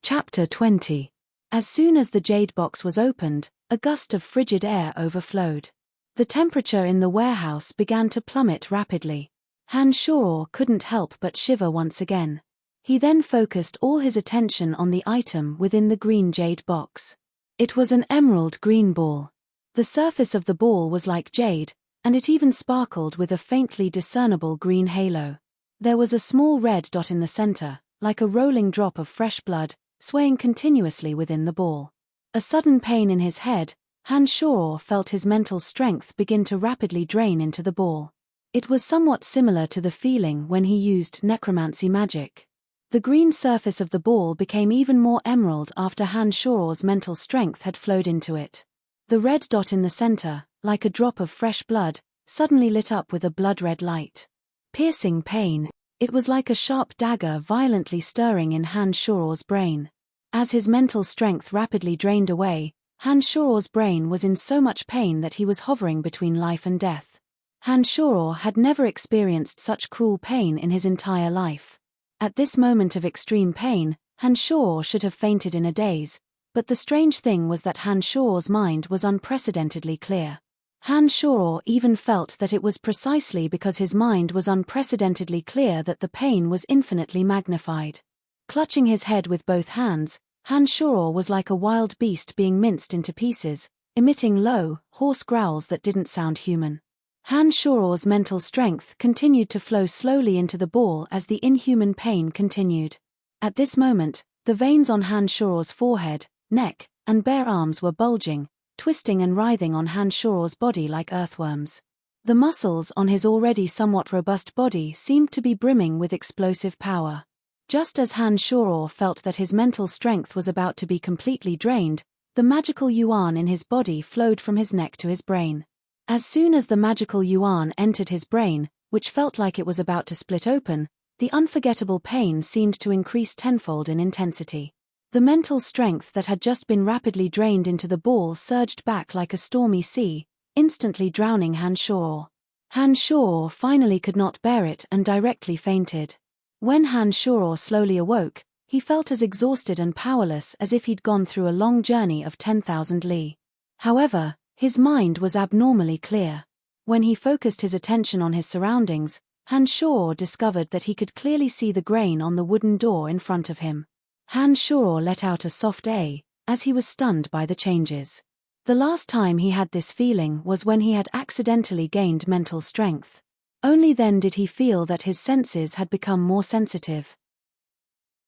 Chapter 20. As soon as the jade box was opened, a gust of frigid air overflowed. The temperature in the warehouse began to plummet rapidly. Han Shao couldn't help but shiver once again. He then focused all his attention on the item within the green jade box. It was an emerald green ball. The surface of the ball was like jade, and it even sparkled with a faintly discernible green halo. There was a small red dot in the center, like a rolling drop of fresh blood, swaying continuously within the ball. A sudden pain in his head, Han Shao felt his mental strength begin to rapidly drain into the ball. It was somewhat similar to the feeling when he used necromancy magic. The green surface of the ball became even more emerald after Han Shao's mental strength had flowed into it. The red dot in the center, like a drop of fresh blood, suddenly lit up with a blood-red light. Piercing pain. It was like a sharp dagger violently stirring in Han Shao's brain. As his mental strength rapidly drained away, Han Shao's brain was in so much pain that he was hovering between life and death. Han Shao had never experienced such cruel pain in his entire life. At this moment of extreme pain, Han Shao should have fainted in a daze, but the strange thing was that Han Shao's mind was unprecedentedly clear. Han Shao even felt that it was precisely because his mind was unprecedentedly clear that the pain was infinitely magnified. Clutching his head with both hands, Han Shao was like a wild beast being minced into pieces, emitting low, hoarse growls that didn't sound human. Han Shao's mental strength continued to flow slowly into the ball as the inhuman pain continued. At this moment, the veins on Han Shao's forehead, neck, and bare arms were bulging, twisting and writhing on Han Shao's body like earthworms. The muscles on his already somewhat robust body seemed to be brimming with explosive power. Just as Han Shao felt that his mental strength was about to be completely drained, the magical yuan in his body flowed from his neck to his brain. As soon as the magical yuan entered his brain, which felt like it was about to split open, the unforgettable pain seemed to increase tenfold in intensity. The mental strength that had just been rapidly drained into the ball surged back like a stormy sea, instantly drowning Han Shao. Han Shao finally could not bear it and directly fainted. When Han Shao slowly awoke, he felt as exhausted and powerless as if he'd gone through a long journey of 10,000 li. However, his mind was abnormally clear. When he focused his attention on his surroundings, Han Shao discovered that he could clearly see the grain on the wooden door in front of him. Han Shao let out a soft as he was stunned by the changes. The last time he had this feeling was when he had accidentally gained mental strength. Only then did he feel that his senses had become more sensitive.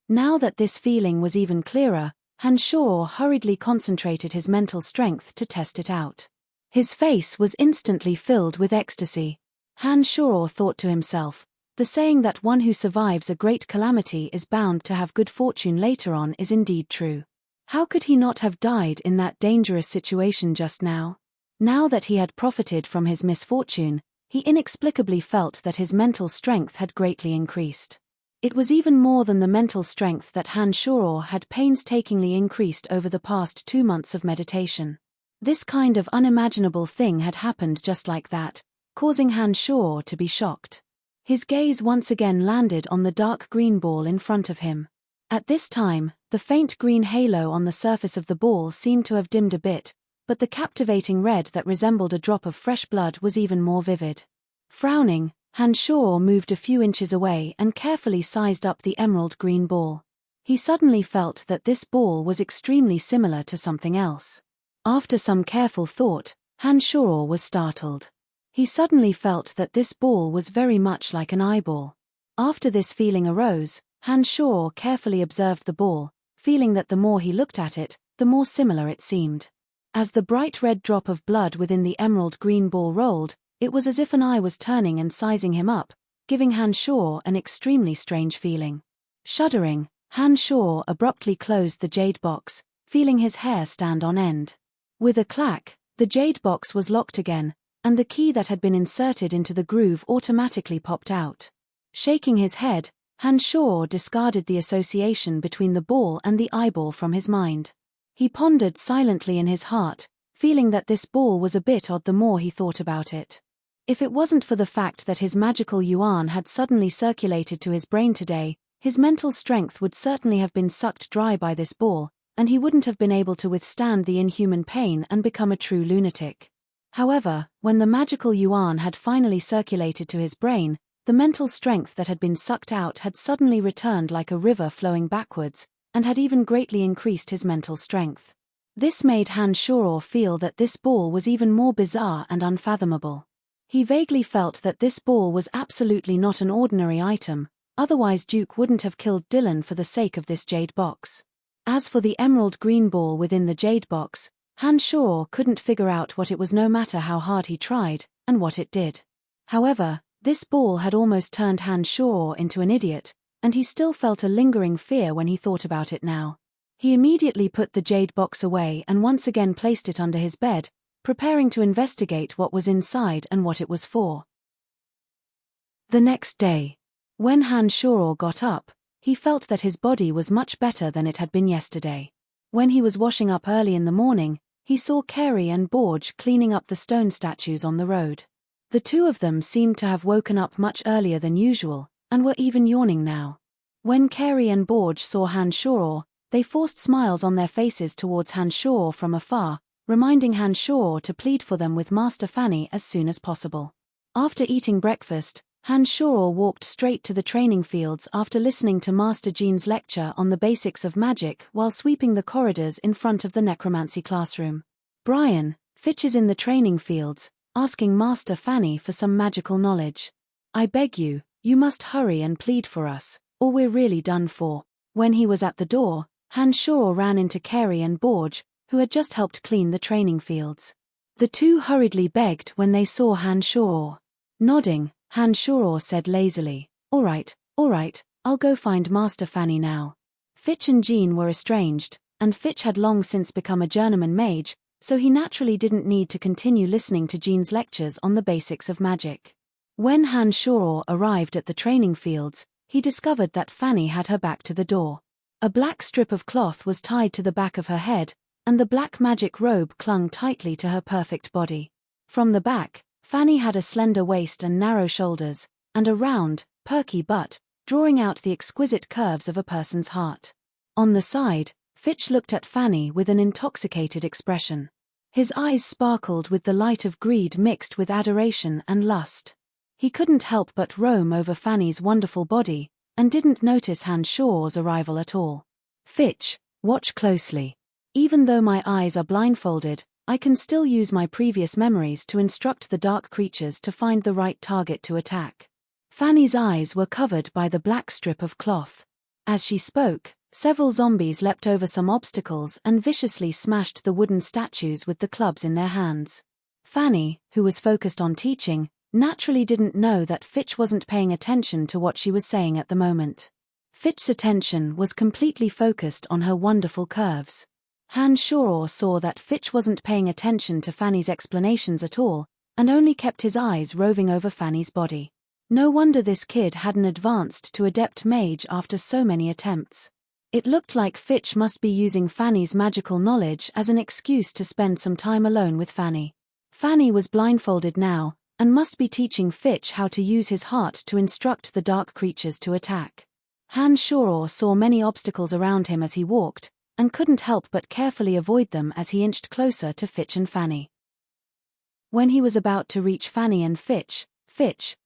Now that this feeling was even clearer, Han Shao hurriedly concentrated his mental strength to test it out. His face was instantly filled with ecstasy. Han Shao thought to himself, the saying that one who survives a great calamity is bound to have good fortune later on is indeed true. How could he not have died in that dangerous situation just now? Now that he had profited from his misfortune, he inexplicably felt that his mental strength had greatly increased. It was even more than the mental strength that Han Shao had painstakingly increased over the past 2 months of meditation. This kind of unimaginable thing had happened just like that, causing Han Shao to be shocked. His gaze once again landed on the dark green ball in front of him. At this time, the faint green halo on the surface of the ball seemed to have dimmed a bit, but the captivating red that resembled a drop of fresh blood was even more vivid. Frowning, Han Shao moved a few inches away and carefully sized up the emerald green ball. He suddenly felt that this ball was extremely similar to something else. After some careful thought, Han Shao was startled. He suddenly felt that this ball was very much like an eyeball. After this feeling arose, Han Shao carefully observed the ball, feeling that the more he looked at it, the more similar it seemed. As the bright red drop of blood within the emerald green ball rolled, it was as if an eye was turning and sizing him up, giving Han Shao an extremely strange feeling. Shuddering, Han Shao abruptly closed the jade box, feeling his hair stand on end. With a clack, the jade box was locked again, and the key that had been inserted into the groove automatically popped out. Shaking his head, Han Shao discarded the association between the ball and the eyeball from his mind. He pondered silently in his heart, feeling that this ball was a bit odd the more he thought about it. If it wasn't for the fact that his magical yuan had suddenly circulated to his brain today, His mental strength would certainly have been sucked dry by this ball, and he wouldn't have been able to withstand the inhuman pain and become a true lunatic. However, when the magical yuan had finally circulated to his brain, the mental strength that had been sucked out had suddenly returned like a river flowing backwards, and had even greatly increased his mental strength. This made Han Shuo feel that this ball was even more bizarre and unfathomable. He vaguely felt that this ball was absolutely not an ordinary item, otherwise Duke wouldn't have killed Dylan for the sake of this jade box. As for the emerald green ball within the jade box, Han Shuo couldn't figure out what it was no matter how hard he tried, and what it did. However, this ball had almost turned Han Shuo into an idiot, and he still felt a lingering fear when he thought about it now. He immediately put the jade box away and once again placed it under his bed, preparing to investigate what was inside and what it was for. The next day, when Han Shuo got up, he felt that his body was much better than it had been yesterday. When he was washing up early in the morning, he saw Carrie and Borge cleaning up the stone statues on the road. The two of them seemed to have woken up much earlier than usual, and were even yawning now. When Carrie and Borge saw Han Shuo, they forced smiles on their faces towards Han Shuo from afar, reminding Han Shuo to plead for them with Master Fanny as soon as possible. After eating breakfast, Han Shuo walked straight to the training fields after listening to Master Jean's lecture on the basics of magic while sweeping the corridors in front of the necromancy classroom. Brian, Fitch is in the training fields, asking Master Fanny for some magical knowledge. I beg you, you must hurry and plead for us, or we're really done for. When he was at the door, Han Shuo ran into Carrie and Borge, who had just helped clean the training fields. The two hurriedly begged when they saw Han Shuo. Nodding, Han Shuo said lazily, all right, I'll go find Master Fanny now. Fitch and Jean were estranged, and Fitch had long since become a journeyman mage, so he naturally didn't need to continue listening to Jean's lectures on the basics of magic. When Han Shuo arrived at the training fields, he discovered that Fanny had her back to the door. A black strip of cloth was tied to the back of her head, and the black magic robe clung tightly to her perfect body. From the back, Fanny had a slender waist and narrow shoulders, and a round, perky butt, drawing out the exquisite curves of a person's heart. On the side, Fitch looked at Fanny with an intoxicated expression. His eyes sparkled with the light of greed mixed with adoration and lust. He couldn't help but roam over Fanny's wonderful body, and didn't notice Han Shuo's arrival at all. Fitch, watch closely. Even though my eyes are blindfolded, I can still use my previous memories to instruct the dark creatures to find the right target to attack. Fanny's eyes were covered by the black strip of cloth. As she spoke, several zombies leapt over some obstacles and viciously smashed the wooden statues with the clubs in their hands. Fanny, who was focused on teaching, naturally didn't know that Fitch wasn't paying attention to what she was saying at the moment. Fitch's attention was completely focused on her wonderful curves. Han Shuo saw that Fitch wasn't paying attention to Fanny's explanations at all, and only kept his eyes roving over Fanny's body. No wonder this kid hadn't advanced to adept mage after so many attempts. It looked like Fitch must be using Fanny's magical knowledge as an excuse to spend some time alone with Fanny. Fanny was blindfolded now, and must be teaching Fitch how to use his heart to instruct the dark creatures to attack. Han Shuo saw many obstacles around him as he walked, and couldn't help but carefully avoid them as he inched closer to Fitch and Fanny. When he was about to reach Fanny and Fitch,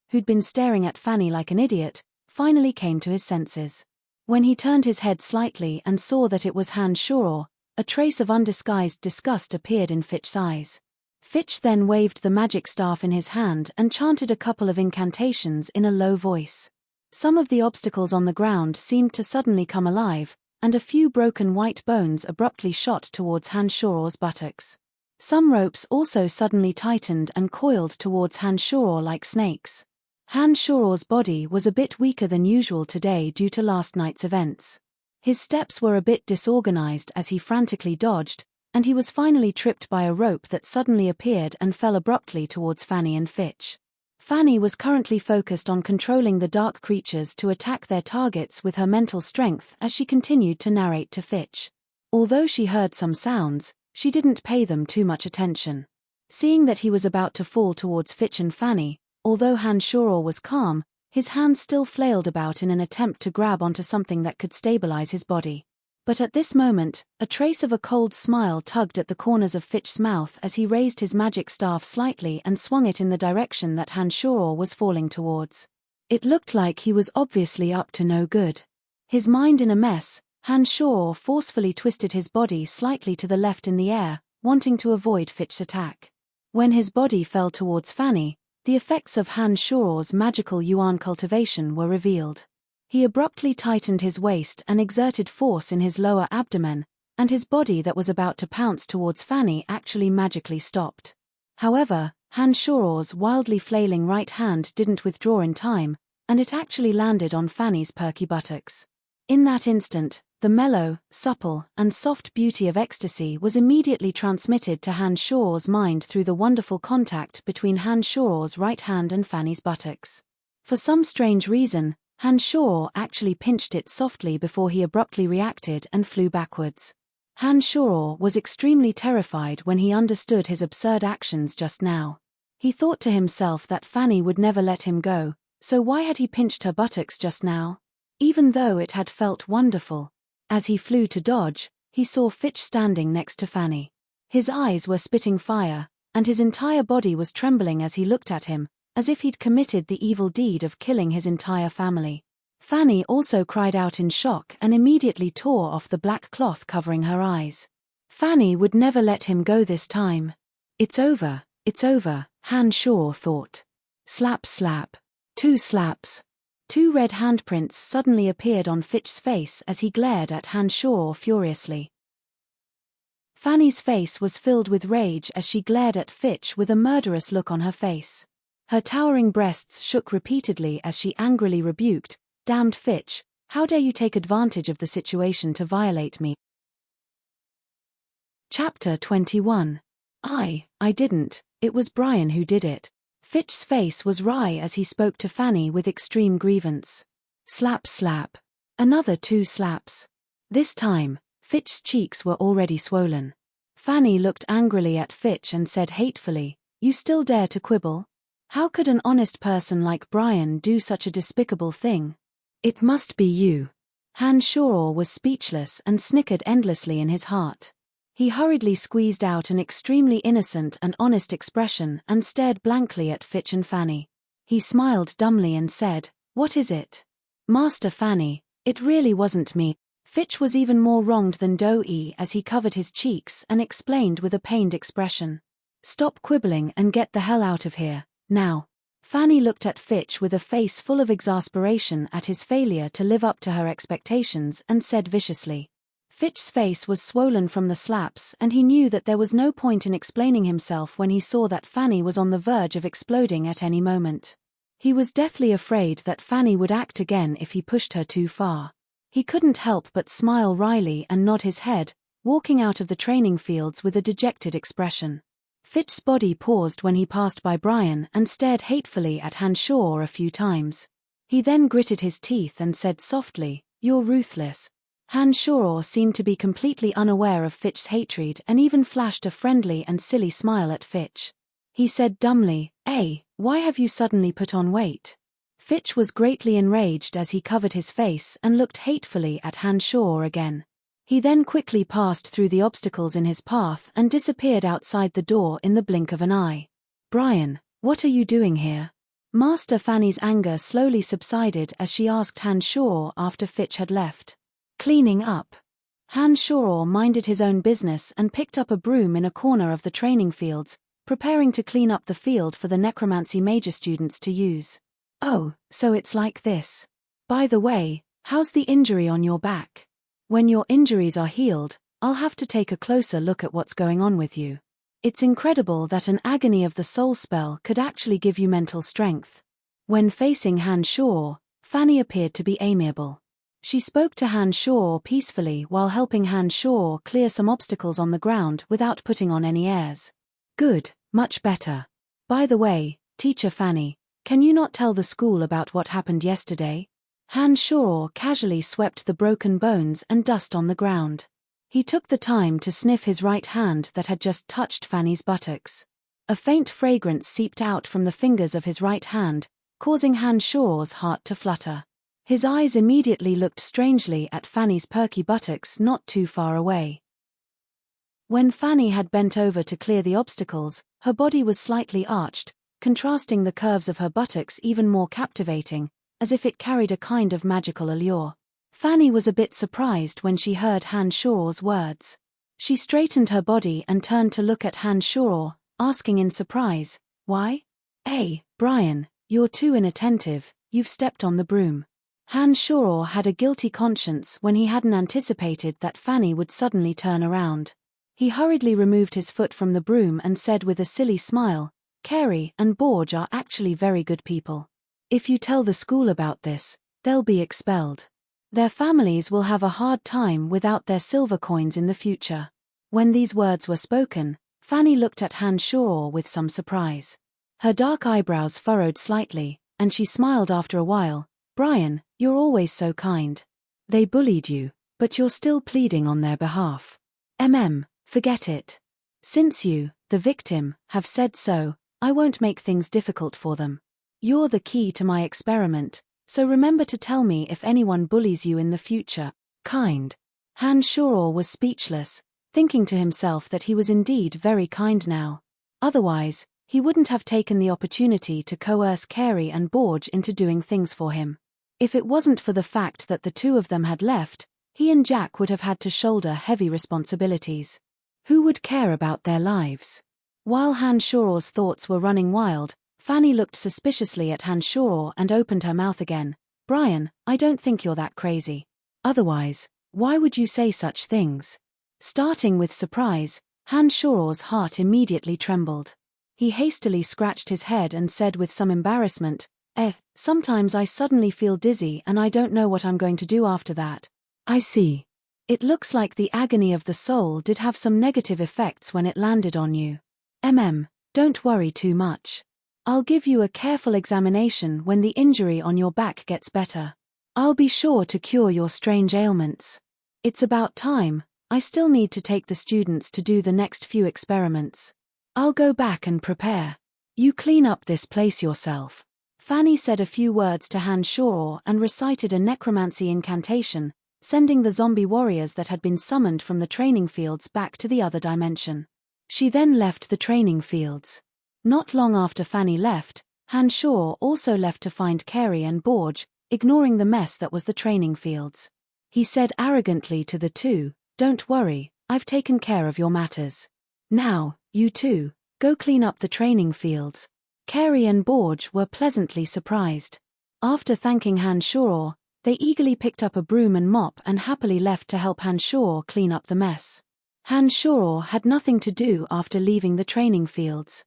who'd been staring at Fanny like an idiot, finally came to his senses. When he turned his head slightly and saw that it was Han Shuo, a trace of undisguised disgust appeared in Fitch's eyes. Fitch then waved the magic staff in his hand and chanted a couple of incantations in a low voice. Some of the obstacles on the ground seemed to suddenly come alive, and a few broken white bones abruptly shot towards Han Shuo's buttocks. Some ropes also suddenly tightened and coiled towards Han Shuo like snakes. Han Shuo's body was a bit weaker than usual today due to last night's events. His steps were a bit disorganized as he frantically dodged, and he was finally tripped by a rope that suddenly appeared and fell abruptly towards Fanny and Fitch. Fanny was currently focused on controlling the dark creatures to attack their targets with her mental strength as she continued to narrate to Fitch. Although she heard some sounds, she didn't pay them too much attention. Seeing that he was about to fall towards Fitch and Fanny, although Han Shuo was calm, His hand still flailed about in an attempt to grab onto something that could stabilize his body. But at this moment, a trace of a cold smile tugged at the corners of Fitch's mouth as he raised his magic staff slightly and swung it in the direction that Hanshoro was falling towards. It looked like he was obviously up to no good. His mind in a mess, Hanshoro forcefully twisted his body slightly to the left in the air, wanting to avoid Fitch's attack. When his body fell towards Fanny, the effects of Hanshoro's magical yuan cultivation were revealed. He abruptly tightened his waist and exerted force in his lower abdomen, and his body that was about to pounce towards Fanny actually magically stopped. However, Hanshoro's wildly flailing right hand didn't withdraw in time, and it actually landed on Fanny's perky buttocks. In that instant, the mellow, supple, and soft beauty of ecstasy was immediately transmitted to Hanshoro's mind through the wonderful contact between Hanshoro's right hand and Fanny's buttocks. For some strange reason, Hanshoro actually pinched it softly before he abruptly reacted and flew backwards. Hanshoro was extremely terrified when he understood his absurd actions just now. He thought to himself that Fanny would never let him go, so why had he pinched her buttocks just now? Even though it had felt wonderful. As he flew to dodge, he saw Fitch standing next to Fanny. His eyes were spitting fire, and his entire body was trembling as he looked at him, as if he'd committed the evil deed of killing his entire family. Fanny also cried out in shock and immediately tore off the black cloth covering her eyes. Fanny would never let him go this time. It's over, Hanshoro thought. Slap slap. 2 slaps. 2 red handprints suddenly appeared on Fitch's face as he glared at Hanshoro furiously. Fanny's face was filled with rage as she glared at Fitch with a murderous look on her face. Her towering breasts shook repeatedly as she angrily rebuked, "Damned Fitch, how dare you take advantage of the situation to violate me?" Chapter 21. I didn't, it was Brian who did it. Fitch's face was wry as he spoke to Fanny with extreme grievance. Slap slap. Another 2 slaps. This time, Fitch's cheeks were already swollen. Fanny looked angrily at Fitch and said hatefully, "You still dare to quibble? How could an honest person like Brian do such a despicable thing? It must be you." Hanshoro was speechless and snickered endlessly in his heart. He hurriedly squeezed out an extremely innocent and honest expression and stared blankly at Fitch and Fanny. He smiled dumbly and said, "What is it?" "Master Fanny, it really wasn't me." Fitch was even more wronged than Doi as he covered his cheeks and explained with a pained expression. "Stop quibbling and get the hell out of here, now." Fanny looked at Fitch with a face full of exasperation at his failure to live up to her expectations and said viciously. Fitch's face was swollen from the slaps and he knew that there was no point in explaining himself when he saw that Fanny was on the verge of exploding at any moment. He was deathly afraid that Fanny would act again if he pushed her too far. He couldn't help but smile wryly and nod his head, walking out of the training fields with a dejected expression. Fitch's body paused when he passed by Brian and stared hatefully at Hanshoro a few times. He then gritted his teeth and said softly, "You're ruthless." Hanshoro seemed to be completely unaware of Fitch's hatred and even flashed a friendly and silly smile at Fitch. He said dumbly, Why have you suddenly put on weight?" Fitch was greatly enraged as he covered his face and looked hatefully at Hanshoro again. He then quickly passed through the obstacles in his path and disappeared outside the door in the blink of an eye. "Brian, what are you doing here?" Master Fanny's anger slowly subsided as she asked Hanshoro after Fitch had left. "Cleaning up." Hanshoro minded his own business and picked up a broom in a corner of the training fields, preparing to clean up the field for the necromancy major students to use. "Oh, so it's like this. By the way, how's the injury on your back? When your injuries are healed, I'll have to take a closer look at what's going on with you. It's incredible that an agony of the soul spell could actually give you mental strength." When facing Hanshoro, Fanny appeared to be amiable. She spoke to Hanshoro peacefully while helping Hanshoro clear some obstacles on the ground without putting on any airs. "Good, much better. By the way, Teacher Fanny, can you not tell the school about what happened yesterday?" Hanshoro casually swept the broken bones and dust on the ground. He took the time to sniff his right hand that had just touched Fanny's buttocks. A faint fragrance seeped out from the fingers of his right hand, causing Hanshaw's heart to flutter. His eyes immediately looked strangely at Fanny's perky buttocks not too far away. When Fanny had bent over to clear the obstacles, her body was slightly arched, contrasting the curves of her buttocks even more captivating, as if it carried a kind of magical allure. Fanny was a bit surprised when she heard Hanshaw's words. She straightened her body and turned to look at Hanshaw, asking in surprise, "Why? Hey, Brian, you're too inattentive, you've stepped on the broom." Hanshaw had a guilty conscience when he hadn't anticipated that Fanny would suddenly turn around. He hurriedly removed his foot from the broom and said with a silly smile, "Carey and Borge are actually very good people. If you tell the school about this, they'll be expelled. Their families will have a hard time without their silver coins in the future." When these words were spoken, Fanny looked at Hanshaw with some surprise. Her dark eyebrows furrowed slightly, and she smiled after a while. "Brian, you're always so kind. They bullied you, but you're still pleading on their behalf. Forget it. Since you, the victim, have said so, I won't make things difficult for them. You're the key to my experiment, so remember to tell me if anyone bullies you in the future. Kind." Hanshaw was speechless, thinking to himself that he was indeed very kind now. Otherwise, he wouldn't have taken the opportunity to coerce Carey and Borge into doing things for him. If it wasn't for the fact that the two of them had left, he and Jack would have had to shoulder heavy responsibilities. Who would care about their lives? While Hanshaw's thoughts were running wild, Fanny looked suspiciously at Hanshaw and opened her mouth again. "Brian, I don't think you're that crazy. Otherwise, why would you say such things?" Starting with surprise, Hanshaw's heart immediately trembled. He hastily scratched his head and said with some embarrassment, Sometimes I suddenly feel dizzy and I don't know what I'm going to do after that." "I see. It looks like the agony of the soul did have some negative effects when it landed on you. Don't worry too much. I'll give you a careful examination when the injury on your back gets better. I'll be sure to cure your strange ailments. It's about time. I still need to take the students to do the next few experiments. I'll go back and prepare. You clean up this place yourself." Fanny said a few words to Hanshaw and recited a necromancy incantation, sending the zombie warriors that had been summoned from the training fields back to the other dimension. She then left the training fields. Not long after Fanny left, Hanshaw also left to find Carey and Borge, ignoring the mess that was the training fields. He said arrogantly to the two, "Don't worry, I've taken care of your matters. Now, you two, go clean up the training fields." Carey and Borge were pleasantly surprised. After thanking Hanshaw, they eagerly picked up a broom and mop and happily left to help Hanshaw clean up the mess. Hanshaw had nothing to do after leaving the training fields.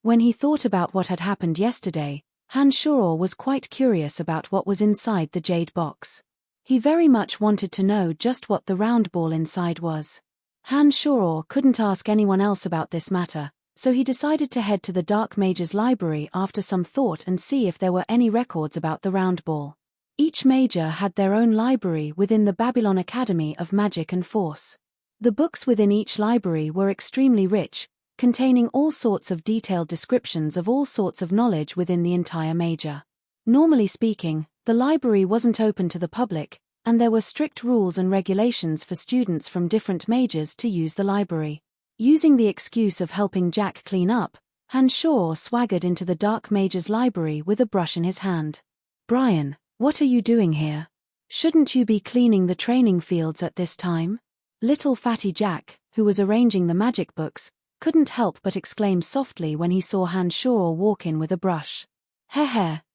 When he thought about what had happened yesterday, Hanshaw was quite curious about what was inside the jade box. He very much wanted to know just what the round ball inside was. Hanshaw couldn't ask anyone else about this matter, so he decided to head to the Dark Mage's library after some thought and see if there were any records about the round ball. Each major had their own library within the Babylon Academy of Magic and Force. The books within each library were extremely rich, containing all sorts of detailed descriptions of all sorts of knowledge within the entire major. Normally speaking, the library wasn't open to the public, and there were strict rules and regulations for students from different majors to use the library. Using the excuse of helping Jack clean up, Hanshaw swaggered into the Dark Mage's library with a brush in his hand. "Brian, what are you doing here? Shouldn't you be cleaning the training fields at this time?" Little fatty Jack, who was arranging the magic books, couldn't help but exclaim softly when he saw Hanshaw walk in with a brush.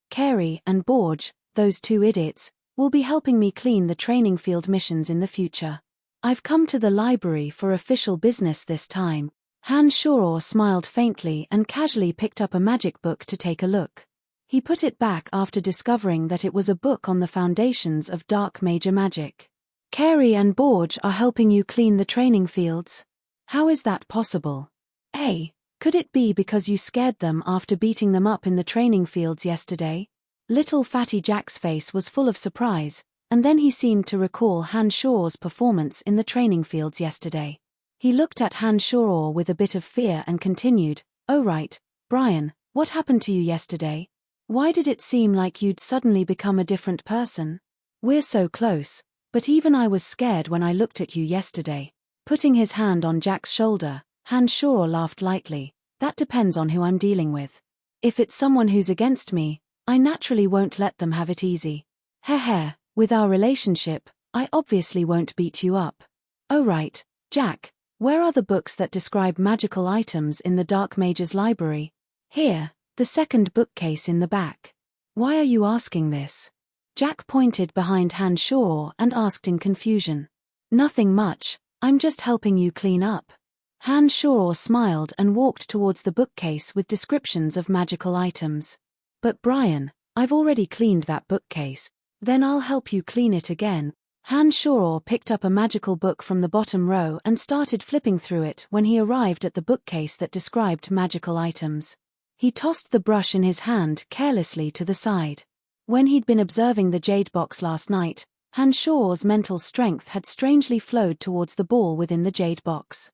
Carey and Borge, those two idiots, will be helping me clean the training field missions in the future. I've come to the library for official business this time." Hanshaw smiled faintly and casually picked up a magic book to take a look. He put it back after discovering that it was a book on the foundations of dark major magic. "Carey and Borge are helping you clean the training fields? How is that possible? Could it be because you scared them after beating them up in the training fields yesterday?" Little fatty Jack's face was full of surprise, and then he seemed to recall Hanshaw's performance in the training fields yesterday. He looked at Hanshaw with a bit of fear and continued, "Oh right, Brian, what happened to you yesterday? Why did it seem like you'd suddenly become a different person? We're so close, but even I was scared when I looked at you yesterday. Putting his hand on Jack's shoulder, Han Shoro laughed lightly. That depends on who I'm dealing with. If it's someone who's against me, I naturally won't let them have it easy. Heh, with our relationship, I obviously won't beat you up. Oh right, Jack, where are the books that describe magical items in the Dark Mage's library? Here, the second bookcase in the back. Why are you asking this? Jack pointed behind Han Shoro and asked in confusion. Nothing much, I'm just helping you clean up. Han Shoro smiled and walked towards the bookcase with descriptions of magical items. But Brian, I've already cleaned that bookcase. Then I'll help you clean it again. Han Shoro picked up a magical book from the bottom row and started flipping through it when he arrived at the bookcase that described magical items. He tossed the brush in his hand carelessly to the side. When he'd been observing the jade box last night, Han Shoro's mental strength had strangely flowed towards the ball within the jade box.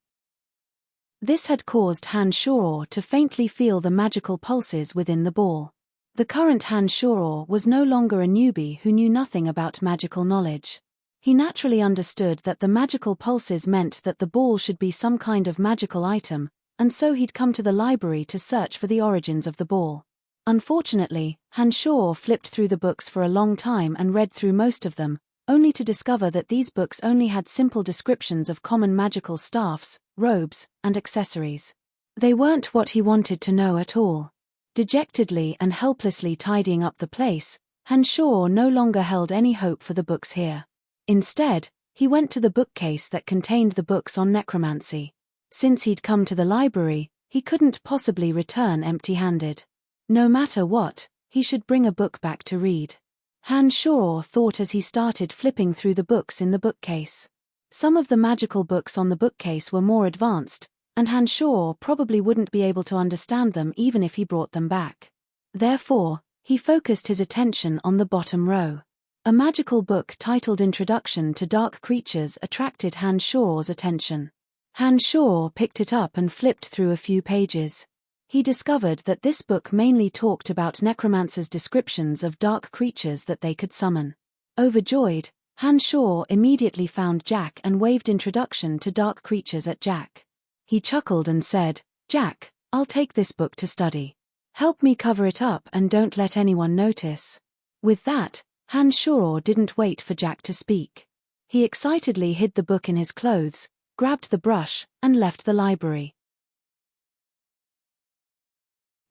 This had caused Han Shoro to faintly feel the magical pulses within the ball. The current Han Shoro was no longer a newbie who knew nothing about magical knowledge. He naturally understood that the magical pulses meant that the ball should be some kind of magical item, and so he'd come to the library to search for the origins of the ball. Unfortunately, Han Shoro flipped through the books for a long time and read through most of them, only to discover that these books only had simple descriptions of common magical staffs, robes, and accessories. They weren't what he wanted to know at all. Dejectedly and helplessly tidying up the place, Han Shoro no longer held any hope for the books here. Instead, he went to the bookcase that contained the books on necromancy. Since he'd come to the library, he couldn't possibly return empty-handed. No matter what, he should bring a book back to read. Han Shoro thought as he started flipping through the books in the bookcase. Some of the magical books on the bookcase were more advanced, and Han Shoro probably wouldn't be able to understand them even if he brought them back. Therefore, he focused his attention on the bottom row. A magical book titled Introduction to Dark Creatures attracted Han Shoro's attention. Han Shoro picked it up and flipped through a few pages. He discovered that this book mainly talked about necromancers' descriptions of dark creatures that they could summon. Overjoyed, Han Shoro immediately found Jack and waved Introduction to Dark Creatures at Jack. He chuckled and said, "Jack, I'll take this book to study. Help me cover it up and don't let anyone notice." With that, Han Shoro didn't wait for Jack to speak. He excitedly hid the book in his clothes, grabbed the brush, and left the library.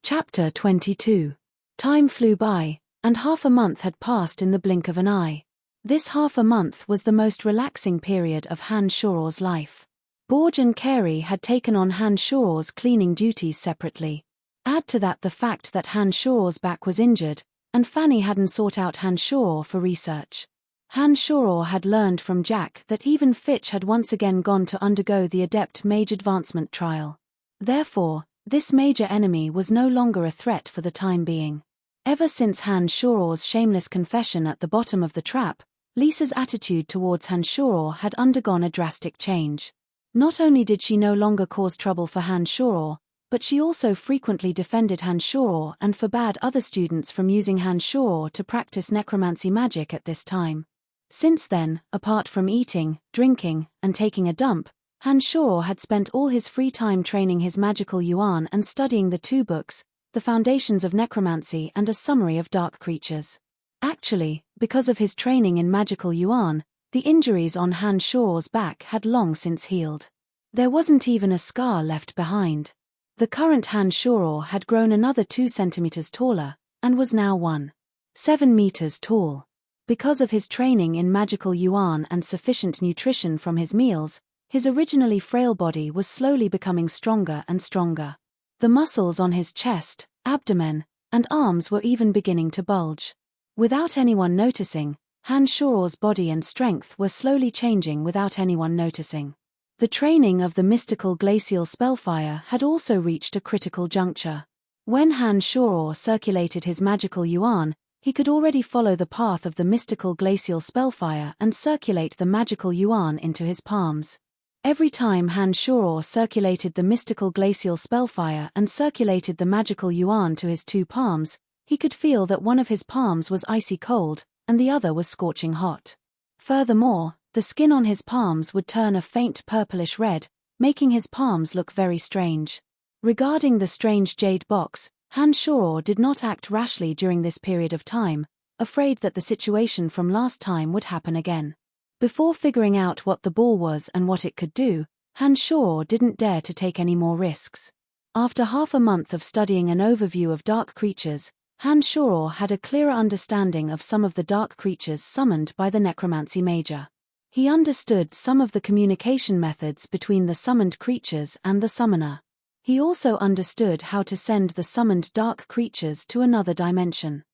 Chapter 22. Time flew by, and half a month had passed in the blink of an eye. This half a month was the most relaxing period of Han Shoro's life. Borge and Carey had taken on Han Shoro's cleaning duties separately. Add to that the fact that Han Shoro's back was injured, and Fanny hadn't sought out Han Shoro for research. Han Shoro had learned from Jack that even Fitch had once again gone to undergo the Adept Mage Advancement trial. Therefore, this major enemy was no longer a threat for the time being. Ever since Han Shoro's shameless confession at the bottom of the trap, Lisa's attitude towards Han Shoro had undergone a drastic change. Not only did she no longer cause trouble for Han Shoro, but she also frequently defended Han Shoro and forbade other students from using Han Shoro to practice necromancy magic at this time. Since then, apart from eating, drinking, and taking a dump, Han Shoro had spent all his free time training his magical yuan and studying the two books, The Foundations of Necromancy and A Summary of Dark Creatures. Actually, because of his training in magical yuan, the injuries on Han Shoro's back had long since healed. There wasn't even a scar left behind. The current Han Shoro had grown another 2 centimeters taller, and was now 1.7 meters tall. Because of his training in magical yuan and sufficient nutrition from his meals, his originally frail body was slowly becoming stronger and stronger. The muscles on his chest, abdomen, and arms were even beginning to bulge. Without anyone noticing, Han Shoro's body and strength were slowly changing without anyone noticing. The training of the mystical glacial spellfire had also reached a critical juncture. When Han Shoro circulated his magical yuan, he could already follow the path of the mystical glacial spellfire and circulate the magical yuan into his palms. Every time Han Shoro circulated the mystical glacial spellfire and circulated the magical yuan to his 2 palms, He could feel that one of his palms was icy cold, and the other was scorching hot. Furthermore, the skin on his palms would turn a faint purplish red, making his palms look very strange. Regarding the strange jade box, Han Shoro did not act rashly during this period of time, afraid that the situation from last time would happen again. Before figuring out what the ball was and what it could do, Han Shoro didn't dare to take any more risks. After half a month of studying an overview of dark creatures, Han Shoro had a clearer understanding of some of the dark creatures summoned by the necromancy major. He understood some of the communication methods between the summoned creatures and the summoner. He also understood how to send the summoned dark creatures to another dimension.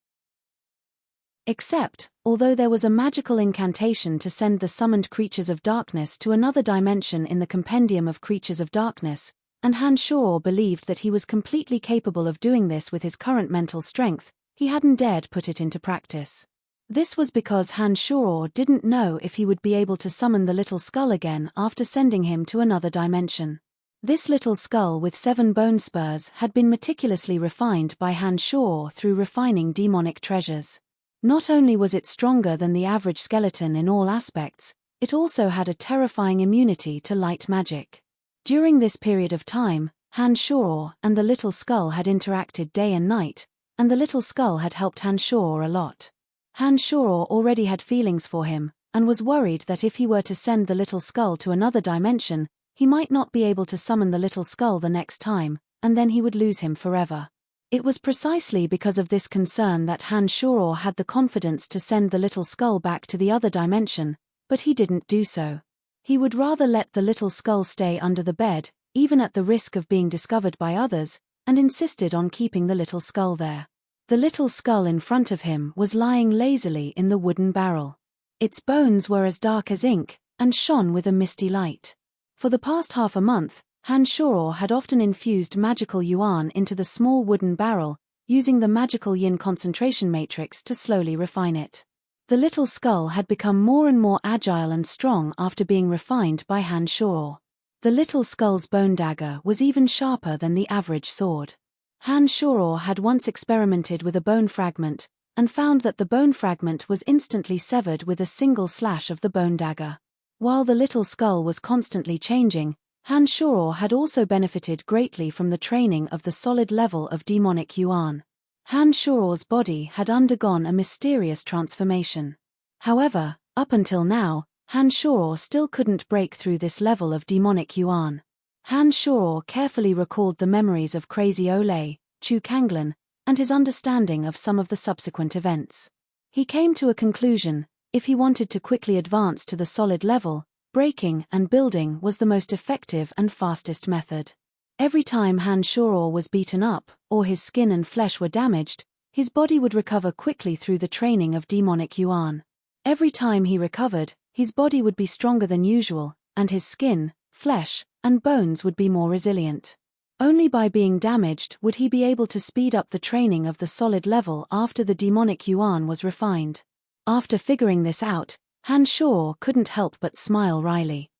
Except, although there was a magical incantation to send the summoned creatures of darkness to another dimension in the Compendium of Creatures of Darkness, and Han Shoro believed that he was completely capable of doing this with his current mental strength, he hadn't dared put it into practice. This was because Han Shoro didn't know if he would be able to summon the little skull again after sending him to another dimension. This little skull with 7 bone spurs had been meticulously refined by Han Shoro through refining demonic treasures. Not only was it stronger than the average skeleton in all aspects, it also had a terrifying immunity to light magic. During this period of time, Han Shoro and the little skull had interacted day and night, and the little skull had helped Han Shoro a lot. Han Shoro already had feelings for him, and was worried that if he were to send the little skull to another dimension, he might not be able to summon the little skull the next time, and then he would lose him forever. It was precisely because of this concern that Han Shoro had the confidence to send the little skull back to the other dimension, but he didn't do so. He would rather let the little skull stay under the bed, even at the risk of being discovered by others, and insisted on keeping the little skull there. The little skull in front of him was lying lazily in the wooden barrel. Its bones were as dark as ink, and shone with a misty light. For the past half a month, Han Shoro had often infused magical yuan into the small wooden barrel, using the magical yin concentration matrix to slowly refine it. The little skull had become more and more agile and strong after being refined by Han Shoro. The little skull's bone dagger was even sharper than the average sword. Han Shoro had once experimented with a bone fragment, and found that the bone fragment was instantly severed with a single slash of the bone dagger. While the little skull was constantly changing, Han Shoro had also benefited greatly from the training of the solid level of demonic yuan. Han Shoro's body had undergone a mysterious transformation. However, up until now, Han Shoro still couldn't break through this level of demonic yuan. Han Shoro carefully recalled the memories of Crazy Olay, Chu Kanglan, and his understanding of some of the subsequent events. He came to a conclusion: if he wanted to quickly advance to the solid level, breaking and building was the most effective and fastest method. Every time Han Shoro was beaten up, or his skin and flesh were damaged, his body would recover quickly through the training of demonic yuan. Every time he recovered, his body would be stronger than usual, and his skin, flesh, and bones would be more resilient. Only by being damaged would he be able to speed up the training of the solid level after the demonic yuan was refined. After figuring this out, Han Shoro couldn't help but smile wryly.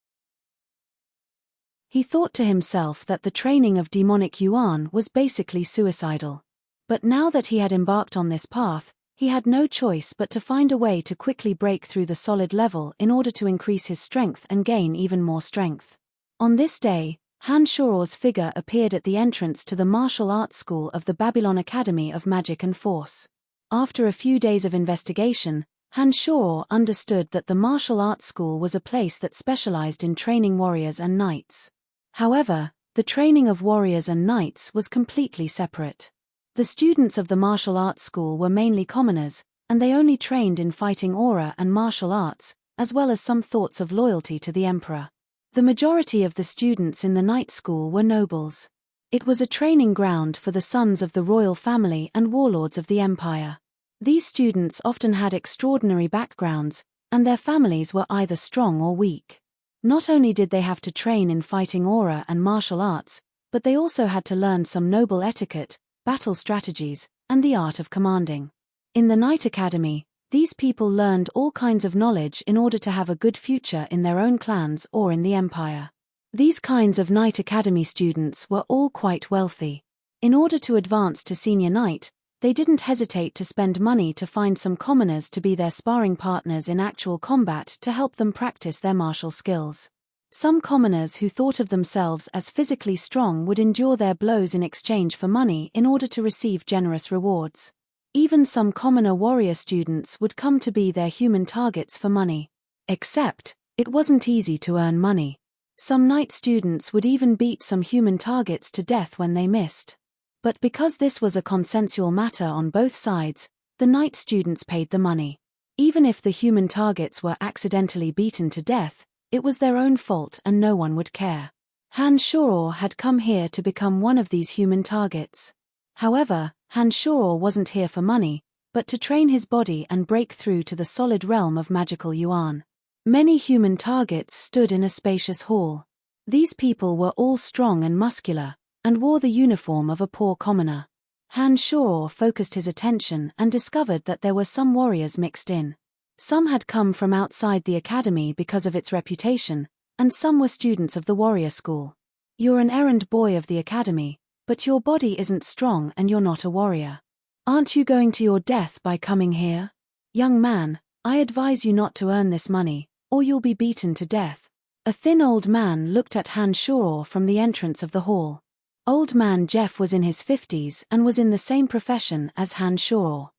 He thought to himself that the training of demonic yuan was basically suicidal. But now that he had embarked on this path, he had no choice but to find a way to quickly break through the solid level in order to increase his strength and gain even more strength. On this day, Han Shoro's figure appeared at the entrance to the martial arts school of the Babylon Academy of Magic and Force. After a few days of investigation, Han Shoro understood that the martial arts school was a place that specialized in training warriors and knights. However, the training of warriors and knights was completely separate. The students of the martial arts school were mainly commoners, and they only trained in fighting aura and martial arts, as well as some thoughts of loyalty to the emperor. The majority of the students in the knight school were nobles. It was a training ground for the sons of the royal family and warlords of the empire. These students often had extraordinary backgrounds, and their families were either strong or weak. Not only did they have to train in fighting aura and martial arts, but they also had to learn some noble etiquette, battle strategies, and the art of commanding. In the Knight Academy, these people learned all kinds of knowledge in order to have a good future in their own clans or in the empire. These kinds of Knight Academy students were all quite wealthy. In order to advance to senior knight, They didn't hesitate to spend money to find some commoners to be their sparring partners in actual combat to help them practice their martial skills. Some commoners who thought of themselves as physically strong would endure their blows in exchange for money in order to receive generous rewards. Even some commoner warrior students would come to be their human targets for money. Except, it wasn't easy to earn money. Some knight students would even beat some human targets to death when they missed. But because this was a consensual matter on both sides, the knight students paid the money. Even if the human targets were accidentally beaten to death, it was their own fault and no one would care. Han Shoror had come here to become one of these human targets. However, Han Shoror wasn't here for money, but to train his body and break through to the solid realm of magical yuan. Many human targets stood in a spacious hall. These people were all strong and muscular, and wore the uniform of a poor commoner. Han Shoror focused his attention and discovered that there were some warriors mixed in. Some had come from outside the academy because of its reputation, and some were students of the warrior school. You're an errand boy of the academy, but your body isn't strong and you're not a warrior. Aren't you going to your death by coming here? Young man, I advise you not to earn this money, or you'll be beaten to death. A thin old man looked at Han Shoror from the entrance of the hall. Old man Jeff was in his 50s and was in the same profession as Han Shoror.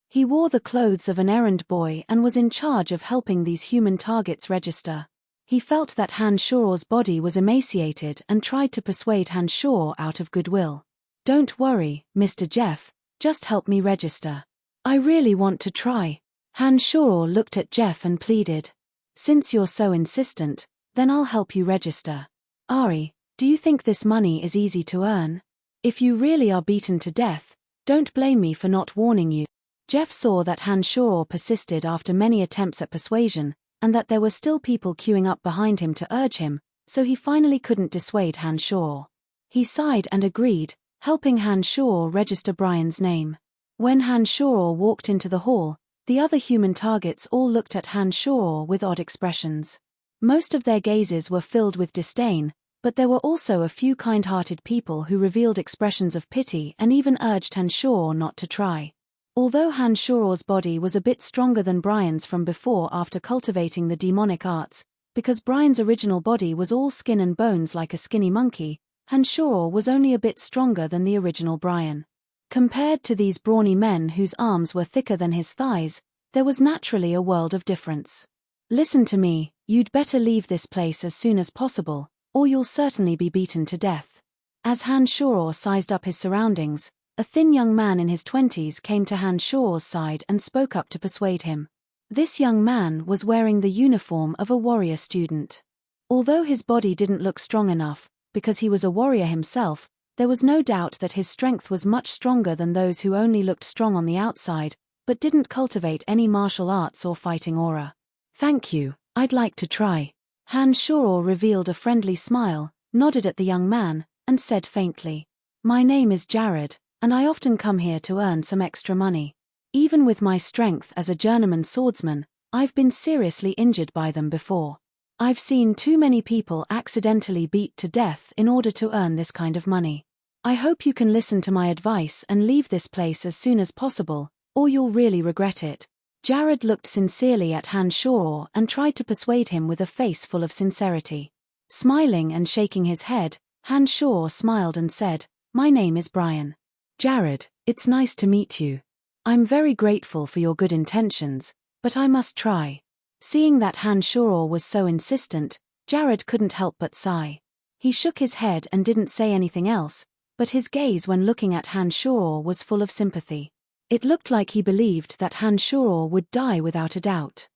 He wore the clothes of an errand boy and was in charge of helping these human targets register. He felt that Han Shoror's body was emaciated and tried to persuade Han Shoror out of goodwill. Don't worry, Mr. Jeff, just help me register. I really want to try. Han Shoror looked at Jeff and pleaded. Since you're so insistent, then I'll help you register. Ari, do you think this money is easy to earn? If you really are beaten to death, don't blame me for not warning you. Jeff saw that Han Shoror persisted after many attempts at persuasion, and that there were still people queuing up behind him to urge him, so he finally couldn't dissuade Han Shoror. He sighed and agreed, helping Han Shoror register Brian's name. When Han Shoror walked into the hall, the other human targets all looked at Han Shoror with odd expressions. Most of their gazes were filled with disdain, but there were also a few kind-hearted people who revealed expressions of pity and even urged Han Shoror not to try. Although Han Shoror's body was a bit stronger than Brian's from before after cultivating the demonic arts, because Brian's original body was all skin and bones like a skinny monkey, Han Shoror was only a bit stronger than the original Brian. Compared to these brawny men whose arms were thicker than his thighs, there was naturally a world of difference. Listen to me, you'd better leave this place as soon as possible, or you'll certainly be beaten to death. As Han Shoror sized up his surroundings, a thin young man in his 20s came to Han Shoror's side and spoke up to persuade him. This young man was wearing the uniform of a warrior student. Although his body didn't look strong enough, because he was a warrior himself, there was no doubt that his strength was much stronger than those who only looked strong on the outside, but didn't cultivate any martial arts or fighting aura. Thank you, I'd like to try. Han Shoror revealed a friendly smile, nodded at the young man, and said faintly, My name is Jared, and I often come here to earn some extra money. Even with my strength as a journeyman swordsman, I've been seriously injured by them before. I've seen too many people accidentally beat to death in order to earn this kind of money. I hope you can listen to my advice and leave this place as soon as possible, or you'll really regret it. Jared looked sincerely at Han Shoror and tried to persuade him with a face full of sincerity. Smiling and shaking his head, Han Shoror smiled and said, My name is Brian. Jared, it's nice to meet you. I'm very grateful for your good intentions, but I must try. Seeing that Han Shoror was so insistent, Jared couldn't help but sigh. He shook his head and didn't say anything else, but his gaze when looking at Han Shoror was full of sympathy. It looked like he believed that Han Shoror would die without a doubt.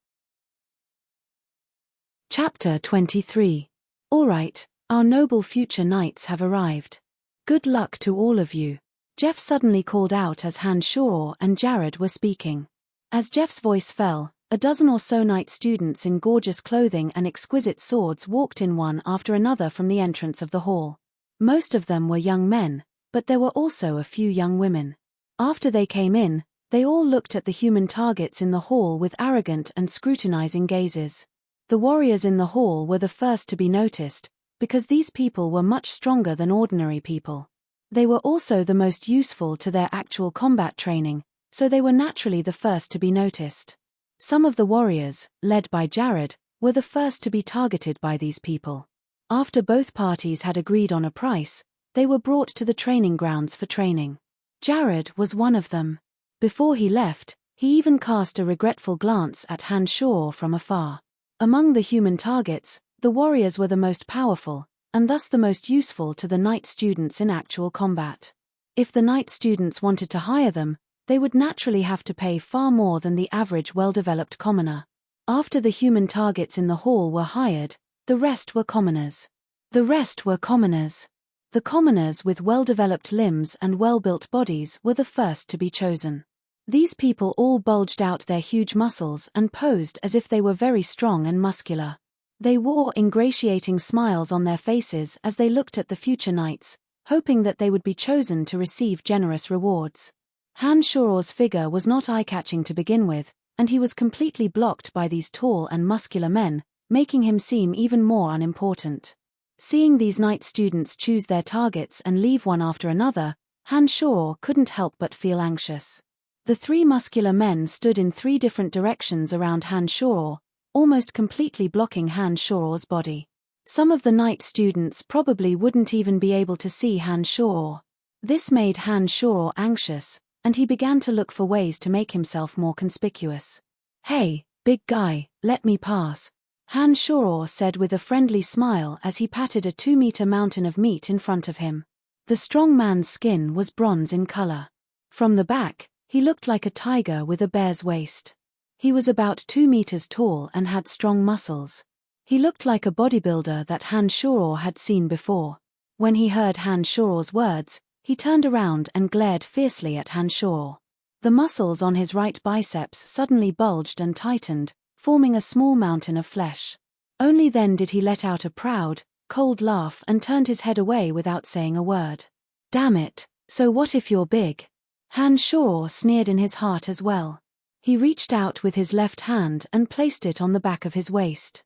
Chapter 23. All right, our noble future knights have arrived. Good luck to all of you. Jeff suddenly called out as Han Shoror and Jared were speaking. As Jeff's voice fell, a dozen or so knight students in gorgeous clothing and exquisite swords walked in one after another from the entrance of the hall. Most of them were young men, but there were also a few young women. After they came in, they all looked at the human targets in the hall with arrogant and scrutinizing gazes. The warriors in the hall were the first to be noticed, because these people were much stronger than ordinary people. They were also the most useful to their actual combat training, so they were naturally the first to be noticed. Some of the warriors, led by Jared, were the first to be targeted by these people. After both parties had agreed on a price, they were brought to the training grounds for training. Jared was one of them. Before he left, he even cast a regretful glance at Han Shaw from afar. Among the human targets, the warriors were the most powerful, and thus the most useful to the knight students in actual combat. If the knight students wanted to hire them, they would naturally have to pay far more than the average well-developed commoner. After the human targets in the hall were hired, the rest were commoners. The commoners with well-developed limbs and well-built bodies were the first to be chosen. These people all bulged out their huge muscles and posed as if they were very strong and muscular. They wore ingratiating smiles on their faces as they looked at the future knights, hoping that they would be chosen to receive generous rewards. Han Shoror's figure was not eye-catching to begin with, and he was completely blocked by these tall and muscular men, making him seem even more unimportant. Seeing these knight students choose their targets and leave one after another, Han Shoror couldn't help but feel anxious. The three muscular men stood in three different directions around Han Shoror, almost completely blocking Han Shoror's body. Some of the knight students probably wouldn't even be able to see Han Shoror. This made Han Shoror anxious, and he began to look for ways to make himself more conspicuous. "Hey, big guy, let me pass," Han Shoror said with a friendly smile as he patted a 2-meter mountain of meat in front of him. The strong man's skin was bronze in color. From the back, he looked like a tiger with a bear's waist. He was about 2 meters tall and had strong muscles. He looked like a bodybuilder that Han Shoror had seen before. When he heard Han Shoror's words, he turned around and glared fiercely at Han Shoror. The muscles on his right biceps suddenly bulged and tightened, forming a small mountain of flesh. Only then did he let out a proud, cold laugh and turned his head away without saying a word. "Damn it, so what if you're big?" Han Shoror sneered in his heart as well. He reached out with his left hand and placed it on the back of his waist.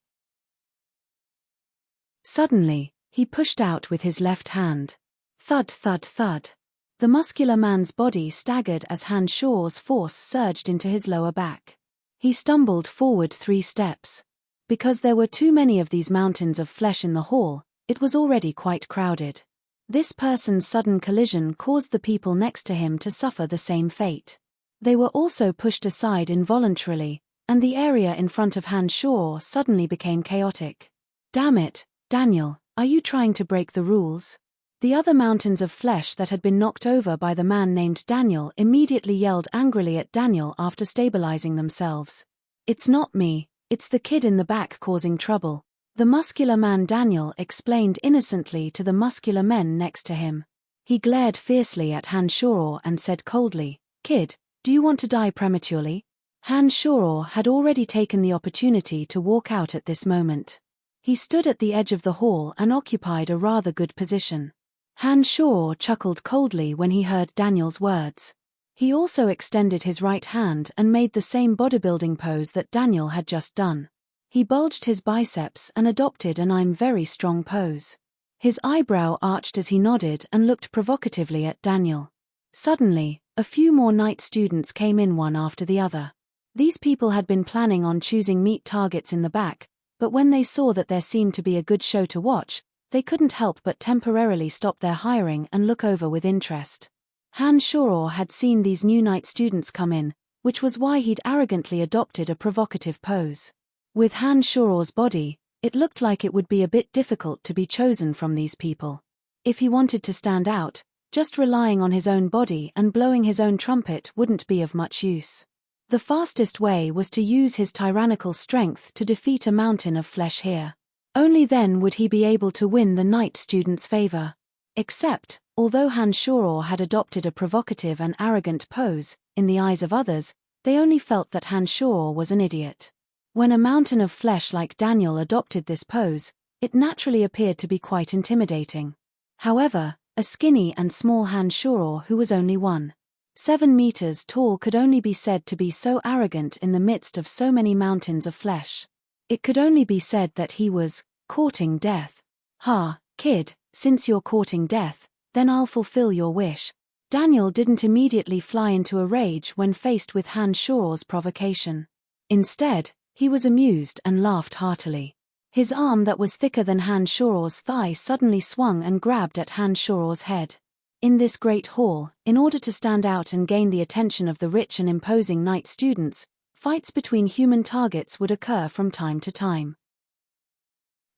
Suddenly, he pushed out with his left hand. Thud, thud, thud. The muscular man's body staggered as Han Shoror's force surged into his lower back. He stumbled forward 3 steps. Because there were too many of these mountains of flesh in the hall, it was already quite crowded. This person's sudden collision caused the people next to him to suffer the same fate. They were also pushed aside involuntarily, and the area in front of Han Shoror suddenly became chaotic. "Damn it, Daniel, are you trying to break the rules?" The other mountains of flesh that had been knocked over by the man named Daniel immediately yelled angrily at Daniel after stabilizing themselves. "It's not me, it's the kid in the back causing trouble," the muscular man Daniel explained innocently to the muscular men next to him. He glared fiercely at Han Shoror and said coldly, "Kid, do you want to die prematurely?" Han Shoror had already taken the opportunity to walk out at this moment. He stood at the edge of the hall and occupied a rather good position. Han Shoror chuckled coldly when he heard Daniel's words. He also extended his right hand and made the same bodybuilding pose that Daniel had just done. He bulged his biceps and adopted an "I'm very strong" pose. His eyebrow arched as he nodded and looked provocatively at Daniel. Suddenly, a few more knight students came in one after the other. These people had been planning on choosing meat targets in the back, but when they saw that there seemed to be a good show to watch, they couldn't help but temporarily stop their hiring and look over with interest. Han Shoror had seen these new knight students come in, which was why he'd arrogantly adopted a provocative pose. With Han Shoror's body, it looked like it would be a bit difficult to be chosen from these people. If he wanted to stand out, just relying on his own body and blowing his own trumpet wouldn't be of much use. The fastest way was to use his tyrannical strength to defeat a mountain of flesh here. Only then would he be able to win the knight students' favor. Except, although Han Shoror had adopted a provocative and arrogant pose, in the eyes of others, they only felt that Han Shoror was an idiot. When a mountain of flesh like Daniel adopted this pose, it naturally appeared to be quite intimidating. However, a skinny and small Han Shoror who was only 1.7 meters tall could only be said to be so arrogant in the midst of so many mountains of flesh. It could only be said that he was courting death. "Ha, kid, since you're courting death, then I'll fulfill your wish. Daniel didn't immediately fly into a rage when faced with Han Shore's provocation. Instead, he was amused and laughed heartily. His arm that was thicker than Han Shore's thigh suddenly swung and grabbed at Han Shore's head. In this great hall, in order to stand out and gain the attention of the rich and imposing knight students, fights between human targets would occur from time to time.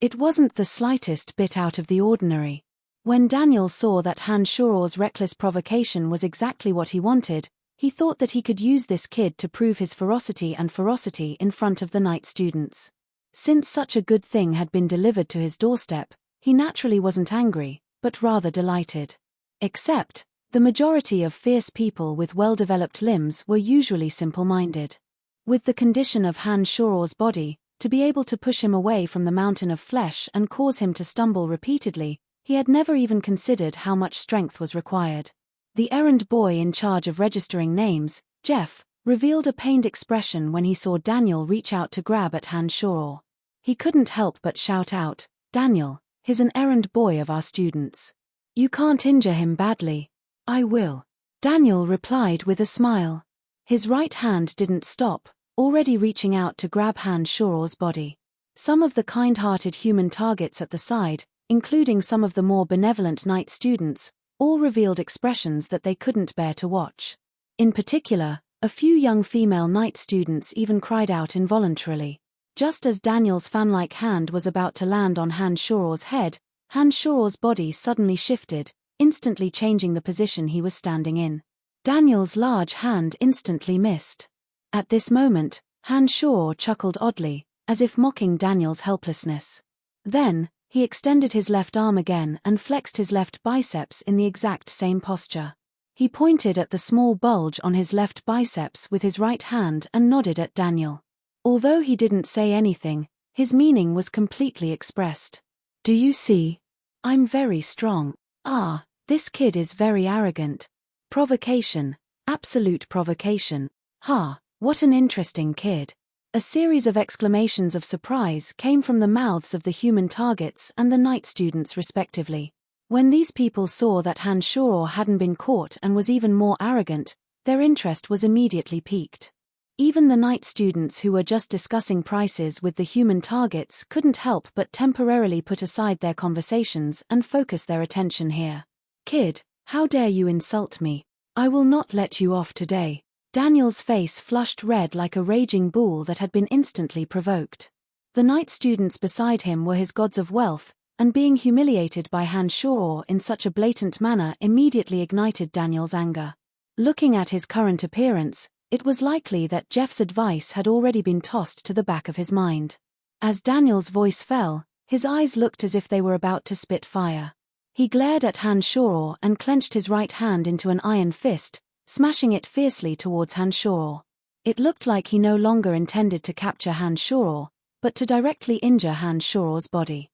It wasn't the slightest bit out of the ordinary. When Daniel saw that Han Shore's reckless provocation was exactly what he wanted, he thought that he could use this kid to prove his ferocity in front of the knight students. Since such a good thing had been delivered to his doorstep, he naturally wasn't angry, but rather delighted. Except, the majority of fierce people with well-developed limbs were usually simple-minded. With the condition of Han Shore's body, to be able to push him away from the mountain of flesh and cause him to stumble repeatedly, he had never even considered how much strength was required. The errand boy in charge of registering names, Jeff, revealed a pained expression when he saw Daniel reach out to grab at Han Shore. He couldn't help but shout out, "Daniel, he's an errand boy of our students. You can't injure him badly." "I will," Daniel replied with a smile. His right hand didn't stop, already reaching out to grab Han Shore's body. Some of the kind-hearted human targets at the side, including some of the more benevolent knight students, all revealed expressions that they couldn't bear to watch. In particular, a few young female knight students even cried out involuntarily. Just as Daniel's fan-like hand was about to land on Han Shore's head, Han Shore's body suddenly shifted, instantly changing the position he was standing in. Daniel's large hand instantly missed. At this moment, Han Shore chuckled oddly, as if mocking Daniel's helplessness. Then, he extended his left arm again and flexed his left biceps in the exact same posture. He pointed at the small bulge on his left biceps with his right hand and nodded at Daniel. Although he didn't say anything, his meaning was completely expressed. "Do you see? I'm very strong. Ah, this kid is very arrogant. Provocation, absolute provocation. Ha, what an interesting kid." A series of exclamations of surprise came from the mouths of the human targets and the knight students respectively. When these people saw that Han Shore hadn't been caught and was even more arrogant, their interest was immediately piqued. Even the knight students who were just discussing prices with the human targets couldn't help but temporarily put aside their conversations and focus their attention here. "Kid, how dare you insult me? I will not let you off today." Daniel's face flushed red like a raging bull that had been instantly provoked. The knight students beside him were his gods of wealth, and being humiliated by Han Shore in such a blatant manner immediately ignited Daniel's anger. Looking at his current appearance, it was likely that Jeff's advice had already been tossed to the back of his mind. As Daniel's voice fell, his eyes looked as if they were about to spit fire. He glared at Han Shore and clenched his right hand into an iron fist, smashing it fiercely towards Han Shore. It looked like he no longer intended to capture Han Shore, but to directly injure Han Shore's body.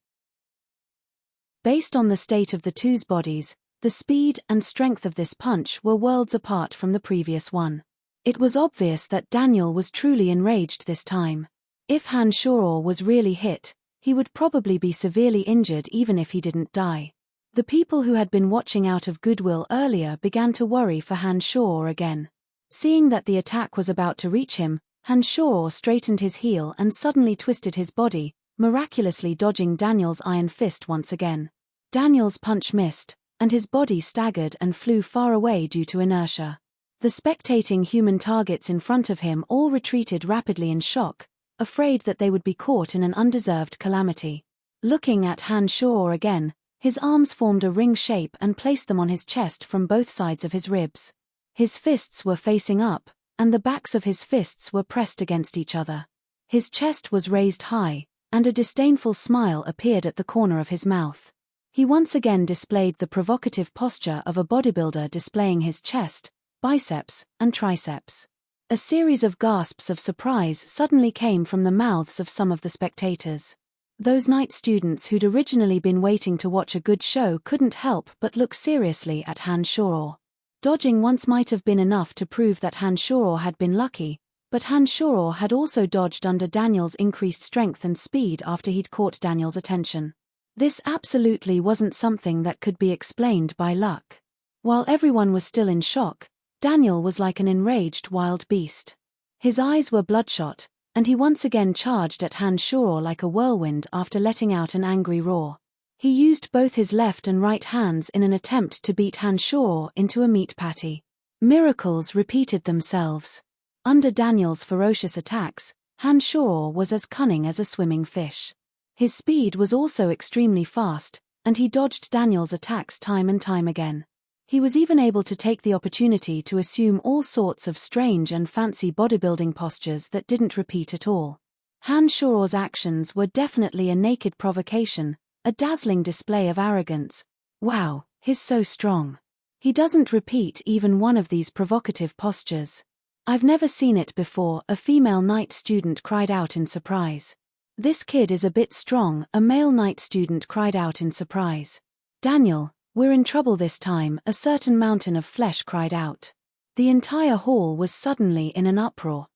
Based on the state of the two's bodies, the speed and strength of this punch were worlds apart from the previous one. It was obvious that Daniel was truly enraged this time. If Han Shore was really hit, he would probably be severely injured even if he didn't die. The people who had been watching out of goodwill earlier began to worry for Han Shore again. Seeing that the attack was about to reach him, Han Shore straightened his heel and suddenly twisted his body, miraculously dodging Daniel's iron fist once again. Daniel's punch missed, and his body staggered and flew far away due to inertia. The spectating human targets in front of him all retreated rapidly in shock, afraid that they would be caught in an undeserved calamity. Looking at Han Shore again, his arms formed a ring shape and placed them on his chest from both sides of his ribs. His fists were facing up, and the backs of his fists were pressed against each other. His chest was raised high, and a disdainful smile appeared at the corner of his mouth. He once again displayed the provocative posture of a bodybuilder displaying his chest, biceps, and triceps. A series of gasps of surprise suddenly came from the mouths of some of the spectators. Those knight students who'd originally been waiting to watch a good show couldn't help but look seriously at Han Shore. Dodging once might have been enough to prove that Han Shore had been lucky, but Han Shore had also dodged under Daniel's increased strength and speed after he'd caught Daniel's attention. This absolutely wasn't something that could be explained by luck. While everyone was still in shock, Daniel was like an enraged wild beast. His eyes were bloodshot, and he once again charged at Han Shuro like a whirlwind after letting out an angry roar. He used both his left and right hands in an attempt to beat Han Shuro into a meat patty. Miracles repeated themselves. Under Daniel's ferocious attacks, Han Shuro was as cunning as a swimming fish. His speed was also extremely fast, and he dodged Daniel's attacks time and time again. He was even able to take the opportunity to assume all sorts of strange and fancy bodybuilding postures that didn't repeat at all. Han Shuro's actions were definitely a naked provocation, a dazzling display of arrogance. Wow, he's so strong. He doesn't repeat even one of these provocative postures. I've never seen it before, a female night student cried out in surprise. This kid is a bit strong, a male night student cried out in surprise. Daniel, we're in trouble this time, a certain mountain of flesh cried out. The entire hall was suddenly in an uproar.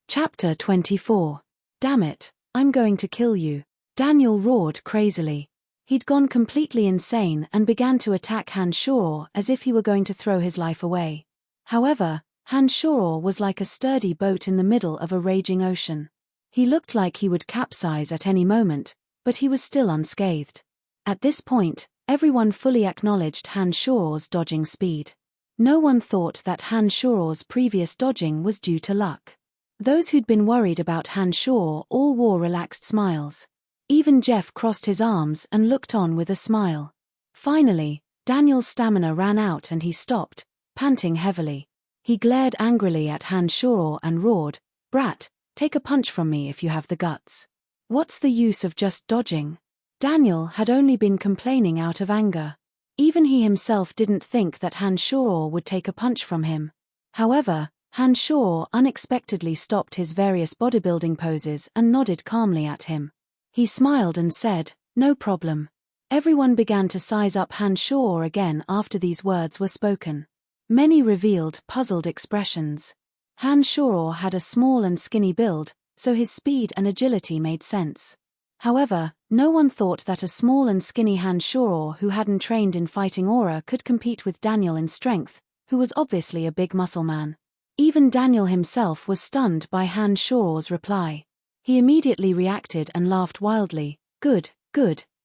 Chapter 24. Damn it, I'm going to kill you. Daniel roared crazily. He'd gone completely insane and began to attack Han Shuro as if he were going to throw his life away. However, Han Shuro was like a sturdy boat in the middle of a raging ocean. He looked like he would capsize at any moment, but he was still unscathed. At this point, everyone fully acknowledged Han Shuro's dodging speed. No one thought that Han Shuro's previous dodging was due to luck. Those who'd been worried about Han Shuro all wore relaxed smiles. Even Jeff crossed his arms and looked on with a smile. Finally, Daniel's stamina ran out and he stopped, panting heavily. He glared angrily at Han Shuro and roared, "Brat, take a punch from me if you have the guts. What's the use of just dodging?" Daniel had only been complaining out of anger. Even he himself didn't think that Han Shuro would take a punch from him. However, Han Shuro unexpectedly stopped his various bodybuilding poses and nodded calmly at him. He smiled and said, "No problem." Everyone began to size up Han Shuro again after these words were spoken. Many revealed puzzled expressions. Han Shuro had a small and skinny build, so his speed and agility made sense. However, no one thought that a small and skinny Han Shuro who hadn't trained in fighting aura could compete with Daniel in strength, who was obviously a big muscle man. Even Daniel himself was stunned by Han Shuro's reply. He immediately reacted and laughed wildly. Good,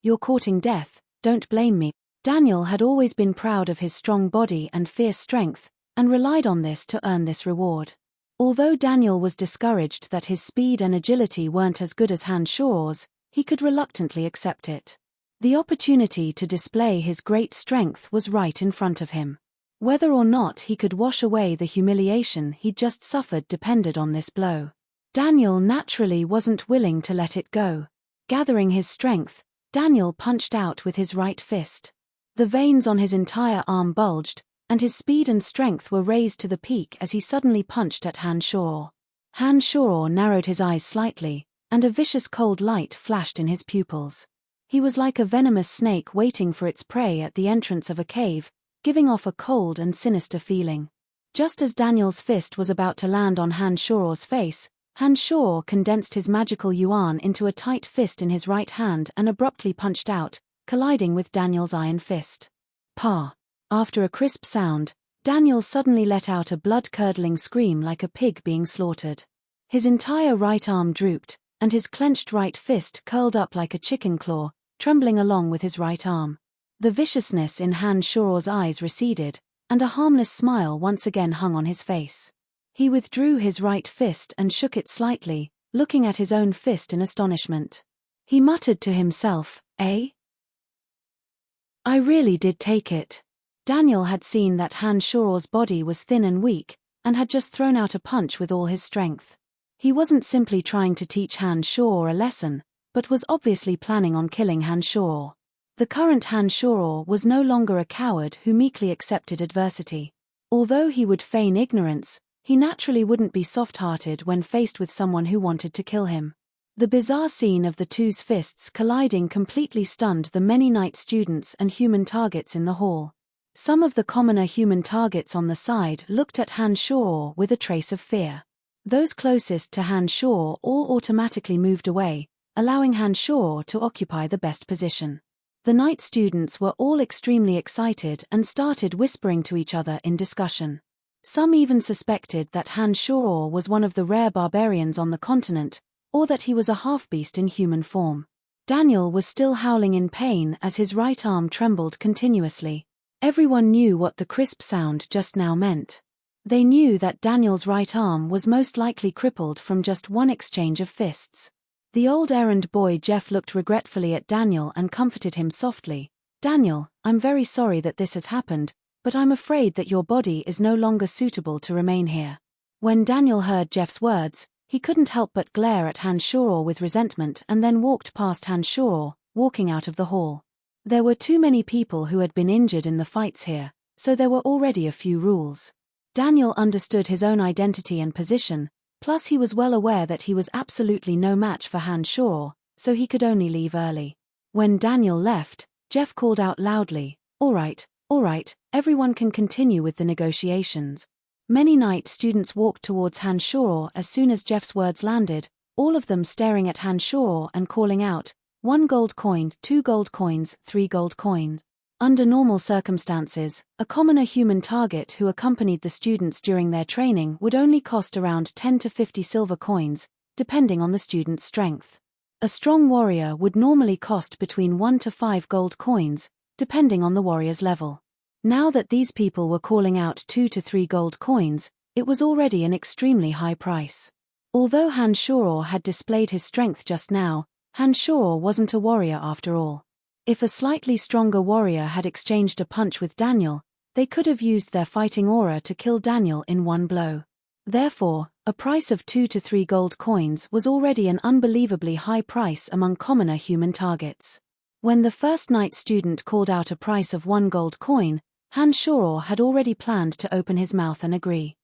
you're courting death, don't blame me." Daniel had always been proud of his strong body and fierce strength, and relied on this to earn this reward. Although Daniel was discouraged that his speed and agility weren't as good as Han Shuro's, he could reluctantly accept it. The opportunity to display his great strength was right in front of him. Whether or not he could wash away the humiliation he'd just suffered depended on this blow. Daniel naturally wasn't willing to let it go. Gathering his strength, Daniel punched out with his right fist. The veins on his entire arm bulged, and his speed and strength were raised to the peak as he suddenly punched at Han Shuro. Han Shuro narrowed his eyes slightly, and a vicious cold light flashed in his pupils. He was like a venomous snake waiting for its prey at the entrance of a cave, giving off a cold and sinister feeling. Just as Daniel's fist was about to land on Han Shuro's face, Han Shuro condensed his magical yuan into a tight fist in his right hand and abruptly punched out, colliding with Daniel's iron fist. Pa! After a crisp sound, Daniel suddenly let out a blood-curdling scream like a pig being slaughtered. His entire right arm drooped, and his clenched right fist curled up like a chicken claw, trembling along with his right arm. The viciousness in Han Shuro's eyes receded, and a harmless smile once again hung on his face. He withdrew his right fist and shook it slightly, looking at his own fist in astonishment. He muttered to himself, "Eh? I really did take it." Daniel had seen that Han Shuro's body was thin and weak, and had just thrown out a punch with all his strength. He wasn't simply trying to teach Han Shuro a lesson, but was obviously planning on killing Han Shuro. The current Han Shuro was no longer a coward who meekly accepted adversity. Although he would feign ignorance, he naturally wouldn't be soft-hearted when faced with someone who wanted to kill him. The bizarre scene of the two's fists colliding completely stunned the many night students and human targets in the hall. Some of the commoner human targets on the side looked at Han Shuro with a trace of fear. Those closest to Han Shuro all automatically moved away, allowing Han Shao to occupy the best position. The night students were all extremely excited and started whispering to each other in discussion. Some even suspected that Han Shao was one of the rare barbarians on the continent, or that he was a half-beast in human form. Daniel was still howling in pain as his right arm trembled continuously. Everyone knew what the crisp sound just now meant. They knew that Daniel's right arm was most likely crippled from just one exchange of fists. The old errand boy Jeff looked regretfully at Daniel and comforted him softly. "Daniel, I'm very sorry that this has happened, but I'm afraid that your body is no longer suitable to remain here." When Daniel heard Jeff's words, he couldn't help but glare at Han Shao with resentment and then walked past Han Shao, walking out of the hall. There were too many people who had been injured in the fights here, so there were already a few rules. Daniel understood his own identity and position, plus he was well aware that he was absolutely no match for Han Shao, so he could only leave early. When Daniel left, Jeff called out loudly, all right, everyone can continue with the negotiations." Many night students walked towards Han Shao as soon as Jeff's words landed, all of them staring at Han Shao and calling out, 1 gold coin, 2 gold coins, 3 gold coins. Under normal circumstances, a commoner human target who accompanied the students during their training would only cost around 10 to 50 silver coins, depending on the student's strength. A strong warrior would normally cost between 1 to 5 gold coins, depending on the warrior's level. Now that these people were calling out 2 to 3 gold coins, it was already an extremely high price. Although Han Shao had displayed his strength just now, Han Shao wasn't a warrior after all. If a slightly stronger warrior had exchanged a punch with Daniel, they could have used their fighting aura to kill Daniel in one blow. Therefore, a price of 2 to 3 gold coins was already an unbelievably high price among commoner human targets. When the first night student called out a price of 1 gold coin, Han Shao had already planned to open his mouth and agree.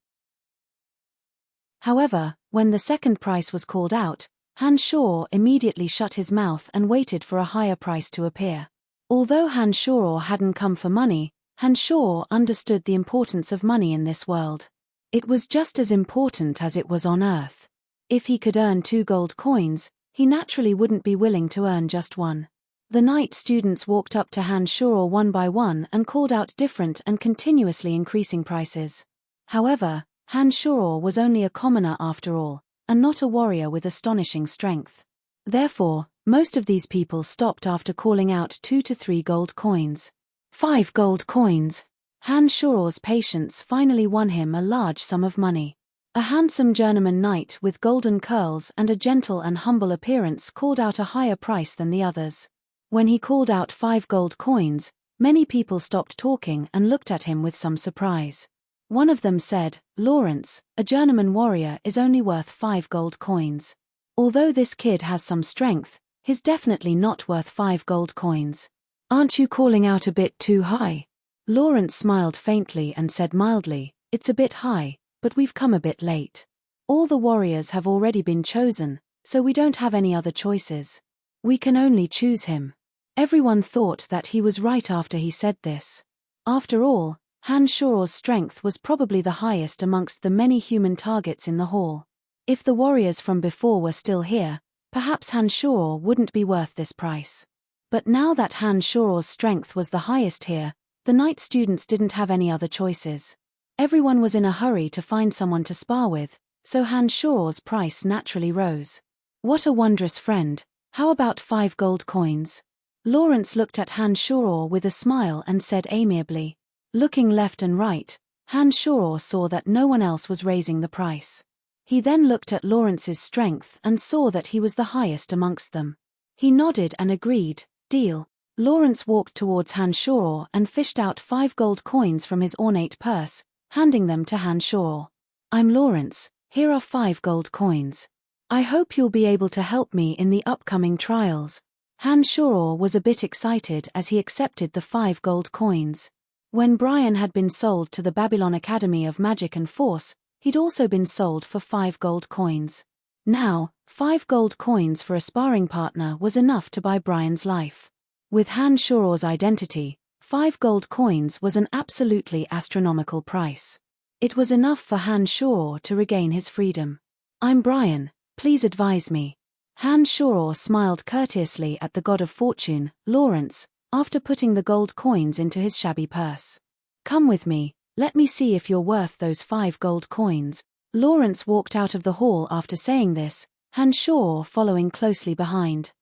However, when the second price was called out, Han Shao immediately shut his mouth and waited for a higher price to appear. Although Han Shao hadn't come for money, Han Shao understood the importance of money in this world. It was just as important as it was on Earth. If he could earn 2 gold coins, he naturally wouldn't be willing to earn just 1. The night students walked up to Han Shao one by one and called out different and continuously increasing prices. However, Han Shao was only a commoner after all, and not a warrior with astonishing strength. Therefore, most of these people stopped after calling out 2 to 3 gold coins. 5 gold coins. Han Shao's patience finally won him a large sum of money. A handsome journeyman knight with golden curls and a gentle and humble appearance called out a higher price than the others. When he called out 5 gold coins, many people stopped talking and looked at him with some surprise. One of them said, "Lawrence, a journeyman warrior is only worth 5 gold coins. Although this kid has some strength, he's definitely not worth 5 gold coins. Aren't you calling out a bit too high?" Lawrence smiled faintly and said mildly, "It's a bit high, but we've come a bit late. All the warriors have already been chosen, so we don't have any other choices. We can only choose him." Everyone thought that he was right after he said this. After all, Han Shao's strength was probably the highest amongst the many human targets in the hall. If the warriors from before were still here, perhaps Han Shao wouldn't be worth this price. But now that Han Shao's strength was the highest here, the night students didn't have any other choices. Everyone was in a hurry to find someone to spar with, so Han Shao's price naturally rose. "What a wondrous friend, how about 5 gold coins?" Lawrence looked at Han Shao with a smile and said amiably. Looking left and right, Han Shao saw that no one else was raising the price. He then looked at Lawrence's strength and saw that he was the highest amongst them. He nodded and agreed, "Deal." Lawrence walked towards Han Shao and fished out 5 gold coins from his ornate purse, handing them to Han Shao. "I'm Lawrence, here are 5 gold coins. I hope you'll be able to help me in the upcoming trials." Han Shao was a bit excited as he accepted the 5 gold coins. When Brian had been sold to the Babylon Academy of Magic and Force, he'd also been sold for 5 gold coins. Now, 5 gold coins for a sparring partner was enough to buy Brian's life. With Han Shao's identity, 5 gold coins was an absolutely astronomical price. It was enough for Han Shao to regain his freedom. "I'm Brian, please advise me." Han Shoror smiled courteously at the god of fortune, Lawrence, after putting the gold coins into his shabby purse. "Come with me, let me see if you're worth those 5 gold coins." Lawrence walked out of the hall after saying this, Han Shoror following closely behind.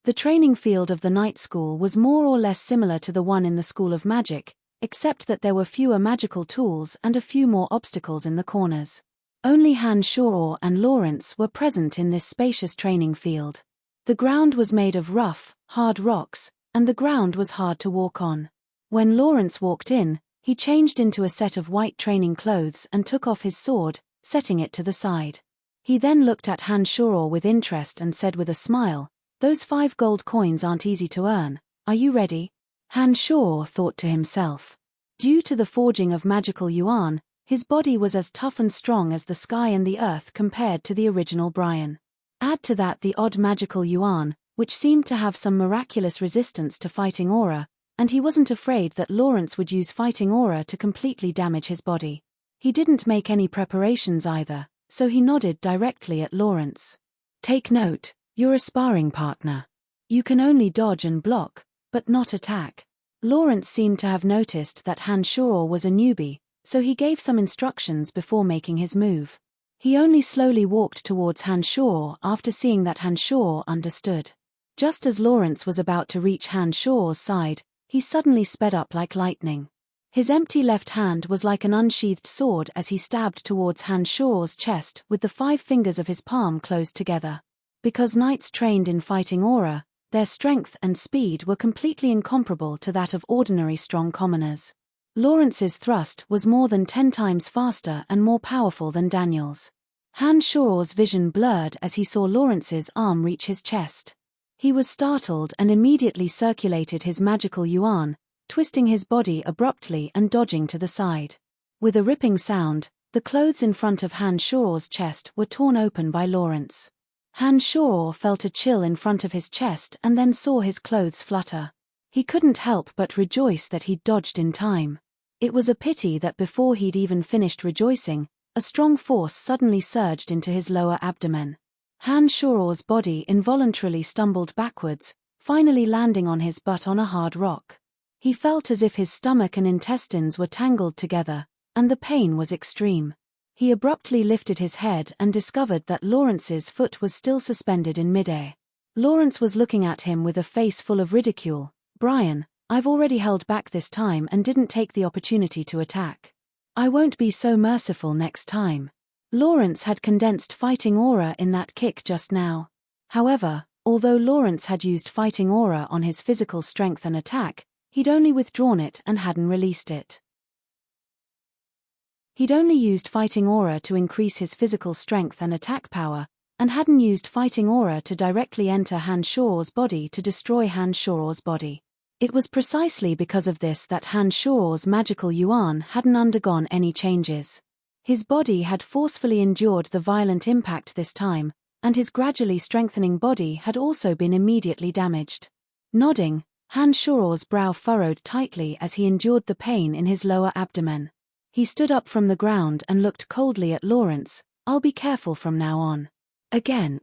The training field of the night school was more or less similar to the one in the School of Magic, except that there were fewer magical tools and a few more obstacles in the corners. Only Han Shoror and Lawrence were present in this spacious training field. The ground was made of rough, hard rocks, and the ground was hard to walk on. When Lawrence walked in, he changed into a set of white training clothes and took off his sword, setting it to the side. He then looked at Han Shoror with interest and said with a smile, "Those 5 gold coins aren't easy to earn, are you ready?" Han Shoror thought to himself. Due to the forging of magical yuan, his body was as tough and strong as the sky and the earth compared to the original Brian. Add to that the odd magical yuan, which seemed to have some miraculous resistance to fighting aura, and he wasn't afraid that Lawrence would use fighting aura to completely damage his body. He didn't make any preparations either, so he nodded directly at Lawrence. "Take note, you're a sparring partner. You can only dodge and block, but not attack." Lawrence seemed to have noticed that Han Shoror was a newbie, so he gave some instructions before making his move. He only slowly walked towards Han Shoror after seeing that Han Shoror understood. Just as Lawrence was about to reach Han Shoror's side, he suddenly sped up like lightning. His empty left hand was like an unsheathed sword as he stabbed towards Han Shoror's chest with the 5 fingers of his palm closed together. Because knights trained in fighting aura, their strength and speed were completely incomparable to that of ordinary strong commoners. Lawrence's thrust was more than 10 times faster and more powerful than Daniel's. Han Shoror's vision blurred as he saw Lawrence's arm reach his chest. He was startled and immediately circulated his magical yuan, twisting his body abruptly and dodging to the side. With a ripping sound, the clothes in front of Han Shoror's chest were torn open by Lawrence. Han Shoror felt a chill in front of his chest and then saw his clothes flutter. He couldn't help but rejoice that he'd dodged in time. It was a pity that before he'd even finished rejoicing, a strong force suddenly surged into his lower abdomen. Han Shoror's body involuntarily stumbled backwards, finally landing on his butt on a hard rock. He felt as if his stomach and intestines were tangled together, and the pain was extreme. He abruptly lifted his head and discovered that Lawrence's foot was still suspended in midair. Lawrence was looking at him with a face full of ridicule. "Brian, I've already held back this time and didn't take the opportunity to attack. I won't be so merciful next time." Lawrence had condensed fighting aura in that kick just now. However, although Lawrence had used fighting aura on his physical strength and attack, he'd only withdrawn it and hadn't released it. He'd only used fighting aura to increase his physical strength and attack power, and hadn't used fighting aura to directly enter Han Shoror's body to destroy Han Shoror's body. It was precisely because of this that Han Shoror's magical yuan hadn't undergone any changes. His body had forcefully endured the violent impact this time, and his gradually strengthening body had also been immediately damaged. Nodding, Han Shoror's brow furrowed tightly as he endured the pain in his lower abdomen. He stood up from the ground and looked coldly at Lawrence. "I'll be careful from now on." Again.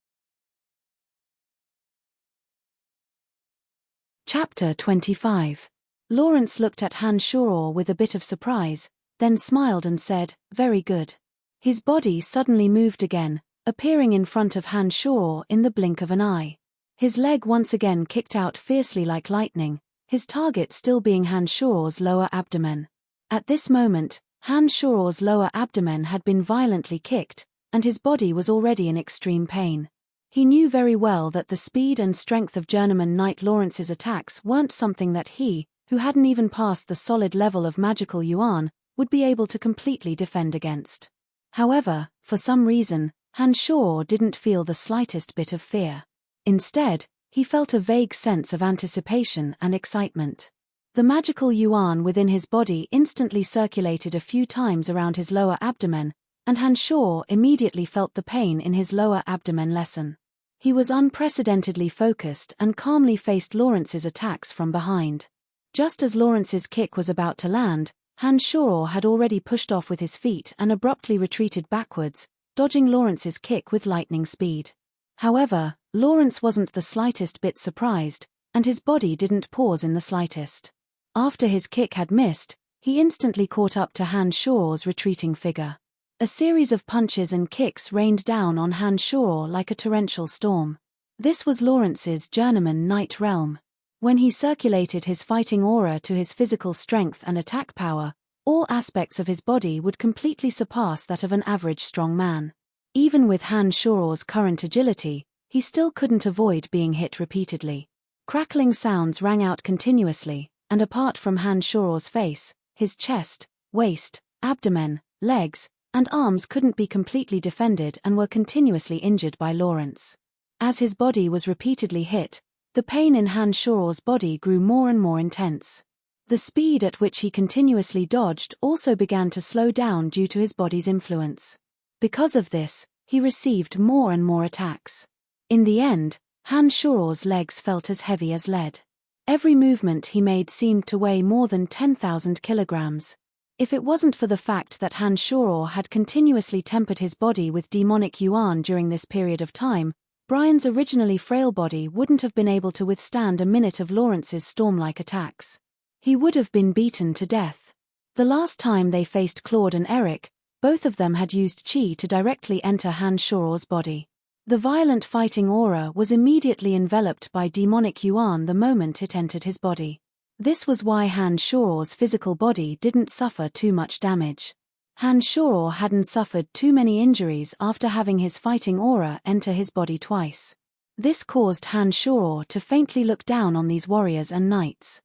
Chapter 25. Lawrence looked at Han Shoror with a bit of surprise, then smiled and said, "Very good." His body suddenly moved again, appearing in front of Han Shoror in the blink of an eye. His leg once again kicked out fiercely like lightning, his target still being Han Shoror's lower abdomen. At this moment, Han Shoror's lower abdomen had been violently kicked, and his body was already in extreme pain. He knew very well that the speed and strength of journeyman knight Lawrence's attacks weren't something that he, who hadn't even passed the solid level of magical yuan, would be able to completely defend against. However, for some reason, Han Shoror didn't feel the slightest bit of fear. Instead, he felt a vague sense of anticipation and excitement. The magical yuan within his body instantly circulated a few times around his lower abdomen, and Han Shoror immediately felt the pain in his lower abdomen lessen. He was unprecedentedly focused and calmly faced Lawrence's attacks from behind. Just as Lawrence's kick was about to land, Han Shoror had already pushed off with his feet and abruptly retreated backwards, dodging Lawrence's kick with lightning speed. However, Lawrence wasn't the slightest bit surprised, and his body didn't pause in the slightest. After his kick had missed, he instantly caught up to Han Shor's retreating figure. A series of punches and kicks rained down on Han Shor like a torrential storm. This was Lawrence's journeyman Night Realm. When he circulated his fighting aura to his physical strength and attack power, all aspects of his body would completely surpass that of an average strong man. Even with Han Shor's current agility, he still couldn't avoid being hit repeatedly. Crackling sounds rang out continuously, and apart from Han Shor's face, his chest, waist, abdomen, legs, and arms couldn't be completely defended and were continuously injured by Lawrence. As his body was repeatedly hit, the pain in Han Shor's body grew more and more intense. The speed at which he continuously dodged also began to slow down due to his body's influence. Because of this, he received more and more attacks. In the end, Han Shor's legs felt as heavy as lead. Every movement he made seemed to weigh more than 10,000 kilograms. If it wasn't for the fact that Han Shor had continuously tempered his body with demonic yuan during this period of time, Brian's originally frail body wouldn't have been able to withstand a minute of Lawrence's storm-like attacks. He would have been beaten to death. The last time they faced Claude and Eric, both of them had used Qi to directly enter Han Shor's body. The violent fighting aura was immediately enveloped by demonic yuan the moment it entered his body. This was why Han Shor's physical body didn't suffer too much damage. Han Shor hadn't suffered too many injuries after having his fighting aura enter his body twice. This caused Han Shor to faintly look down on these warriors and knights.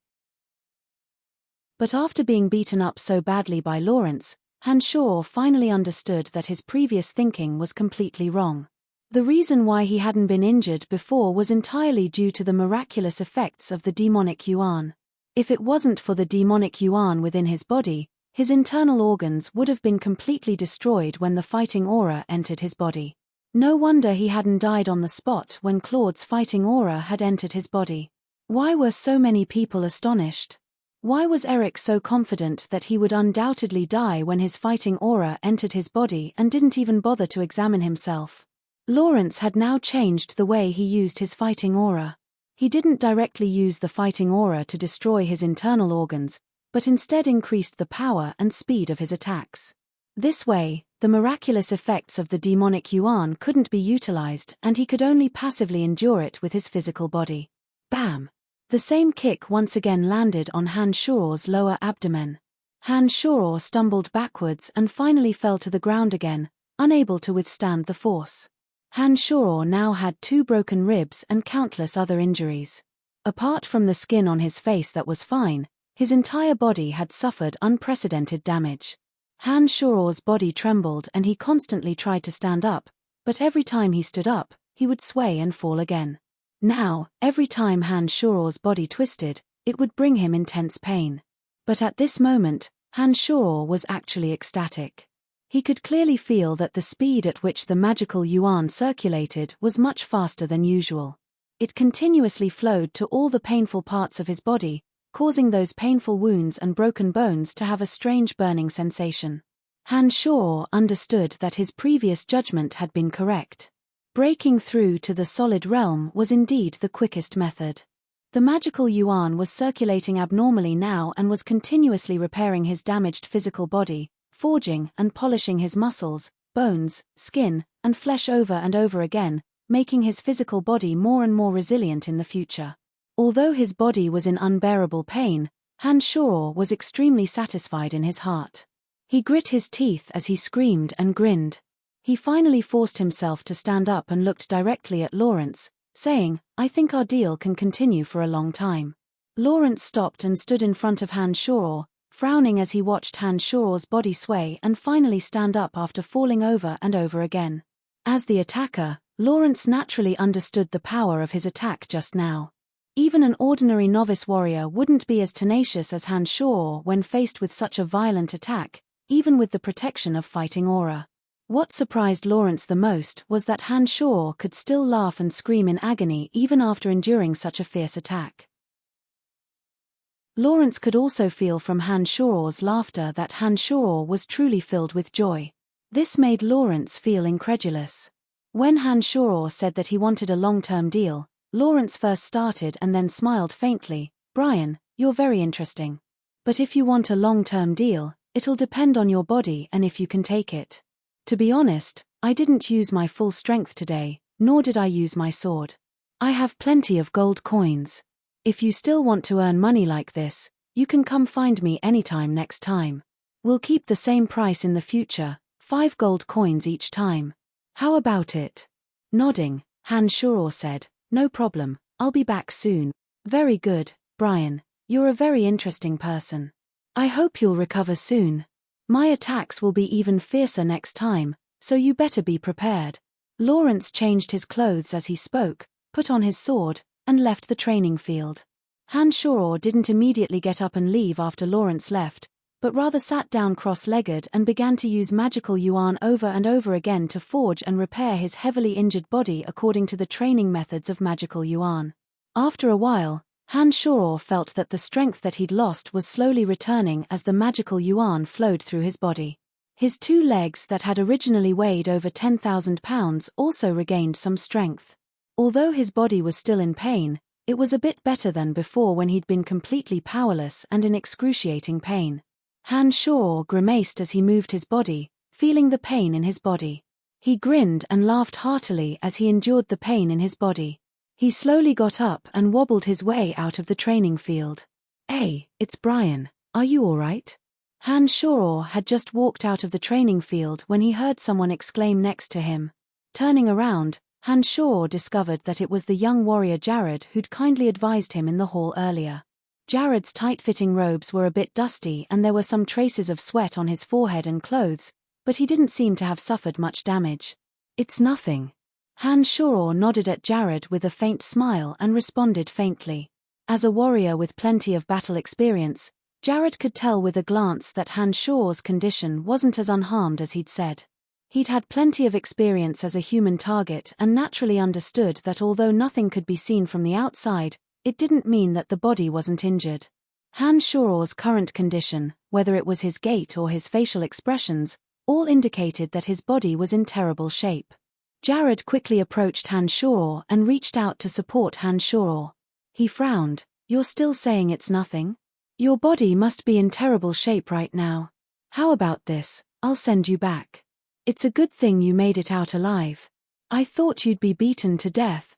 But after being beaten up so badly by Lawrence, Han Shor finally understood that his previous thinking was completely wrong. The reason why he hadn't been injured before was entirely due to the miraculous effects of the demonic yuan. If it wasn't for the demonic yuan within his body, his internal organs would have been completely destroyed when the fighting aura entered his body. No wonder he hadn't died on the spot when Claude's fighting aura had entered his body. Why were so many people astonished? Why was Eric so confident that he would undoubtedly die when his fighting aura entered his body and didn't even bother to examine himself? Lawrence had now changed the way he used his fighting aura. He didn't directly use the fighting aura to destroy his internal organs, but instead increased the power and speed of his attacks. This way, the miraculous effects of the demonic yuan couldn't be utilized and he could only passively endure it with his physical body. Bam! The same kick once again landed on Han Shor's lower abdomen. Han Shor stumbled backwards and finally fell to the ground again, unable to withstand the force. Han Shor now had 2 broken ribs and countless other injuries. Apart from the skin on his face that was fine, his entire body had suffered unprecedented damage. Han Shor's body trembled and he constantly tried to stand up, but every time he stood up, he would sway and fall again. Now, every time Han Shor's body twisted, it would bring him intense pain. But at this moment, Han Shor was actually ecstatic. He could clearly feel that the speed at which the magical yuan circulated was much faster than usual. It continuously flowed to all the painful parts of his body, causing those painful wounds and broken bones to have a strange burning sensation. Han Shor understood that his previous judgment had been correct. Breaking through to the solid realm was indeed the quickest method. The magical yuan was circulating abnormally now and was continuously repairing his damaged physical body, forging and polishing his muscles, bones, skin, and flesh over and over again, making his physical body more and more resilient in the future. Although his body was in unbearable pain, Han Shor was extremely satisfied in his heart. He grit his teeth as he screamed and grinned. He finally forced himself to stand up and looked directly at Lawrence, saying, "I think our deal can continue for a long time." Lawrence stopped and stood in front of Han Shor, frowning as he watched Han Shor's body sway and finally stand up after falling over and over again. As the attacker, Lawrence naturally understood the power of his attack just now. Even an ordinary novice warrior wouldn't be as tenacious as Han Shor when faced with such a violent attack, even with the protection of fighting aura. What surprised Lawrence the most was that Han Shor could still laugh and scream in agony even after enduring such a fierce attack. Lawrence could also feel from Han Shor's laughter that Han Shor was truly filled with joy. This made Lawrence feel incredulous. When Han Shoror said that he wanted a long-term deal, Lawrence first started and then smiled faintly. Brian, you're very interesting. But if you want a long-term deal, it'll depend on your body and if you can take it. To be honest, I didn't use my full strength today, nor did I use my sword. I have plenty of gold coins. If you still want to earn money like this, you can come find me anytime next time. We'll keep the same price in the future, 5 gold coins each time. How about it? Nodding, Han Shoror said, no problem, I'll be back soon. Very good, Brian, you're a very interesting person. I hope you'll recover soon. My attacks will be even fiercer next time, so you better be prepared. Lawrence changed his clothes as he spoke, put on his sword, and left the training field. Han Shoror didn't immediately get up and leave after Lawrence left, but rather sat down cross-legged and began to use magical yuan over and over again to forge and repair his heavily injured body according to the training methods of magical yuan. After a while, Han Shoror felt that the strength that he'd lost was slowly returning as the magical yuan flowed through his body. His 2 legs that had originally weighed over 10,000 pounds also regained some strength. Although his body was still in pain, it was a bit better than before when he'd been completely powerless and in excruciating pain. Han Shoror grimaced as he moved his body, feeling the pain in his body. He grinned and laughed heartily as he endured the pain in his body. He slowly got up and wobbled his way out of the training field. Hey, it's Brian, are you alright? Han Shoror had just walked out of the training field when he heard someone exclaim next to him. Turning around, Han Shoror discovered that it was the young warrior Jared who'd kindly advised him in the hall earlier. Jared's tight-fitting robes were a bit dusty and there were some traces of sweat on his forehead and clothes, but he didn't seem to have suffered much damage. It's nothing. Han Shoror nodded at Jared with a faint smile and responded faintly. As a warrior with plenty of battle experience, Jared could tell with a glance that Han Shoror's condition wasn't as unharmed as he'd said. He'd had plenty of experience as a human target and naturally understood that although nothing could be seen from the outside, it didn't mean that the body wasn't injured. Han Shoror's current condition, whether it was his gait or his facial expressions, all indicated that his body was in terrible shape. Jared quickly approached Han Shoror and reached out to support Han Shoror. He frowned. You're still saying it's nothing? Your body must be in terrible shape right now. How about this, I'll send you back. It's a good thing you made it out alive. I thought you'd be beaten to death.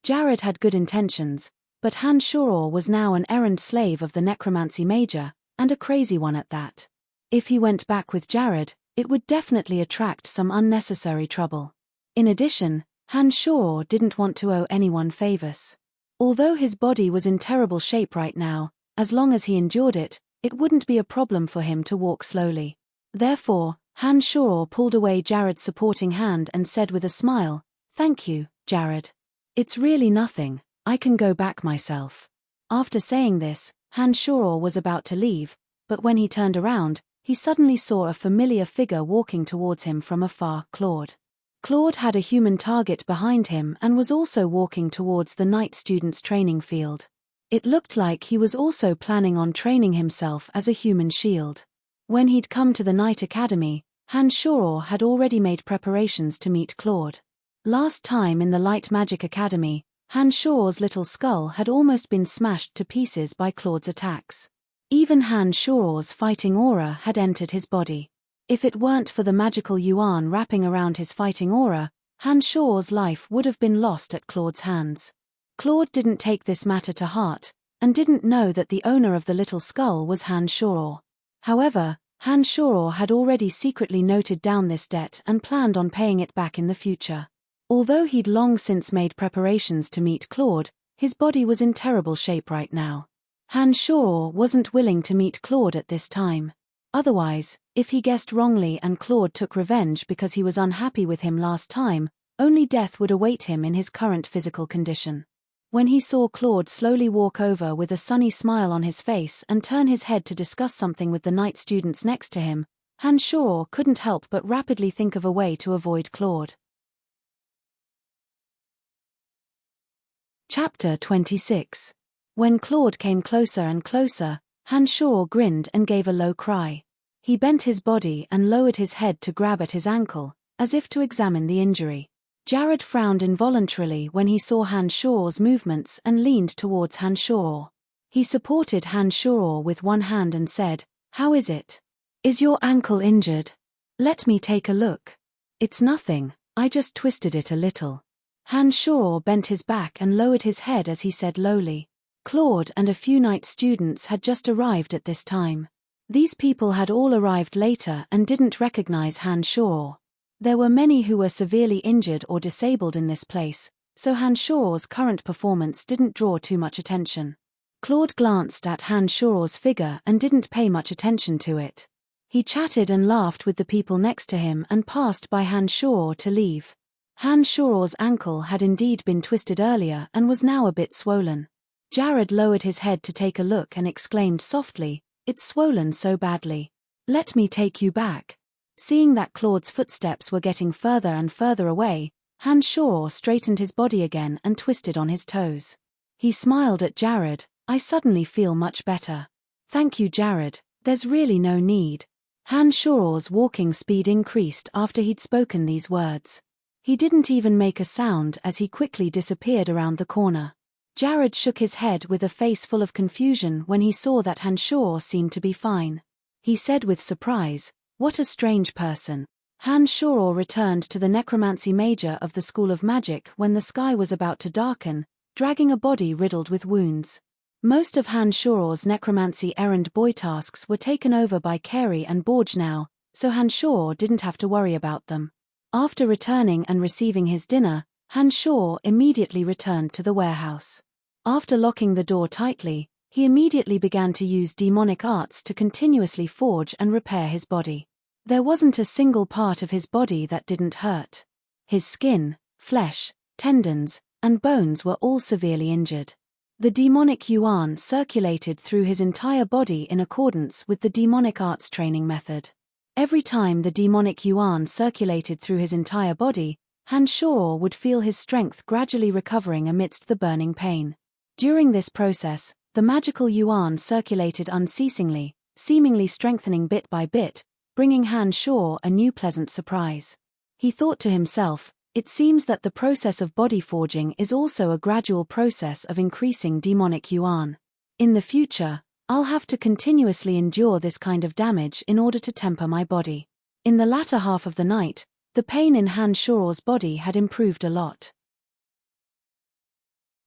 Jared had good intentions, but Han Shoror was now an errand slave of the necromancy major, and a crazy one at that. If he went back with Jared, it would definitely attract some unnecessary trouble. In addition, Han Shoror didn't want to owe anyone favors. Although his body was in terrible shape right now, as long as he endured it, it wouldn't be a problem for him to walk slowly. Therefore, Han Shoror pulled away Jared's supporting hand and said with a smile, "Thank you, Jared. It's really nothing, I can go back myself." After saying this, Han Shoror was about to leave, but when he turned around, he suddenly saw a familiar figure walking towards him from afar, Claude. Claude had a human target behind him and was also walking towards the night student's training field. It looked like he was also planning on training himself as a human shield. When he'd come to the Night Academy, Han Shoror had already made preparations to meet Claude. Last time in the Light Magic Academy, Han Shoror's little skull had almost been smashed to pieces by Claude's attacks. Even Han Shoror's fighting aura had entered his body. If it weren't for the magical yuan wrapping around his fighting aura, Han Shoror's life would have been lost at Claude's hands. Claude didn't take this matter to heart, and didn't know that the owner of the little skull was Han Shoror. However, Han Shoror had already secretly noted down this debt and planned on paying it back in the future. Although he'd long since made preparations to meet Claude, his body was in terrible shape right now. Han Shoror wasn't willing to meet Claude at this time. Otherwise, if he guessed wrongly and Claude took revenge because he was unhappy with him last time, only death would await him in his current physical condition. When he saw Claude slowly walk over with a sunny smile on his face and turn his head to discuss something with the night students next to him, Han Shoror couldn't help but rapidly think of a way to avoid Claude. Chapter 26. When Claude came closer and closer, Han Shoror grinned and gave a low cry. He bent his body and lowered his head to grab at his ankle, as if to examine the injury. Jared frowned involuntarily when he saw Hanshaw's movements and leaned towards Hanshaw. He supported Hanshaw with one hand and said, "How is it? Is your ankle injured? Let me take a look." "It's nothing, I just twisted it a little." Hanshaw bent his back and lowered his head as he said lowly. Claude and a few night students had just arrived at this time. These people had all arrived later and didn't recognize Hanshaw. There were many who were severely injured or disabled in this place, so Hanshaw's current performance didn't draw too much attention. Claude glanced at Hanshaw's figure and didn't pay much attention to it. He chatted and laughed with the people next to him and passed by Hanshaw to leave. Hanshaw's ankle had indeed been twisted earlier and was now a bit swollen. Jared lowered his head to take a look and exclaimed softly, "It's swollen so badly. Let me take you back." Seeing that Claude's footsteps were getting further and further away, Hanshaw straightened his body again and twisted on his toes. He smiled at Jared. "I suddenly feel much better. Thank you, Jared, there's really no need." Hanshaw's walking speed increased after he'd spoken these words. He didn't even make a sound as he quickly disappeared around the corner. Jared shook his head with a face full of confusion when he saw that Hanshaw seemed to be fine. He said with surprise, "What a strange person." Hanshaw returned to the necromancy major of the School of Magic when the sky was about to darken, dragging a body riddled with wounds. Most of Hanshaw's necromancy errand boy tasks were taken over by Carey and Borge now, so Hanshaw didn't have to worry about them. After returning and receiving his dinner, Hanshaw immediately returned to the warehouse. After locking the door tightly, he immediately began to use demonic arts to continuously forge and repair his body. There wasn't a single part of his body that didn't hurt. His skin, flesh, tendons, and bones were all severely injured. The demonic yuan circulated through his entire body in accordance with the demonic arts training method. Every time the demonic yuan circulated through his entire body, Hanshaw would feel his strength gradually recovering amidst the burning pain. During this process, the magical yuan circulated unceasingly, seemingly strengthening bit by bit, bringing Hanshaw a new pleasant surprise. He thought to himself, "It seems that the process of body forging is also a gradual process of increasing demonic yuan. In the future, I'll have to continuously endure this kind of damage in order to temper my body." In the latter half of the night, the pain in Hanshaw's body had improved a lot.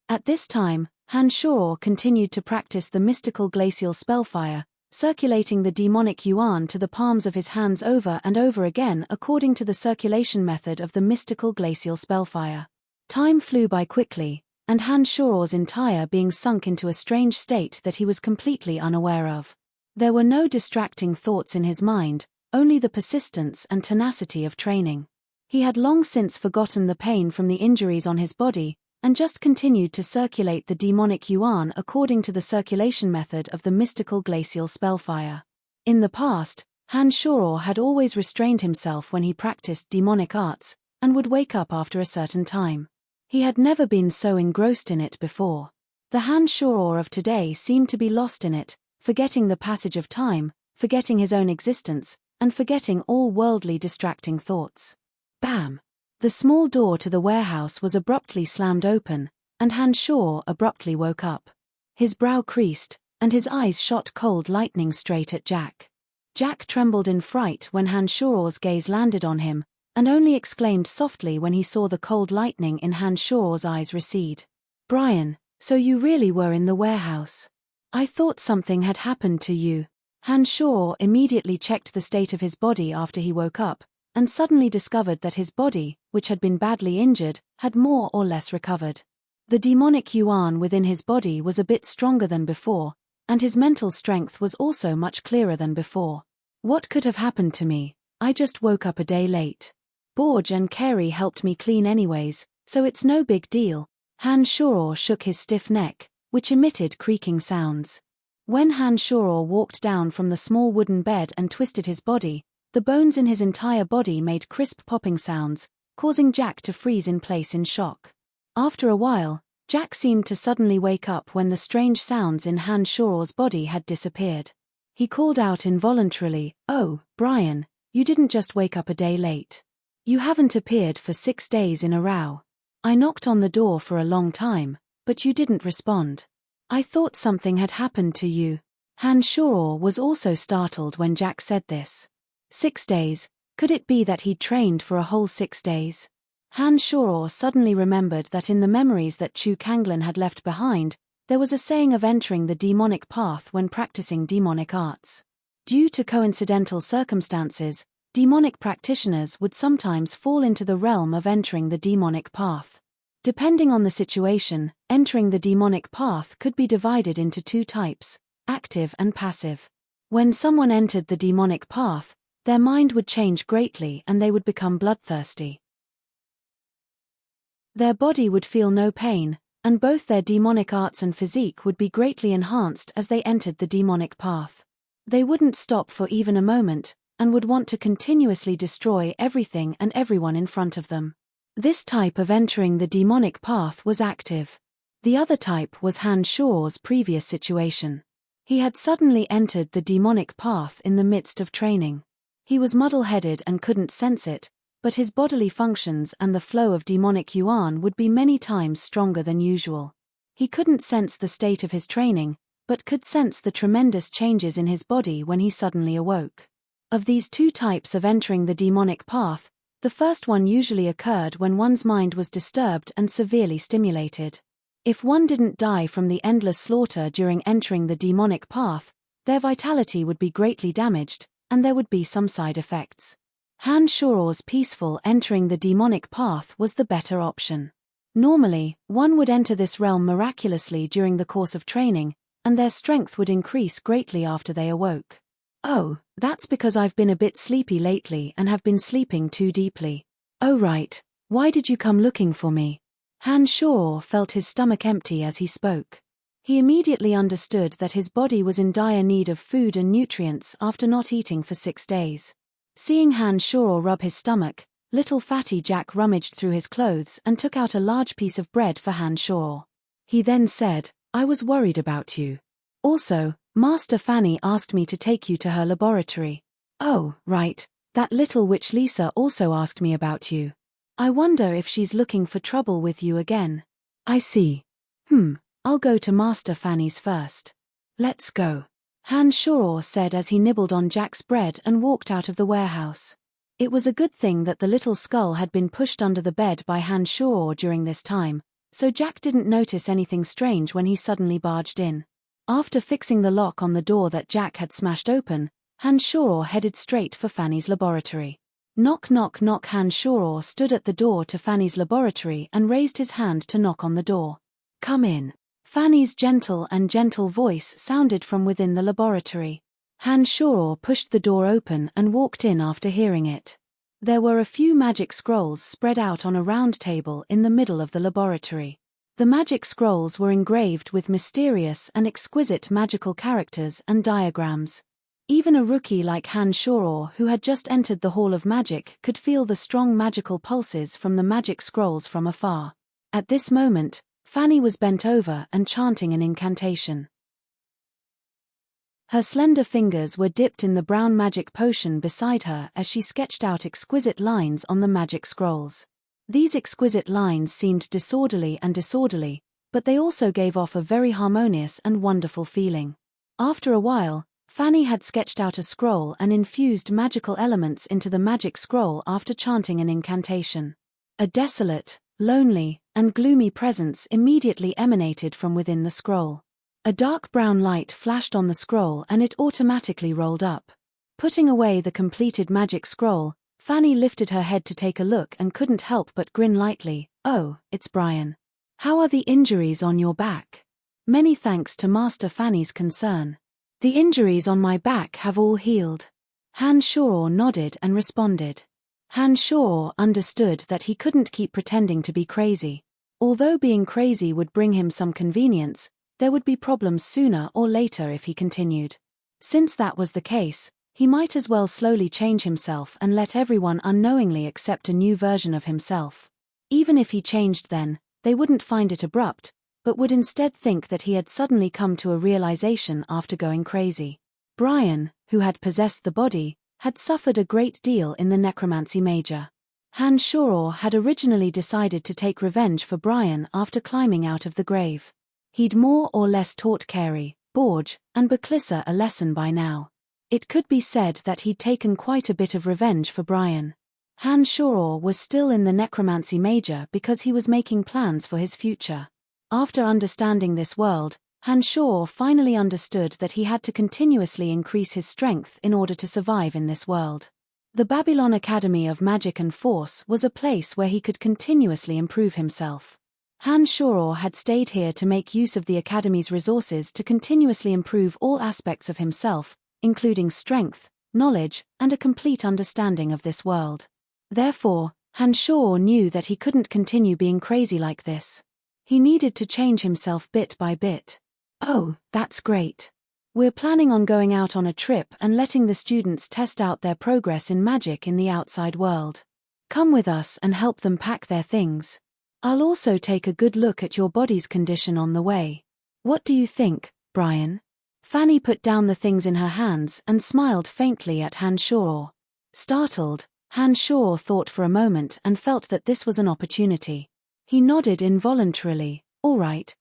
At this time, Hanshaw continued to practice the mystical glacial spellfire, circulating the demonic yuan to the palms of his hands over and over again according to the circulation method of the mystical glacial spellfire. Time flew by quickly, and Hanshaw's entire being sunk into a strange state that he was completely unaware of. There were no distracting thoughts in his mind, only the persistence and tenacity of training. He had long since forgotten the pain from the injuries on his body, and just continued to circulate the demonic yuan according to the circulation method of the mystical glacial spellfire. In the past, Hanshaw had always restrained himself when he practiced demonic arts, and would wake up after a certain time. He had never been so engrossed in it before. The Hanshaw of today seemed to be lost in it, forgetting the passage of time, forgetting his own existence, and forgetting all worldly distracting thoughts. Bam! The small door to the warehouse was abruptly slammed open, and Hanshaw abruptly woke up. His brow creased, and his eyes shot cold lightning straight at Jack. Jack trembled in fright when Hanshaw's gaze landed on him, and only exclaimed softly when he saw the cold lightning in Hanshaw's eyes recede. "Brian, so you really were in the warehouse. I thought something had happened to you." Hanshaw immediately checked the state of his body after he woke up, and suddenly discovered that his body, which had been badly injured, had more or less recovered. The demonic yuan within his body was a bit stronger than before, and his mental strength was also much clearer than before. "What could have happened to me? I just woke up a day late. Borge and Carey helped me clean anyways, so it's no big deal." Hanshaw shook his stiff neck, which emitted creaking sounds. When Hanshaw walked down from the small wooden bed and twisted his body, the bones in his entire body made crisp popping sounds, causing Jack to freeze in place in shock. After a while, Jack seemed to suddenly wake up when the strange sounds in Hanshaw's body had disappeared. He called out involuntarily, "Oh, Brian, you didn't just wake up a day late. You haven't appeared for 6 days in a row. I knocked on the door for a long time, but you didn't respond. I thought something had happened to you. Han Shoror was also startled when Jack said this. 6 days, could it be that he'd trained for a whole 6 days? Han Shoror suddenly remembered that in the memories that Chu Kanglen had left behind, there was a saying of entering the demonic path when practicing demonic arts. Due to coincidental circumstances, demonic practitioners would sometimes fall into the realm of entering the demonic path. Depending on the situation, entering the demonic path could be divided into 2 types, active and passive. When someone entered the demonic path, their mind would change greatly and they would become bloodthirsty. Their body would feel no pain, and both their demonic arts and physique would be greatly enhanced as they entered the demonic path. They wouldn't stop for even a moment, and would want to continuously destroy everything and everyone in front of them. This type of entering the demonic path was active. The other type was Han Shoror's previous situation. He had suddenly entered the demonic path in the midst of training. He was muddle-headed and couldn't sense it, but his bodily functions and the flow of demonic yuan would be many times stronger than usual. He couldn't sense the state of his training, but could sense the tremendous changes in his body when he suddenly awoke. Of these 2 types of entering the demonic path, the first one usually occurred when one's mind was disturbed and severely stimulated. If one didn't die from the endless slaughter during entering the demonic path, their vitality would be greatly damaged, and there would be some side effects. Han Shoror's peaceful entering the demonic path was the better option. Normally, one would enter this realm miraculously during the course of training, and their strength would increase greatly after they awoke. Oh, that's because I've been a bit sleepy lately and have been sleeping too deeply. Oh right, why did you come looking for me? Han Shoror felt his stomach empty as he spoke. He immediately understood that his body was in dire need of food and nutrients after not eating for 6 days. Seeing Han Shoror rub his stomach, little fatty Jack rummaged through his clothes and took out a large piece of bread for Han Shoror. He then said, I was worried about you. Also, Master Fanny asked me to take you to her laboratory. Oh, right, that little witch Lisa also asked me about you. I wonder if she's looking for trouble with you again. I see. I'll go to Master Fanny's first. Let's go. Han Shoror said as he nibbled on Jack's bread and walked out of the warehouse. It was a good thing that the little skull had been pushed under the bed by Han Shoror during this time, so Jack didn't notice anything strange when he suddenly barged in. After fixing the lock on the door that Jack had smashed open, Han Shoror headed straight for Fanny's laboratory. Knock knock knock. Han Shoror stood at the door to Fanny's laboratory and raised his hand to knock on the door. Come in. Fanny's gentle voice sounded from within the laboratory. Han Shoror pushed the door open and walked in after hearing it. There were a few magic scrolls spread out on a round table in the middle of the laboratory. The magic scrolls were engraved with mysterious and exquisite magical characters and diagrams. Even a rookie like Han Shoror, who had just entered the Hall of Magic, could feel the strong magical pulses from the magic scrolls from afar. At this moment, Fanny was bent over and chanting an incantation. Her slender fingers were dipped in the brown magic potion beside her as she sketched out exquisite lines on the magic scrolls. These exquisite lines seemed disorderly, but they also gave off a very harmonious and wonderful feeling. After a while, Fanny had sketched out a scroll and infused magical elements into the magic scroll after chanting an incantation. A desolate, lonely, and gloomy presence immediately emanated from within the scroll. A dark brown light flashed on the scroll and it automatically rolled up. Putting away the completed magic scroll, Fanny lifted her head to take a look and couldn't help but grin lightly. Oh, it's Brian. How are the injuries on your back? Many thanks to Master Fanny's concern. The injuries on my back have all healed. Han Shoror nodded and responded. Han Shoror understood that he couldn't keep pretending to be crazy. Although being crazy would bring him some convenience, there would be problems sooner or later if he continued. Since that was the case, he might as well slowly change himself and let everyone unknowingly accept a new version of himself. Even if he changed then, they wouldn't find it abrupt, but would instead think that he had suddenly come to a realization after going crazy. Brian, who had possessed the body, had suffered a great deal in the necromancy major. Han Shoror had originally decided to take revenge for Brian after climbing out of the grave. He'd more or less taught Carey, Borge, and Baclissa a lesson by now. It could be said that he'd taken quite a bit of revenge for Brian. Han Shoror was still in the Necromancy Major because he was making plans for his future. After understanding this world, Han Shoror finally understood that he had to continuously increase his strength in order to survive in this world. The Babylon Academy of Magic and Force was a place where he could continuously improve himself. Han Shoror had stayed here to make use of the Academy's resources to continuously improve all aspects of himself, including strength, knowledge, and a complete understanding of this world. Therefore, Han Shoror knew that he couldn't continue being crazy like this. He needed to change himself bit by bit. Oh, that's great. We're planning on going out on a trip and letting the students test out their progress in magic in the outside world. Come with us and help them pack their things. I'll also take a good look at your body's condition on the way. What do you think, Brian? Fanny put down the things in her hands and smiled faintly at Han Shoror. Startled, Han Shoror thought for a moment and felt that this was an opportunity. He nodded involuntarily. All right.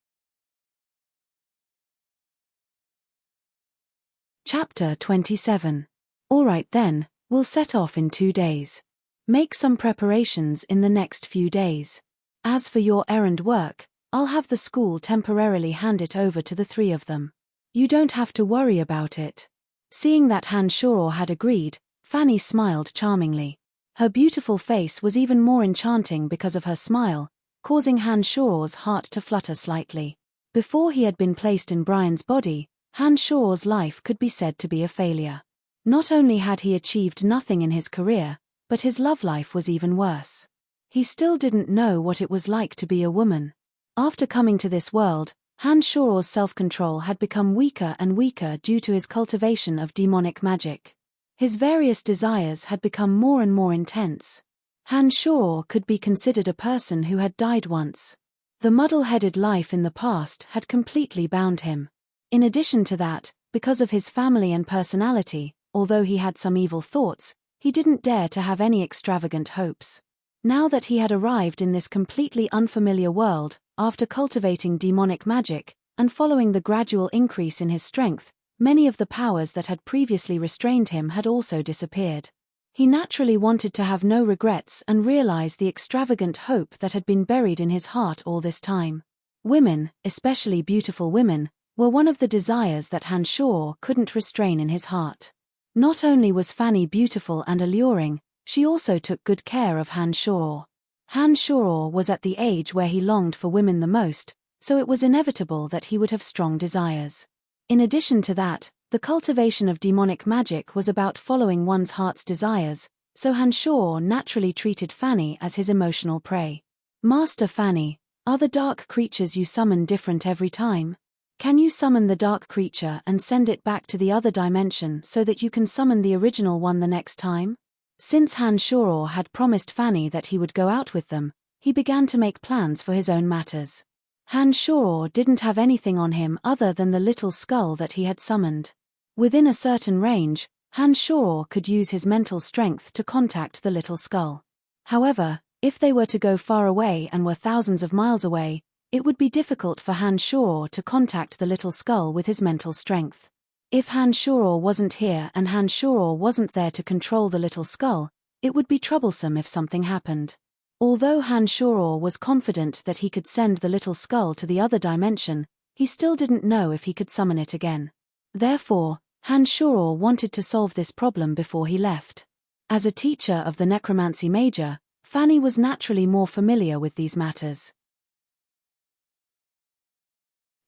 Chapter 27. All right then, we'll set off in 2 days. Make some preparations in the next few days. As for your errand work, I'll have the school temporarily hand it over to the 3 of them. You don't have to worry about it. Seeing that Han Shoror had agreed, Fanny smiled charmingly. Her beautiful face was even more enchanting because of her smile, causing Han Shoror's heart to flutter slightly. Before he had been placed in Brian's body, Han Shoror's life could be said to be a failure. Not only had he achieved nothing in his career, but his love life was even worse. He still didn't know what it was like to be a woman. After coming to this world, Han Shoror's self-control had become weaker and weaker due to his cultivation of demonic magic. His various desires had become more and more intense. Han Shoror could be considered a person who had died once. The muddle-headed life in the past had completely bound him. In addition to that, because of his family and personality, although he had some evil thoughts, he didn't dare to have any extravagant hopes. Now that he had arrived in this completely unfamiliar world, after cultivating demonic magic, and following the gradual increase in his strength, many of the powers that had previously restrained him had also disappeared. He naturally wanted to have no regrets and realize the extravagant hope that had been buried in his heart all this time. Women, especially beautiful women, were one of the desires that Han Shoror couldn't restrain in his heart. Not only was Fanny beautiful and alluring, she also took good care of Han Shoror. Han Shoror was at the age where he longed for women the most, so it was inevitable that he would have strong desires. In addition to that, the cultivation of demonic magic was about following one's heart's desires, so Han Shoror naturally treated Fanny as his emotional prey. Master Fanny, are the dark creatures you summon different every time? Can you summon the dark creature and send it back to the other dimension so that you can summon the original one the next time? Since Han Shoror had promised Fanny that he would go out with them, he began to make plans for his own matters. Han Shoror didn't have anything on him other than the little skull that he had summoned. Within a certain range, Han Shoror could use his mental strength to contact the little skull. However, if they were to go far away and were thousands of miles away, it would be difficult for Han Shoror to contact the little skull with his mental strength. If Han Shoror wasn't here and Han Shoror wasn't there to control the little skull, it would be troublesome if something happened. Although Han Shoror was confident that he could send the little skull to the other dimension, he still didn't know if he could summon it again. Therefore, Han Shoror wanted to solve this problem before he left. As a teacher of the Necromancy Major, Fanny was naturally more familiar with these matters.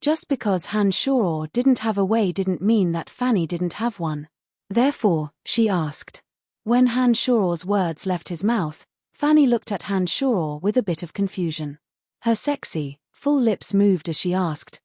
Just because Han Shoror didn't have a way didn't mean that Fanny didn't have one. Therefore, she asked. When Han Shoror's words left his mouth, Fanny looked at Han Shoror with a bit of confusion. Her sexy, full lips moved as she asked,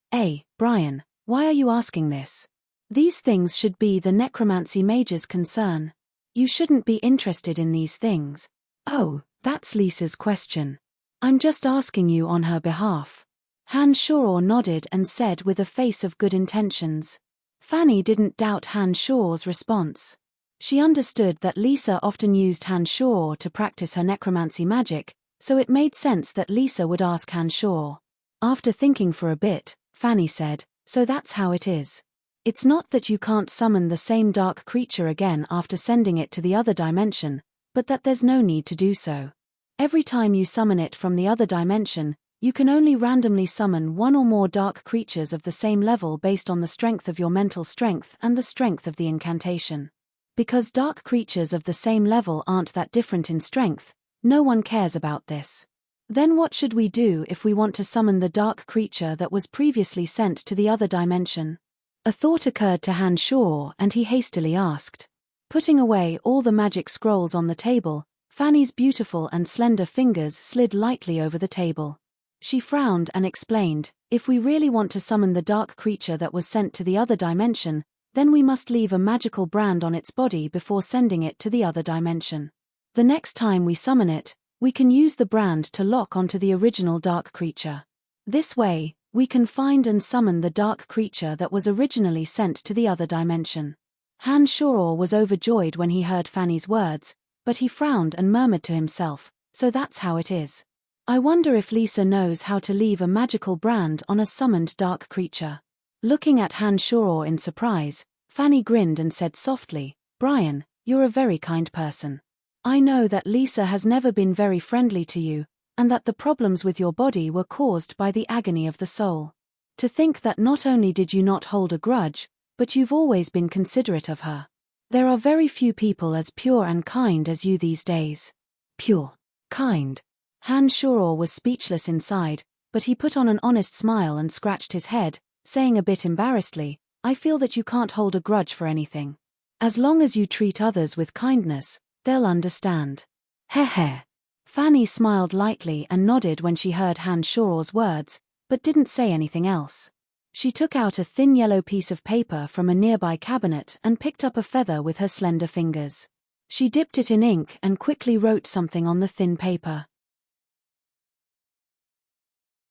Brian, why are you asking this? These things should be the Necromancy Major's concern. You shouldn't be interested in these things. Oh, that's Lisa's question. I'm just asking you on her behalf. Han Shoror nodded and said with a face of good intentions. Fanny didn't doubt Han Shoror's response. She understood that Lisa often used Han Shor to practice her necromancy magic, so it made sense that Lisa would ask Han Shor. After thinking for a bit, Fanny said, "So that's how it is. It's not that you can't summon the same dark creature again after sending it to the other dimension, but that there's no need to do so. Every time you summon it from the other dimension, you can only randomly summon one or more dark creatures of the same level based on the strength of your mental strength and the strength of the incantation. Because dark creatures of the same level aren't that different in strength, no one cares about this. Then what should we do if we want to summon the dark creature that was previously sent to the other dimension?" A thought occurred to Han Shor and he hastily asked. Putting away all the magic scrolls on the table, Fanny's beautiful and slender fingers slid lightly over the table. She frowned and explained, "If we really want to summon the dark creature that was sent to the other dimension, then we must leave a magical brand on its body before sending it to the other dimension. The next time we summon it, we can use the brand to lock onto the original dark creature. This way, we can find and summon the dark creature that was originally sent to the other dimension." Han Shor was overjoyed when he heard Fanny's words, but he frowned and murmured to himself, "So that's how it is. I wonder if Lisa knows how to leave a magical brand on a summoned dark creature." Looking at Han Shor in surprise, Fanny grinned and said softly, "Brian, you're a very kind person. I know that Lisa has never been very friendly to you, and that the problems with your body were caused by the agony of the soul. To think that not only did you not hold a grudge, but you've always been considerate of her. There are very few people as pure and kind as you these days." Pure. Kind. Han Shor was speechless inside, but he put on an honest smile and scratched his head, saying a bit embarrassedly, "I feel that you can't hold a grudge for anything. As long as you treat others with kindness, they'll understand." Heh heh. Fanny smiled lightly and nodded when she heard Han Shor's words, but didn't say anything else. She took out a thin yellow piece of paper from a nearby cabinet and picked up a feather with her slender fingers. She dipped it in ink and quickly wrote something on the thin paper.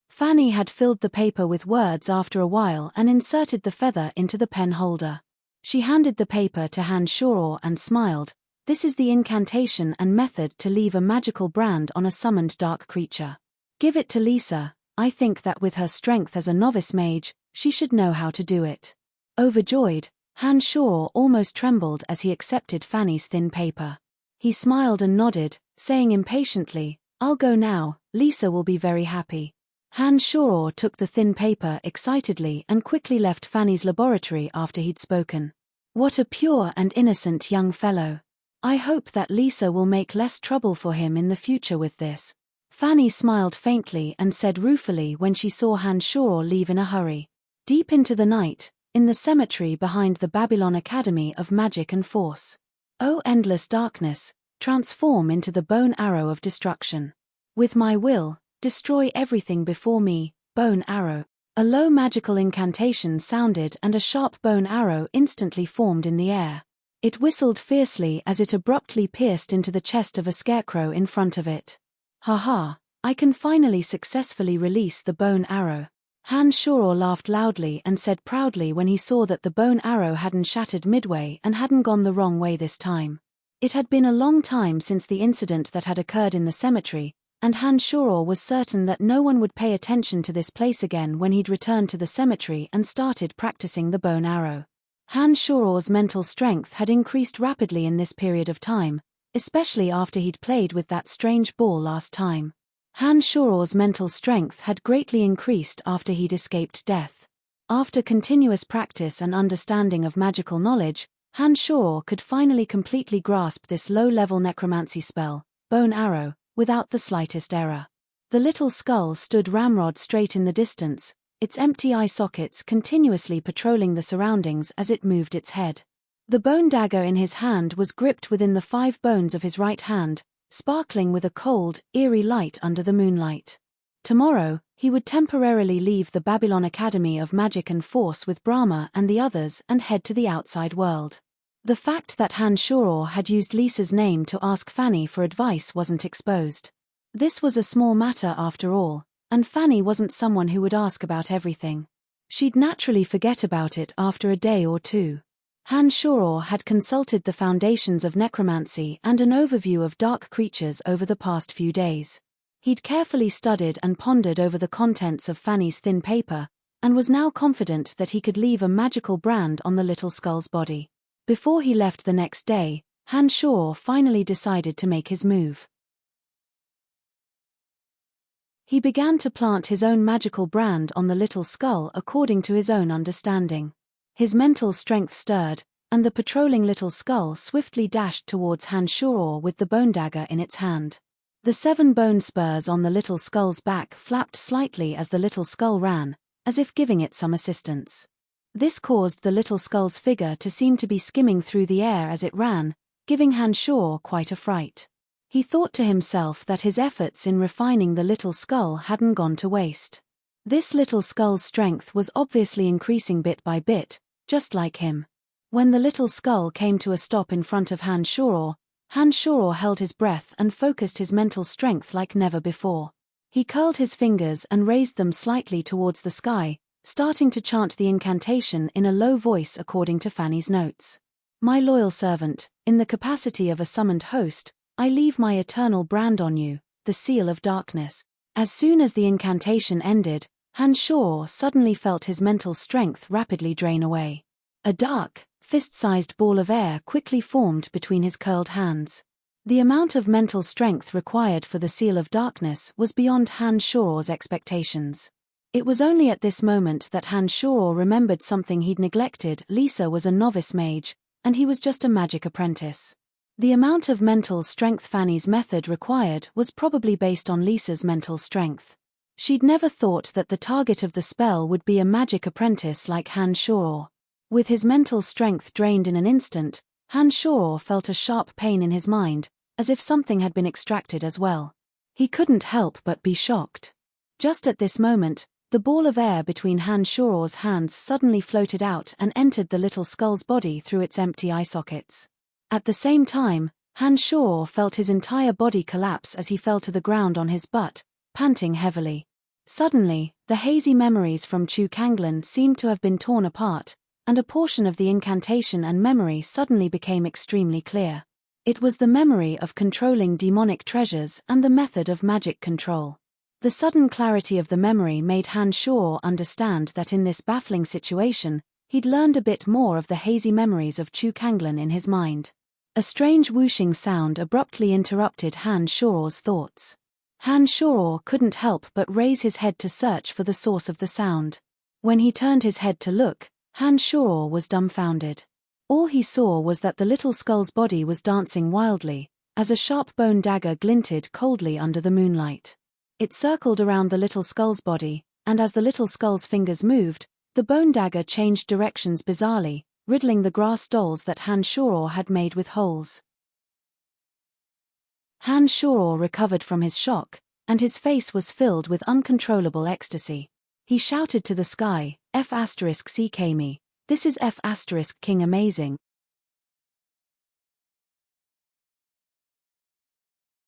Fanny had filled the paper with words after a while and inserted the feather into the pen holder. She handed the paper to Han Shor and smiled. "This is the incantation and method to leave a magical brand on a summoned dark creature. Give it to Lisa. I think that with her strength as a novice mage, she should know how to do it." Overjoyed, Han Shor almost trembled as he accepted Fanny's thin paper. He smiled and nodded, saying impatiently, "I'll go now, Lisa will be very happy." Han Shor took the thin paper excitedly and quickly left Fanny's laboratory after he'd spoken. What a pure and innocent young fellow. I hope that Lisa will make less trouble for him in the future with this. Fanny smiled faintly and said ruefully when she saw Han Shor leave in a hurry. Deep into the night, in the cemetery behind the Babylon Academy of Magic and Force. O endless darkness, transform into the bone arrow of destruction. With my will, destroy everything before me, bone arrow. A low magical incantation sounded and a sharp bone arrow instantly formed in the air. It whistled fiercely as it abruptly pierced into the chest of a scarecrow in front of it. "Ha, I can finally successfully release the bone arrow." Han Shor laughed loudly and said proudly when he saw that the bone arrow hadn't shattered midway and hadn't gone the wrong way this time. It had been a long time since the incident that had occurred in the cemetery, and Han Shor was certain that no one would pay attention to this place again when he'd returned to the cemetery and started practicing the bone arrow. Han Shor's mental strength had increased rapidly in this period of time, especially after he'd played with that strange ball last time. Han Shor's mental strength had greatly increased after he'd escaped death. After continuous practice and understanding of magical knowledge, Han Shor could finally completely grasp this low-level necromancy spell, bone arrow, without the slightest error. The little skull stood ramrod straight in the distance, its empty eye sockets continuously patrolling the surroundings as it moved its head. The bone dagger in his hand was gripped within the 5 bones of his right hand, sparkling with a cold, eerie light under the moonlight. Tomorrow, he would temporarily leave the Babylon Academy of Magic and Force with Brahma and the others and head to the outside world. The fact that Han Shor had used Lisa's name to ask Fanny for advice wasn't exposed. This was a small matter after all, and Fanny wasn't someone who would ask about everything. She'd naturally forget about it after a day or two. Han Shoror had consulted the foundations of necromancy and an overview of dark creatures over the past few days. He'd carefully studied and pondered over the contents of Fanny's thin paper, and was now confident that he could leave a magical brand on the little skull's body. Before he left the next day, Han Shoror finally decided to make his move. He began to plant his own magical brand on the little skull according to his own understanding. His mental strength stirred, and the patrolling little skull swiftly dashed towards Han Shoror with the bone dagger in its hand. The 7 bone spurs on the little skull's back flapped slightly as the little skull ran, as if giving it some assistance. This caused the little skull's figure to seem to be skimming through the air as it ran, giving Han Shoror quite a fright. He thought to himself that his efforts in refining the little skull hadn't gone to waste. This little skull's strength was obviously increasing bit by bit, just like him. When the little skull came to a stop in front of Han Shoror held his breath and focused his mental strength like never before. He curled his fingers and raised them slightly towards the sky, starting to chant the incantation in a low voice according to Fanny's notes. My loyal servant, in the capacity of a summoned host, I leave my eternal brand on you, the seal of darkness. As soon as the incantation ended, Han Shoror suddenly felt his mental strength rapidly drain away. A dark, fist-sized ball of air quickly formed between his curled hands. The amount of mental strength required for the seal of darkness was beyond Han Shoror's expectations. It was only at this moment that Han Shoror remembered something he'd neglected. Lisa was a novice mage, and he was just a magic apprentice. The amount of mental strength Fanny's method required was probably based on Lisa's mental strength. She'd never thought that the target of the spell would be a magic apprentice like Han Shoror. With his mental strength drained in an instant, Han Shoror felt a sharp pain in his mind, as if something had been extracted as well. He couldn't help but be shocked. Just at this moment, the ball of air between Han Shoror's hands suddenly floated out and entered the little skull's body through its empty eye sockets. At the same time, Han Shoror felt his entire body collapse as he fell to the ground on his butt, panting heavily. Suddenly, the hazy memories from Chu Kanglan seemed to have been torn apart, and a portion of the incantation and memory suddenly became extremely clear. It was the memory of controlling demonic treasures and the method of magic control. The sudden clarity of the memory made Han Shoror understand that in this baffling situation, he'd learned a bit more of the hazy memories of Chu Kanglan in his mind. A strange whooshing sound abruptly interrupted Han Shoror's thoughts. Han Shoror couldn't help but raise his head to search for the source of the sound. When he turned his head to look, Han Shoror was dumbfounded. All he saw was that the little skull's body was dancing wildly, as a sharp bone dagger glinted coldly under the moonlight. It circled around the little skull's body, and as the little skull's fingers moved, the bone dagger changed directions bizarrely, riddling the grass dolls that Han Shoror had made with holes. Han Shoror recovered from his shock, and his face was filled with uncontrollable ecstasy. He shouted to the sky, F***ck me, this is F***king amazing.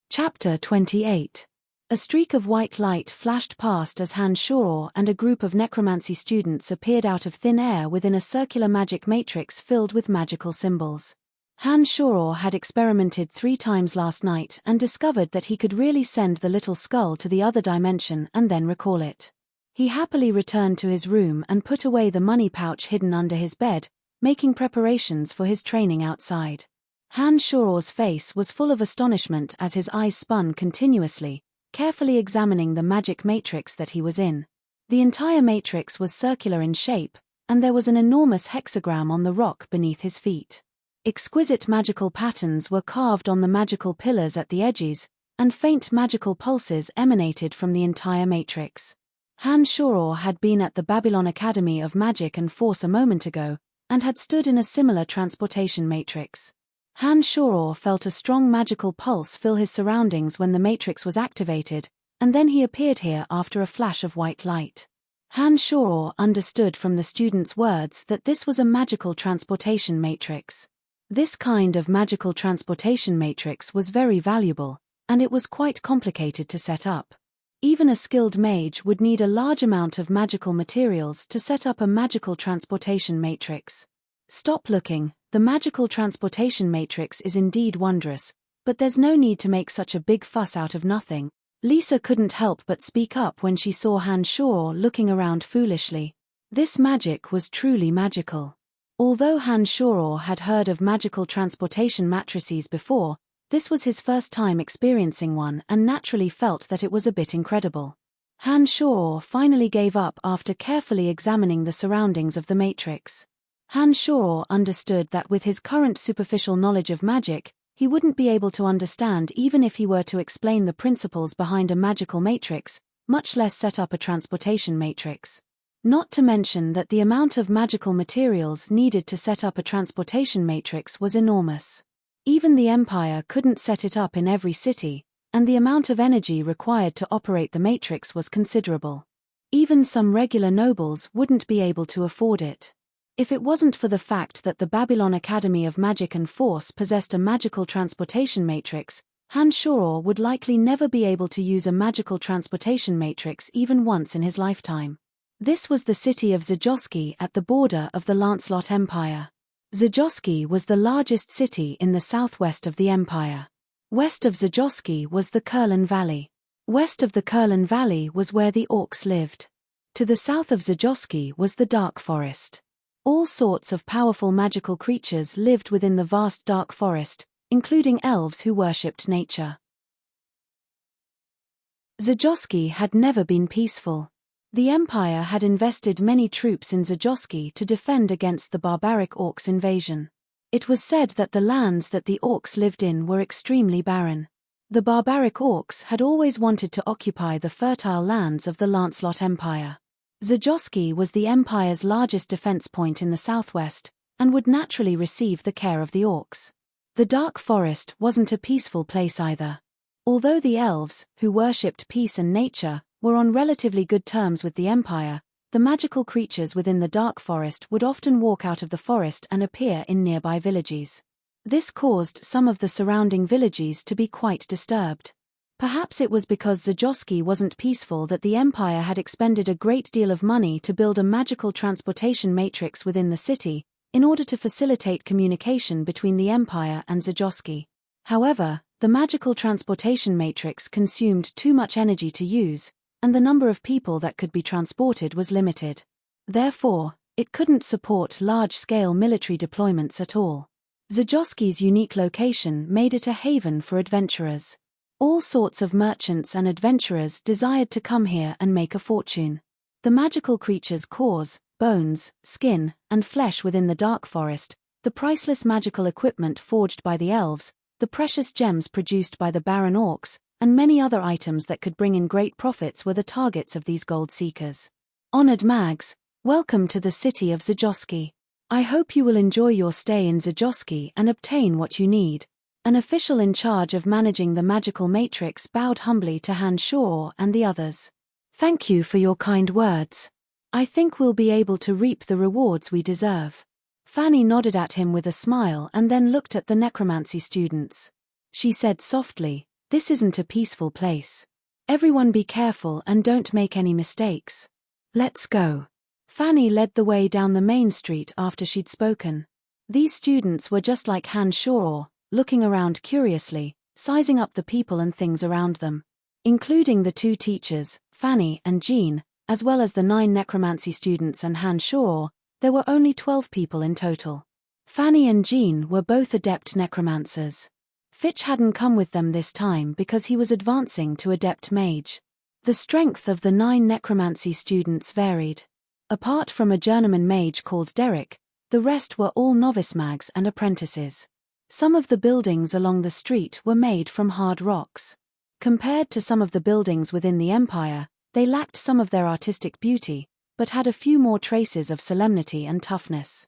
Chapter 28. A streak of white light flashed past as Han Shoror and a group of necromancy students appeared out of thin air within a circular magic matrix filled with magical symbols. Han Shoror had experimented 3 times last night and discovered that he could really send the little skull to the other dimension and then recall it. He happily returned to his room and put away the money pouch hidden under his bed, making preparations for his training outside. Han Shoror's face was full of astonishment as his eyes spun continuously, carefully examining the magic matrix that he was in. The entire matrix was circular in shape, and there was an enormous hexagram on the rock beneath his feet. Exquisite magical patterns were carved on the magical pillars at the edges, and faint magical pulses emanated from the entire matrix. Han Shoror had been at the Babylon Academy of Magic and Force a moment ago, and had stood in a similar transportation matrix. Han Shoror felt a strong magical pulse fill his surroundings when the matrix was activated, and then he appeared here after a flash of white light. Han Shoror understood from the student's words that this was a magical transportation matrix. This kind of magical transportation matrix was very valuable, and it was quite complicated to set up. Even a skilled mage would need a large amount of magical materials to set up a magical transportation matrix. Stop looking, the magical transportation matrix is indeed wondrous, but there's no need to make such a big fuss out of nothing. Lisa couldn't help but speak up when she saw Han Shaw looking around foolishly. This magic was truly magical. Although Han Shaw had heard of magical transportation matrices before, this was his first time experiencing one and naturally felt that it was a bit incredible. Han Shaw finally gave up after carefully examining the surroundings of the matrix. Han Shaw understood that with his current superficial knowledge of magic, he wouldn't be able to understand even if he were to explain the principles behind a magical matrix, much less set up a transportation matrix. Not to mention that the amount of magical materials needed to set up a transportation matrix was enormous. Even the Empire couldn't set it up in every city, and the amount of energy required to operate the matrix was considerable. Even some regular nobles wouldn't be able to afford it. If it wasn't for the fact that the Babylon Academy of Magic and Force possessed a magical transportation matrix, Han Shaw would likely never be able to use a magical transportation matrix even once in his lifetime. This was the city of Zajoski at the border of the Lancelot Empire. Zajoski was the largest city in the southwest of the empire. West of Zajoski was the Kurlan Valley. West of the Kurlan Valley was where the orcs lived. To the south of Zajoski was the Dark Forest. All sorts of powerful magical creatures lived within the vast dark forest, including elves who worshipped nature. Zajoski had never been peaceful. The Empire had invested many troops in Zajoski to defend against the barbaric orcs' invasion. It was said that the lands that the orcs lived in were extremely barren. The barbaric orcs had always wanted to occupy the fertile lands of the Lancelot Empire. Zajoski was the Empire's largest defense point in the southwest, and would naturally receive the care of the orcs. The Dark Forest wasn't a peaceful place either. Although the elves, who worshipped peace and nature, were on relatively good terms with the Empire, the magical creatures within the Dark Forest would often walk out of the forest and appear in nearby villages. This caused some of the surrounding villages to be quite disturbed. Perhaps it was because Zajoski wasn't peaceful that the Empire had expended a great deal of money to build a magical transportation matrix within the city, in order to facilitate communication between the Empire and Zajoski. However, the magical transportation matrix consumed too much energy to use, and the number of people that could be transported was limited. Therefore, it couldn't support large-scale military deployments at all. Zajoski's unique location made it a haven for adventurers. All sorts of merchants and adventurers desired to come here and make a fortune. The magical creatures' cores, bones, skin, and flesh within the Dark Forest, the priceless magical equipment forged by the elves, the precious gems produced by the Baron Orcs, and many other items that could bring in great profits were the targets of these gold seekers. Honored Mags, welcome to the city of Zajoski. I hope you will enjoy your stay in Zajoski and obtain what you need. An official in charge of managing the magical matrix bowed humbly to Han Shaw and the others. Thank you for your kind words. I think we'll be able to reap the rewards we deserve. Fanny nodded at him with a smile and then looked at the necromancy students. She said softly, "This isn't a peaceful place. Everyone be careful and don't make any mistakes. Let's go." Fanny led the way down the main street after she'd spoken. These students were just like Han Shaw, looking around curiously, sizing up the people and things around them. Including the two teachers, Fanny and Jean, as well as the 9 necromancy students and Han Shaw, there were only 12 people in total. Fanny and Jean were both adept necromancers. Fitch hadn't come with them this time because he was advancing to adept mage. The strength of the 9 necromancy students varied. Apart from a journeyman mage called Derek, the rest were all novice mags and apprentices. Some of the buildings along the street were made from hard rocks. Compared to some of the buildings within the Empire, they lacked some of their artistic beauty, but had a few more traces of solemnity and toughness.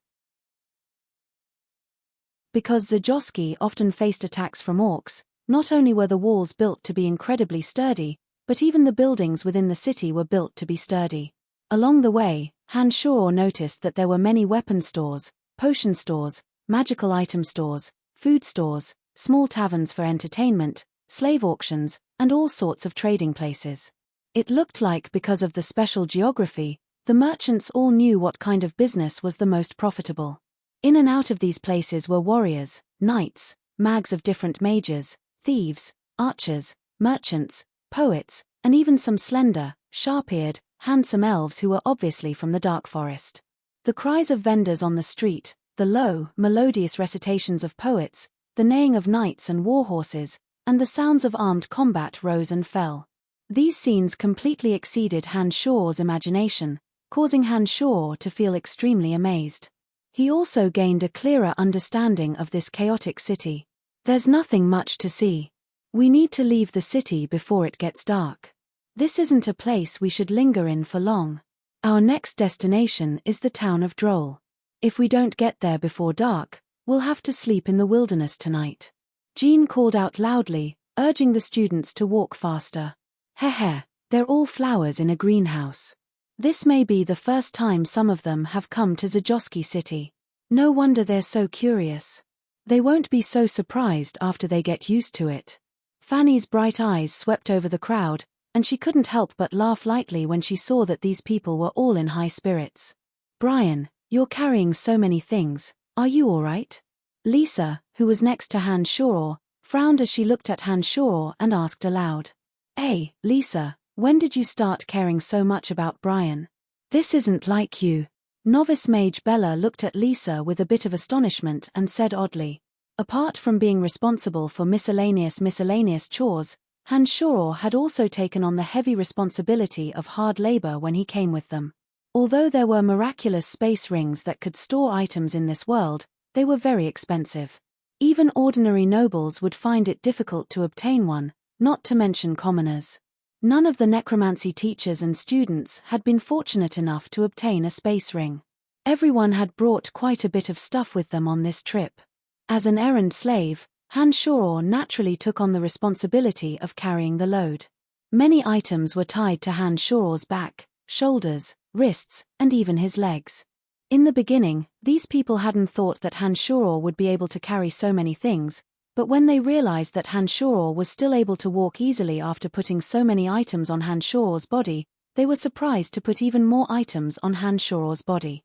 Because Zajoski often faced attacks from orcs, not only were the walls built to be incredibly sturdy, but even the buildings within the city were built to be sturdy. Along the way, Han Shaw noticed that there were many weapon stores, potion stores, magical item stores, food stores, small taverns for entertainment, slave auctions, and all sorts of trading places. It looked like because of the special geography, the merchants all knew what kind of business was the most profitable. In and out of these places were warriors, knights, mags of different majors, thieves, archers, merchants, poets, and even some slender, sharp-eared, handsome elves who were obviously from the dark forest. The cries of vendors on the street, the low, melodious recitations of poets, the neighing of knights and war horses, and the sounds of armed combat rose and fell. These scenes completely exceeded Han Shaw's imagination, causing Han Shaw to feel extremely amazed. He also gained a clearer understanding of this chaotic city. There's nothing much to see. We need to leave the city before it gets dark. This isn't a place we should linger in for long. Our next destination is the town of Droll. If we don't get there before dark, we'll have to sleep in the wilderness tonight. Jean called out loudly, urging the students to walk faster. Heh, they're all flowers in a greenhouse. This may be the first time some of them have come to Zajoski City. No wonder they're so curious. They won't be so surprised after they get used to it. Fanny's bright eyes swept over the crowd, and she couldn't help but laugh lightly when she saw that these people were all in high spirits. Brian, you're carrying so many things, are you all right? Lisa, who was next to Han Shaw, frowned as she looked at Han Shaw and asked aloud. Hey, Lisa, when did you start caring so much about Brian? This isn't like you. Novice Mage Bella looked at Lisa with a bit of astonishment and said oddly. Apart from being responsible for miscellaneous chores, Han Shaw had also taken on the heavy responsibility of hard labor when he came with them. Although there were miraculous space rings that could store items in this world, they were very expensive. Even ordinary nobles would find it difficult to obtain one, not to mention commoners. None of the necromancy teachers and students had been fortunate enough to obtain a space ring. Everyone had brought quite a bit of stuff with them on this trip. As an errand slave, Han Shaw naturally took on the responsibility of carrying the load. Many items were tied to Han Shaw's back, shoulders, wrists, and even his legs. In the beginning, these people hadn't thought that Han Shaw would be able to carry so many things, but when they realized that Han Shaw was still able to walk easily after putting so many items on Han Shaw's body, they were surprised to put even more items on Han Shaw's body.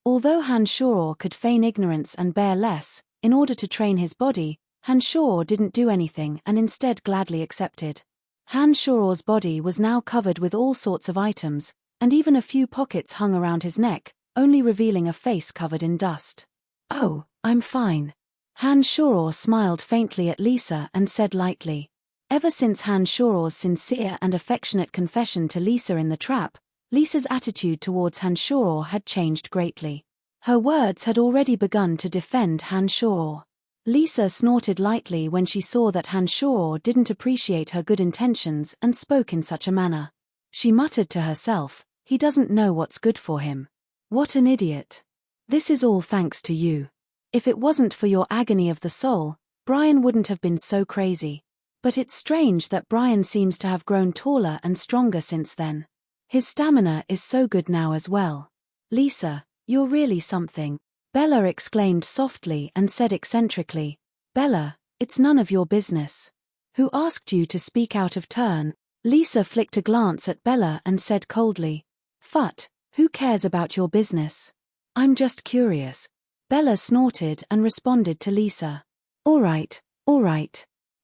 Although Han Shaw could feign ignorance and bear less, in order to train his body, Han Shaw didn't do anything and instead gladly accepted. Han Shaw's body was now covered with all sorts of items, and even a few pockets hung around his neck, only revealing a face covered in dust. Oh, I'm fine. Han Shaw smiled faintly at Lisa and said lightly. Ever since Han Shaw's sincere and affectionate confession to Lisa in the trap, Lisa's attitude towards Han Shaw had changed greatly. Her words had already begun to defend Han Shaw. Lisa snorted lightly when she saw that Han Shaw didn't appreciate her good intentions and spoke in such a manner. She muttered to herself, he doesn't know what's good for him. What an idiot. This is all thanks to you. If it wasn't for your agony of the soul, Brian wouldn't have been so crazy. But it's strange that Brian seems to have grown taller and stronger since then. His stamina is so good now as well. Lisa, you're really something. Bella exclaimed softly and said eccentrically, Bella, it's none of your business. Who asked you to speak out of turn? Lisa flicked a glance at Bella and said coldly, Phut, who cares about your business? I'm just curious. Bella snorted and responded to Lisa. All right.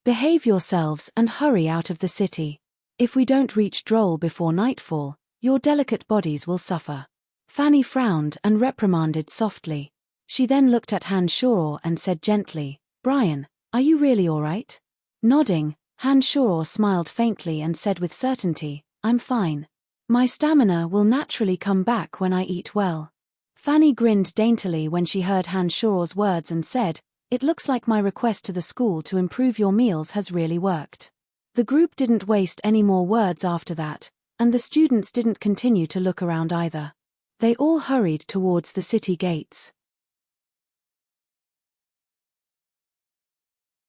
Behave yourselves and hurry out of the city. If we don't reach Droll before nightfall, your delicate bodies will suffer. Fanny frowned and reprimanded softly. She then looked at Han Shaw and said gently, Brian, are you really all right? Nodding, Han Shaw smiled faintly and said with certainty, I'm fine. My stamina will naturally come back when I eat well. Fanny grinned daintily when she heard Han Shaw's words and said, It looks like my request to the school to improve your meals has really worked. The group didn't waste any more words after that, and the students didn't continue to look around either. They all hurried towards the city gates.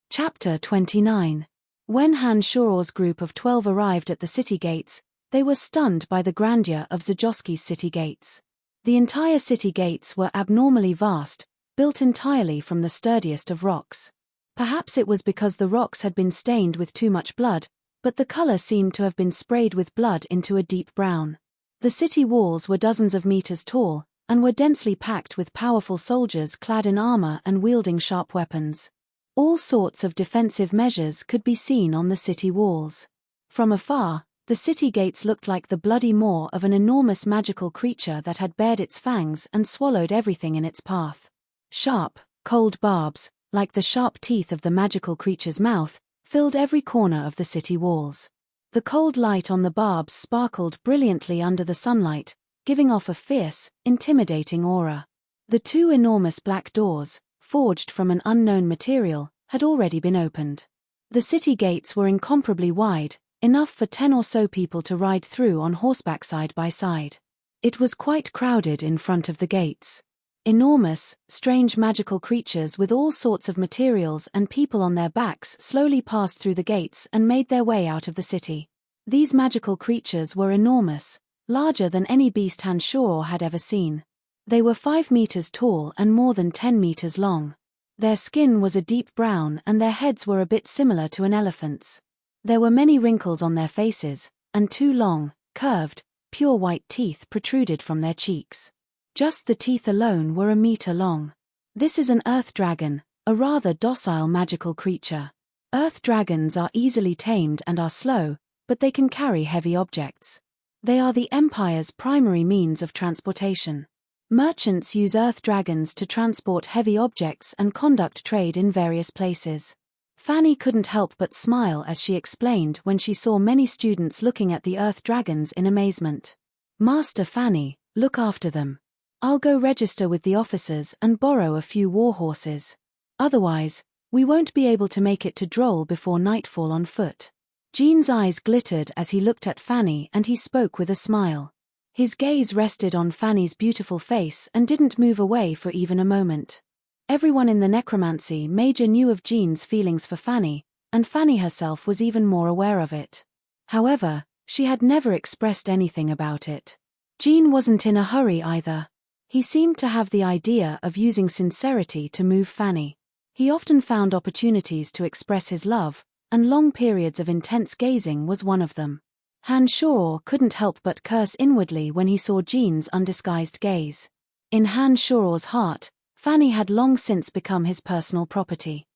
Chapter 29. When Han Shaw's group of 12 arrived at the city gates, they were stunned by the grandeur of Zajoski's city gates. The entire city gates were abnormally vast, built entirely from the sturdiest of rocks. Perhaps it was because the rocks had been stained with too much blood, but the color seemed to have been sprayed with blood into a deep brown. The city walls were dozens of meters tall, and were densely packed with powerful soldiers clad in armor and wielding sharp weapons. All sorts of defensive measures could be seen on the city walls. From afar, the city gates looked like the bloody maw of an enormous magical creature that had bared its fangs and swallowed everything in its path. Sharp, cold barbs, like the sharp teeth of the magical creature's mouth, filled every corner of the city walls. The cold light on the barbs sparkled brilliantly under the sunlight, giving off a fierce, intimidating aura. The two enormous black doors, forged from an unknown material, had already been opened. The city gates were incomparably wide, enough for 10 or so people to ride through on horseback side by side. It was quite crowded in front of the gates. Enormous, strange magical creatures with all sorts of materials and people on their backs slowly passed through the gates and made their way out of the city. These magical creatures were enormous, larger than any beast Hanshor had ever seen. They were 5 meters tall and more than 10 meters long. Their skin was a deep brown and their heads were a bit similar to an elephant's. There were many wrinkles on their faces, and 2 long, curved, pure white teeth protruded from their cheeks. Just the teeth alone were a meter long. This is an earth dragon, a rather docile magical creature. Earth dragons are easily tamed and are slow, but they can carry heavy objects. They are the Empire's primary means of transportation. Merchants use earth dragons to transport heavy objects and conduct trade in various places. Fanny couldn't help but smile as she explained when she saw many students looking at the earth dragons in amazement. "Master Fanny, look after them. I'll go register with the officers and borrow a few war horses. Otherwise, we won't be able to make it to Droll before nightfall on foot." Jean's eyes glittered as he looked at Fanny and he spoke with a smile. His gaze rested on Fanny's beautiful face and didn't move away for even a moment. Everyone in the necromancy major knew of Jean's feelings for Fanny, and Fanny herself was even more aware of it. However, she had never expressed anything about it. Jean wasn't in a hurry either. He seemed to have the idea of using sincerity to move Fanny. He often found opportunities to express his love, and long periods of intense gazing was one of them. Hanshor couldn't help but curse inwardly when he saw Jean's undisguised gaze. In Hanshor's heart, Fanny had long since become his personal property.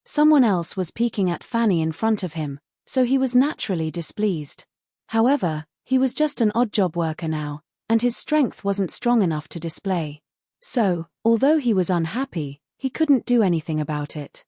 Someone else was peeking at Fanny in front of him, so he was naturally displeased. However, he was just an odd-job worker now, and his strength wasn't strong enough to display. So, although he was unhappy, he couldn't do anything about it.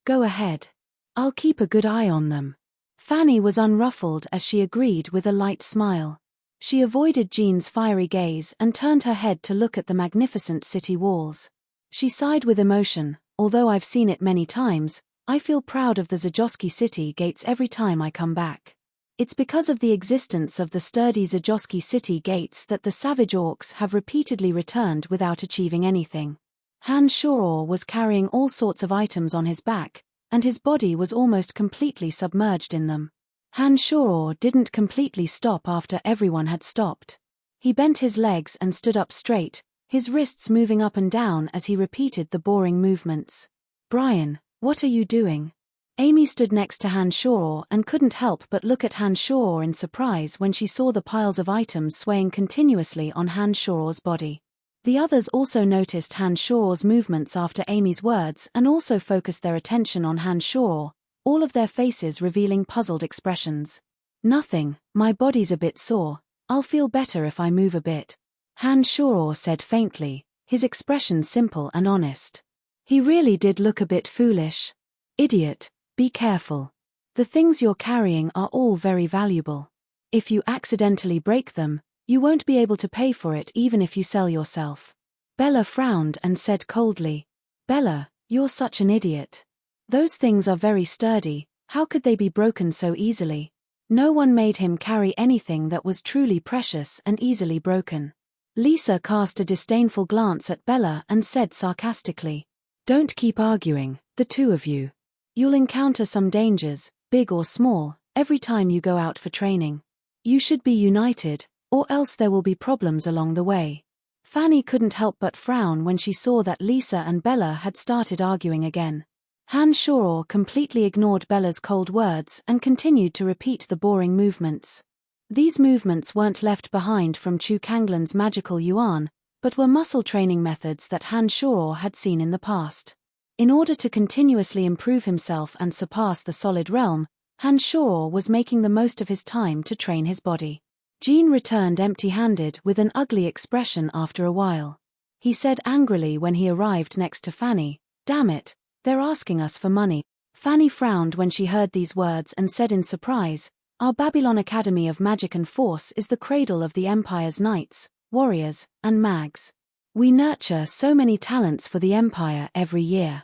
Go ahead. I'll keep a good eye on them." Fanny was unruffled as she agreed with a light smile. She avoided Jean's fiery gaze and turned her head to look at the magnificent city walls. She sighed with emotion. "Although I've seen it many times, I feel proud of the Zajoski city gates every time I come back. It's because of the existence of the sturdy Zajoski city gates that the savage orcs have repeatedly returned without achieving anything." Hanshor was carrying all sorts of items on his back, and his body was almost completely submerged in them. Hanshor didn't completely stop after everyone had stopped. He bent his legs and stood up straight, his wrists moving up and down as he repeated the boring movements. "Brian, what are you doing?" Amy stood next to Hanshor and couldn't help but look at Hanshor in surprise when she saw the piles of items swaying continuously on Hanshor's body. The others also noticed Hanshor's movements after Amy's words and also focused their attention on Hanshor, all of their faces revealing puzzled expressions. "Nothing, my body's a bit sore, I'll feel better if I move a bit," Hanshor said faintly, his expression simple and honest. He really did look a bit foolish. "Idiot, be careful. The things you're carrying are all very valuable. If you accidentally break them, you won't be able to pay for it even if you sell yourself." Bella frowned and said coldly, "Bella, you're such an idiot. Those things are very sturdy, how could they be broken so easily? No one made him carry anything that was truly precious and easily broken." Lisa cast a disdainful glance at Bella and said sarcastically, "Don't keep arguing, the two of you. You'll encounter some dangers, big or small, every time you go out for training. You should be united, or else there will be problems along the way." Fanny couldn't help but frown when she saw that Lisa and Bella had started arguing again. Hanshor completely ignored Bella's cold words and continued to repeat the boring movements. These movements weren't left behind from Chu Kanglan's magical yuan, but were muscle training methods that Han Shuo had seen in the past. In order to continuously improve himself and surpass the solid realm, Han Shuo was making the most of his time to train his body. Jean returned empty-handed with an ugly expression after a while. He said angrily when he arrived next to Fanny, "Damn it, they're asking us for money." Fanny frowned when she heard these words and said in surprise, "Our Babylon Academy of Magic and Force is the cradle of the Empire's knights, warriors, and mags. We nurture so many talents for the Empire every year.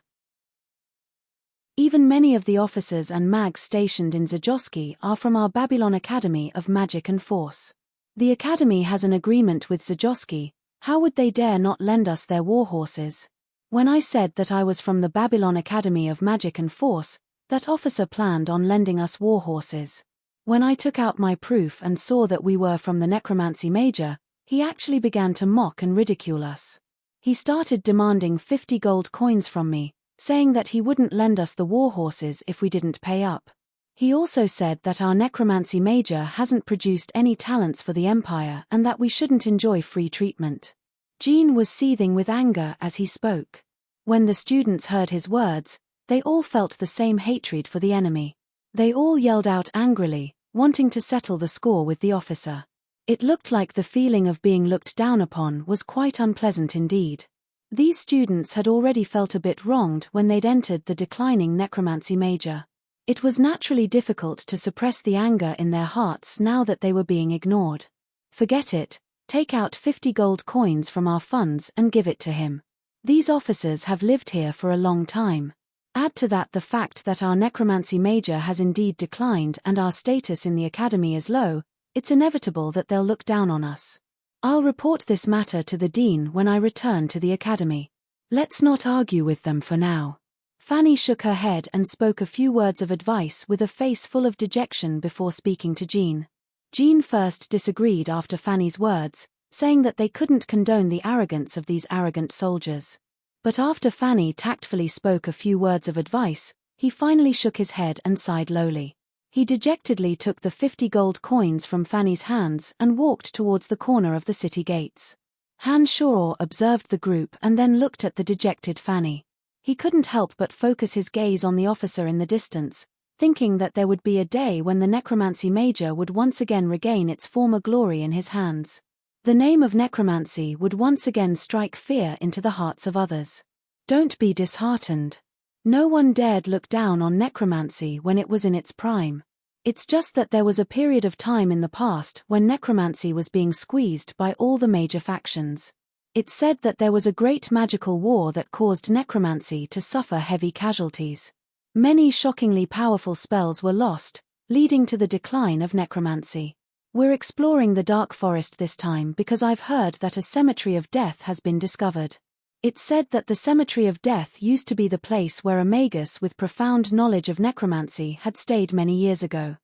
Even many of the officers and mags stationed in Zajoski are from our Babylon Academy of Magic and Force. The Academy has an agreement with Zajoski. How would they dare not lend us their war horses?" When I said that I was from the Babylon Academy of Magic and Force, that officer planned on lending us war horses. When I took out my proof and saw that we were from the Necromancy Major, he actually began to mock and ridicule us. He started demanding 50 gold coins from me, saying that he wouldn't lend us the war horses if we didn't pay up. He also said that our Necromancy Major hasn't produced any talents for the Empire and that we shouldn't enjoy free treatment. Jean was seething with anger as he spoke. When the students heard his words, they all felt the same hatred for the enemy. They all yelled out angrily, wanting to settle the score with the officer. It looked like the feeling of being looked down upon was quite unpleasant indeed. These students had already felt a bit wronged when they'd entered the declining Necromancy Major. It was naturally difficult to suppress the anger in their hearts now that they were being ignored. "Forget it, take out 50 gold coins from our funds and give it to him. These officers have lived here for a long time. Add to that the fact that our Necromancy Major has indeed declined and our status in the Academy is low, it's inevitable that they'll look down on us. I'll report this matter to the Dean when I return to the Academy. Let's not argue with them for now." Fanny shook her head and spoke a few words of advice with a face full of dejection before speaking to Jean. Jean first disagreed after Fanny's words, saying that they couldn't condone the arrogance of these arrogant soldiers. But after Fanny tactfully spoke a few words of advice, he finally shook his head and sighed lowly. He dejectedly took the 50 gold coins from Fanny's hands and walked towards the corner of the city gates. Han Shuo observed the group and then looked at the dejected Fanny. He couldn't help but focus his gaze on the officer in the distance, thinking that there would be a day when the Necromancy Major would once again regain its former glory in his hands. The name of necromancy would once again strike fear into the hearts of others. Don't be disheartened. No one dared look down on necromancy when it was in its prime. It's just that there was a period of time in the past when necromancy was being squeezed by all the major factions. It's said that there was a great magical war that caused necromancy to suffer heavy casualties. Many shockingly powerful spells were lost, leading to the decline of necromancy. We're exploring the Dark Forest this time because I've heard that a cemetery of death has been discovered. It's said that the cemetery of death used to be the place where a magus with profound knowledge of necromancy had stayed many years ago.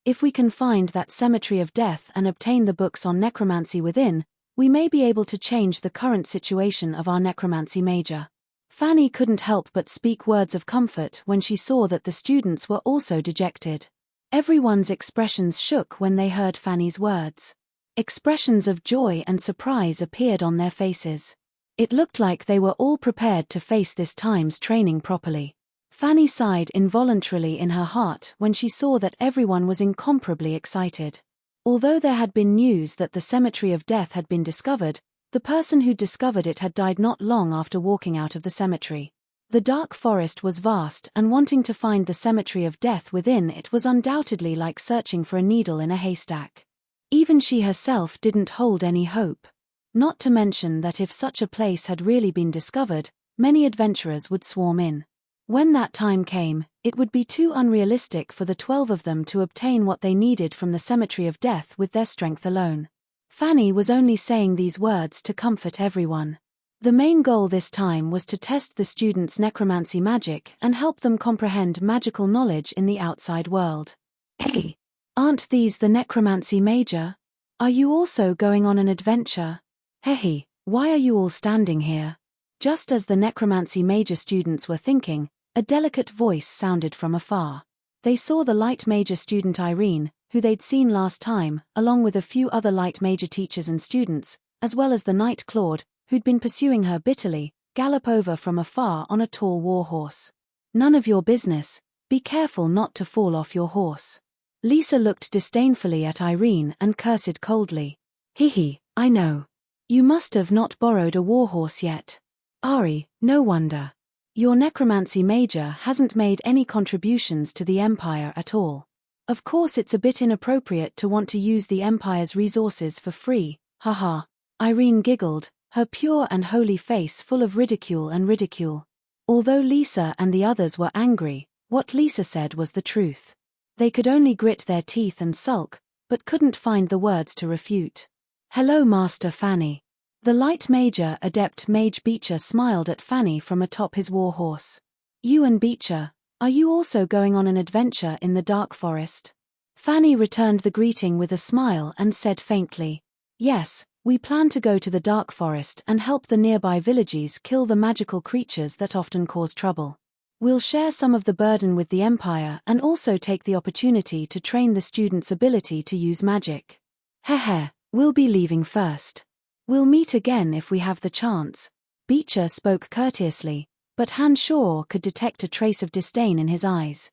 If we can find that cemetery of death and obtain the books on necromancy within, we may be able to change the current situation of our Necromancy Major. Fanny couldn't help but speak words of comfort when she saw that the students were also dejected. Everyone's expressions shook when they heard Fanny's words. Expressions of joy and surprise appeared on their faces. It looked like they were all prepared to face this time's training properly. Fanny sighed involuntarily in her heart when she saw that everyone was incomparably excited. Although there had been news that the cemetery of death had been discovered, the person who discovered it had died not long after walking out of the cemetery. The dark forest was vast, and wanting to find the cemetery of death within it was undoubtedly like searching for a needle in a haystack. Even she herself didn't hold any hope. Not to mention that if such a place had really been discovered, many adventurers would swarm in. When that time came, it would be too unrealistic for the 12 of them to obtain what they needed from the cemetery of death with their strength alone. Fanny was only saying these words to comfort everyone. The main goal this time was to test the students' necromancy magic and help them comprehend magical knowledge in the outside world. Hey, aren't these the Necromancy Major? Are you also going on an adventure? Hey, why are you all standing here? Just as the Necromancy Major students were thinking, a delicate voice sounded from afar. They saw the light major student Irene, who they'd seen last time, along with a few other light major teachers and students, as well as the knight Claude, who'd been pursuing her bitterly, gallop over from afar on a tall warhorse. "None of your business. Be careful not to fall off your horse." Lisa looked disdainfully at Irene and cursed coldly. "Hee, I know. You must have not borrowed a warhorse yet. Ari, no wonder. Your necromancy major hasn't made any contributions to the Empire at all. Of course it's a bit inappropriate to want to use the Empire's resources for free, haha." Irene giggled, her pure and holy face full of ridicule. Although Lisa and the others were angry, what Lisa said was the truth. They could only grit their teeth and sulk, but couldn't find the words to refute. "Hello, Master Fanny." The light major adept Mage Beecher smiled at Fanny from atop his warhorse. "You and Beecher, are you also going on an adventure in the dark forest?" Fanny returned the greeting with a smile and said faintly, "Yes, we plan to go to the dark forest and help the nearby villages kill the magical creatures that often cause trouble. We'll share some of the burden with the Empire and also take the opportunity to train the students' ability to use magic. Heh, we'll be leaving first. We'll meet again if we have the chance." Beecher spoke courteously, but Han Shaw could detect a trace of disdain in his eyes.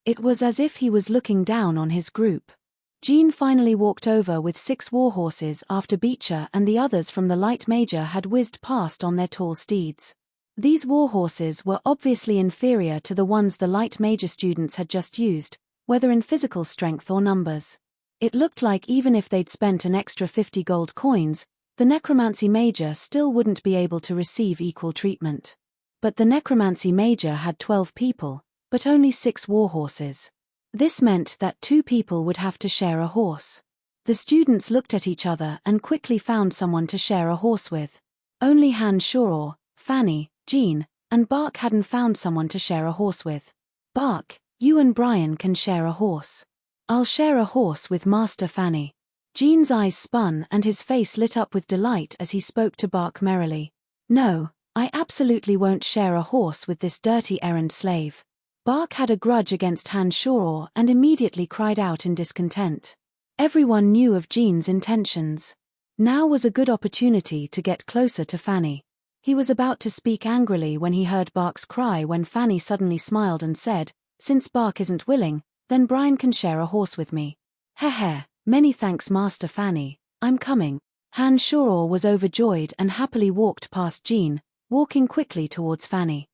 It was as if he was looking down on his group. Jean finally walked over with 6 warhorses after Beecher and the others from the light major had whizzed past on their tall steeds. These warhorses were obviously inferior to the ones the light major students had just used, whether in physical strength or numbers. It looked like even if they'd spent an extra 50 gold coins, the necromancy major still wouldn't be able to receive equal treatment. But the necromancy major had 12 people, but only 6 warhorses. This meant that 2 people would have to share a horse. The students looked at each other and quickly found someone to share a horse with. Only Han Shaw, Fanny, Jean, and Bark hadn't found someone to share a horse with. "Bark, you and Brian can share a horse." "I'll share a horse with Master Fanny." Jean's eyes spun and his face lit up with delight as he spoke to Bark merrily. "No, I absolutely won't share a horse with this dirty errand slave." Bark had a grudge against Han Shaw and immediately cried out in discontent. Everyone knew of Jean's intentions. Now was a good opportunity to get closer to Fanny. He was about to speak angrily when he heard Bark's cry when Fanny suddenly smiled and said, "Since Bark isn't willing, then Brian can share a horse with me." "Heh, many thanks Master Fanny, I'm coming." Han Shaw was overjoyed and happily walked past Jean, walking quickly towards Fanny.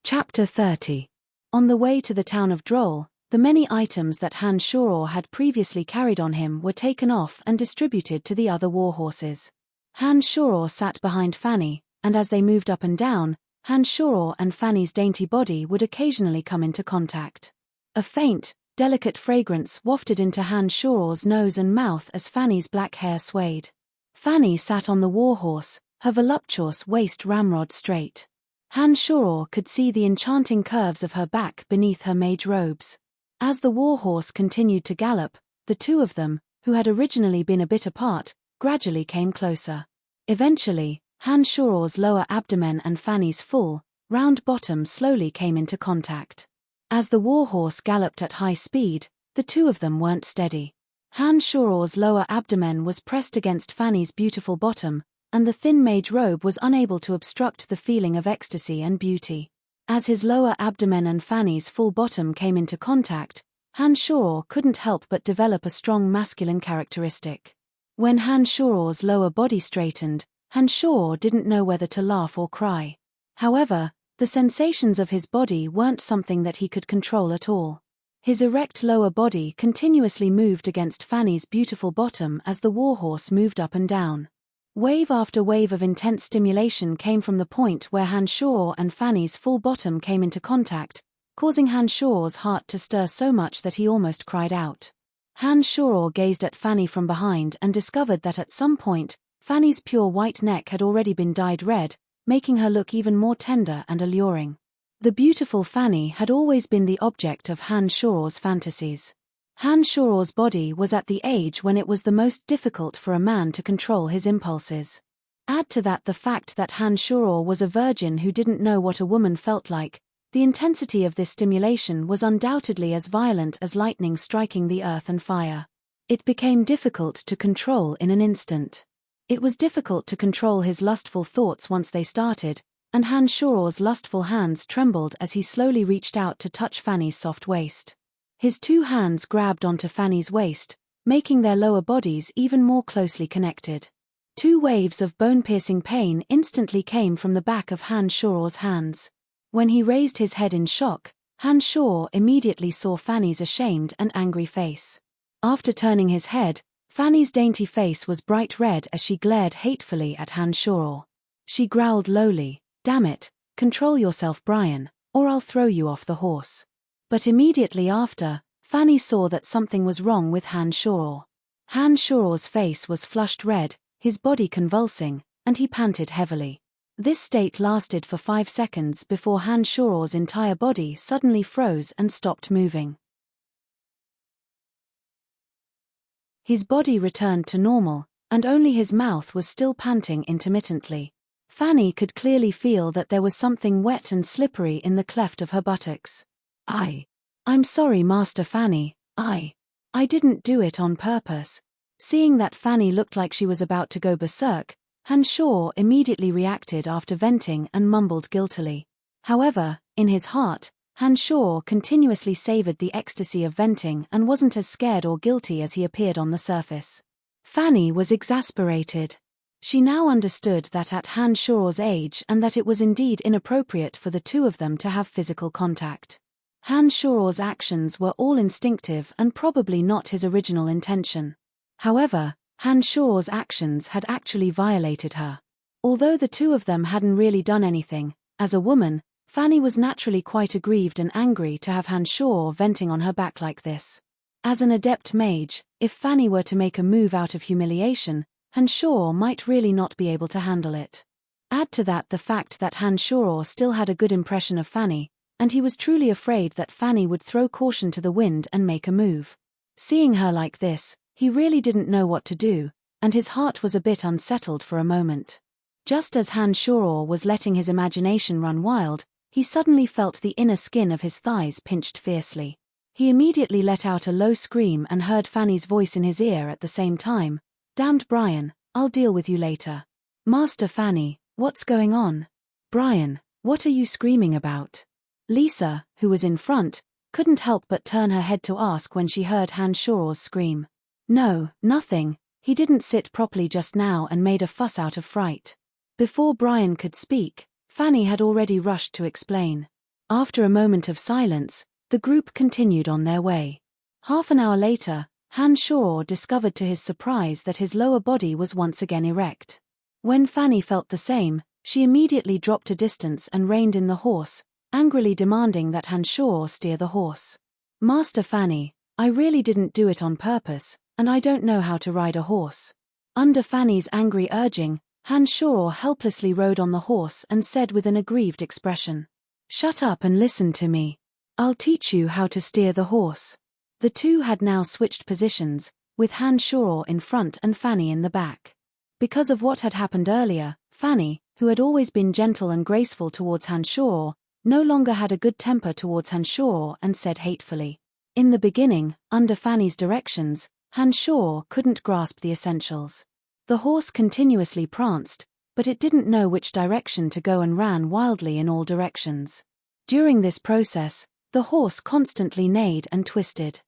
Chapter 30. On the way to the town of Droll, the many items that Han Shaw had previously carried on him were taken off and distributed to the other warhorses. Han Shaw sat behind Fanny, and as they moved up and down, Han Shaw and Fanny's dainty body would occasionally come into contact. A faint, delicate fragrance wafted into Han Shaw's nose and mouth as Fanny's black hair swayed. Fanny sat on the warhorse, her voluptuous waist ramrod straight. Han Shaw could see the enchanting curves of her back beneath her mage robes. As the warhorse continued to gallop, the 2 of them, who had originally been a bit apart, gradually came closer. Eventually, Han Shaw's lower abdomen and Fanny's full, round bottom slowly came into contact. As the warhorse galloped at high speed, the 2 of them weren't steady. Han Shaw's lower abdomen was pressed against Fanny's beautiful bottom, and the thin mage robe was unable to obstruct the feeling of ecstasy and beauty. As his lower abdomen and Fanny's full bottom came into contact, Han Shaw couldn't help but develop a strong masculine characteristic. When Han Shaw's lower body straightened, Han Shaw didn't know whether to laugh or cry. However, the sensations of his body weren't something that he could control at all. His erect lower body continuously moved against Fanny's beautiful bottom as the warhorse moved up and down. Wave after wave of intense stimulation came from the point where Han Shaw and Fanny's full bottom came into contact, causing Han Shaw's heart to stir so much that he almost cried out. Han Shaw gazed at Fanny from behind and discovered that at some point, Fanny's pure white neck had already been dyed red, making her look even more tender and alluring. The beautiful Fanny had always been the object of Han Shaw's fantasies. Han Shaw's body was at the age when it was the most difficult for a man to control his impulses. Add to that the fact that Han Shuro was a virgin who didn't know what a woman felt like. The intensity of this stimulation was undoubtedly as violent as lightning striking the earth and fire. It became difficult to control in an instant. It was difficult to control his lustful thoughts once they started, and Han Shuro's lustful hands trembled as he slowly reached out to touch Fanny's soft waist. His two hands grabbed onto Fanny's waist, making their lower bodies even more closely connected. Two waves of bone-piercing pain instantly came from the back of Han Shuro's hands. When he raised his head in shock, Han Shuro immediately saw Fanny's ashamed and angry face. After turning his head, Fanny's dainty face was bright red as she glared hatefully at Han Shuro. She growled lowly, "Damn it, control yourself, Brian, or I'll throw you off the horse." But immediately after, Fanny saw that something was wrong with Han Shuro. Han Shuro's face was flushed red, his body convulsing, and he panted heavily. This state lasted for 5 seconds before Han Shuro's entire body suddenly froze and stopped moving. His body returned to normal, and only his mouth was still panting intermittently. Fanny could clearly feel that there was something wet and slippery in the cleft of her buttocks. I'm sorry, Master Fanny, I didn't do it on purpose." Seeing that Fanny looked like she was about to go berserk, Han Shuro immediately reacted after venting and mumbled guiltily. However, in his heart, Han Shuro continuously savored the ecstasy of venting and wasn't as scared or guilty as he appeared on the surface. Fanny was exasperated. She now understood that at Han Shuro's age and that it was indeed inappropriate for the two of them to have physical contact. Han Shuro's actions were all instinctive and probably not his original intention. However, Han Shuro's actions had actually violated her. Although the two of them hadn't really done anything, as a woman, Fanny was naturally quite aggrieved and angry to have Han Shuro venting on her back like this. As an adept mage, if Fanny were to make a move out of humiliation, Han Shuro might really not be able to handle it. Add to that the fact that Han Shuro still had a good impression of Fanny, and he was truly afraid that Fanny would throw caution to the wind and make a move. Seeing her like this, he really didn't know what to do, and his heart was a bit unsettled for a moment. Just as Han Shuro was letting his imagination run wild, he suddenly felt the inner skin of his thighs pinched fiercely. He immediately let out a low scream and heard Fanny's voice in his ear at the same time. "Damned Brian, I'll deal with you later." "Master Fanny, what's going on?" "Brian, what are you screaming about?" Lisa, who was in front, couldn't help but turn her head to ask when she heard Han Shuro's scream. "No, nothing, he didn't sit properly just now and made a fuss out of fright." Before Brian could speak, Fanny had already rushed to explain. After a moment of silence, the group continued on their way. Half an hour later, Han Shuro discovered to his surprise that his lower body was once again erect. When Fanny felt the same, she immediately dropped a distance and reined in the horse, angrily demanding that Han Shuro steer the horse. "Master Fanny, I really didn't do it on purpose, and I don't know how to ride a horse." Under Fanny's angry urging, Han Shuro helplessly rode on the horse and said with an aggrieved expression, "Shut up and listen to me. I'll teach you how to steer the horse." The two had now switched positions, with Han Shuro in front and Fanny in the back. Because of what had happened earlier, Fanny, who had always been gentle and graceful towards Han Shuro, no longer had a good temper towards Han Shuro and said hatefully. In the beginning, under Fanny's directions, Han Shuro couldn't grasp the essentials. The horse continuously pranced, but it didn't know which direction to go and ran wildly in all directions. During this process, the horse constantly neighed and twisted.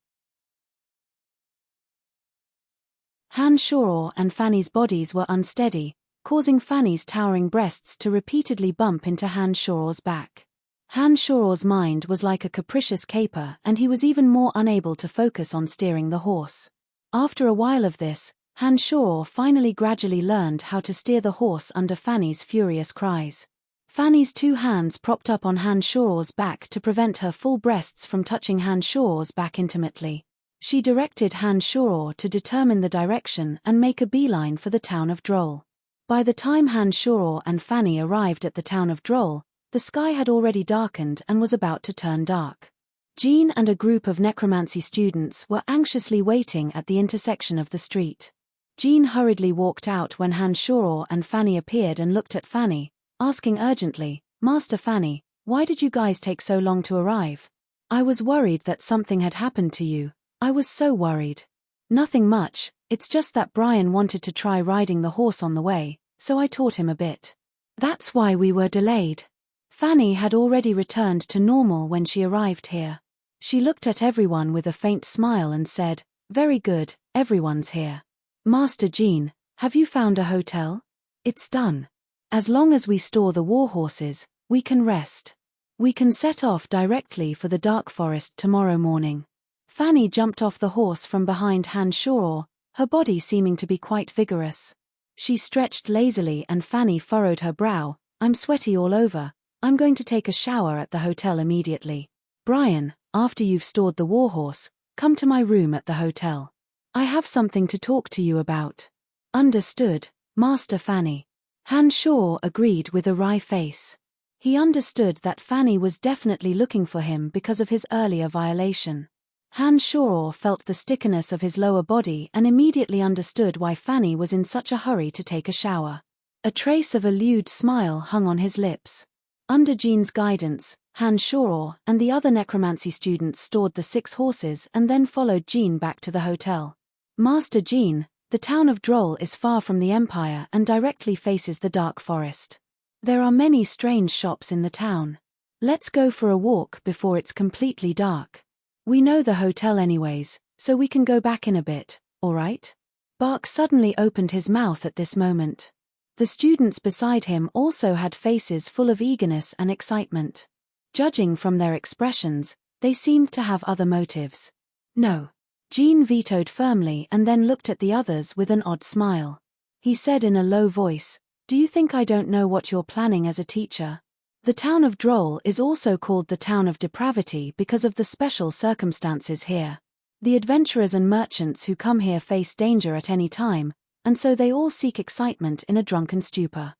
Han Shuro and Fanny's bodies were unsteady, causing Fanny's towering breasts to repeatedly bump into Han Shuro's back. Han Shuro's mind was like a capricious caper and he was even more unable to focus on steering the horse. After a while of this, Han Shuro finally gradually learned how to steer the horse under Fanny's furious cries. Fanny's two hands propped up on Han Shuro's back to prevent her full breasts from touching Han Shuro's back intimately. She directed Han Shuro to determine the direction and make a beeline for the town of Droll. By the time Han Shuro and Fanny arrived at the town of Droll, the sky had already darkened and was about to turn dark. Jean and a group of necromancy students were anxiously waiting at the intersection of the street. Jean hurriedly walked out when Han Shoror and Fanny appeared and looked at Fanny, asking urgently, "Master Fanny, why did you guys take so long to arrive? I was worried that something had happened to you. I was so worried." "Nothing much, it's just that Brian wanted to try riding the horse on the way, so I taught him a bit. That's why we were delayed." Fanny had already returned to normal when she arrived here. She looked at everyone with a faint smile and said, "Very good, everyone's here. Master Jean, have you found a hotel? It's done. As long as we store the war horses, we can rest. We can set off directly for the dark forest tomorrow morning." Fanny jumped off the horse from behind Han Shoror, her body seeming to be quite vigorous. She stretched lazily and Fanny furrowed her brow. "I'm sweaty all over. I'm going to take a shower at the hotel immediately. Brian, after you've stored the warhorse, come to my room at the hotel. I have something to talk to you about." "Understood, Master Fanny." Han Shoror agreed with a wry face. He understood that Fanny was definitely looking for him because of his earlier violation. Han Shoror felt the stickiness of his lower body and immediately understood why Fanny was in such a hurry to take a shower. A trace of a lewd smile hung on his lips. Under Jean's guidance, Han Shoror and the other necromancy students stored the 6 horses and then followed Jean back to the hotel. "Master Jean, the town of Droll is far from the Empire and directly faces the dark forest. There are many strange shops in the town. Let's go for a walk before it's completely dark. We know the hotel anyways, so we can go back in a bit, alright?" Bark suddenly opened his mouth at this moment. The students beside him also had faces full of eagerness and excitement. Judging from their expressions, they seemed to have other motives. "No." Jean vetoed firmly and then looked at the others with an odd smile. He said in a low voice, "Do you think I don't know what you're planning as a teacher? The town of Droll is also called the town of depravity because of the special circumstances here. The adventurers and merchants who come here face danger at any time, and so they all seek excitement in a drunken stupor.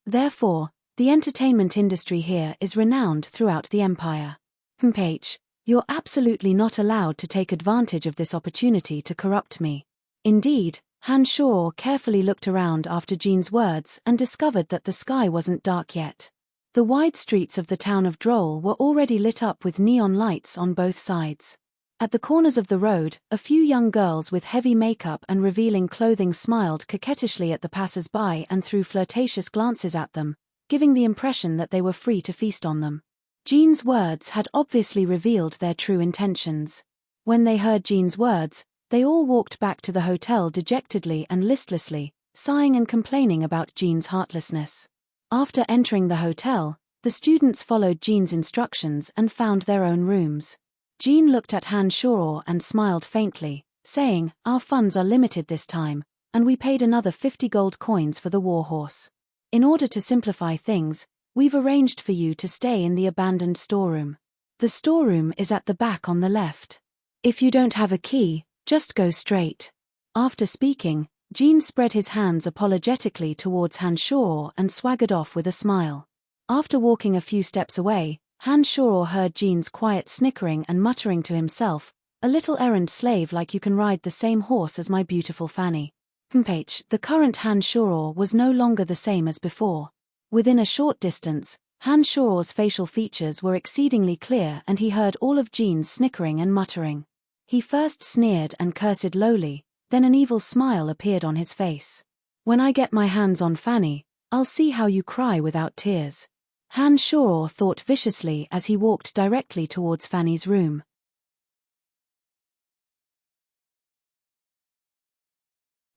Therefore, the entertainment industry here is renowned throughout the Empire. H. You're absolutely not allowed to take advantage of this opportunity to corrupt me." Indeed, Han Shoror carefully looked around after Jean's words and discovered that the sky wasn't dark yet. The wide streets of the town of Droll were already lit up with neon lights on both sides. At the corners of the road, a few young girls with heavy makeup and revealing clothing smiled coquettishly at the passers-by and threw flirtatious glances at them, giving the impression that they were free to feast on them. Jean's words had obviously revealed their true intentions. When they heard Jean's words, they all walked back to the hotel dejectedly and listlessly, sighing and complaining about Jean's heartlessness. After entering the hotel, the students followed Jean's instructions and found their own rooms. Jean looked at Han Shoror and smiled faintly, saying, "Our funds are limited this time, and we paid another 50 gold coins for the warhorse. In order to simplify things, we've arranged for you to stay in the abandoned storeroom. The storeroom is at the back on the left. If you don't have a key, just go straight." After speaking, Jean spread his hands apologetically towards Han Shoror and swaggered off with a smile. After walking a few steps away, Han Shoror heard Jean's quiet snickering and muttering to himself, "A little errand slave like you can ride the same horse as my beautiful Fanny." The current Han Shoror was no longer the same as before. Within a short distance, Han Shoror's facial features were exceedingly clear and he heard all of Jean's snickering and muttering. He first sneered and cursed lowly, then an evil smile appeared on his face. "When I get my hands on Fanny, I'll see how you cry without tears." Han Shoror thought viciously as he walked directly towards Fanny's room.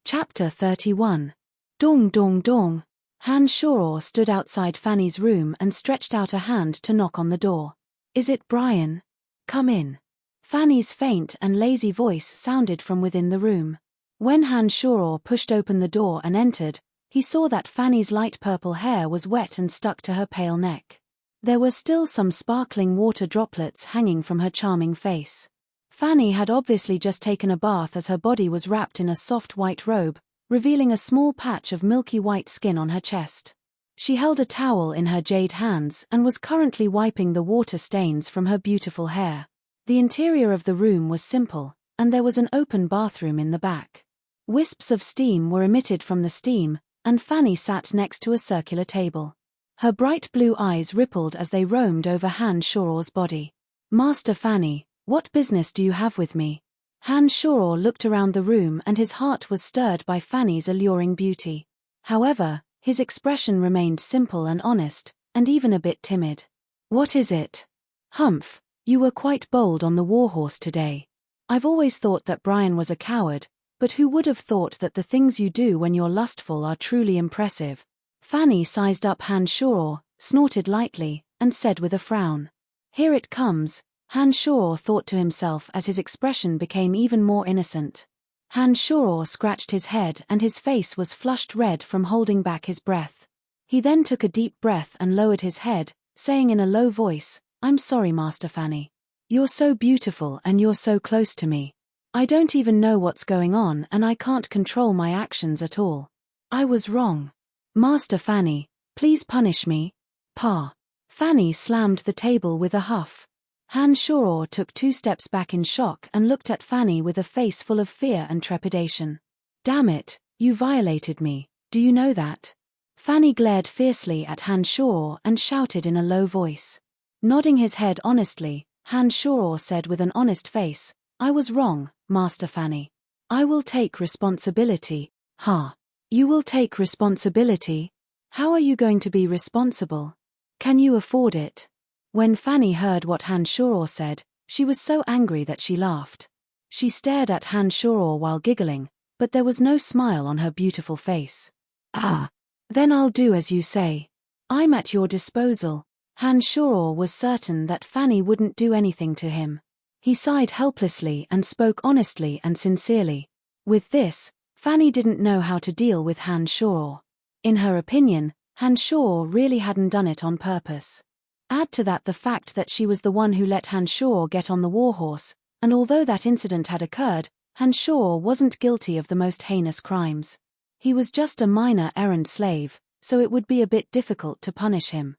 Chapter 31. Dong dong dong. Han Shoror stood outside Fanny's room and stretched out a hand to knock on the door. "Is it Brian? Come in." Fanny's faint and lazy voice sounded from within the room. When Han Shoror pushed open the door and entered, he saw that Fanny's light purple hair was wet and stuck to her pale neck. There were still some sparkling water droplets hanging from her charming face. Fanny had obviously just taken a bath as her body was wrapped in a soft white robe, revealing a small patch of milky white skin on her chest. She held a towel in her jade hands and was currently wiping the water stains from her beautiful hair. The interior of the room was simple, and there was an open bathroom in the back. Wisps of steam were emitted from the steam, and Fanny sat next to a circular table. Her bright blue eyes rippled as they roamed over Han Shoror's body. "Master Fanny, what business do you have with me?" Han Shoror looked around the room and his heart was stirred by Fanny's alluring beauty. However, his expression remained simple and honest, and even a bit timid. "What is it?" "Humph, you were quite bold on the warhorse today. I've always thought that Brian was a coward, but who would have thought that the things you do when you're lustful are truly impressive?" Fanny sized up Han Shoror, snorted lightly, and said with a frown. "Here it comes," Han Shoror thought to himself as his expression became even more innocent. Han Shoror scratched his head and his face was flushed red from holding back his breath. He then took a deep breath and lowered his head, saying in a low voice, "I'm sorry, Master Fanny. You're so beautiful and you're so close to me. I don't even know what's going on and I can't control my actions at all. I was wrong. Master Fanny, please punish me." "Pa." Fanny slammed the table with a huff. Han Shoror took 2 steps back in shock and looked at Fanny with a face full of fear and trepidation. "Damn it, you violated me, do you know that?" Fanny glared fiercely at Han Shoror and shouted in a low voice. Nodding his head honestly, Han Shoror said with an honest face, "I was wrong, Master Fanny. I will take responsibility." "Ha! You will take responsibility? How are you going to be responsible? Can you afford it?" When Fanny heard what Han Shoror said, she was so angry that she laughed. She stared at Han Shoror while giggling, but there was no smile on her beautiful face. "Ah! Then I'll do as you say. I'm at your disposal." Han Shoror was certain that Fanny wouldn't do anything to him. He sighed helplessly and spoke honestly and sincerely. With this, Fanny didn't know how to deal with Han Shoror. In her opinion, Han Shoror really hadn't done it on purpose. Add to that the fact that she was the one who let Han Shoror get on the warhorse, and although that incident had occurred, Han Shoror wasn't guilty of the most heinous crimes. He was just a minor errand slave, so it would be a bit difficult to punish him.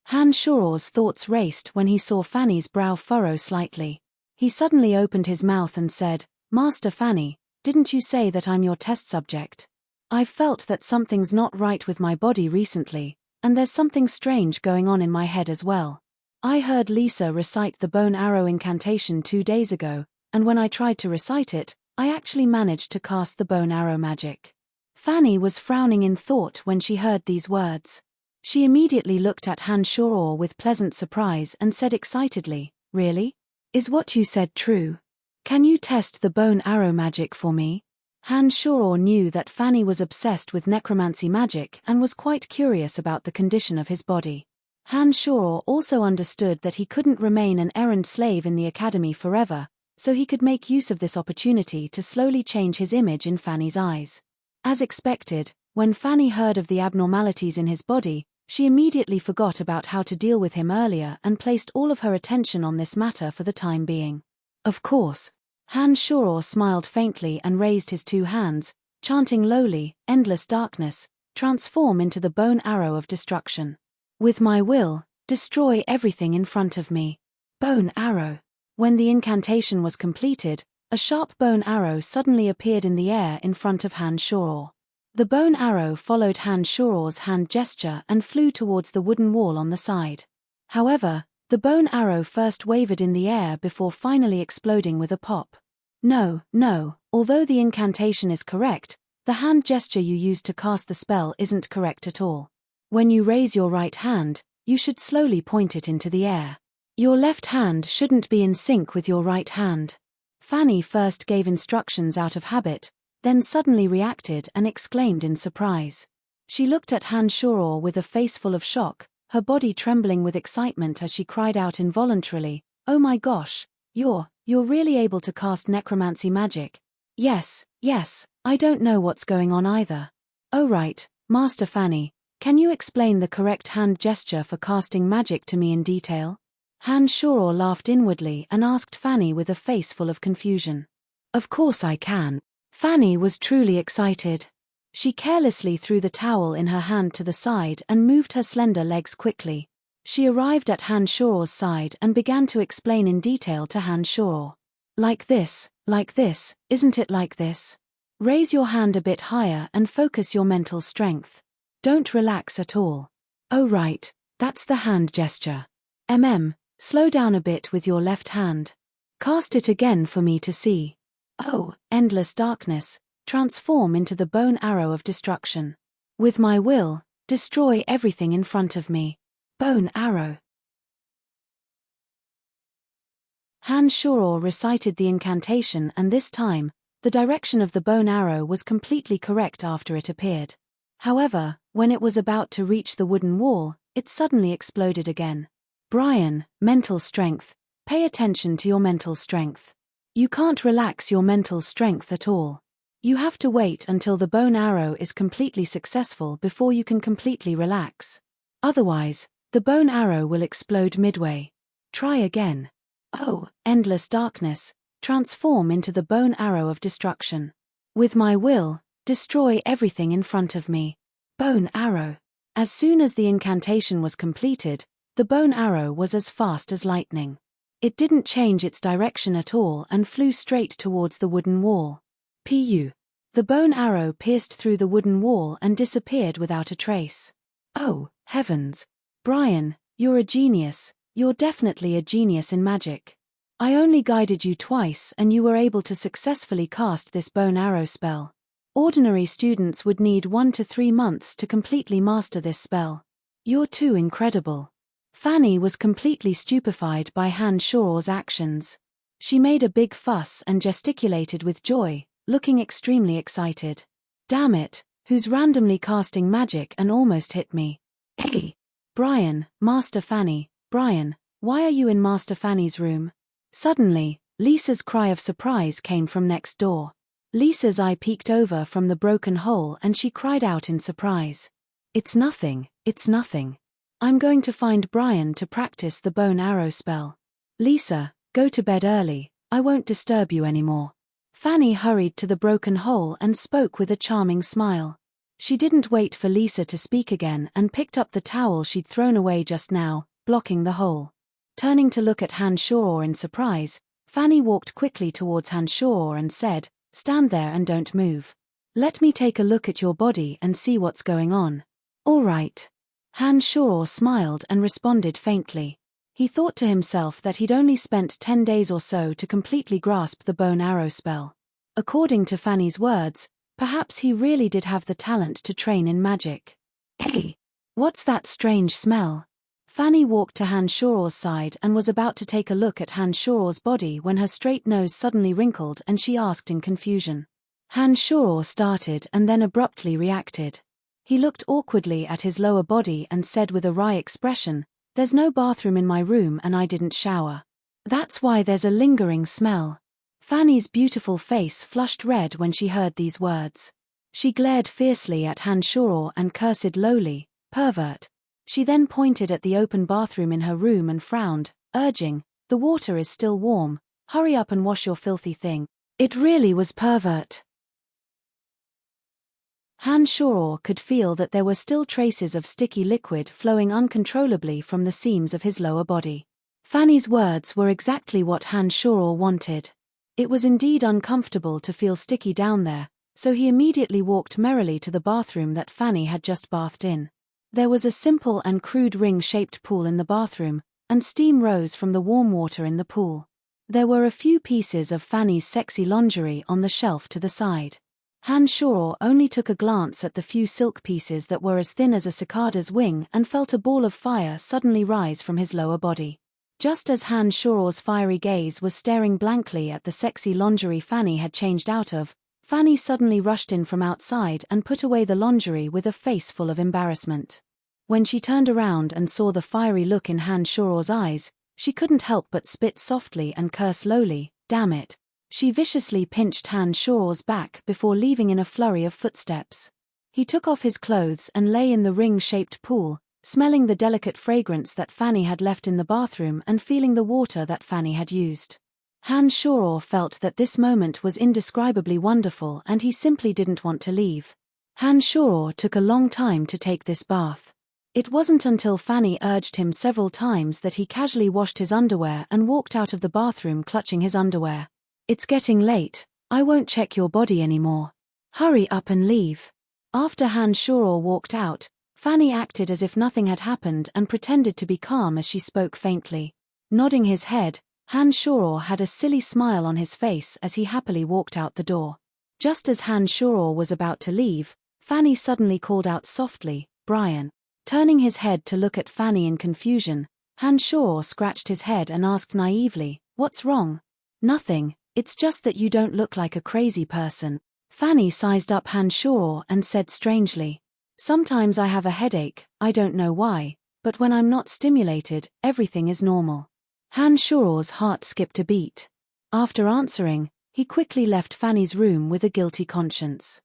Han Shoror's thoughts raced when he saw Fanny's brow furrow slightly. He suddenly opened his mouth and said, "Master Fanny, didn't you say that I'm your test subject? I've felt that something's not right with my body recently, and there's something strange going on in my head as well. I heard Lisa recite the bone arrow incantation 2 days ago, and when I tried to recite it, I actually managed to cast the bone arrow magic." Fanny was frowning in thought when she heard these words. She immediately looked at Han Shoror with pleasant surprise and said excitedly, "Really? Is what you said true? Can you test the bone arrow magic for me?" Han Shoror knew that Fanny was obsessed with necromancy magic and was quite curious about the condition of his body. Han Shoror also understood that he couldn't remain an errand slave in the academy forever, so he could make use of this opportunity to slowly change his image in Fanny's eyes. As expected, when Fanny heard of the abnormalities in his body, she immediately forgot about how to deal with him earlier and placed all of her attention on this matter for the time being. "Of course." Han Shoror smiled faintly and raised his 2 hands, chanting lowly, "Endless darkness, transform into the bone arrow of destruction. With my will, destroy everything in front of me." Bone arrow. When the incantation was completed, a sharp bone arrow suddenly appeared in the air in front of Han Shoror. The bone arrow followed Han Shoror's hand gesture and flew towards the wooden wall on the side. However, the bone arrow first wavered in the air before finally exploding with a pop. No, although the incantation is correct, the hand gesture you used to cast the spell isn't correct at all. When you raise your right hand, you should slowly point it into the air. Your left hand shouldn't be in sync with your right hand. Fanny first gave instructions out of habit, then suddenly reacted and exclaimed in surprise. She looked at Han Shoror with a face full of shock, her body trembling with excitement as she cried out involuntarily, "Oh my gosh, you're really able to cast necromancy magic?" Yes, I don't know what's going on either." "Oh right, Master Fanny, can you explain the correct hand gesture for casting magic to me in detail?" Han Shoror laughed inwardly and asked Fanny with a face full of confusion. "Of course I can." Fanny was truly excited. She carelessly threw the towel in her hand to the side and moved her slender legs quickly. She arrived at Han Shuo's side and began to explain in detail to Han Shuo. Like this, isn't it like this? Raise your hand a bit higher and focus your mental strength. Don't relax at all. Oh right, that's the hand gesture. Slow down a bit with your left hand. Cast it again for me to see. Oh, endless darkness, transform into the bone arrow of destruction. With my will, destroy everything in front of me. Bone arrow. Han Shuo recited the incantation, and this time, the direction of the bone arrow was completely correct after it appeared. However, when it was about to reach the wooden wall, it suddenly exploded again. Brian, mental strength. Pay attention to your mental strength. You can't relax your mental strength at all. You have to wait until the bone arrow is completely successful before you can completely relax. Otherwise, the bone arrow will explode midway. Try again. Oh, endless darkness, transform into the bone arrow of destruction. With my will, destroy everything in front of me. Bone arrow. As soon as the incantation was completed, the bone arrow was as fast as lightning. It didn't change its direction at all and flew straight towards the wooden wall. The bone arrow pierced through the wooden wall and disappeared without a trace. Oh, heavens. Brian, you're a genius. You're definitely a genius in magic. I only guided you twice and you were able to successfully cast this bone arrow spell. Ordinary students would need 1 to 3 months to completely master this spell. You're too incredible. Fanny was completely stupefied by Han Shuo's actions. She made a big fuss and gesticulated with joy, looking extremely excited. Damn it, who's randomly casting magic and almost hit me? Hey! Brian, Master Fanny, Brian, why are you in Master Fanny's room? Suddenly, Lisa's cry of surprise came from next door. Lisa's eye peeked over from the broken hole and she cried out in surprise. It's nothing. I'm going to find Brian to practice the bone arrow spell. Lisa, go to bed early, I won't disturb you anymore. Fanny hurried to the broken hole and spoke with a charming smile. She didn't wait for Lisa to speak again and picked up the towel she'd thrown away just now, blocking the hole. Turning to look at Han Shuo in surprise, Fanny walked quickly towards Han Shuo and said, "Stand there and don't move. Let me take a look at your body and see what's going on." "All right." Han Shuo smiled and responded faintly. He thought to himself that he'd only spent 10 days or so to completely grasp the bone arrow spell. According to Fanny's words, perhaps he really did have the talent to train in magic. Hey! What's that strange smell? Fanny walked to Han Shuo's side and was about to take a look at Han Shuo's body when her straight nose suddenly wrinkled and she asked in confusion. Han Shuo started and then abruptly reacted. He looked awkwardly at his lower body and said with a wry expression, "There's no bathroom in my room and I didn't shower. That's why there's a lingering smell." Fanny's beautiful face flushed red when she heard these words. She glared fiercely at Han Shuo and cursed lowly, "Pervert." She then pointed at the open bathroom in her room and frowned, urging, "The water is still warm, hurry up and wash your filthy thing." It really was pervert. Han Shuo could feel that there were still traces of sticky liquid flowing uncontrollably from the seams of his lower body. Fanny's words were exactly what Han Shuo wanted. It was indeed uncomfortable to feel sticky down there, so he immediately walked merrily to the bathroom that Fanny had just bathed in. There was a simple and crude ring-shaped pool in the bathroom, and steam rose from the warm water in the pool. There were a few pieces of Fanny's sexy lingerie on the shelf to the side. Han Shuo only took a glance at the few silk pieces that were as thin as a cicada's wing and felt a ball of fire suddenly rise from his lower body. Just as Han Shuo's fiery gaze was staring blankly at the sexy lingerie Fanny had changed out of, Fanny suddenly rushed in from outside and put away the lingerie with a face full of embarrassment. When she turned around and saw the fiery look in Han Shuo's eyes, she couldn't help but spit softly and curse lowly, "Damn it." She viciously pinched Han Shuo's back before leaving in a flurry of footsteps. He took off his clothes and lay in the ring-shaped pool, smelling the delicate fragrance that Fanny had left in the bathroom and feeling the water that Fanny had used. Han Shuo felt that this moment was indescribably wonderful and he simply didn't want to leave. Han Shuo took a long time to take this bath. It wasn't until Fanny urged him several times that he casually washed his underwear and walked out of the bathroom clutching his underwear. "It's getting late, I won't check your body anymore. Hurry up and leave." After Han Shoror walked out, Fanny acted as if nothing had happened and pretended to be calm as she spoke faintly. Nodding his head, Han Shoror had a silly smile on his face as he happily walked out the door. Just as Han Shoror was about to leave, Fanny suddenly called out softly, "Brian." Turning his head to look at Fanny in confusion, Han Shoror scratched his head and asked naively, "What's wrong?" "Nothing, it's just that you don't look like a crazy person." Fanny sized up Han Shoror and said strangely, "Sometimes I have a headache, I don't know why, but when I'm not stimulated, everything is normal." Han Shoror's heart skipped a beat. After answering, he quickly left Fanny's room with a guilty conscience.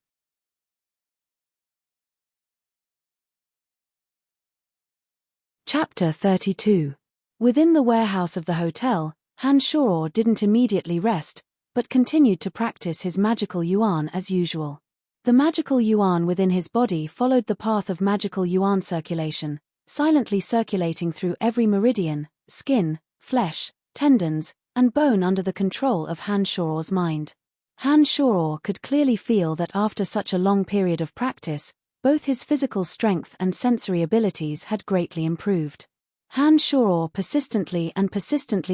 Chapter 32. Within the warehouse of the hotel, Han Shoror didn't immediately rest, but continued to practice his magical yuan as usual. The magical yuan within his body followed the path of magical yuan circulation, silently circulating through every meridian, skin, flesh, tendons, and bone under the control of Han Shoror's mind. Han Shoror could clearly feel that after such a long period of practice, both his physical strength and sensory abilities had greatly improved. Han Shoror persistently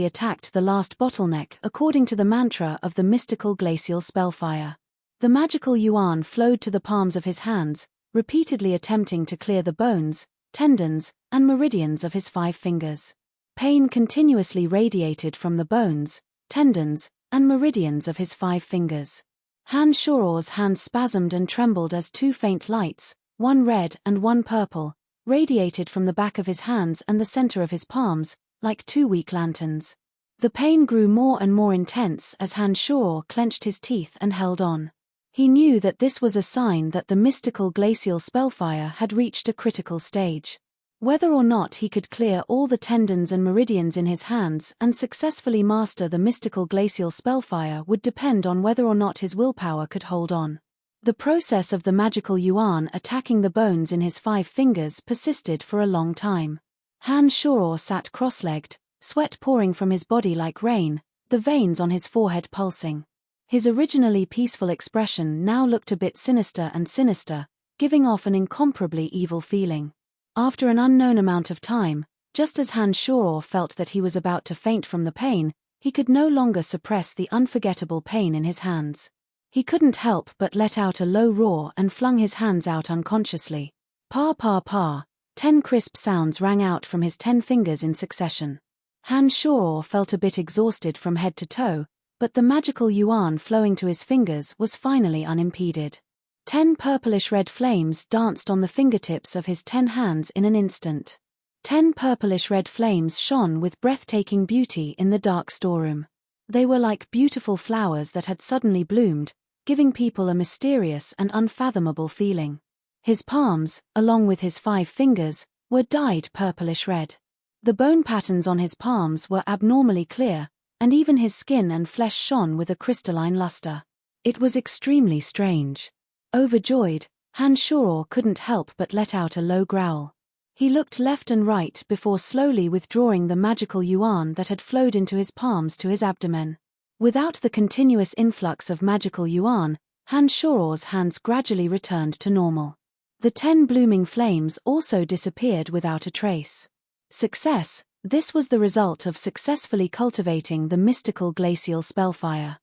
attacked the last bottleneck according to the mantra of the mystical glacial spellfire. The magical yuan flowed to the palms of his hands, repeatedly attempting to clear the bones, tendons, and meridians of his 5 fingers. Pain continuously radiated from the bones, tendons, and meridians of his 5 fingers. Han Shoror's hands spasmed and trembled as 2 faint lights, one red and one purple, radiated from the back of his hands and the center of his palms, like 2 weak lanterns. The pain grew more and more intense as Han Shoror clenched his teeth and held on. He knew that this was a sign that the mystical glacial spellfire had reached a critical stage. Whether or not he could clear all the tendons and meridians in his hands and successfully master the mystical glacial spellfire would depend on whether or not his willpower could hold on. The process of the magical yuan attacking the bones in his 5 fingers persisted for a long time. Han Shoror sat cross-legged, sweat pouring from his body like rain, the veins on his forehead pulsing. His originally peaceful expression now looked a bit sinister, giving off an incomparably evil feeling. After an unknown amount of time, just as Han Shoror felt that he was about to faint from the pain, he could no longer suppress the unforgettable pain in his hands. He couldn't help but let out a low roar and flung his hands out unconsciously. Pa pa pa, 10 crisp sounds rang out from his 10 fingers in succession. Han Shoror felt a bit exhausted from head to toe, but the magical yuan flowing to his fingers was finally unimpeded. 10 purplish-red flames danced on the fingertips of his 10 hands in an instant. 10 purplish-red flames shone with breathtaking beauty in the dark storeroom. They were like beautiful flowers that had suddenly bloomed, giving people a mysterious and unfathomable feeling. His palms, along with his 5 fingers, were dyed purplish-red. The bone patterns on his palms were abnormally clear, and even his skin and flesh shone with a crystalline luster. It was extremely strange. Overjoyed, Han Shoror couldn't help but let out a low growl. He looked left and right before slowly withdrawing the magical yuan that had flowed into his palms to his abdomen. Without the continuous influx of magical yuan, Han Shoror's hands gradually returned to normal. The 10 blooming flames also disappeared without a trace. Success. This was the result of successfully cultivating the mystical glacial spellfire.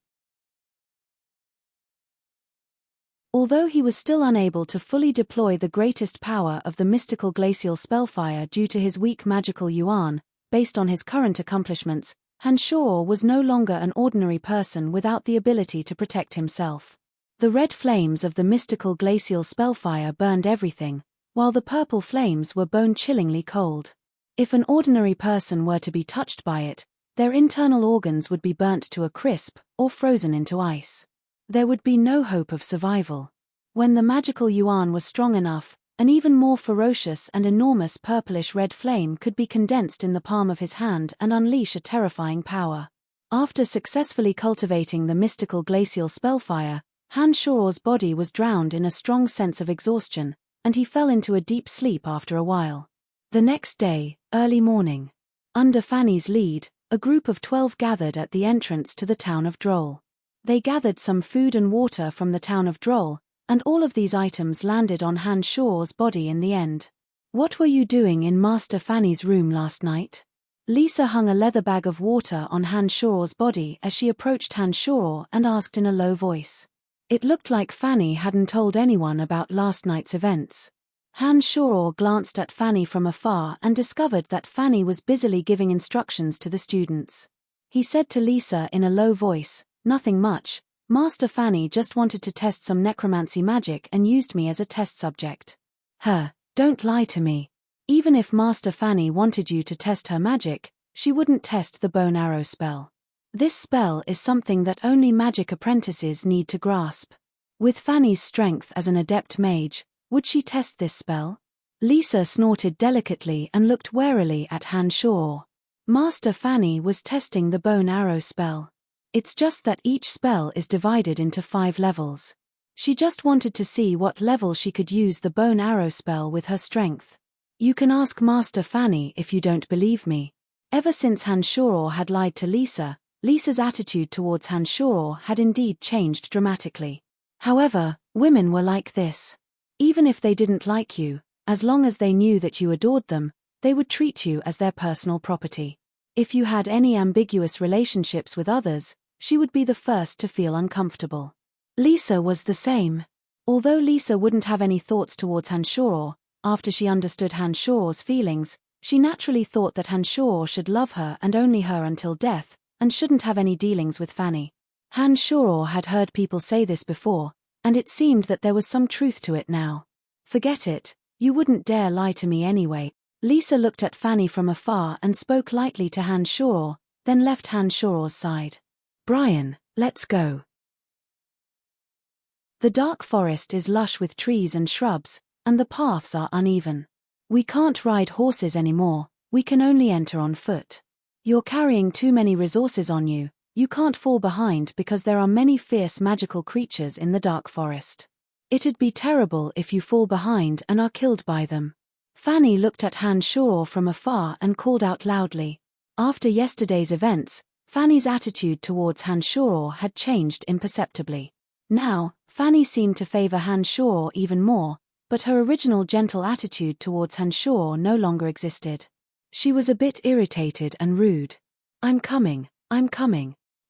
Although he was still unable to fully deploy the greatest power of the mystical glacial spellfire due to his weak magical yuan, based on his current accomplishments, Han Shoror was no longer an ordinary person without the ability to protect himself. The red flames of the mystical glacial spellfire burned everything, while the purple flames were bone-chillingly cold. If an ordinary person were to be touched by it, their internal organs would be burnt to a crisp or frozen into ice. There would be no hope of survival. When the magical yuan was strong enough, an even more ferocious and enormous purplish-red flame could be condensed in the palm of his hand and unleash a terrifying power. After successfully cultivating the mystical glacial spellfire, Han Shoror's body was drowned in a strong sense of exhaustion, and he fell into a deep sleep after a while. The next day, early morning. Under Fanny's lead, a group of 12 gathered at the entrance to the town of Droll. They gathered some food and water from the town of Droll, and all of these items landed on Han Shaw's body in the end. What were you doing in Master Fanny's room last night? Lisa hung a leather bag of water on Han Shaw's body as she approached Han Shaw and asked in a low voice. It looked like Fanny hadn't told anyone about last night's events. Han Shaw glanced at Fanny from afar and discovered that Fanny was busily giving instructions to the students. He said to Lisa in a low voice, "Nothing much. Master Fanny just wanted to test some necromancy magic and used me as a test subject." Don't lie to me. Even if Master Fanny wanted you to test her magic, she wouldn't test the bow and arrow spell. This spell is something that only magic apprentices need to grasp. With Fanny's strength as an adept mage, would she test this spell? Lisa snorted delicately and looked warily at Han Shaw. Master Fanny was testing the bow and arrow spell. It's just that each spell is divided into 5 levels. She just wanted to see what level she could use the bow and arrow spell with her strength. You can ask Master Fanny if you don't believe me. Ever since Han Shaw had lied to Lisa, Lisa's attitude towards Han Shaw had indeed changed dramatically. However, women were like this. Even if they didn't like you, as long as they knew that you adored them, they would treat you as their personal property. If you had any ambiguous relationships with others, she would be the first to feel uncomfortable. Lisa was the same. Although Lisa wouldn't have any thoughts towards Han Shaw, after she understood Han Shaw's feelings, she naturally thought that Han Shaw should love her and only her until death, and shouldn't have any dealings with Fanny. Han Shaw had heard people say this before, and it seemed that there was some truth to it now. Forget it, you wouldn't dare lie to me anyway. Lisa looked at Fanny from afar and spoke lightly to Han Shaw, then left Han Shaw's side. Brian, let's go. The dark forest is lush with trees and shrubs, and the paths are uneven. We can't ride horses anymore, we can only enter on foot. You're carrying too many resources on you. You can't fall behind because there are many fierce magical creatures in the dark forest. It'd be terrible if you fall behind and are killed by them. Fanny looked at Han Shaw from afar and called out loudly. After yesterday's events, Fanny's attitude towards Han Shaw had changed imperceptibly. Now, Fanny seemed to favor Han Shaw even more, but her original gentle attitude towards Han Shaw no longer existed. She was a bit irritated and rude. I'm coming.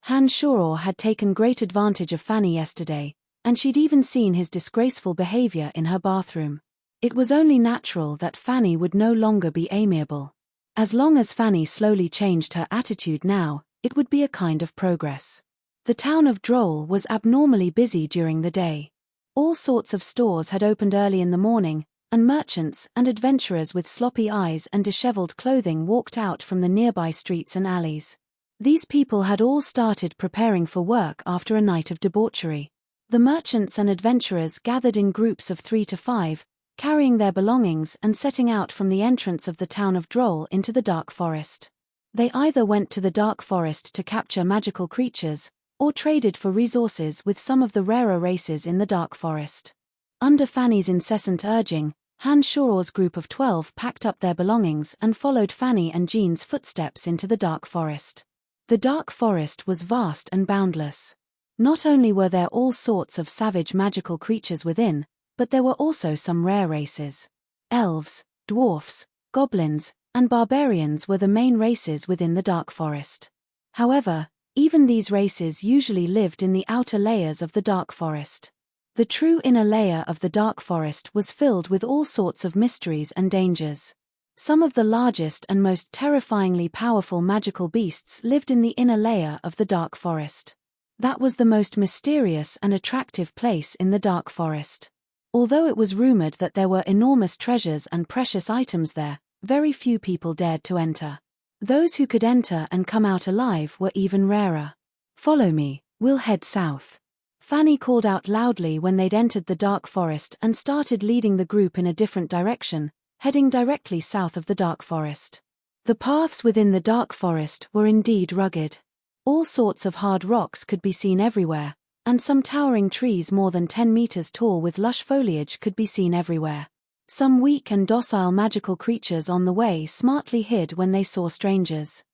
Han Shaw had taken great advantage of Fanny yesterday, and she'd even seen his disgraceful behavior in her bathroom. It was only natural that Fanny would no longer be amiable. As long as Fanny slowly changed her attitude now, it would be a kind of progress. The town of Droll was abnormally busy during the day. All sorts of stores had opened early in the morning, and merchants and adventurers with sloppy eyes and disheveled clothing walked out from the nearby streets and alleys. These people had all started preparing for work after a night of debauchery. The merchants and adventurers gathered in groups of 3 to 5, carrying their belongings and setting out from the entrance of the town of Droll into the dark forest. They either went to the dark forest to capture magical creatures, or traded for resources with some of the rarer races in the dark forest. Under Fanny's incessant urging, Han Shaw's group of 12 packed up their belongings and followed Fanny and Jean's footsteps into the dark forest. The dark forest was vast and boundless. Not only were there all sorts of savage magical creatures within, but there were also some rare races. Elves, dwarfs, goblins, and barbarians were the main races within the dark forest. However, even these races usually lived in the outer layers of the dark forest. The true inner layer of the dark forest was filled with all sorts of mysteries and dangers. Some of the largest and most terrifyingly powerful magical beasts lived in the inner layer of the dark forest. That was the most mysterious and attractive place in the dark forest. Although it was rumored that there were enormous treasures and precious items there, very few people dared to enter. Those who could enter and come out alive were even rarer. Follow me, we'll head south. Fanny called out loudly when they'd entered the dark forest and started leading the group in a different direction, heading directly south of the dark forest. The paths within the dark forest were indeed rugged. All sorts of hard rocks could be seen everywhere, and some towering trees more than 10 meters tall with lush foliage could be seen everywhere. Some weak and docile magical creatures on the way smartly hid when they saw strangers.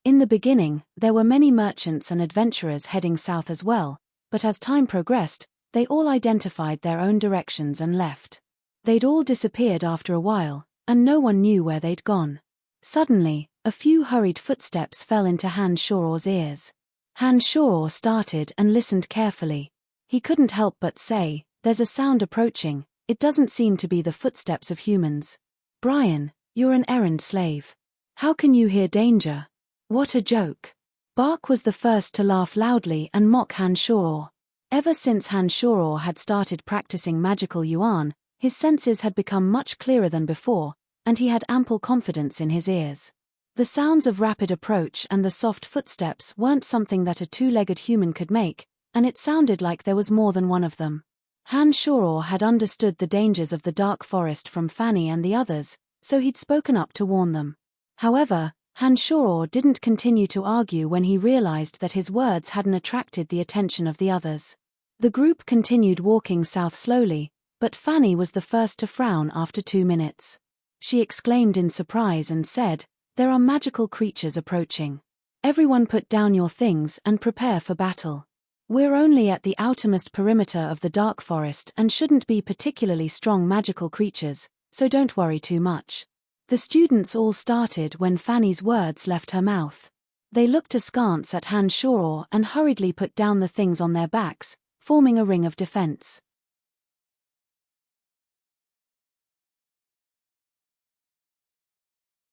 In the beginning, there were many merchants and adventurers heading south as well, but as time progressed, they all identified their own directions and left. They'd all disappeared after a while, and no one knew where they'd gone. Suddenly, a few hurried footsteps fell into Han Shoror's ears. Han Shoror started and listened carefully. He couldn't help but say, "There's a sound approaching, it doesn't seem to be the footsteps of humans." "Brian, you're an errand slave. How can you hear danger?" "What a joke." Bark was the first to laugh loudly and mock Han Shoror. Ever since Han Shoror had started practicing magical yuan, his senses had become much clearer than before, and he had ample confidence in his ears. The sounds of rapid approach and the soft footsteps weren't something that a two-legged human could make, and it sounded like there was more than one of them. Han Shoror had understood the dangers of the dark forest from Fanny and the others, so he'd spoken up to warn them. However, Han Shoror didn't continue to argue when he realized that his words hadn't attracted the attention of the others. The group continued walking south slowly, but Fanny was the first to frown after 2 minutes. She exclaimed in surprise and said, "There are magical creatures approaching. Everyone put down your things and prepare for battle. We're only at the outermost perimeter of the dark forest and shouldn't be particularly strong magical creatures, so don't worry too much." The students all started when Fanny's words left her mouth. They looked askance at Han Shoror and hurriedly put down the things on their backs, forming a ring of defense.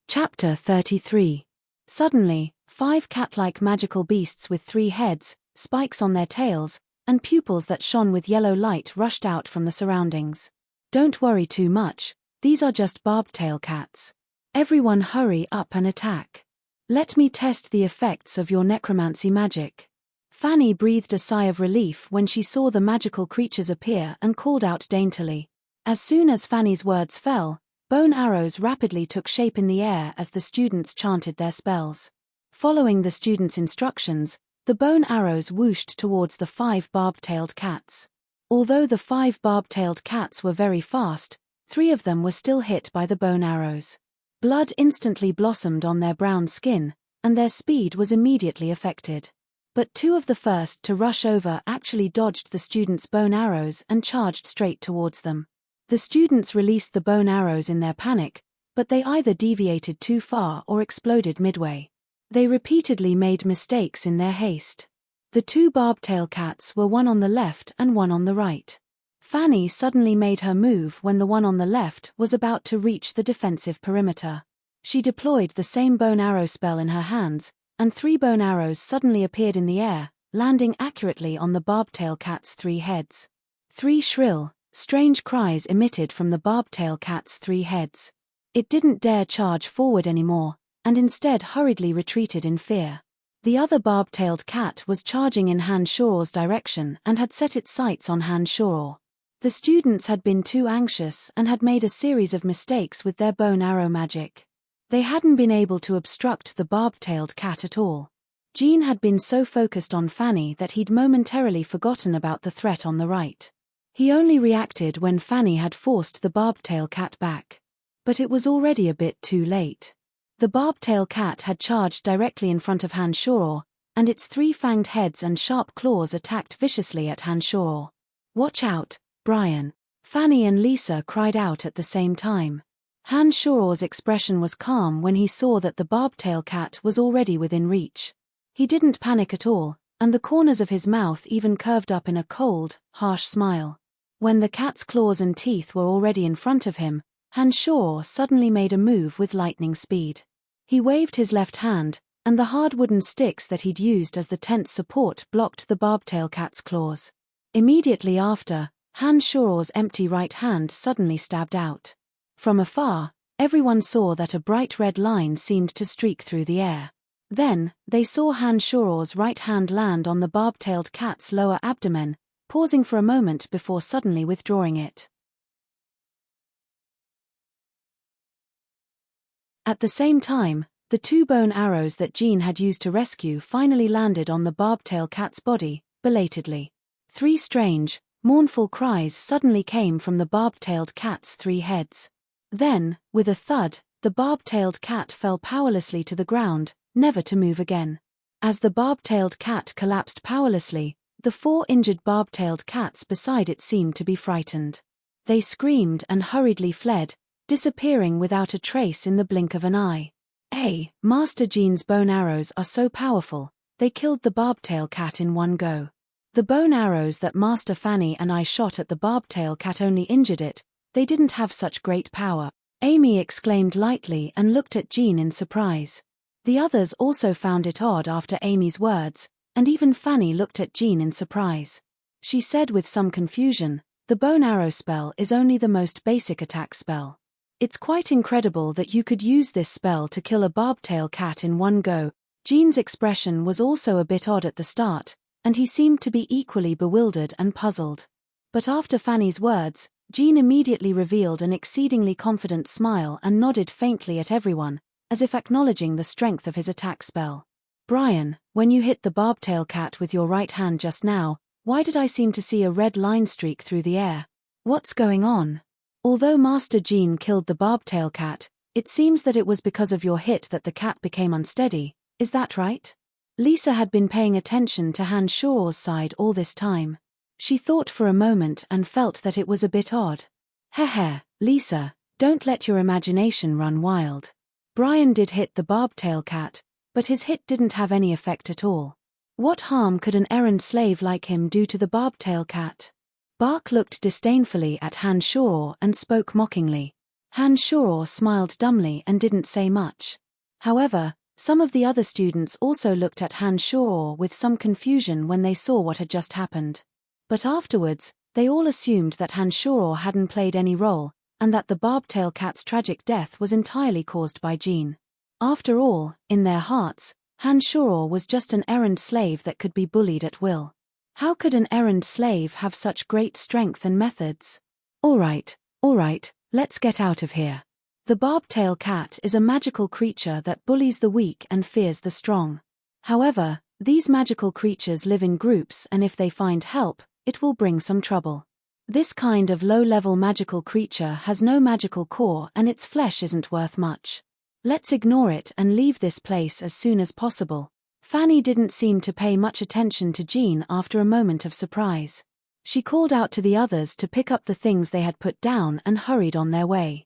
Chapter 33. Suddenly, 5 cat-like magical beasts with 3 heads, spikes on their tails, and pupils that shone with yellow light rushed out from the surroundings. "Don't worry too much, these are just barbtail cats. Everyone hurry up and attack. Let me test the effects of your necromancy magic." Fanny breathed a sigh of relief when she saw the magical creatures appear and called out daintily. As soon as Fanny's words fell, bone arrows rapidly took shape in the air as the students chanted their spells. Following the students' instructions, the bone arrows whooshed towards the 5 barb-tailed cats. Although the 5 barb-tailed cats were very fast, 3 of them were still hit by the bone arrows. Blood instantly blossomed on their brown skin, and their speed was immediately affected. But 2 of the first to rush over actually dodged the students' bone arrows and charged straight towards them. The students released the bone arrows in their panic, but they either deviated too far or exploded midway. They repeatedly made mistakes in their haste. The 2 barbtail cats were one on the left and one on the right. Fanny suddenly made her move when the one on the left was about to reach the defensive perimeter. She deployed the same bone arrow spell in her hands, and 3 bone arrows suddenly appeared in the air, landing accurately on the barbtail cat's 3 heads. 3 shrill, strange cries emitted from the barbtail cat's 3 heads. It didn't dare charge forward anymore, and instead hurriedly retreated in fear. The other barb-tailed cat was charging in Han Shoror's direction and had set its sights on Han Shoror. The students had been too anxious and had made a series of mistakes with their bone arrow magic. They hadn't been able to obstruct the barb-tailed cat at all. Jean had been so focused on Fanny that he'd momentarily forgotten about the threat on the right. He only reacted when Fanny had forced the barb-tail cat back. But it was already a bit too late. The barb-tail cat had charged directly in front of Han Shoror, and its 3-fanged heads and sharp claws attacked viciously at Han Shoror. "Watch out, Brian!" Fanny and Lisa cried out at the same time. Han Shoror's expression was calm when he saw that the barb-tail cat was already within reach. He didn't panic at all, and the corners of his mouth even curved up in a cold, harsh smile. When the cat's claws and teeth were already in front of him, Han Shoror suddenly made a move with lightning speed. He waved his left hand, and the hard wooden sticks that he'd used as the tent's support blocked the barbtail cat's claws. Immediately after, Han Shoror's empty right hand suddenly stabbed out. From afar, everyone saw that a bright red line seemed to streak through the air. Then, they saw Han Shoror's right hand land on the barb-tailed cat's lower abdomen, pausing for a moment before suddenly withdrawing it. At the same time, the 2 bone arrows that Jean had used to rescue finally landed on the barb-tail cat's body, belatedly. 3 strange, Mournful cries suddenly came from the barb-tailed cat's 3 heads. Then, with a thud, the barb-tailed cat fell powerlessly to the ground, never to move again. As the barb-tailed cat collapsed powerlessly, the 4 injured barb-tailed cats beside it seemed to be frightened. They screamed and hurriedly fled, disappearing without a trace in the blink of an eye. Master Jean's bone arrows are so powerful, they killed the barbtail cat in one go. The bone arrows that Master Fanny and I shot at the barbtail cat only injured it, they didn't have such great power, Amy exclaimed lightly and looked at Jean in surprise. The others also found it odd after Amy's words, and even Fanny looked at Jean in surprise. She said with some confusion, "The bone arrow spell is only the most basic attack spell. It's quite incredible that you could use this spell to kill a barbtail cat in one go." Jean's expression was also a bit odd at the start, and he seemed to be equally bewildered and puzzled. But after Fanny's words, Jean immediately revealed an exceedingly confident smile and nodded faintly at everyone, as if acknowledging the strength of his attack spell. "Brian, when you hit the barbtail cat with your right hand just now, why did I seem to see a red line streak through the air? What's going on? Although Master Jean killed the barbtail cat, it seems that it was because of your hit that the cat became unsteady, is that right?" Lisa had been paying attention to Han Shor's side all this time. She thought for a moment and felt that it was a bit odd. Heh, Lisa, don't let your imagination run wild. Brian did hit the barbtail cat, but his hit didn't have any effect at all. What harm could an errand slave like him do to the barbtail cat? Bark looked disdainfully at Han Shor and spoke mockingly. Han Shor smiled dumbly and didn't say much. However, some of the other students also looked at Han Shor with some confusion when they saw what had just happened. But afterwards, they all assumed that Han Shor hadn't played any role, and that the barbtail cat's tragic death was entirely caused by Jean. After all, in their hearts, Han Shor was just an errand slave that could be bullied at will. How could an errand slave have such great strength and methods? All right, let's get out of here. The barbtail cat is a magical creature that bullies the weak and fears the strong. However, these magical creatures live in groups, and if they find help, it will bring some trouble. This kind of low-level magical creature has no magical core and its flesh isn't worth much. Let's ignore it and leave this place as soon as possible. Fanny didn't seem to pay much attention to Jean after a moment of surprise. She called out to the others to pick up the things they had put down and hurried on their way.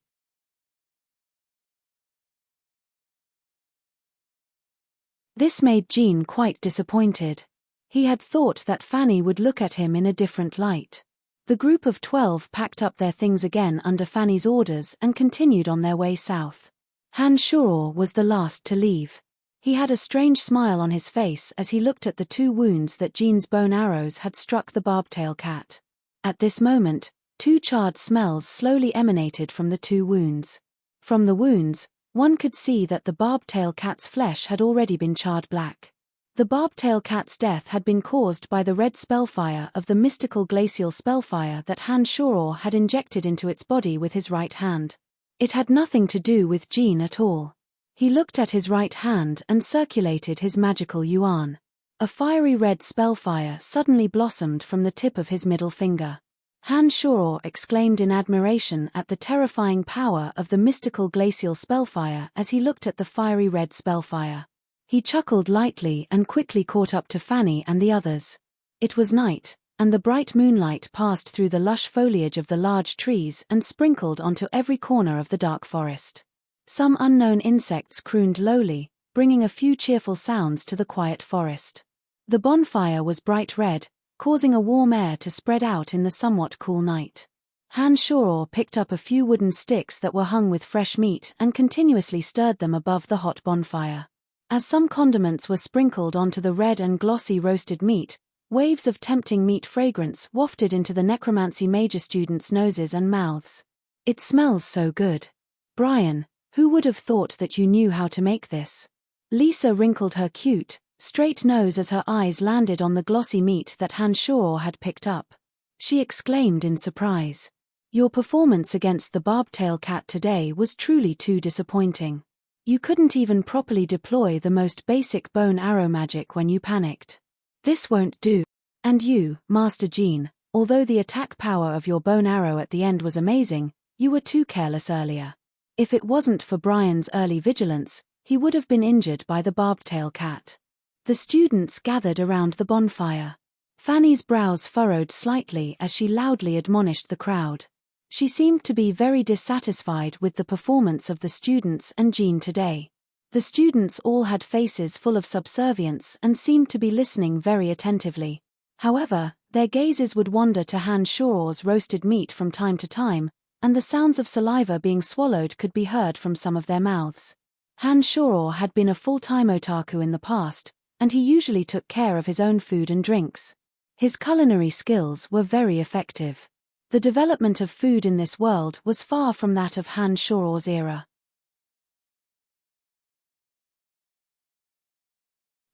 This made Jean quite disappointed. He had thought that Fanny would look at him in a different light. The group of 12 packed up their things again under Fanny's orders and continued on their way south. Han Shor was the last to leave. He had a strange smile on his face as he looked at the 2 wounds that Jean's bone arrows had struck the barbtail cat. At this moment, 2 charred smells slowly emanated from the 2 wounds. From the wounds, one could see that the barbtail cat's flesh had already been charred black. The barbtail cat's death had been caused by the red spellfire of the mystical glacial spellfire that Han Shor had injected into its body with his right hand. It had nothing to do with Jean at all. He looked at his right hand and circulated his magical yuan. A fiery red spellfire suddenly blossomed from the tip of his middle finger. Han Shor exclaimed in admiration at the terrifying power of the mystical glacial spellfire as he looked at the fiery red spellfire. He chuckled lightly and quickly caught up to Fanny and the others. It was night, and the bright moonlight passed through the lush foliage of the large trees and sprinkled onto every corner of the dark forest. Some unknown insects crooned lowly, bringing a few cheerful sounds to the quiet forest. The bonfire was bright red, causing a warm air to spread out in the somewhat cool night. Han Shor picked up a few wooden sticks that were hung with fresh meat and continuously stirred them above the hot bonfire. As some condiments were sprinkled onto the red and glossy roasted meat, waves of tempting meat fragrance wafted into the necromancy major students' noses and mouths. "It smells so good. Brian, who would have thought that you knew how to make this?" Lisa wrinkled her cute, straight nose as her eyes landed on the glossy meat that Han Shor had picked up. She exclaimed in surprise. "Your performance against the barbtail cat today was truly too disappointing. You couldn't even properly deploy the most basic bone arrow magic when you panicked. This won't do. And you, Master Jean, Although the attack power of your bone arrow at the end was amazing, you were too careless earlier. If it wasn't for Brian's early vigilance, he would have been injured by the barbtail cat. The students gathered around the bonfire. Fanny's brows furrowed slightly as she loudly admonished the crowd. She seemed to be very dissatisfied with the performance of the students and Jean today. The students all had faces full of subservience and seemed to be listening very attentively. However, their gazes would wander to Han Shoror's roasted meat from time to time, and the sounds of saliva being swallowed could be heard from some of their mouths. Han Shoror had been a full-time otaku in the past, and he usually took care of his own food and drinks. His culinary skills were very effective. The development of food in this world was far from that of Han Shoror's era.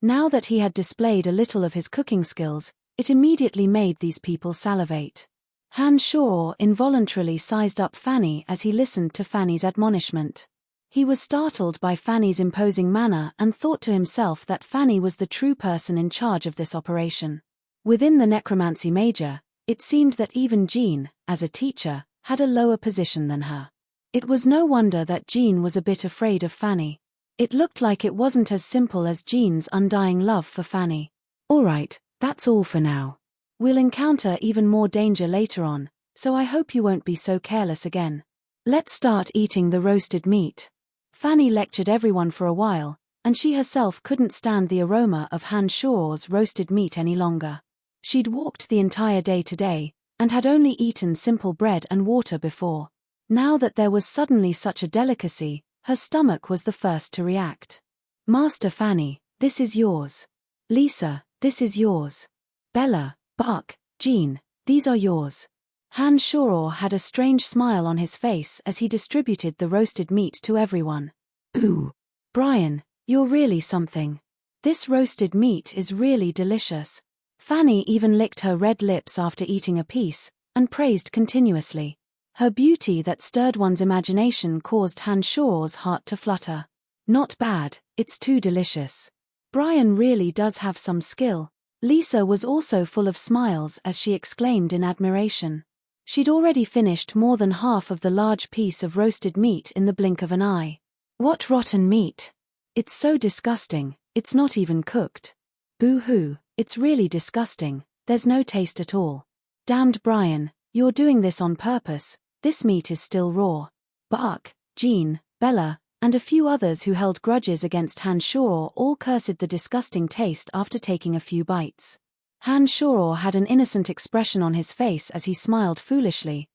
Now that he had displayed a little of his cooking skills, it immediately made these people salivate. Han Shoror involuntarily sized up Fanny as he listened to Fanny's admonishment. He was startled by Fanny's imposing manner and thought to himself that Fanny was the true person in charge of this operation. Within the necromancy major, it seemed that even Jean, as a teacher, had a lower position than her. It was no wonder that Jean was a bit afraid of Fanny. It looked like it wasn't as simple as Jean's undying love for Fanny. "All right, that's all for now. We'll encounter even more danger later on, so I hope you won't be so careless again. Let's start eating the roasted meat." Fanny lectured everyone for a while, and she herself couldn't stand the aroma of Han Shoror's roasted meat any longer. She'd walked the entire day today, and had only eaten simple bread and water before. Now that there was suddenly such a delicacy, her stomach was the first to react. "Master Fanny, this is yours. Lisa, this is yours. Bella, Buck, Jean, these are yours." Han Shoror had a strange smile on his face as he distributed the roasted meat to everyone. "Ooh, Brian, you're really something. This roasted meat is really delicious." Fanny even licked her red lips after eating a piece, and praised continuously. Her beauty that stirred one's imagination caused Han Shoror's heart to flutter. "Not bad, it's too delicious. Brian really does have some skill." Lisa was also full of smiles as she exclaimed in admiration. She'd already finished more than half of the large piece of roasted meat in the blink of an eye. "What rotten meat! It's so disgusting, it's not even cooked. Boo-hoo, it's really disgusting, there's no taste at all. Damned Brian, you're doing this on purpose, this meat is still raw." Buck, Jean, Bella, and a few others who held grudges against Han Shoror all cursed the disgusting taste after taking a few bites. Han Shoror had an innocent expression on his face as he smiled foolishly.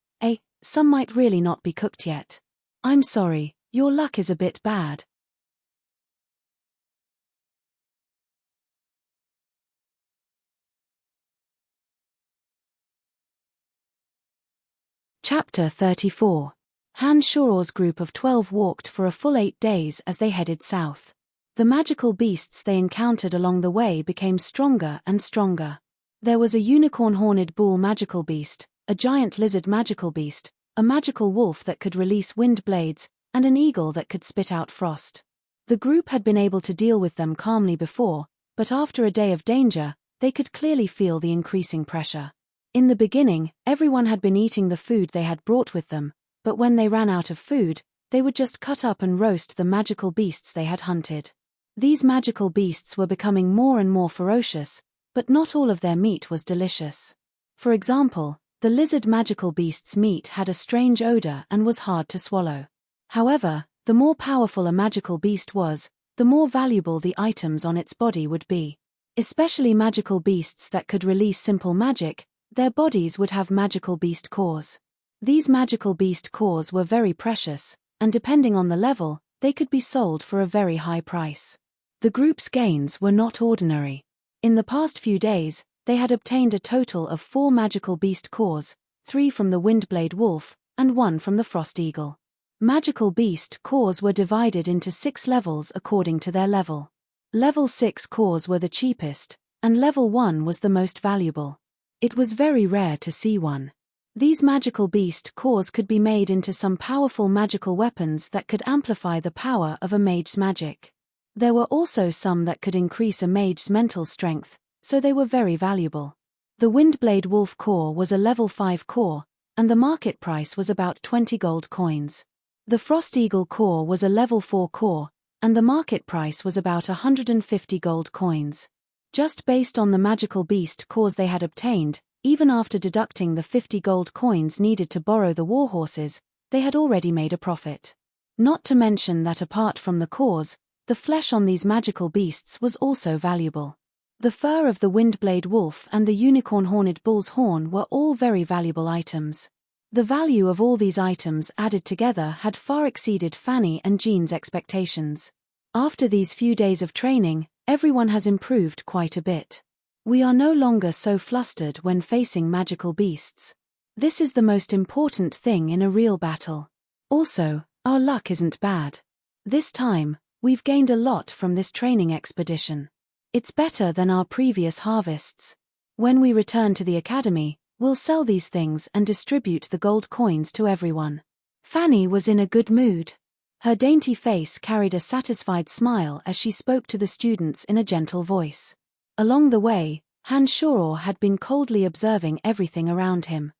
Some might really not be cooked yet. I'm sorry, your luck is a bit bad." Chapter 34. Han Shoror's group of 12 walked for a full 8 days as they headed south. The magical beasts they encountered along the way became stronger and stronger. There was a unicorn-horned bull magical beast, a giant lizard magical beast, a magical wolf that could release wind blades, and an eagle that could spit out frost. The group had been able to deal with them calmly before, but after a day of danger, they could clearly feel the increasing pressure. In the beginning, everyone had been eating the food they had brought with them, but when they ran out of food, they would just cut up and roast the magical beasts they had hunted. These magical beasts were becoming more and more ferocious, but not all of their meat was delicious. For example, the lizard magical beast's meat had a strange odor and was hard to swallow. However, the more powerful a magical beast was, the more valuable the items on its body would be. Especially magical beasts that could release simple magic, their bodies would have magical beast cores. These magical beast cores were very precious, and depending on the level, they could be sold for a very high price. The group's gains were not ordinary. In the past few days, they had obtained a total of 4 magical beast cores, 3 from the Windblade Wolf, and 1 from the Frost Eagle. Magical beast cores were divided into 6 levels according to their level. Level 6 cores were the cheapest, and level 1 was the most valuable. It was very rare to see one. These magical beast cores could be made into some powerful magical weapons that could amplify the power of a mage's magic. There were also some that could increase a mage's mental strength, so they were very valuable. The Windblade Wolf core was a level 5 core, and the market price was about 20 gold coins. The Frost Eagle core was a level 4 core, and the market price was about 150 gold coins. Just based on the magical beast cores they had obtained, even after deducting the 50 gold coins needed to borrow the warhorses, they had already made a profit. Not to mention that apart from the cores, the flesh on these magical beasts was also valuable. The fur of the Windblade Wolf and the Unicorn Horned Bull's horn were all very valuable items. The value of all these items added together had far exceeded Fanny and Jean's expectations. After these few days of training, everyone has improved quite a bit. We are no longer so flustered when facing magical beasts. This is the most important thing in a real battle. Also, our luck isn't bad. This time, we've gained a lot from this training expedition. It's better than our previous harvests. When we return to the academy, we'll sell these things and distribute the gold coins to everyone. Fanny was in a good mood. Her dainty face carried a satisfied smile as she spoke to the students in a gentle voice. Along the way, Han Shoror had been coldly observing everything around him.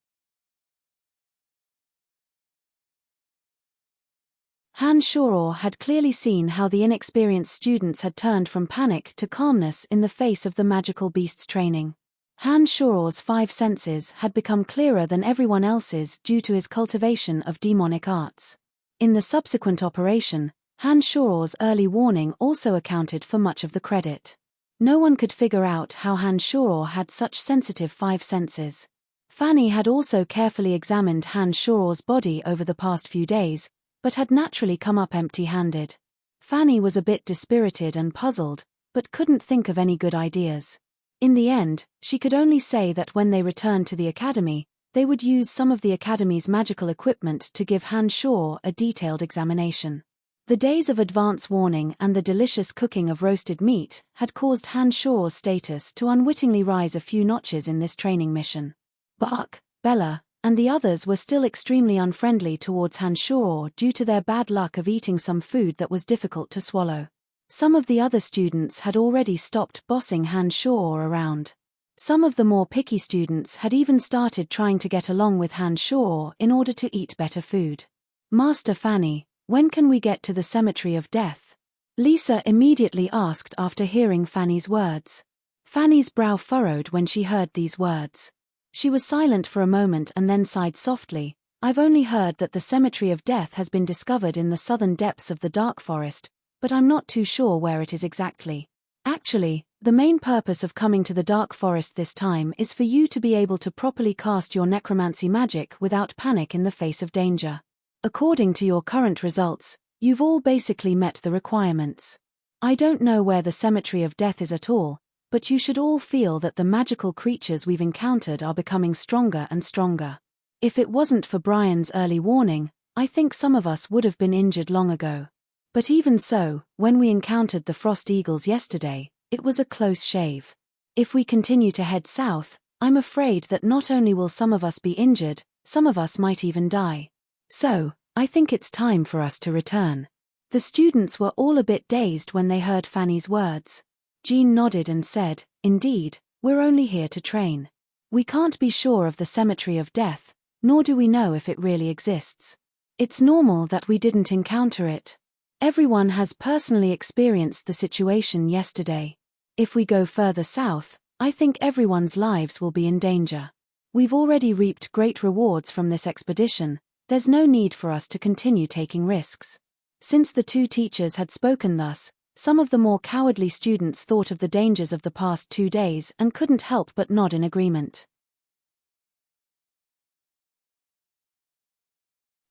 Han Shoror had clearly seen how the inexperienced students had turned from panic to calmness in the face of the magical beast's training. Han Shoror's 5 senses had become clearer than everyone else's due to his cultivation of demonic arts. In the subsequent operation, Han Shoror's early warning also accounted for much of the credit. No one could figure out how Han Shoror had such sensitive 5 senses. Fanny had also carefully examined Han Shoror's body over the past few days, but had naturally come up empty-handed. Fanny was a bit dispirited and puzzled, but couldn't think of any good ideas. In the end, she could only say that when they returned to the academy, they would use some of the academy's magical equipment to give Han Shoror a detailed examination. The days of advance warning and the delicious cooking of roasted meat had caused Han Shoror's status to unwittingly rise a few notches in this training mission. Bark, Bella, and the others were still extremely unfriendly towards Han Shoror due to their bad luck of eating some food that was difficult to swallow. Some of the other students had already stopped bossing Han Shoror around. Some of the more picky students had even started trying to get along with Han Shoror in order to eat better food. Master Fanny, when can we get to the Cemetery of Death? Lisa immediately asked after hearing Fanny's words. Fanny's brow furrowed when she heard these words. She was silent for a moment and then sighed softly. I've only heard that the Cemetery of Death has been discovered in the southern depths of the Dark Forest, but I'm not too sure where it is exactly. Actually, the main purpose of coming to the Dark Forest this time is for you to be able to properly cast your necromancy magic without panic in the face of danger. According to your current results, you've all basically met the requirements. I don't know where the Cemetery of Death is at all, but you should all feel that the magical creatures we've encountered are becoming stronger and stronger. If it wasn't for Brian's early warning, I think some of us would have been injured long ago. But even so, when we encountered the Frost Eagles yesterday, it was a close shave. If we continue to head south, I'm afraid that not only will some of us be injured, some of us might even die. So, I think it's time for us to return. The students were all a bit dazed when they heard Fanny's words. Jean nodded and said, Indeed, we're only here to train. We can't be sure of the Cemetery of Death, nor do we know if it really exists. It's normal that we didn't encounter it. Everyone has personally experienced the situation yesterday. If we go further south, I think everyone's lives will be in danger. We've already reaped great rewards from this expedition. There's no need for us to continue taking risks. Since the 2 teachers had spoken thus, some of the more cowardly students thought of the dangers of the past 2 days and couldn't help but nod in agreement.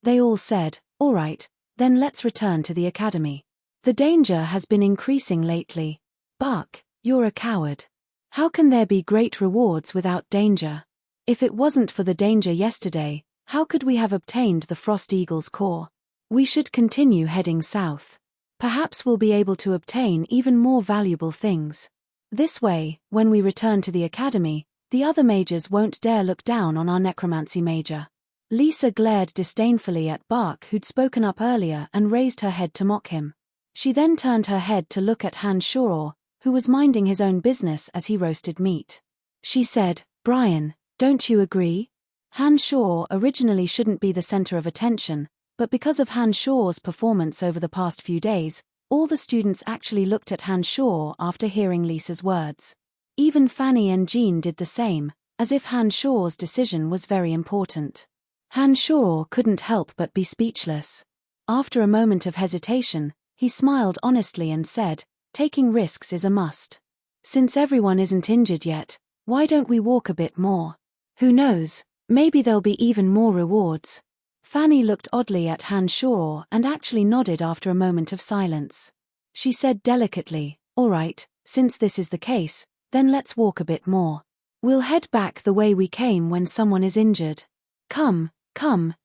They all said, All right, then let's return to the academy. The danger has been increasing lately. Bark, you're a coward. How can there be great rewards without danger? If it wasn't for the danger yesterday, how could we have obtained the Frost Eagle's core? We should continue heading south. Perhaps we'll be able to obtain even more valuable things. This way, when we return to the academy, the other mages won't dare look down on our necromancy major. Lisa glared disdainfully at Bark, who'd spoken up earlier, and raised her head to mock him. She then turned her head to look at Han Shoror, who was minding his own business as he roasted meat. She said, Brian, don't you agree? Han Shaw originally shouldn't be the center of attention, but because of Han Shaw's performance over the past few days, all the students actually looked at Han Shaw after hearing Lisa's words. Even Fanny and Jean did the same, as if Han Shaw's decision was very important. Han Shaw couldn't help but be speechless. After a moment of hesitation, he smiled honestly and said, "Taking risks is a must. Since everyone isn't injured yet, why don't we walk a bit more? Who knows, maybe there'll be even more rewards." Fanny looked oddly at Han Shaw and actually nodded after a moment of silence. She said delicately, "All right, since this is the case, then let's walk a bit more. We'll head back the way we came when someone is injured. Come,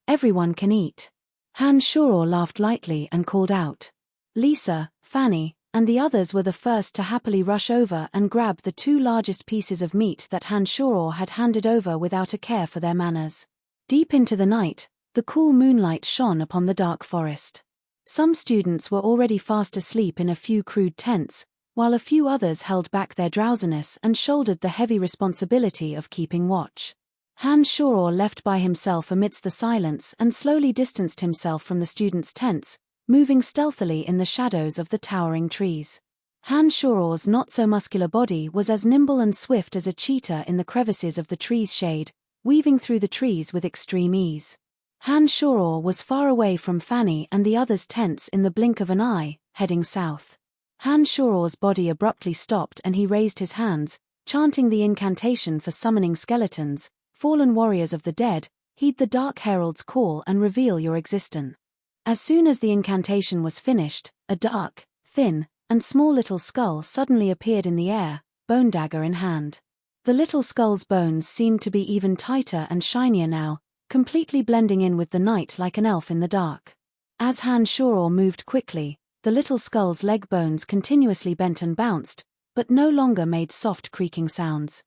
everyone can eat." Han Shaw laughed lightly and called out. Lisa, Fanny, and the others were the first to happily rush over and grab the two largest pieces of meat that Han Shaw had handed over without a care for their manners. Deep into the night, the cool moonlight shone upon the dark forest. Some students were already fast asleep in a few crude tents, while a few others held back their drowsiness and shouldered the heavy responsibility of keeping watch. Han Shaw left by himself amidst the silence and slowly distanced himself from the students' tents, moving stealthily in the shadows of the towering trees. Han Shaw's not-so-muscular body was as nimble and swift as a cheetah in the crevices of the trees' shade, weaving through the trees with extreme ease. Han Shaw was far away from Fanny and the others' tents in the blink of an eye, heading south. Han Shaw's body abruptly stopped and he raised his hands, chanting the incantation for summoning skeletons. "Fallen warriors of the dead, heed the Dark Herald's call and reveal your existence." As soon as the incantation was finished, a dark, thin, and small little skull suddenly appeared in the air, bone dagger in hand. The little skull's bones seemed to be even tighter and shinier now, completely blending in with the night like an elf in the dark. As Han Shaw moved quickly, the little skull's leg bones continuously bent and bounced, but no longer made soft creaking sounds.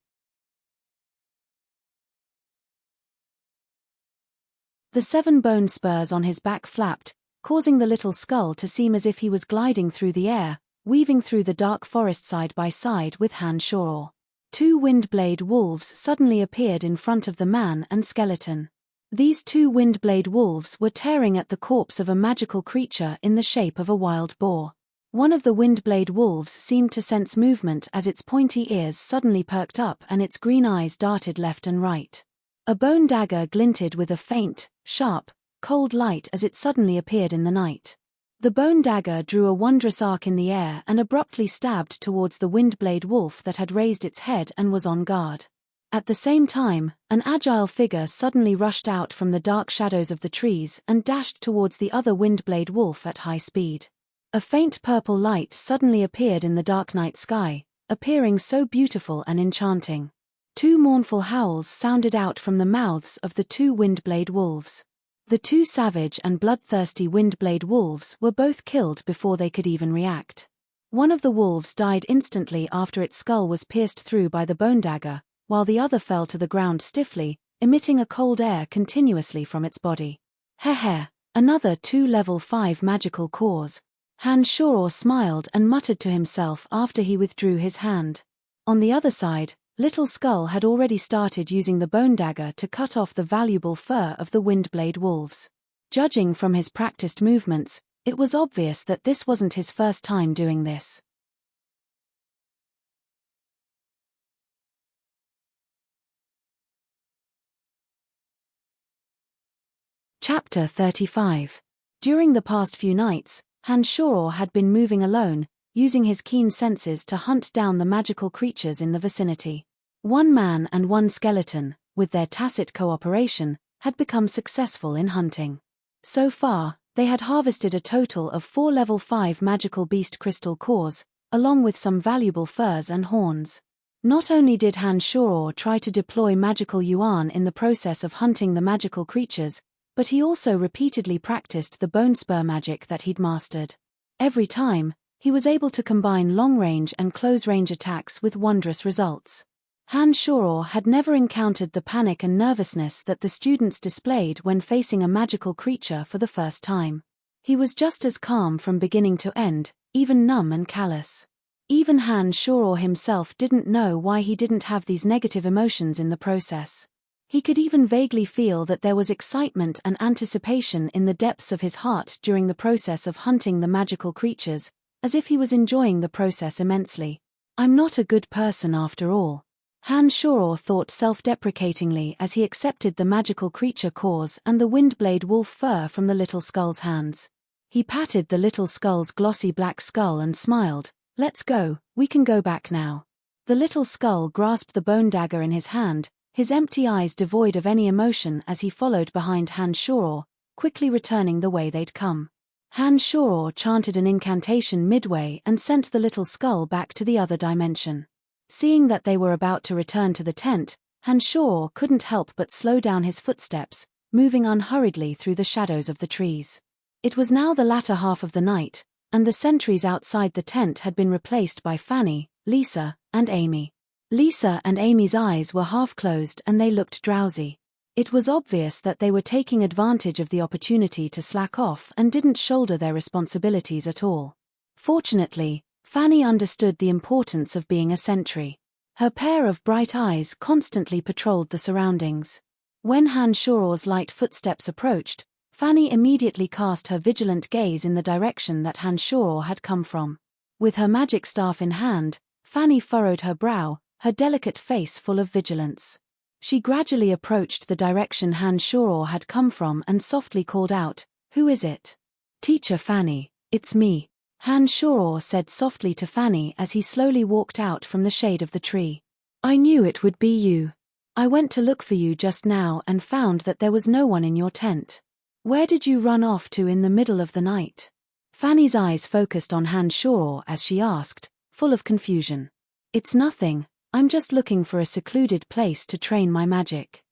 The 7 bone spurs on his back flapped, causing the little skull to seem as if he was gliding through the air, weaving through the dark forest side by side with Han Shaw. 2 windblade wolves suddenly appeared in front of the man and skeleton. These 2 windblade wolves were tearing at the corpse of a magical creature in the shape of a wild boar. One of the windblade wolves seemed to sense movement as its pointy ears suddenly perked up and its green eyes darted left and right. A bone dagger glinted with a faint, sharp, cold light as it suddenly appeared in the night. The bone dagger drew a wondrous arc in the air and abruptly stabbed towards the windblade wolf that had raised its head and was on guard. At the same time, an agile figure suddenly rushed out from the dark shadows of the trees and dashed towards the other windblade wolf at high speed. A faint purple light suddenly appeared in the dark night sky, appearing so beautiful and enchanting. 2 mournful howls sounded out from the mouths of the 2 windblade wolves. The 2 savage and bloodthirsty windblade wolves were both killed before they could even react. One of the wolves died instantly after its skull was pierced through by the bone dagger, while the other fell to the ground stiffly, emitting a cold air continuously from its body. Heh, another 2 level 5 magical cores. Han Shaw smiled and muttered to himself after he withdrew his hand. On the other side, Little Skull had already started using the bone dagger to cut off the valuable fur of the windblade wolves. Judging from his practiced movements, it was obvious that this wasn't his first time doing this. Chapter 35. During the past few nights, Han Shaw had been moving alone, using his keen senses to hunt down the magical creatures in the vicinity. 1 man and 1 skeleton, with their tacit cooperation, had become successful in hunting. So far, they had harvested a total of 4 level 5 magical beast crystal cores, along with some valuable furs and horns. Not only did Han Shaw try to deploy magical yuan in the process of hunting the magical creatures, but he also repeatedly practiced the bone spur magic that he'd mastered. Every time, he was able to combine long-range and close-range attacks with wondrous results. Han Shaw had never encountered the panic and nervousness that the students displayed when facing a magical creature for the first time. He was just as calm from beginning to end, even numb and callous. Even Han Shoror himself didn't know why he didn't have these negative emotions in the process. He could even vaguely feel that there was excitement and anticipation in the depths of his heart during the process of hunting the magical creatures, as if he was enjoying the process immensely. I'm not a good person after all. Han Shoror thought self-deprecatingly as he accepted the magical creature cause and the windblade wolf fur from the little skull's hands. He patted the little skull's glossy black skull and smiled. Let's go, we can go back now. The little skull grasped the bone dagger in his hand, his empty eyes devoid of any emotion as he followed behind Han Shoror, quickly returning the way they'd come. Han Shoror chanted an incantation midway and sent the little skull back to the other dimension. Seeing that they were about to return to the tent, Han Shoror couldn't help but slow down his footsteps, moving unhurriedly through the shadows of the trees. It was now the latter half of the night, and the sentries outside the tent had been replaced by Fanny, Lisa, and Amy. Lisa and Amy's eyes were half closed and they looked drowsy. It was obvious that they were taking advantage of the opportunity to slack off and didn't shoulder their responsibilities at all. Fortunately, Fanny understood the importance of being a sentry. Her pair of bright eyes constantly patrolled the surroundings. When Han Shoror's light footsteps approached, Fanny immediately cast her vigilant gaze in the direction that Han Shoror had come from. With her magic staff in hand, Fanny furrowed her brow, her delicate face full of vigilance. She gradually approached the direction Han Shoror had come from and softly called out, "Who is it?" "Teacher Fanny, it's me," Han Shoror said softly to Fanny as he slowly walked out from the shade of the tree. "I knew it would be you. I went to look for you just now and found that there was no one in your tent. Where did you run off to in the middle of the night?" Fanny's eyes focused on Han Shoror as she asked, full of confusion. "It's nothing, I'm just looking for a secluded place to train my magic."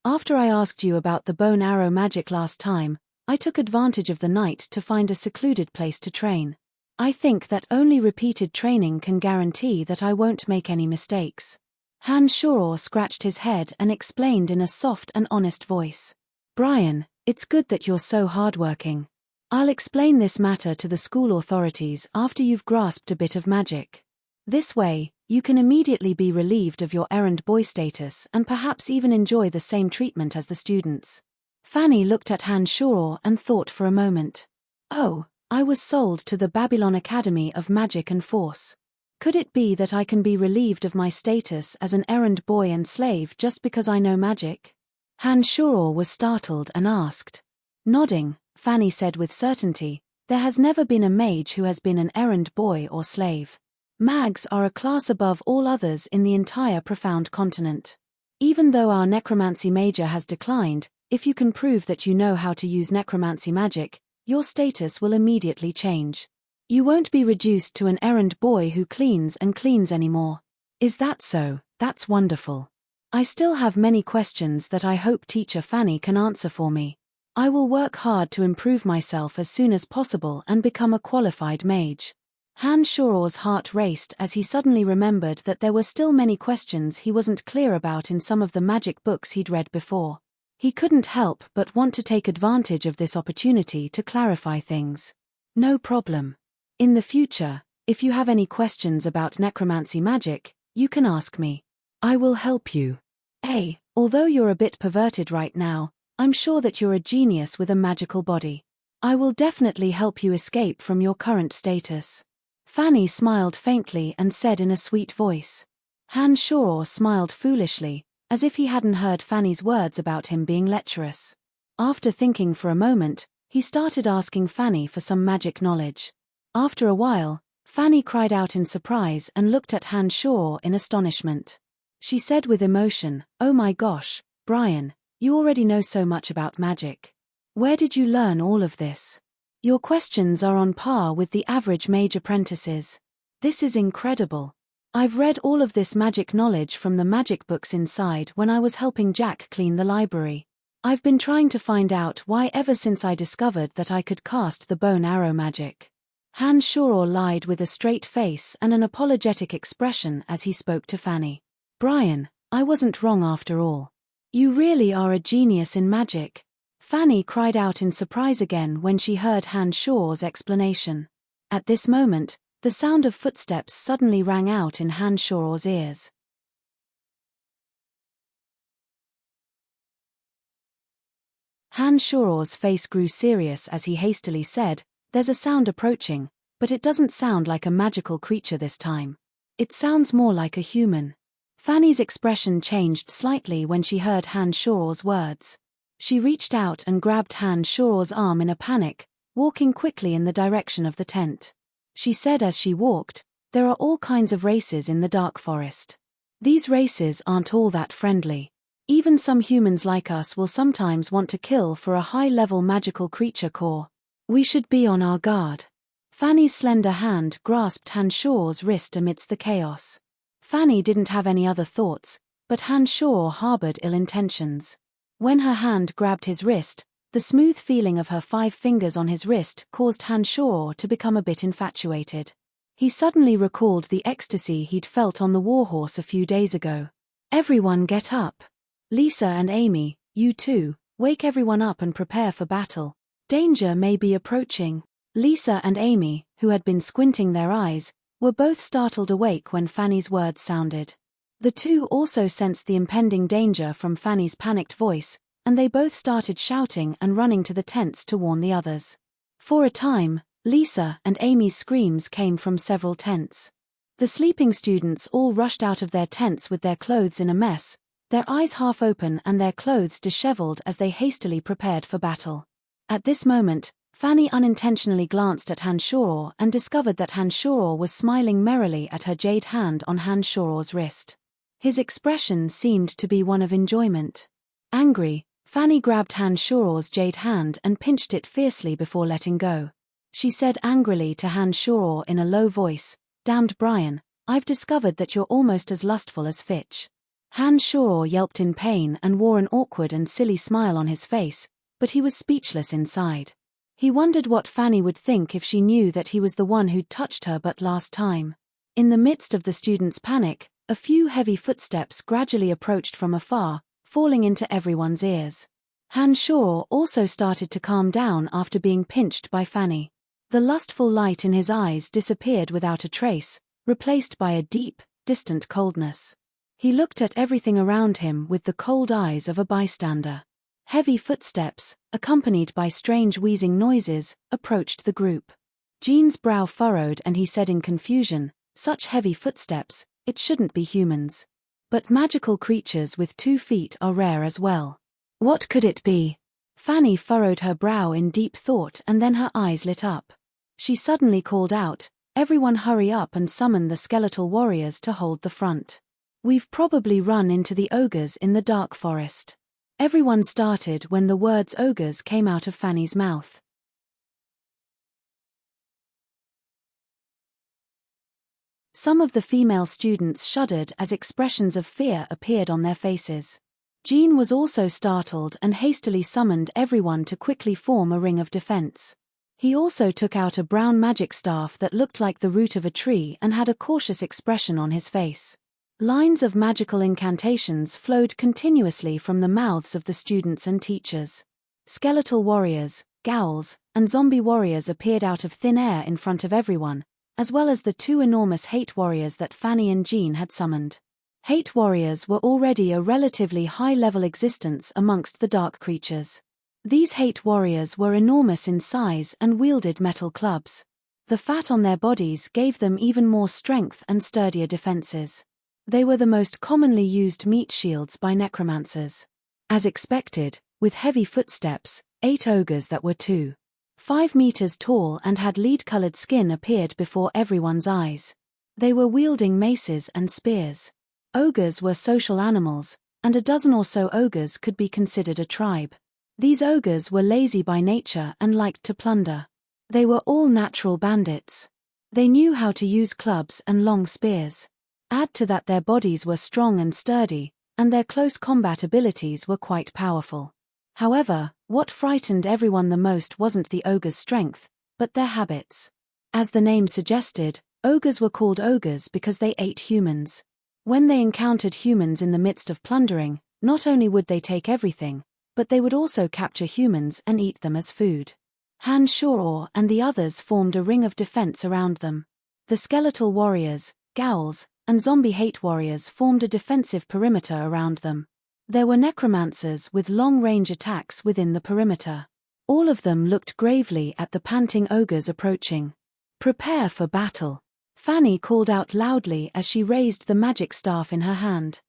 After I asked you about the bone arrow magic last time, I took advantage of the night to find a secluded place to train. I think that only repeated training can guarantee that I won't make any mistakes. Han Shoror scratched his head and explained in a soft and honest voice. "Brian, it's good that you're so hardworking. I'll explain this matter to the school authorities after you've grasped a bit of magic. This way, you can immediately be relieved of your errand boy status and perhaps even enjoy the same treatment as the students." Fanny looked at Han Shoror and thought for a moment. "Oh, I was sold to the Babylon Academy of Magic and Force. Could it be that I can be relieved of my status as an errand boy and slave just because I know magic?" Han Shoror was startled and asked. Nodding, Fanny said with certainty, "There has never been a mage who has been an errand boy or slave. Mags are a class above all others in the entire profound continent. Even though our necromancy major has declined, if you can prove that you know how to use necromancy magic, your status will immediately change. You won't be reduced to an errand boy who cleans and cleans anymore." "Is that so? That's wonderful. I still have many questions that I hope Teacher Fanny can answer for me. I will work hard to improve myself as soon as possible and become a qualified mage." Han Shoror's heart raced as he suddenly remembered that there were still many questions he wasn't clear about in some of the magic books he'd read before. He couldn't help but want to take advantage of this opportunity to clarify things. "No problem. In the future, if you have any questions about necromancy magic, you can ask me. I will help you. Hey, although you're a bit perverted right now, I'm sure that you're a genius with a magical body. I will definitely help you escape from your current status." Fanny smiled faintly and said in a sweet voice. Han Shoror smiled foolishly, as if he hadn't heard Fanny's words about him being lecherous. After thinking for a moment, he started asking Fanny for some magic knowledge. After a while, Fanny cried out in surprise and looked at Han Shoror in astonishment. She said with emotion, "Oh my gosh, Brian, you already know so much about magic. Where did you learn all of this? Your questions are on par with the average mage apprentices. This is incredible. I've read all of this magic knowledge from the magic books inside when I was helping Jack clean the library. I've been trying to find out why ever since I discovered that I could cast the bone arrow magic." Han Shoror lied with a straight face and an apologetic expression as he spoke to Fanny. "Brian, I wasn't wrong after all. You really are a genius in magic." Fanny cried out in surprise again when she heard Han Shaw's explanation. At this moment, the sound of footsteps suddenly rang out in Han Shaw's ears. Han Shaw's face grew serious as he hastily said, "There's a sound approaching, but it doesn't sound like a magical creature this time. It sounds more like a human." Fanny's expression changed slightly when she heard Han Shaw's words. She reached out and grabbed Han Shaw's arm in a panic, walking quickly in the direction of the tent. She said as she walked, "There are all kinds of races in the dark forest. These races aren't all that friendly. Even some humans like us will sometimes want to kill for a high-level magical creature core. We should be on our guard." Fanny's slender hand grasped Han Shaw's wrist amidst the chaos. Fanny didn't have any other thoughts, but Han Shaw harbored ill intentions. When her hand grabbed his wrist, the smooth feeling of her 5 fingers on his wrist caused Han Shaw to become a bit infatuated. He suddenly recalled the ecstasy he'd felt on the warhorse a few days ago. "Everyone get up. Lisa and Amy, you too, wake everyone up and prepare for battle. Danger may be approaching." Lisa and Amy, who had been squinting their eyes, were both startled awake when Fanny's words sounded. The two also sensed the impending danger from Fanny's panicked voice, and they both started shouting and running to the tents to warn the others. For a time, Lisa and Amy's screams came from several tents. The sleeping students all rushed out of their tents with their clothes in a mess, their eyes half open and their clothes disheveled as they hastily prepared for battle. At this moment, Fanny unintentionally glanced at Han Shaw and discovered that Han Shaw was smiling merrily at her jade hand on Han Shaw's wrist. His expression seemed to be one of enjoyment. Angry, Fanny grabbed Han Shaw's jade hand and pinched it fiercely before letting go. She said angrily to Han Shaw in a low voice, "Damned Brian, I've discovered that you're almost as lustful as Fitch." Han Shaw yelped in pain and wore an awkward and silly smile on his face, but he was speechless inside. He wondered what Fanny would think if she knew that he was the one who'd touched her but last time. In the midst of the students' panic, a few heavy footsteps gradually approached from afar, falling into everyone's ears. Han Shaw also started to calm down after being pinched by Fanny. The lustful light in his eyes disappeared without a trace, replaced by a deep, distant coldness. He looked at everything around him with the cold eyes of a bystander. Heavy footsteps, accompanied by strange wheezing noises, approached the group. Jean's brow furrowed and he said in confusion, "Such heavy footsteps, it shouldn't be humans. But magical creatures with 2 feet are rare as well. What could it be?" Fanny furrowed her brow in deep thought and then her eyes lit up. She suddenly called out, "Everyone hurry up and summon the skeletal warriors to hold the front. We've probably run into the ogres in the dark forest." Everyone started when the words ogres came out of Fanny's mouth. Some of the female students shuddered as expressions of fear appeared on their faces. Jean was also startled and hastily summoned everyone to quickly form a ring of defense. He also took out a brown magic staff that looked like the root of a tree and had a cautious expression on his face. Lines of magical incantations flowed continuously from the mouths of the students and teachers. Skeletal warriors, ghouls, and zombie warriors appeared out of thin air in front of everyone, as well as the 2 enormous hate warriors that Fanny and Jean had summoned. Hate warriors were already a relatively high-level existence amongst the dark creatures. These hate warriors were enormous in size and wielded metal clubs. The fat on their bodies gave them even more strength and sturdier defenses. They were the most commonly used meat shields by necromancers. As expected, with heavy footsteps, 8 ogres that were 2.5 meters tall and had lead-colored skin appeared before everyone's eyes. They were wielding maces and spears. Ogres were social animals, and a dozen or so ogres could be considered a tribe. These ogres were lazy by nature and liked to plunder. They were all natural bandits. They knew how to use clubs and long spears. Add to that their bodies were strong and sturdy, and their close combat abilities were quite powerful. However, what frightened everyone the most wasn't the ogres' strength, but their habits. As the name suggested, ogres were called ogres because they ate humans. When they encountered humans in the midst of plundering, not only would they take everything, but they would also capture humans and eat them as food. Han Shoror and the others formed a ring of defense around them. The skeletal warriors, ghouls, and zombie hate warriors formed a defensive perimeter around them. There were necromancers with long-range attacks within the perimeter. All of them looked gravely at the panting ogres approaching. "Prepare for battle," Fanny called out loudly as she raised the magic staff in her hand.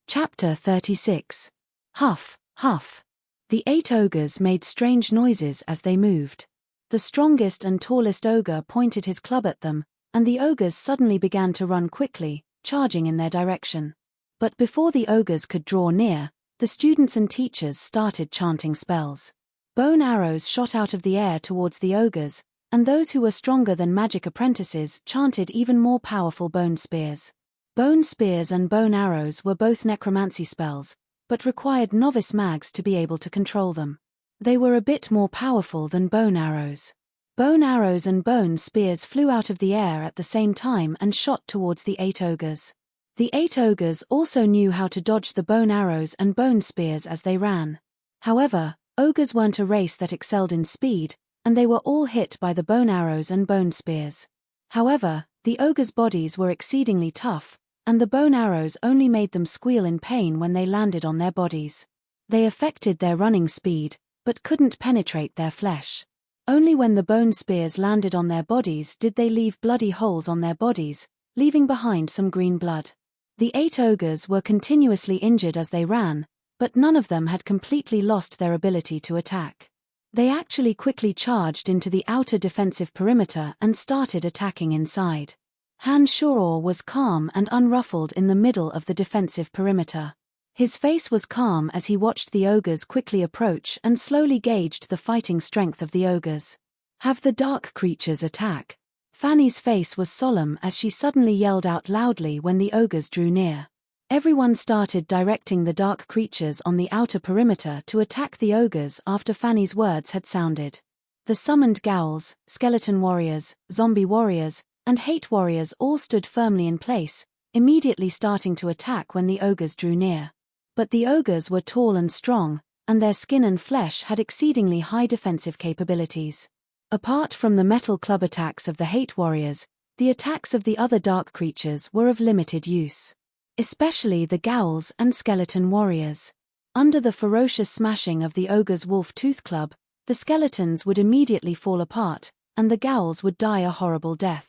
Chapter 36. Huff, huff. The 8 ogres made strange noises as they moved. The strongest and tallest ogre pointed his club at them, and the ogres suddenly began to run quickly, charging in their direction. But before the ogres could draw near, the students and teachers started chanting spells. Bone arrows shot out of the air towards the ogres, and those who were stronger than magic apprentices chanted even more powerful bone spears. Bone spears and bone arrows were both necromancy spells, but required novice mags to be able to control them. They were a bit more powerful than bone arrows. Bone arrows and bone spears flew out of the air at the same time and shot towards the 8 ogres. The 8 ogres also knew how to dodge the bone arrows and bone spears as they ran. However, ogres weren't a race that excelled in speed, and they were all hit by the bone arrows and bone spears. However, the ogres' bodies were exceedingly tough, and the bone arrows only made them squeal in pain when they landed on their bodies. They affected their running speed, but couldn't penetrate their flesh. Only when the bone spears landed on their bodies did they leave bloody holes on their bodies, leaving behind some green blood. The 8 ogres were continuously injured as they ran, but none of them had completely lost their ability to attack. They actually quickly charged into the outer defensive perimeter and started attacking inside. Han Shoror was calm and unruffled in the middle of the defensive perimeter. His face was calm as he watched the ogres quickly approach and slowly gauged the fighting strength of the ogres. "Have the dark creatures attack." Fanny's face was solemn as she suddenly yelled out loudly when the ogres drew near. Everyone started directing the dark creatures on the outer perimeter to attack the ogres after Fanny's words had sounded. The summoned ghouls, skeleton warriors, zombie warriors, and hate warriors all stood firmly in place, immediately starting to attack when the ogres drew near. But the ogres were tall and strong, and their skin and flesh had exceedingly high defensive capabilities. Apart from the metal club attacks of the hate warriors, the attacks of the other dark creatures were of limited use. Especially the ghouls and skeleton warriors. Under the ferocious smashing of the ogre's wolf-tooth club, the skeletons would immediately fall apart, and the ghouls would die a horrible death.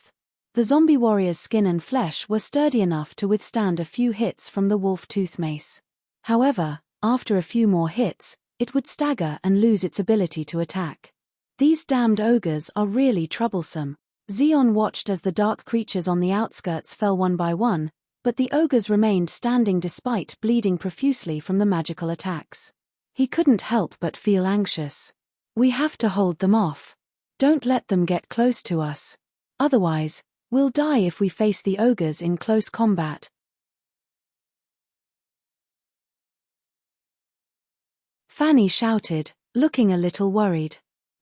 The zombie warrior's skin and flesh were sturdy enough to withstand a few hits from the wolf-tooth mace. However, after a few more hits, it would stagger and lose its ability to attack. These damned ogres are really troublesome. Xeon watched as the dark creatures on the outskirts fell one by one, but the ogres remained standing despite bleeding profusely from the magical attacks. He couldn't help but feel anxious. "We have to hold them off. Don't let them get close to us. Otherwise, we'll die if we face the ogres in close combat." Fanny shouted, looking a little worried.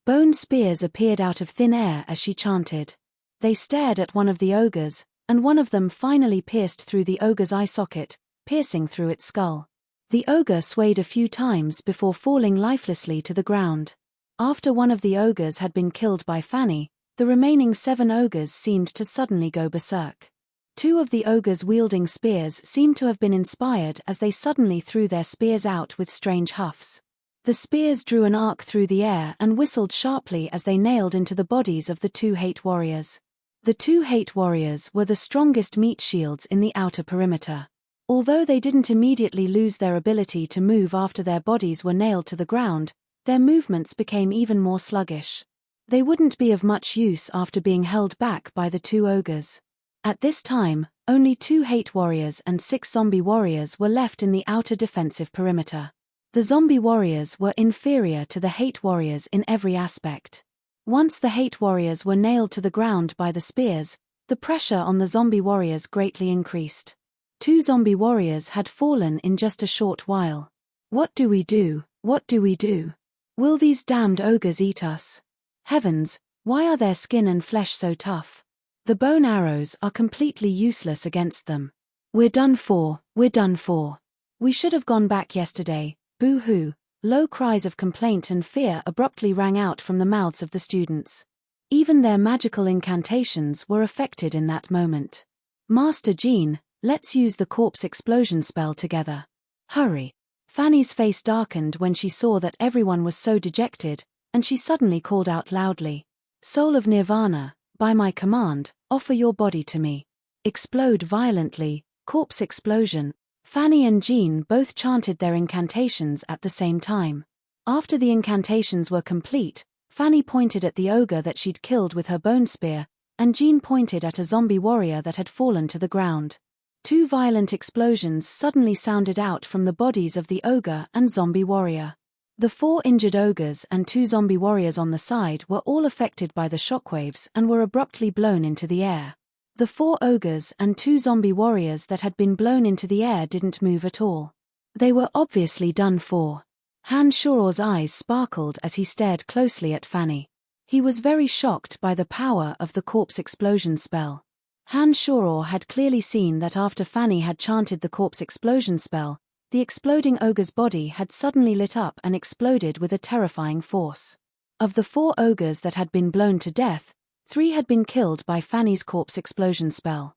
Bone spears appeared out of thin air as she chanted. They stared at one of the ogres, and one of them finally pierced through the ogre's eye socket, piercing through its skull. The ogre swayed a few times before falling lifelessly to the ground. After one of the ogres had been killed by Fanny, the remaining 7 ogres seemed to suddenly go berserk. 2 of the ogres wielding spears seemed to have been inspired as they suddenly threw their spears out with strange huffs. The spears drew an arc through the air and whistled sharply as they nailed into the bodies of the 2 hate warriors. The 2 hate warriors were the strongest meat shields in the outer perimeter. Although they didn't immediately lose their ability to move after their bodies were nailed to the ground, their movements became even more sluggish. They wouldn't be of much use after being held back by the 2 ogres. At this time, only 2 hate warriors and 6 zombie warriors were left in the outer defensive perimeter. The zombie warriors were inferior to the hate warriors in every aspect. Once the hate warriors were nailed to the ground by the spears, the pressure on the zombie warriors greatly increased. 2 zombie warriors had fallen in just a short while. "What do we do? What do we do? Will these damned ogres eat us? Heavens, Why are their skin and flesh so tough? The bone arrows are completely useless against them. We're done for, we're done for. We should have gone back yesterday, boo-hoo. Low cries of complaint and fear abruptly rang out from the mouths of the students. Even their magical incantations were affected in that moment. Master Jean, let's use the corpse explosion spell together. Hurry. Fanny's face darkened when she saw that everyone was so dejected, and she suddenly called out loudly. Soul of Nirvana, by my command, offer your body to me. Explode violently, corpse explosion. Fanny and Jean both chanted their incantations at the same time. After the incantations were complete, Fanny pointed at the ogre that she'd killed with her bone spear, and Jean pointed at a zombie warrior that had fallen to the ground. Two violent explosions suddenly sounded out from the bodies of the ogre and zombie warrior. The 4 injured ogres and 2 zombie warriors on the side were all affected by the shockwaves and were abruptly blown into the air. The 4 ogres and 2 zombie warriors that had been blown into the air didn't move at all. They were obviously done for. Han Shoror's eyes sparkled as he stared closely at Fanny. He was very shocked by the power of the corpse explosion spell. Han Shoror had clearly seen that after Fanny had chanted the corpse explosion spell, the exploding ogre's body had suddenly lit up and exploded with a terrifying force. Of the 4 ogres that had been blown to death, 3 had been killed by Fanny's corpse explosion spell.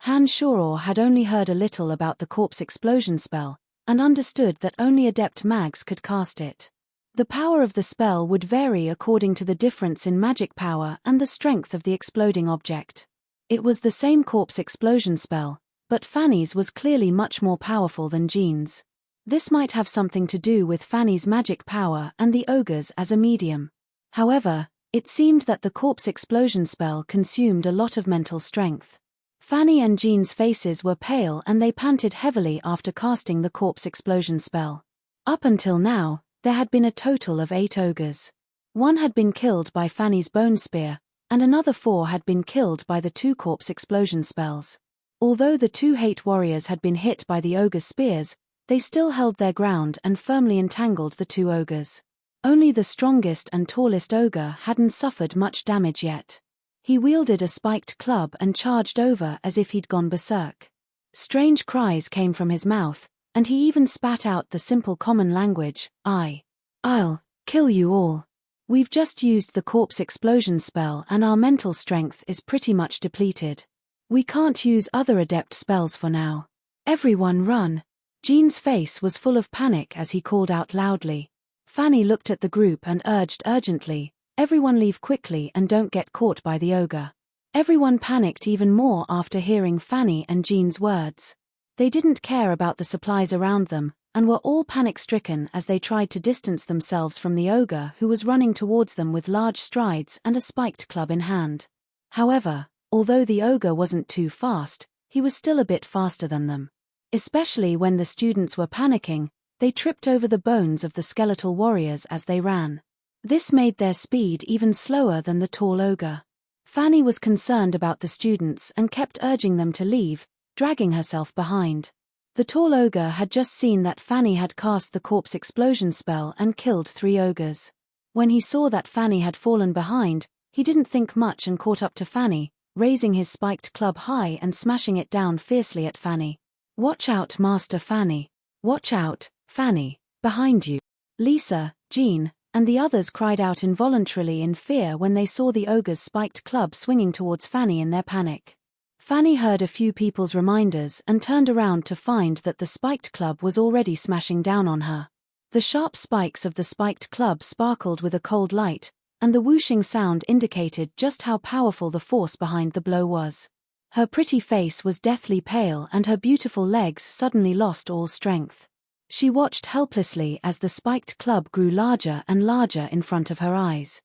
Han Shoror had only heard a little about the corpse explosion spell, and understood that only adept mags could cast it. The power of the spell would vary according to the difference in magic power and the strength of the exploding object. It was the same corpse explosion spell, but Fanny's was clearly much more powerful than Jean's. This might have something to do with Fanny's magic power and the ogre's as a medium. However, it seemed that the corpse explosion spell consumed a lot of mental strength. Fanny and Jean's faces were pale and they panted heavily after casting the corpse explosion spell. Up until now, there had been a total of 8 ogres. 1 had been killed by Fanny's bone spear, and another 4 had been killed by the 2 corpse explosion spells. Although the 2 hate warriors had been hit by the ogre's spears, they still held their ground and firmly entangled the 2 ogres. Only the strongest and tallest ogre hadn't suffered much damage yet. He wielded a spiked club and charged over as if he'd gone berserk. Strange cries came from his mouth, and he even spat out the simple common language, I'll kill you all. We've just used the corpse explosion spell and our mental strength is pretty much depleted. We can't use other adept spells for now. Everyone run. Jean's face was full of panic as he called out loudly. Fanny looked at the group and urged urgently, everyone leave quickly and don't get caught by the ogre. Everyone panicked even more after hearing Fanny and Jean's words. They didn't care about the supplies around them, and were all panic-stricken as they tried to distance themselves from the ogre who was running towards them with large strides and a spiked club in hand. However, although the ogre wasn't too fast, he was still a bit faster than them. Especially when the students were panicking, they tripped over the bones of the skeletal warriors as they ran. This made their speed even slower than the tall ogre. Fanny was concerned about the students and kept urging them to leave, dragging herself behind. The tall ogre had just seen that Fanny had cast the corpse explosion spell and killed 3 ogres. When he saw that Fanny had fallen behind, he didn't think much and caught up to Fanny, raising his spiked club high and smashing it down fiercely at Fanny. Watch out, Master Fanny. Watch out, Fanny, behind you. Lisa, Jean, and the others cried out involuntarily in fear when they saw the ogre's spiked club swinging towards Fanny in their panic. Fanny heard a few people's reminders and turned around to find that the spiked club was already smashing down on her. The sharp spikes of the spiked club sparkled with a cold light, and the whooshing sound indicated just how powerful the force behind the blow was. Her pretty face was deathly pale and her beautiful legs suddenly lost all strength. She watched helplessly as the spiked club grew larger and larger in front of her eyes.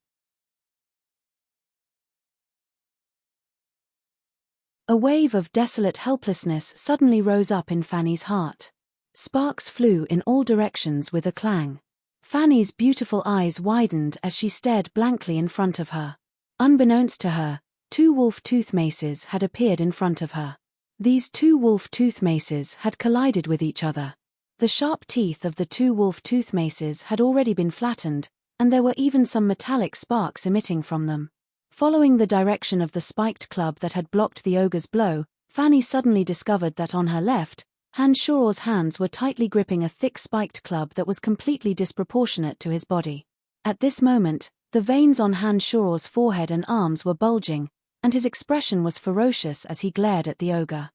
A wave of desolate helplessness suddenly rose up in Fanny's heart. Sparks flew in all directions with a clang. Fanny's beautiful eyes widened as she stared blankly in front of her. Unbeknownst to her, 2 wolf tooth maces had appeared in front of her. These 2 wolf tooth maces had collided with each other. The sharp teeth of the two wolf tooth maces had already been flattened, and there were even some metallic sparks emitting from them. Following the direction of the spiked club that had blocked the ogre's blow, Fanny suddenly discovered that on her left, Hansharaw's hands were tightly gripping a thick spiked club that was completely disproportionate to his body. At this moment, the veins on Hansharaw's forehead and arms were bulging, and his expression was ferocious as he glared at the ogre.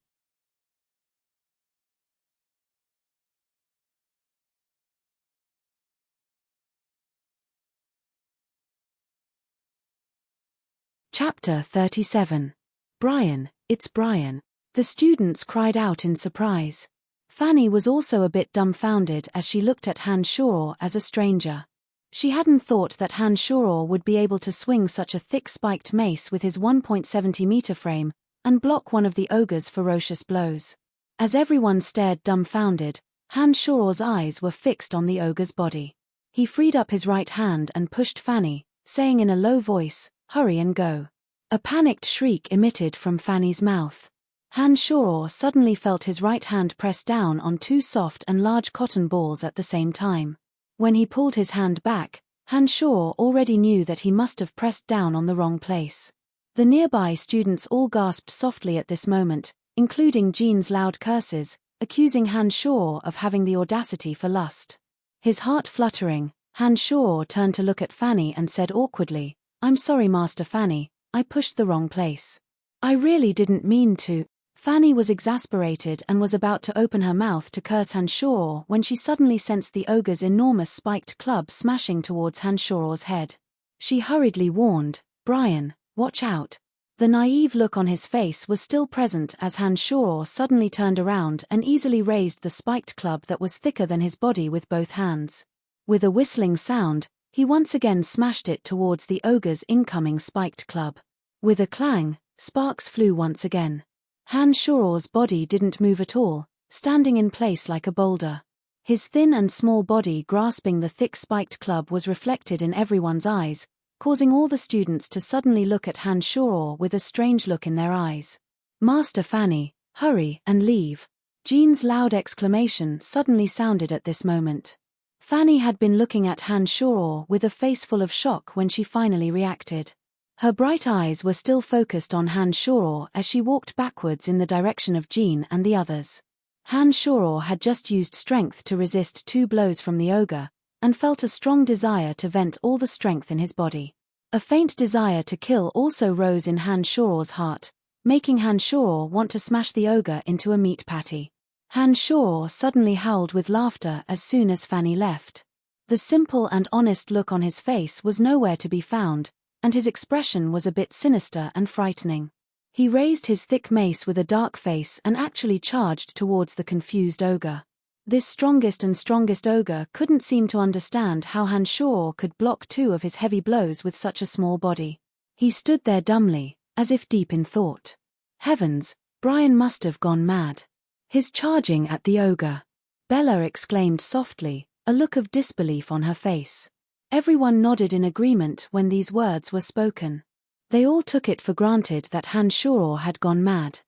Chapter 37. Brian, it's Brian. The students cried out in surprise. Fanny was also a bit dumbfounded as she looked at Hansharaw as a stranger. She hadn't thought that Hansharaw would be able to swing such a thick spiked mace with his 1.70-meter frame and block one of the ogre's ferocious blows. As everyone stared dumbfounded, Hansharaw's eyes were fixed on the ogre's body. He freed up his right hand and pushed Fanny, saying in a low voice, "Hurry and go." A panicked shriek emitted from Fanny's mouth. Hansharaww suddenly felt his right hand press down on two soft and large cotton balls at the same time. When he pulled his hand back, Hansharaww already knew that he must have pressed down on the wrong place. The nearby students all gasped softly at this moment, including Jean's loud curses, accusing Hansharaww of having the audacity for lust. His heart fluttering, Hansharaww turned to look at Fanny and said awkwardly, "I'm sorry, Master Fanny, I pushed the wrong place. I really didn't mean to." Fanny was exasperated and was about to open her mouth to curse Hansharaww when she suddenly sensed the ogre's enormous spiked club smashing towards Hansharaw's head. She hurriedly warned, "Brian, watch out." The naive look on his face was still present as Hansharaww suddenly turned around and easily raised the spiked club that was thicker than his body with both hands. With a whistling sound, he once again smashed it towards the ogre's incoming spiked club. With a clang, sparks flew once again. Hansharaw's body didn't move at all, standing in place like a boulder. His thin and small body grasping the thick spiked club was reflected in everyone's eyes, causing all the students to suddenly look at Hansharaww with a strange look in their eyes. "Master Fanny, hurry and leave." Jean's loud exclamation suddenly sounded at this moment. Fanny had been looking at Hansharaww with a face full of shock when she finally reacted. Her bright eyes were still focused on Hansharaww as she walked backwards in the direction of Jean and the others. Hansharaww had just used strength to resist 2 blows from the ogre, and felt a strong desire to vent all the strength in his body. A faint desire to kill also rose in Hansharaw's heart, making Hansharaww want to smash the ogre into a meat patty. Hansharaww suddenly howled with laughter as soon as Fanny left. The simple and honest look on his face was nowhere to be found, and his expression was a bit sinister and frightening. He raised his thick mace with a dark face and actually charged towards the confused ogre. This strongest and strongest ogre couldn't seem to understand how Hansharaww could block 2 of his heavy blows with such a small body. He stood there dumbly, as if deep in thought. Heavens, Brian must have gone mad. He's charging at the ogre. Bella exclaimed softly, a look of disbelief on her face. Everyone nodded in agreement when these words were spoken. They all took it for granted that Hansharaww had gone mad.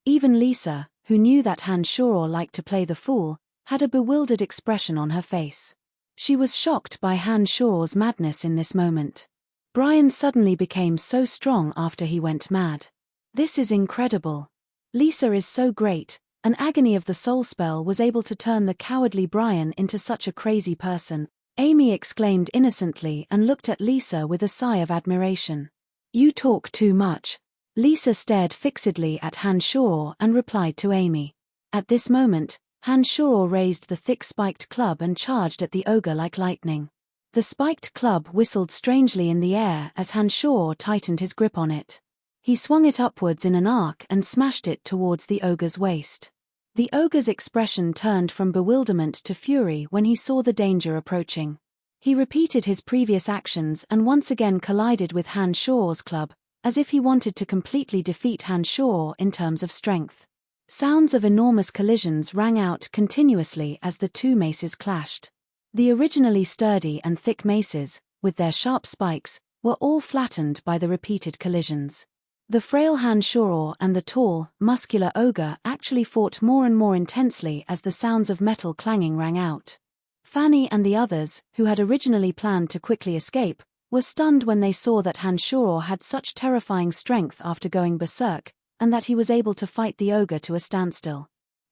Even Lisa, who knew that Hansharaww liked to play the fool, had a bewildered expression on her face. She was shocked by Hansharaw's madness in this moment. Brian suddenly became so strong after he went mad. This is incredible. Lisa is so great. An agony of the soul spell was able to turn the cowardly Brian into such a crazy person. Amy exclaimed innocently and looked at Lisa with a sigh of admiration. "You talk too much." Lisa stared fixedly at Hansharaww and replied to Amy. At this moment, Hansharaww raised the thick spiked club and charged at the ogre like lightning. The spiked club whistled strangely in the air as Hansharaww tightened his grip on it. He swung it upwards in an arc and smashed it towards the ogre's waist. The ogre's expression turned from bewilderment to fury when he saw the danger approaching. He repeated his previous actions and once again collided with Hansharaw's club, as if he wanted to completely defeat Hansharaww in terms of strength. Sounds of enormous collisions rang out continuously as the 2 maces clashed. The originally sturdy and thick maces, with their sharp spikes, were all flattened by the repeated collisions. The frail Han Shoror and the tall, muscular ogre actually fought more and more intensely as the sounds of metal clanging rang out. Fanny and the others, who had originally planned to quickly escape, were stunned when they saw that Han Shoror had such terrifying strength after going berserk, and that he was able to fight the ogre to a standstill.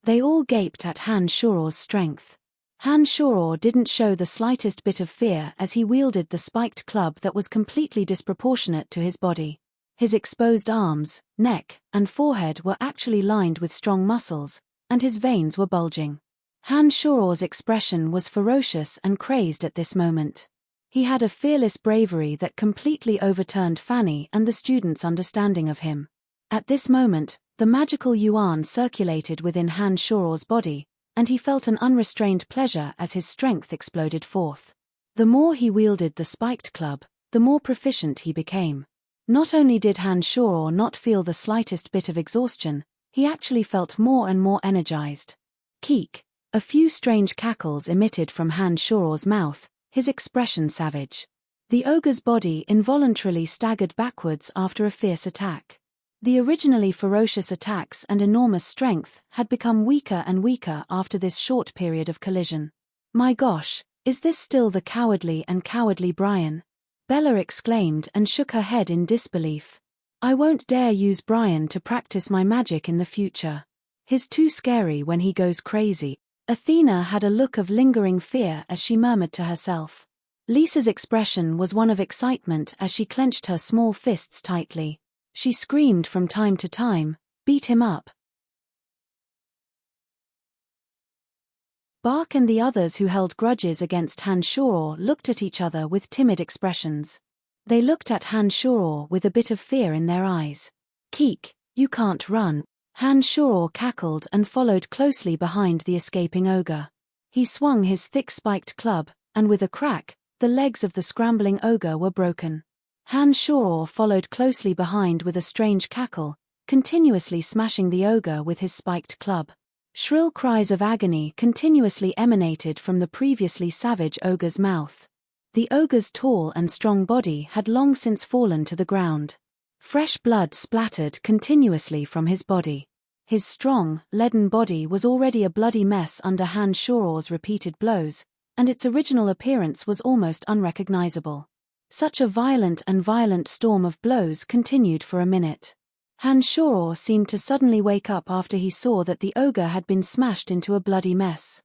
They all gaped at Han Shoror's strength. Han Shoror didn't show the slightest bit of fear as he wielded the spiked club that was completely disproportionate to his body. His exposed arms, neck, and forehead were actually lined with strong muscles, and his veins were bulging. Han Shoror's expression was ferocious and crazed at this moment. He had a fearless bravery that completely overturned Fanny and the students' understanding of him. At this moment, the magical yuan circulated within Han Shoror's body, and he felt an unrestrained pleasure as his strength exploded forth. The more he wielded the spiked club, the more proficient he became. Not only did Han Shoror not feel the slightest bit of exhaustion, he actually felt more and more energized. Keek! A few strange cackles emitted from Han Shoror's mouth, his expression savage. The ogre's body involuntarily staggered backwards after a fierce attack. The originally ferocious attacks and enormous strength had become weaker and weaker after this short period of collision. My gosh, is this still the cowardly Brian? Bella exclaimed and shook her head in disbelief. I won't dare use Brian to practice my magic in the future. He's too scary when he goes crazy. Athena had a look of lingering fear as she murmured to herself. Lisa's expression was one of excitement as she clenched her small fists tightly. She screamed from time to time, "Beat him up." Bark and the others who held grudges against Han Shoror looked at each other with timid expressions. They looked at Han Shoror with a bit of fear in their eyes. Keek, you can't run. Han Shoror cackled and followed closely behind the escaping ogre. He swung his thick spiked club, and with a crack, the legs of the scrambling ogre were broken. Han Shoror followed closely behind with a strange cackle, continuously smashing the ogre with his spiked club. Shrill cries of agony continuously emanated from the previously savage ogre's mouth. The ogre's tall and strong body had long since fallen to the ground. Fresh blood splattered continuously from his body. His strong, leaden body was already a bloody mess under Han Shoror's repeated blows, and its original appearance was almost unrecognizable. Such a violent storm of blows continued for a minute. Han Shoror seemed to suddenly wake up after he saw that the ogre had been smashed into a bloody mess.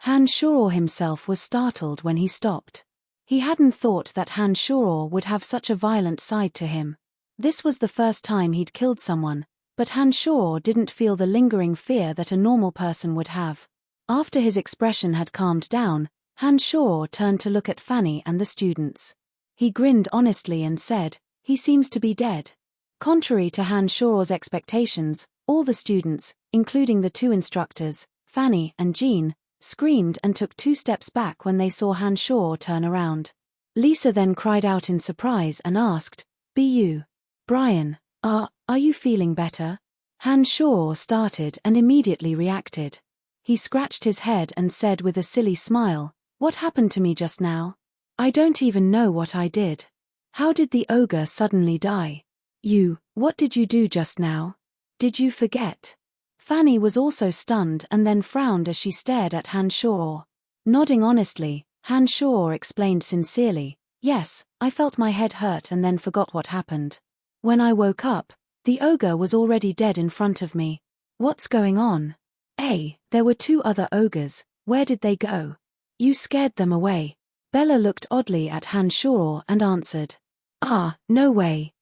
Han Shoror himself was startled when he stopped. He hadn't thought that Han Shoror would have such a violent side to him. This was the first time he'd killed someone, but Han Shoror didn't feel the lingering fear that a normal person would have. After his expression had calmed down, Han Shoror turned to look at Fanny and the students. He grinned honestly and said, "He seems to be dead." Contrary to Han Shoror's expectations, all the students, including the two instructors, Fanny and Jean, screamed and took 2 steps back when they saw Han Shoror turn around. Lisa then cried out in surprise and asked, "Be you? Brian, are you feeling better?" Han Shoror started and immediately reacted. He scratched his head and said with a silly smile, "What happened to me just now? I don't even know what I did. How did the ogre suddenly die? What did you do just now? Did you forget?" Fanny was also stunned and then frowned as she stared at Han Shoror. Nodding honestly, Han Shoror explained sincerely, "Yes, I felt my head hurt and then forgot what happened. When I woke up, the ogre was already dead in front of me. What's going on? There were 2 other ogres, where did they go? You scared them away." Bella looked oddly at Han Shoror and answered, "No way.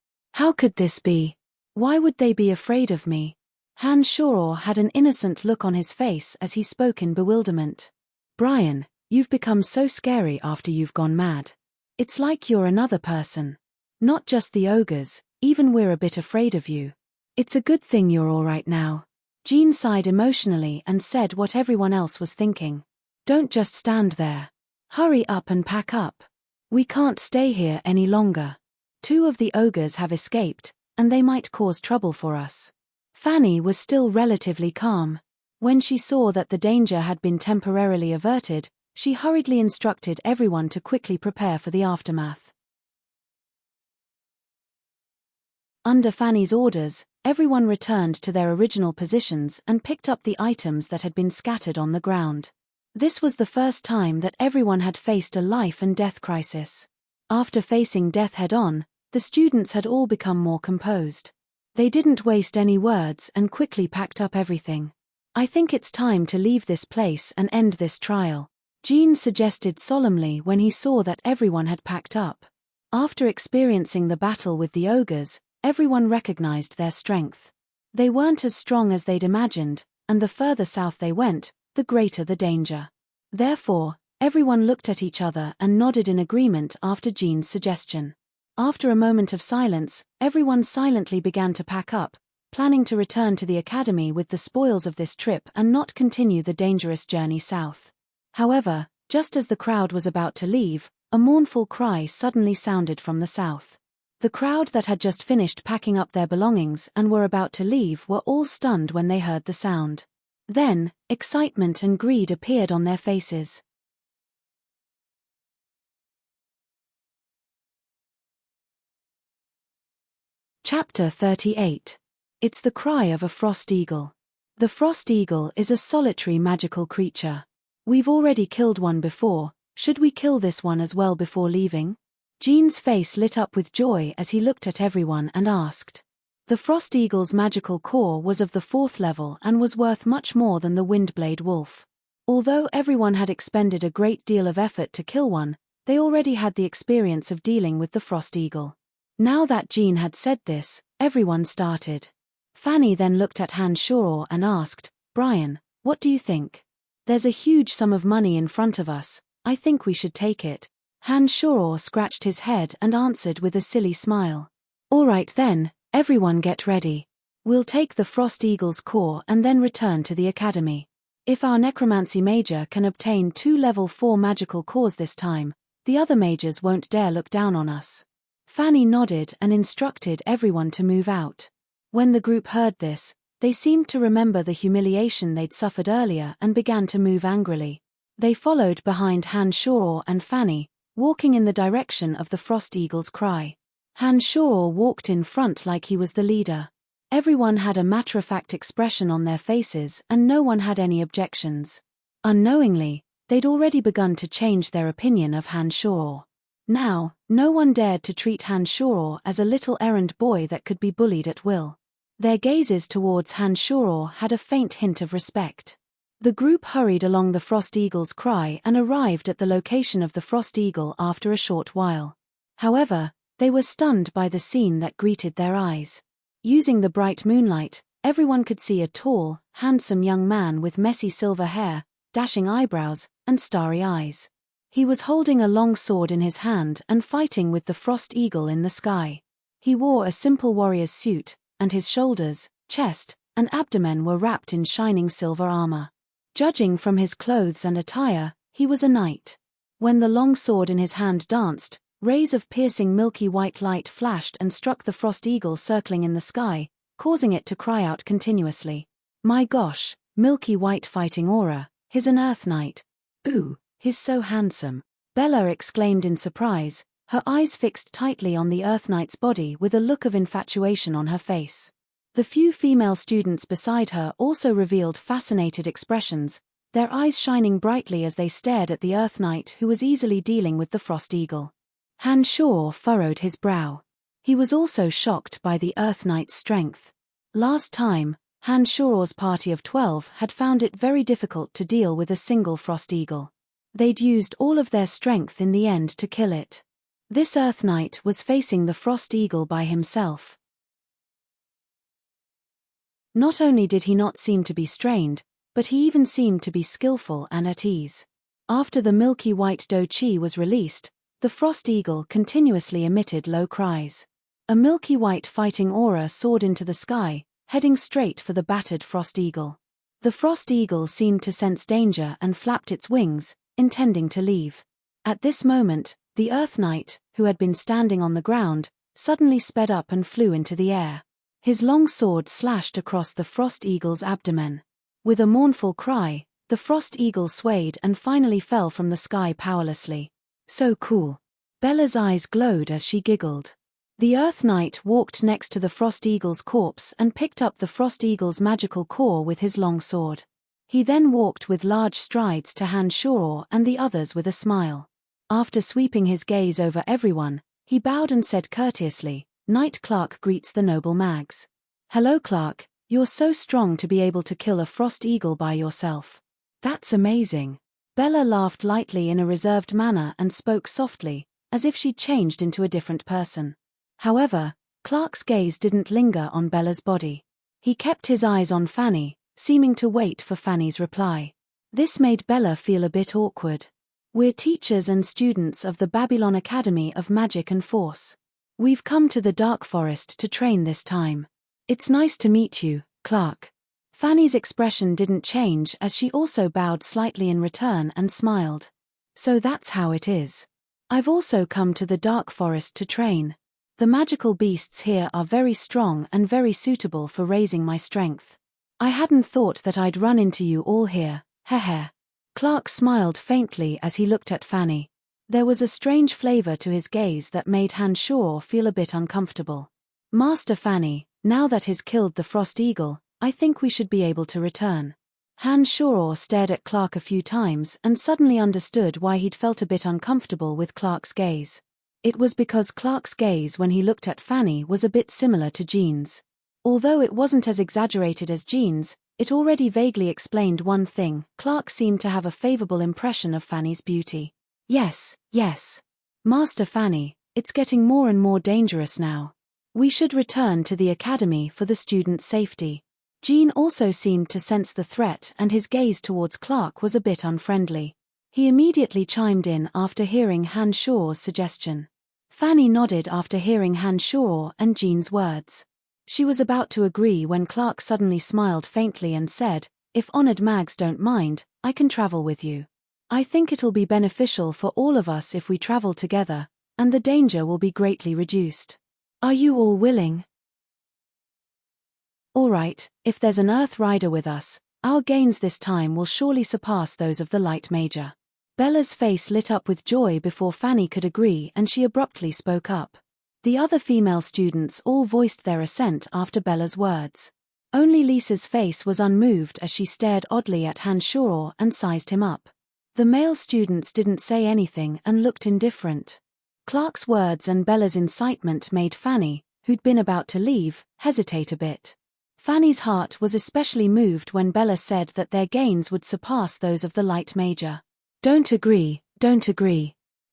How could this be? Why would they be afraid of me?" Han Shoror had an innocent look on his face as he spoke in bewilderment. "Brian, you've become so scary after you've gone mad. It's like you're another person. Not just the ogres, even we're a bit afraid of you. It's a good thing you're all right now." Jean sighed emotionally and said what everyone else was thinking. "Don't just stand there. Hurry up and pack up. We can't stay here any longer. 2 of the ogres have escaped, and they might cause trouble for us." Fanny was still relatively calm. When she saw that the danger had been temporarily averted, she hurriedly instructed everyone to quickly prepare for the aftermath. Under Fanny's orders, everyone returned to their original positions and picked up the items that had been scattered on the ground. This was the first time that everyone had faced a life and death crisis. After facing death head-on, the students had all become more composed. They didn't waste any words and quickly packed up everything. "I think it's time to leave this place and end this trial," Jean suggested solemnly when he saw that everyone had packed up. After experiencing the battle with the ogres, everyone recognized their strength. They weren't as strong as they'd imagined, and the further south they went, the greater the danger. Therefore, everyone looked at each other and nodded in agreement after Jean's suggestion. After a moment of silence, everyone silently began to pack up, planning to return to the academy with the spoils of this trip and not continue the dangerous journey south. However, just as the crowd was about to leave, a mournful cry suddenly sounded from the south. The crowd that had just finished packing up their belongings and were about to leave were all stunned when they heard the sound. Then, excitement and greed appeared on their faces. Chapter 38. It's the cry of a frost eagle. The frost eagle is a solitary magical creature. We've already killed one before, should we kill this one as well before leaving? Jean's face lit up with joy as he looked at everyone and asked. The frost eagle's magical core was of the 4th level and was worth much more than the windblade wolf. Although everyone had expended a great deal of effort to kill one, they already had the experience of dealing with the frost eagle. Now that Jean had said this, everyone started. Fanny then looked at Hanshaw and asked, "Brian, what do you think? There's a huge sum of money in front of us, I think we should take it." Hanshaw scratched his head and answered with a silly smile. "All right then, everyone get ready. We'll take the frost eagle's core and then return to the academy. If our necromancy major can obtain 2 level 4 magical cores this time, the other majors won't dare look down on us." Fanny nodded and instructed everyone to move out. When the group heard this, they seemed to remember the humiliation they'd suffered earlier and began to move angrily. They followed behind Hanshaw and Fanny, walking in the direction of the frost eagle's cry. Hanshaw walked in front like he was the leader. Everyone had a matter-of-fact expression on their faces and no one had any objections. Unknowingly, they'd already begun to change their opinion of Hanshaw. Now, no one dared to treat Hanshaw as a little errand boy that could be bullied at will. Their gazes towards Hanshaw had a faint hint of respect. The group hurried along the frost eagle's cry and arrived at the location of the frost eagle after a short while. However, they were stunned by the scene that greeted their eyes. Using the bright moonlight, everyone could see a tall, handsome young man with messy silver hair, dashing eyebrows, and starry eyes. He was holding a long sword in his hand and fighting with the frost eagle in the sky. He wore a simple warrior's suit, and his shoulders, chest, and abdomen were wrapped in shining silver armor. Judging from his clothes and attire, he was a knight. When the long sword in his hand danced, rays of piercing milky white light flashed and struck the frost eagle circling in the sky, causing it to cry out continuously. "My gosh, milky white fighting aura, he's an earth knight. Ooh, he's so handsome," Bella exclaimed in surprise, her eyes fixed tightly on the earth knight's body with a look of infatuation on her face. The few female students beside her also revealed fascinated expressions, their eyes shining brightly as they stared at the earth knight who was easily dealing with the frost eagle. Hanshaw furrowed his brow. He was also shocked by the earth knight's strength. Last time, Hanshaw's party of 12 had found it very difficult to deal with a single frost eagle. They'd used all of their strength in the end to kill it. This earth knight was facing the frost eagle by himself. Not only did he not seem to be strained, but he even seemed to be skillful and at ease. After the milky white doe-chi was released, the frost eagle continuously emitted low cries. A milky white fighting aura soared into the sky, heading straight for the battered frost eagle. The frost eagle seemed to sense danger and flapped its wings, intending to leave. At this moment, the earth knight, who had been standing on the ground, suddenly sped up and flew into the air. His long sword slashed across the frost eagle's abdomen. With a mournful cry, the frost eagle swayed and finally fell from the sky powerlessly. "So cool." Bella's eyes glowed as she giggled. The Earth Knight walked next to the Frost Eagle's corpse and picked up the Frost Eagle's magical core with his long sword. He then walked with large strides to Han Shoror and the others with a smile. After sweeping his gaze over everyone, he bowed and said courteously, "Knight Clark greets the noble Mags. Hello Clark, you're so strong to be able to kill a Frost Eagle by yourself. That's amazing." Bella laughed lightly in a reserved manner and spoke softly, as if she'd changed into a different person. However, Clark's gaze didn't linger on Bella's body. He kept his eyes on Fanny, seeming to wait for Fanny's reply. This made Bella feel a bit awkward. "We're teachers and students of the Babylon Academy of Magic and Force. We've come to the Dark Forest to train this time. It's nice to meet you, Clark." Fanny's expression didn't change as she also bowed slightly in return and smiled. "So that's how it is. I've also come to the Dark Forest to train. The magical beasts here are very strong and very suitable for raising my strength. I hadn't thought that I'd run into you all here, heh." Clark smiled faintly as he looked at Fanny. There was a strange flavor to his gaze that made Han Shoror feel a bit uncomfortable. "Master Fanny, now that he's killed the Frost Eagle, I think we should be able to return." Han Shoror stared at Clark a few times and suddenly understood why he'd felt a bit uncomfortable with Clark's gaze. It was because Clark's gaze when he looked at Fanny was a bit similar to Jean's. Although it wasn't as exaggerated as Jean's, it already vaguely explained one thing: Clark seemed to have a favorable impression of Fanny's beauty. Yes. Master Fanny, it's getting more and more dangerous now. We should return to the academy for the students' safety." Jean also seemed to sense the threat and his gaze towards Clark was a bit unfriendly. He immediately chimed in after hearing Han Shoror's suggestion. Fanny nodded after hearing Han Shoror and Jean's words. She was about to agree when Clark suddenly smiled faintly and said, "If honored Mags don't mind, I can travel with you. I think it'll be beneficial for all of us if we travel together, and the danger will be greatly reduced. Are you all willing?" "All right, if there's an Earth Rider with us, our gains this time will surely surpass those of the Light Major." Bella's face lit up with joy before Fanny could agree and she abruptly spoke up. The other female students all voiced their assent after Bella's words. Only Lisa's face was unmoved as she stared oddly at Han Shoror and sized him up. The male students didn't say anything and looked indifferent. Clark's words and Bella's incitement made Fanny, who'd been about to leave, hesitate a bit. Fanny's heart was especially moved when Bella said that their gains would surpass those of the Light Major. Don't agree.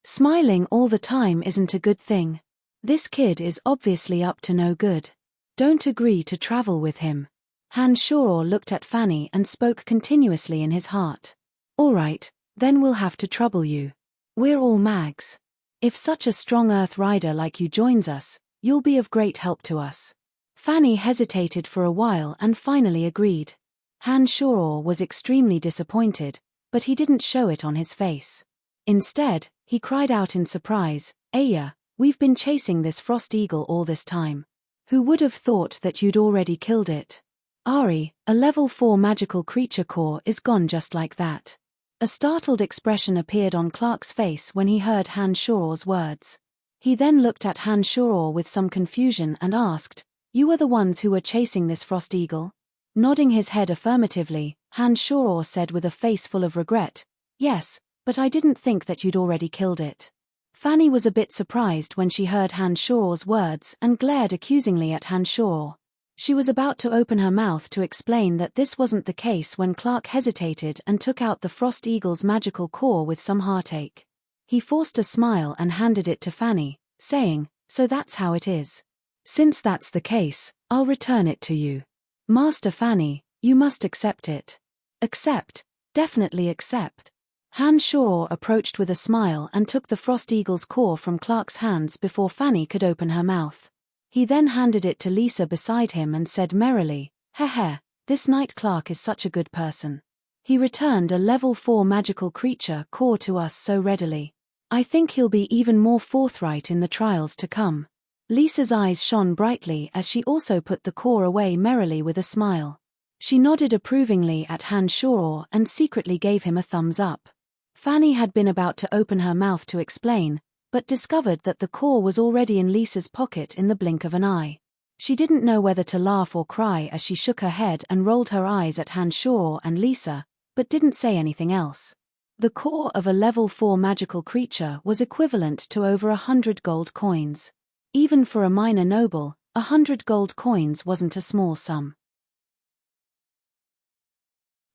Smiling all the time isn't a good thing. This kid is obviously up to no good. Don't agree to travel with him." Han Shoror looked at Fanny and spoke continuously in his heart. "All right, then we'll have to trouble you. We're all Mags. If such a strong Earth Rider like you joins us, you'll be of great help to us." Fanny hesitated for a while and finally agreed. Han Shoror was extremely disappointed, but he didn't show it on his face. Instead, he cried out in surprise, "Aya, we've been chasing this Frost Eagle all this time. Who would have thought that you'd already killed it? Ari, a level 4 magical creature core is gone just like that." A startled expression appeared on Clark's face when he heard Han Shoror's words. He then looked at Han Shoror with some confusion and asked, "You are the ones who were chasing this Frost Eagle?" Nodding his head affirmatively, Han Shoror said with a face full of regret, "Yes, but I didn't think that you'd already killed it." Fanny was a bit surprised when she heard Han Shoror's words and glared accusingly at Han Shoror. She was about to open her mouth to explain that this wasn't the case when Clark hesitated and took out the Frost Eagle's magical core with some heartache. He forced a smile and handed it to Fanny, saying, "So that's how it is. Since that's the case, I'll return it to you. Master Fanny, you must accept it." "Accept, definitely accept." Han Shoror approached with a smile and took the Frost Eagle's core from Clark's hands before Fanny could open her mouth. He then handed it to Lisa beside him and said merrily, "Heh, this Knight Clark is such a good person. He returned a level 4 magical creature core to us so readily. I think he'll be even more forthright in the trials to come." Lisa's eyes shone brightly as she also put the core away merrily with a smile. She nodded approvingly at Han Shoror and secretly gave him a thumbs up. Fanny had been about to open her mouth to explain, but discovered that the core was already in Lisa's pocket in the blink of an eye. She didn't know whether to laugh or cry as she shook her head and rolled her eyes at Hanshoro and Lisa, but didn't say anything else. The core of a level 4 magical creature was equivalent to over 100 gold coins. Even for a minor noble, 100 gold coins wasn't a small sum.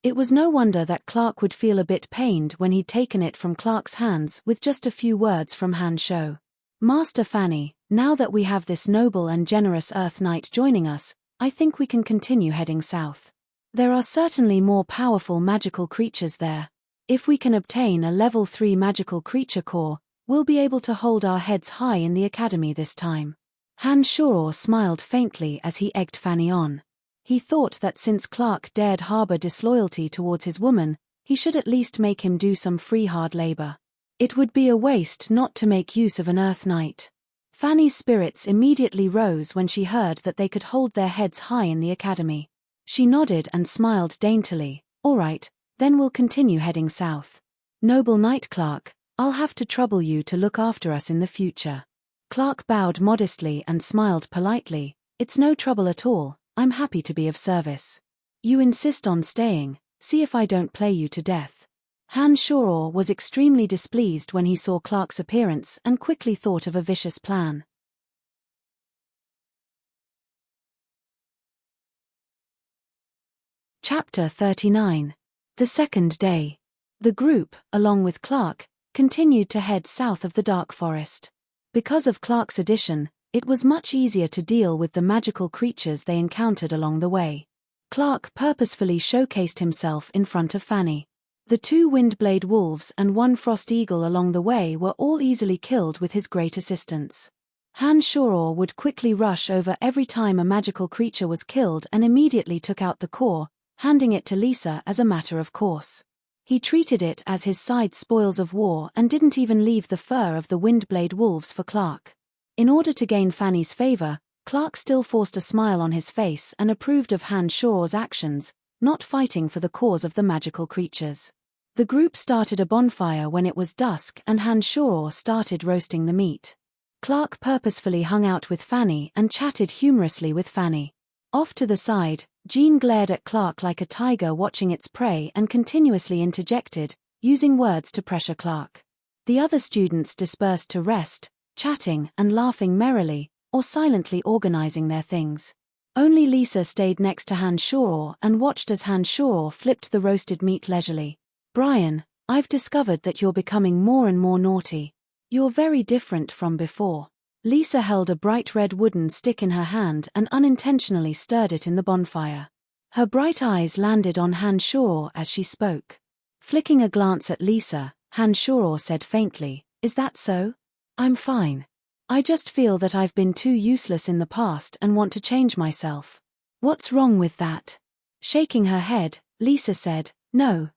It was no wonder that Clark would feel a bit pained when he'd taken it from Clark's hands with just a few words from Hansho. Master Fanny, now that we have this noble and generous Earth Knight joining us, I think we can continue heading south. There are certainly more powerful magical creatures there. If we can obtain a level 3 magical creature core, we'll be able to hold our heads high in the academy this time. Hanshoro smiled faintly as he egged Fanny on. He thought that since Clark dared harbor disloyalty towards his woman, he should at least make him do some free hard labor. It would be a waste not to make use of an Earth Knight. Fanny's spirits immediately rose when she heard that they could hold their heads high in the academy. She nodded and smiled daintily. All right, then we'll continue heading south. Noble Knight Clark, I'll have to trouble you to look after us in the future. Clark bowed modestly and smiled politely. It's no trouble at all, I'm happy to be of service. You insist on staying, see if I don't play you to death. Hanshoro was extremely displeased when he saw Clark's appearance and quickly thought of a vicious plan. Chapter 39. The second day. The group, along with Clark, continued to head south of the dark forest. Because of Clark's addition, it was much easier to deal with the magical creatures they encountered along the way. Clark purposefully showcased himself in front of Fanny. The 2 windblade wolves and 1 frost eagle along the way were all easily killed with his great assistance. Hanshoro would quickly rush over every time a magical creature was killed and immediately took out the core, handing it to Lisa as a matter of course. He treated it as his side spoils of war and didn't even leave the fur of the windblade wolves for Clark. In order to gain Fanny's favor, Clark still forced a smile on his face and approved of Hanshoro's actions, not fighting for the cause of the magical creatures. The group started a bonfire when it was dusk and Hanshoro started roasting the meat. Clark purposefully hung out with Fanny and chatted humorously with Fanny. Off to the side, Jean glared at Clark like a tiger watching its prey and continuously interjected, using words to pressure Clark. The other students dispersed to rest, chatting and laughing merrily, or silently organizing their things. Only Lisa stayed next to Hanshoro and watched as Hanshoro flipped the roasted meat leisurely. Brian, I've discovered that you're becoming more and more naughty. You're very different from before. Lisa held a bright red wooden stick in her hand and unintentionally stirred it in the bonfire. Her bright eyes landed on Hanshoro as she spoke. Flicking a glance at Lisa, Hanshoro said faintly, "Is that so? I'm fine. I just feel that I've been too useless in the past and want to change myself." "What's wrong with that?" Shaking her head, Lisa said, No.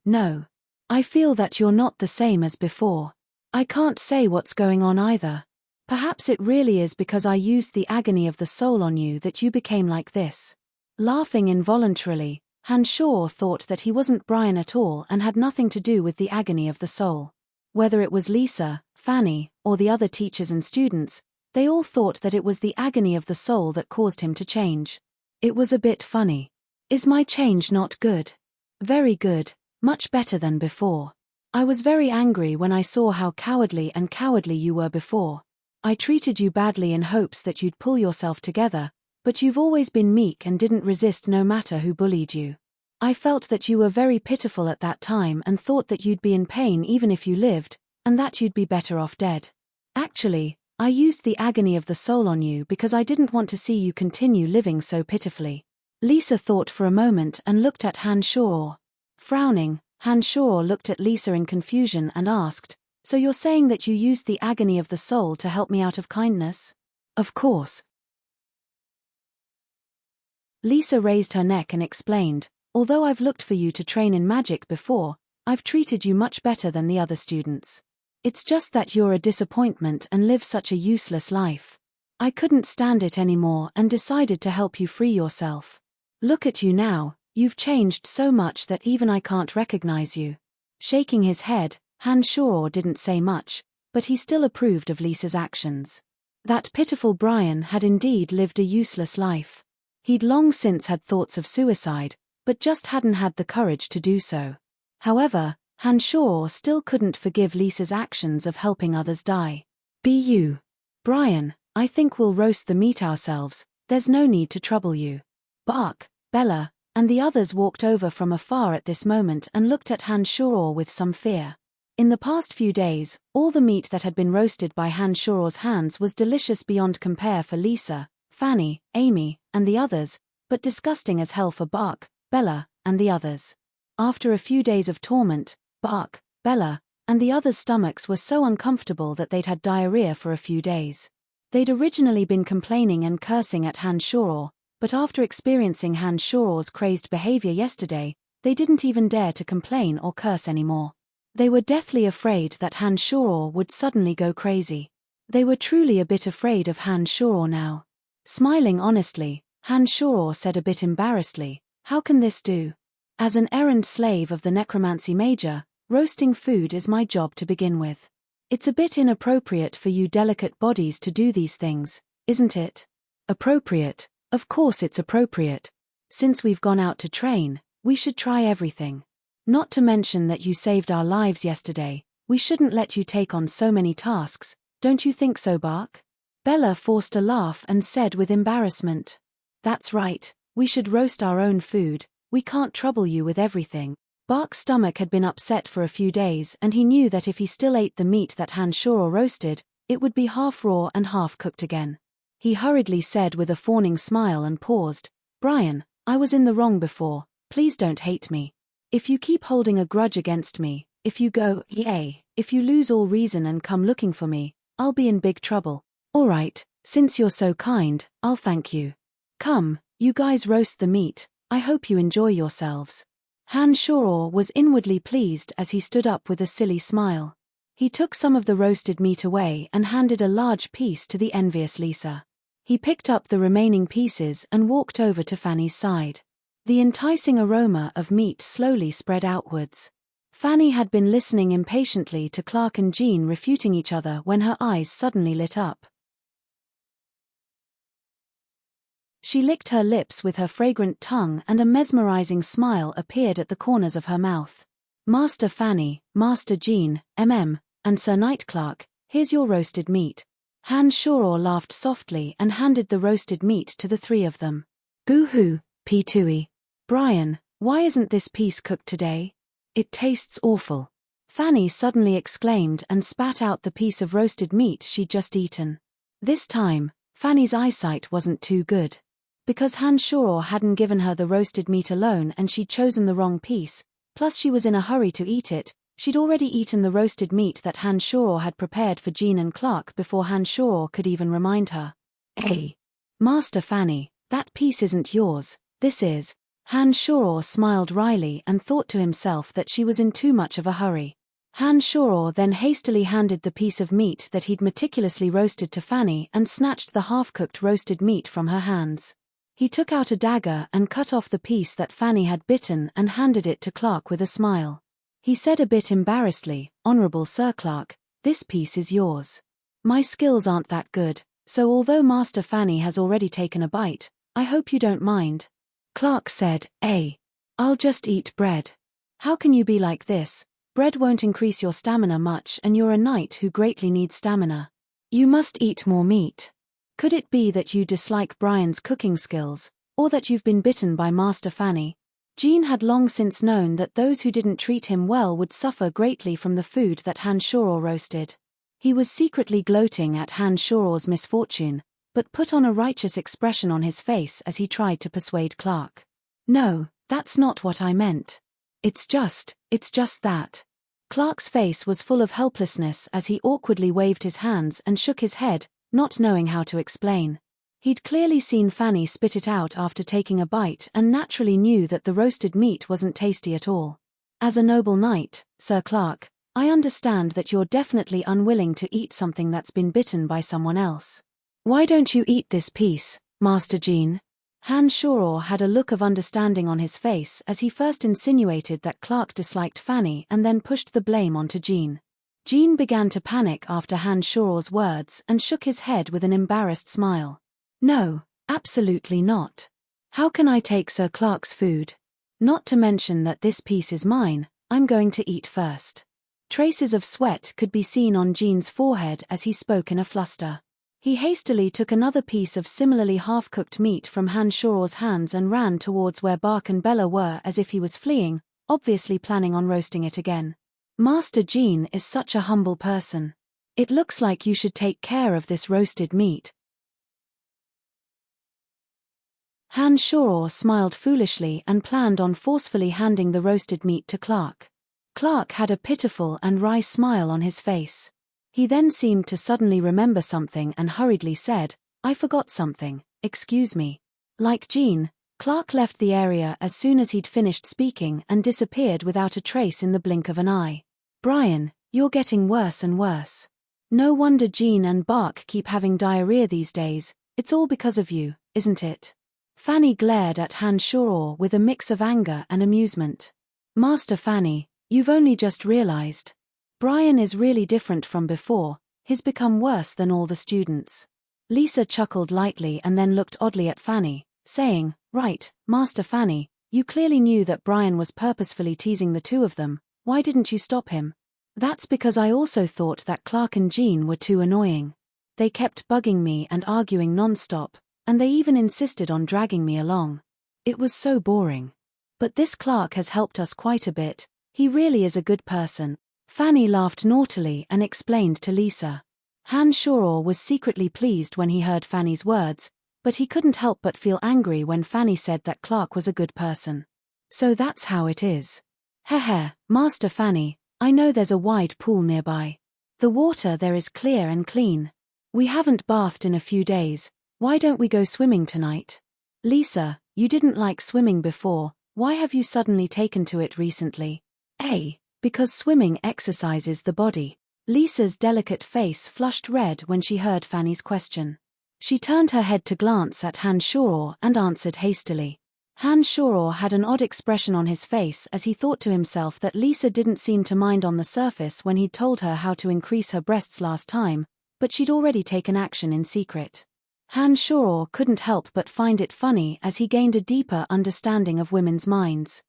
I feel that you're not the same as before. I can't say what's going on either. Perhaps it really is because I used the agony of the soul on you that you became like this." Laughing involuntarily, Hanshoro thought that he wasn't Brian at all and had nothing to do with the agony of the soul. Whether it was Lisa, Fanny, or the other teachers and students, they all thought that it was the agony of the soul that caused him to change. It was a bit funny. "Is my change not good?" "Very good, much better than before. I was very angry when I saw how cowardly you were before. I treated you badly in hopes that you'd pull yourself together, but you've always been meek and didn't resist no matter who bullied you. I felt that you were very pitiful at that time and thought that you'd be in pain even if you lived, and that you'd be better off dead. Actually, I used the agony of the soul on you because I didn't want to see you continue living so pitifully." Lisa thought for a moment and looked at Hanshoro. Frowning, Hanshoro looked at Lisa in confusion and asked, "So you're saying that you used the agony of the soul to help me out of kindness?" "Of course." Lisa raised her neck and explained, "Although I've looked for you to train in magic before, I've treated you much better than the other students. It's just that you're a disappointment and live such a useless life. I couldn't stand it anymore and decided to help you free yourself. Look at you now, you've changed so much that even I can't recognize you." Shaking his head, Hanshoro didn't say much, but he still approved of Lisa's actions. That pitiful Brian had indeed lived a useless life. He'd long since had thoughts of suicide, but just hadn't had the courage to do so. However, Hanshaw still couldn't forgive Lisa's actions of helping others die. Brian, I think we'll roast the meat ourselves, there's no need to trouble you. Bark, Bella, and the others walked over from afar at this moment and looked at Hanshaw with some fear. In the past few days, all the meat that had been roasted by Hanshaw's hands was delicious beyond compare for Lisa, Fanny, Amy, and the others, but disgusting as hell for Bark, Bella, and the others. After a few days of torment, Bark, Bella, and the others' stomachs were so uncomfortable that they'd had diarrhea for a few days. They'd originally been complaining and cursing at Hanshaw, but after experiencing Hanshaw's crazed behavior yesterday, they didn't even dare to complain or curse anymore. They were deathly afraid that Hanshaw would suddenly go crazy. They were truly a bit afraid of Hanshaw now. Smiling honestly, Hanshaw said a bit embarrassedly, "How can this do? As an errand slave of the necromancy major, roasting food is my job to begin with. It's a bit inappropriate for you delicate bodies to do these things, isn't it?" "Appropriate? Of course it's appropriate. Since we've gone out to train, we should try everything. Not to mention that you saved our lives yesterday, we shouldn't let you take on so many tasks, don't you think so, Bark?" Bella forced a laugh and said with embarrassment, "That's right, we should roast our own food, we can't trouble you with everything." Bark's stomach had been upset for a few days and he knew that if he still ate the meat that Hanshaw roasted, it would be half raw and half cooked again. He hurriedly said with a fawning smile and paused, "Brian, I was in the wrong before, please don't hate me. If you keep holding a grudge against me, if you lose all reason and come looking for me, I'll be in big trouble. Alright, since you're so kind, I'll thank you. Come, you guys roast the meat, I hope you enjoy yourselves." Hanshaw was inwardly pleased as he stood up with a silly smile. He took some of the roasted meat away and handed a large piece to the envious Lisa. He picked up the remaining pieces and walked over to Fanny's side. The enticing aroma of meat slowly spread outwards. Fanny had been listening impatiently to Clark and Jean refuting each other when her eyes suddenly lit up. She licked her lips with her fragrant tongue and a mesmerizing smile appeared at the corners of her mouth. "Master Fanny, Master Jean, and Sir Knight Clark, here's your roasted meat." Hanshaw laughed softly and handed the roasted meat to the three of them. "Boo-hoo, P2E. Brian, why isn't this piece cooked today? It tastes awful." Fanny suddenly exclaimed and spat out the piece of roasted meat she'd just eaten. This time, Fanny's eyesight wasn't too good. Because Hanshaw hadn't given her the roasted meat alone and she'd chosen the wrong piece, plus she was in a hurry to eat it, she'd already eaten the roasted meat that Hanshaw had prepared for Jean and Clark before Hanshaw could even remind her. "Hey, Master Fanny, that piece isn't yours, this is." Hanshaw smiled wryly and thought to himself that she was in too much of a hurry. Hanshaw then hastily handed the piece of meat that he'd meticulously roasted to Fanny and snatched the half-cooked roasted meat from her hands. He took out a dagger and cut off the piece that Fanny had bitten and handed it to Clark with a smile. He said a bit embarrassedly, "Honorable Sir Clark, this piece is yours. My skills aren't that good, so although Master Fanny has already taken a bite, I hope you don't mind." Clark said, "I'll just eat bread." "How can you be like this? Bread won't increase your stamina much and you're a knight who greatly needs stamina. You must eat more meat. Could it be that you dislike Brian's cooking skills, or that you've been bitten by Master Fanny?" Jean had long since known that those who didn't treat him well would suffer greatly from the food that Hanshaw roasted. He was secretly gloating at Hanshaw's misfortune, but put on a righteous expression on his face as he tried to persuade Clark. "No, that's not what I meant. It's just that." Clark's face was full of helplessness as he awkwardly waved his hands and shook his head, not knowing how to explain. He'd clearly seen Fanny spit it out after taking a bite and naturally knew that the roasted meat wasn't tasty at all. "As a noble knight, Sir Clark, I understand that you're definitely unwilling to eat something that's been bitten by someone else. Why don't you eat this piece, Master Jean?" Hanshaw had a look of understanding on his face as he first insinuated that Clark disliked Fanny and then pushed the blame onto Jean. Jean began to panic after Han Shuo's words and shook his head with an embarrassed smile. No, absolutely not. How can I take Sir Clark's food? Not to mention that this piece is mine, I'm going to eat first. Traces of sweat could be seen on Jean's forehead as he spoke in a fluster. He hastily took another piece of similarly half-cooked meat from Han Shuo's hands and ran towards where Bark and Bella were as if he was fleeing, obviously planning on roasting it again. Master Jean is such a humble person. It looks like you should take care of this roasted meat. Han Shuo smiled foolishly and planned on forcefully handing the roasted meat to Clark. Clark had a pitiful and wry smile on his face. He then seemed to suddenly remember something and hurriedly said, I forgot something, excuse me. Like Jean, Clark left the area as soon as he'd finished speaking and disappeared without a trace in the blink of an eye. Brian, you're getting worse and worse. No wonder Jean and Bark keep having diarrhea these days, it's all because of you, isn't it? Fanny glared at Han Shuo with a mix of anger and amusement. Master Fanny, you've only just realized. Brian is really different from before, he's become worse than all the students. Lisa chuckled lightly and then looked oddly at Fanny, saying, Right, Master Fanny, you clearly knew that Brian was purposefully teasing the two of them, why didn't you stop him? That's because I also thought that Clark and Jean were too annoying. They kept bugging me and arguing non-stop, and they even insisted on dragging me along. It was so boring. But this Clark has helped us quite a bit, he really is a good person. Fanny laughed naughtily and explained to Lisa. Han Shuo was secretly pleased when he heard Fanny's words, but he couldn't help but feel angry when Fanny said that Clark was a good person. So that's how it is. Heh, Master Fanny, I know there's a wide pool nearby. The water there is clear and clean. We haven't bathed in a few days, why don't we go swimming tonight? Lisa, you didn't like swimming before, why have you suddenly taken to it recently? Because swimming exercises the body. Lisa's delicate face flushed red when she heard Fanny's question. She turned her head to glance at Han Shuo and answered hastily. Han Shuo had an odd expression on his face as he thought to himself that Lisa didn't seem to mind on the surface when he'd told her how to increase her breasts last time, but she'd already taken action in secret. Han Shuo couldn't help but find it funny as he gained a deeper understanding of women's minds.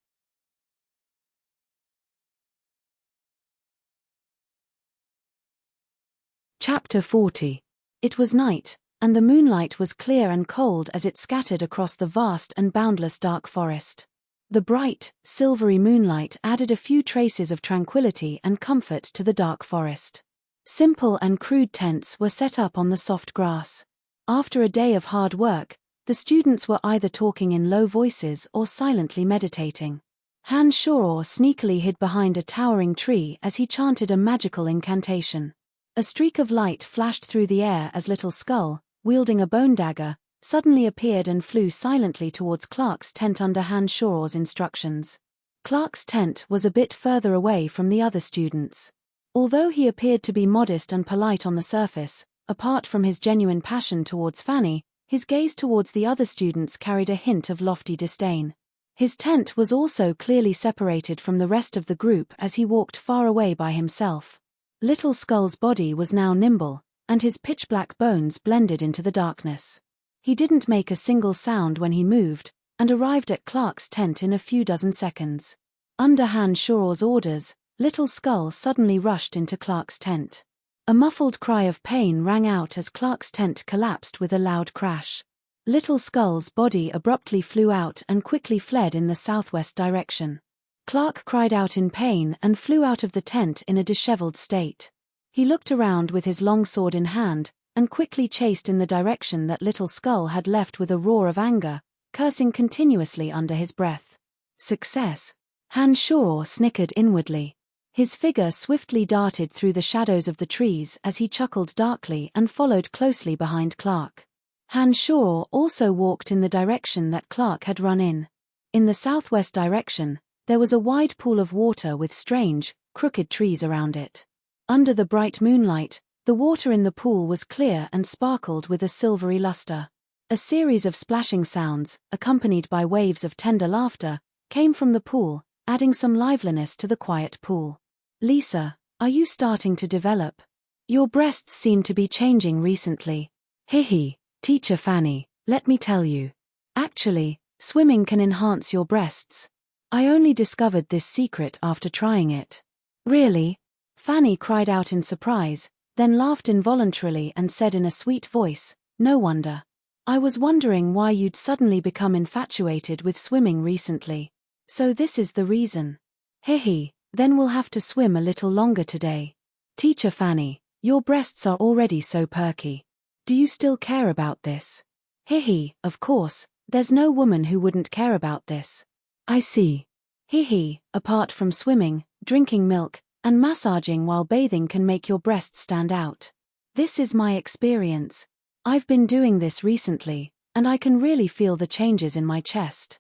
Chapter 40. It was night, and the moonlight was clear and cold as it scattered across the vast and boundless dark forest. The bright, silvery moonlight added a few traces of tranquility and comfort to the dark forest. Simple and crude tents were set up on the soft grass. After a day of hard work, the students were either talking in low voices or silently meditating. Han Shuo sneakily hid behind a towering tree as he chanted a magical incantation. A streak of light flashed through the air as Little Skull, wielding a bone dagger, suddenly appeared and flew silently towards Clark's tent under Han Shuo's instructions. Clark's tent was a bit further away from the other students. Although he appeared to be modest and polite on the surface, apart from his genuine passion towards Fanny, his gaze towards the other students carried a hint of lofty disdain. His tent was also clearly separated from the rest of the group as he walked far away by himself. Little Skull's body was now nimble, and his pitch-black bones blended into the darkness. He didn't make a single sound when he moved, and arrived at Clark's tent in a few dozen seconds. Under Han Shuo's orders, Little Skull suddenly rushed into Clark's tent. A muffled cry of pain rang out as Clark's tent collapsed with a loud crash. Little Skull's body abruptly flew out and quickly fled in the southwest direction. Clark cried out in pain and flew out of the tent in a disheveled state. He looked around with his long sword in hand, and quickly chased in the direction that Little Skull had left with a roar of anger, cursing continuously under his breath. Success! Han Shuo snickered inwardly. His figure swiftly darted through the shadows of the trees as he chuckled darkly and followed closely behind Clark. Han Shuo also walked in the direction that Clark had run in. In the southwest direction, there was a wide pool of water with strange, crooked trees around it. Under the bright moonlight, the water in the pool was clear and sparkled with a silvery luster. A series of splashing sounds, accompanied by waves of tender laughter, came from the pool, adding some liveliness to the quiet pool. Lisa, Are you starting to develop? Your breasts seem to be changing recently. Hihi, teacher Fanny, let me tell you. Actually, swimming can enhance your breasts. I only discovered this secret after trying it. Really? Fanny cried out in surprise, then laughed involuntarily and said in a sweet voice, no wonder. I was wondering why you'd suddenly become infatuated with swimming recently. So this is the reason. Hihi, then we'll have to swim a little longer today. Teacher Fanny, your breasts are already so perky. Do you still care about this? Hihi, of course, there's no woman who wouldn't care about this. I see. Hihi, apart from swimming, drinking milk, and massaging while bathing can make your breasts stand out. This is my experience. I've been doing this recently, and I can really feel the changes in my chest.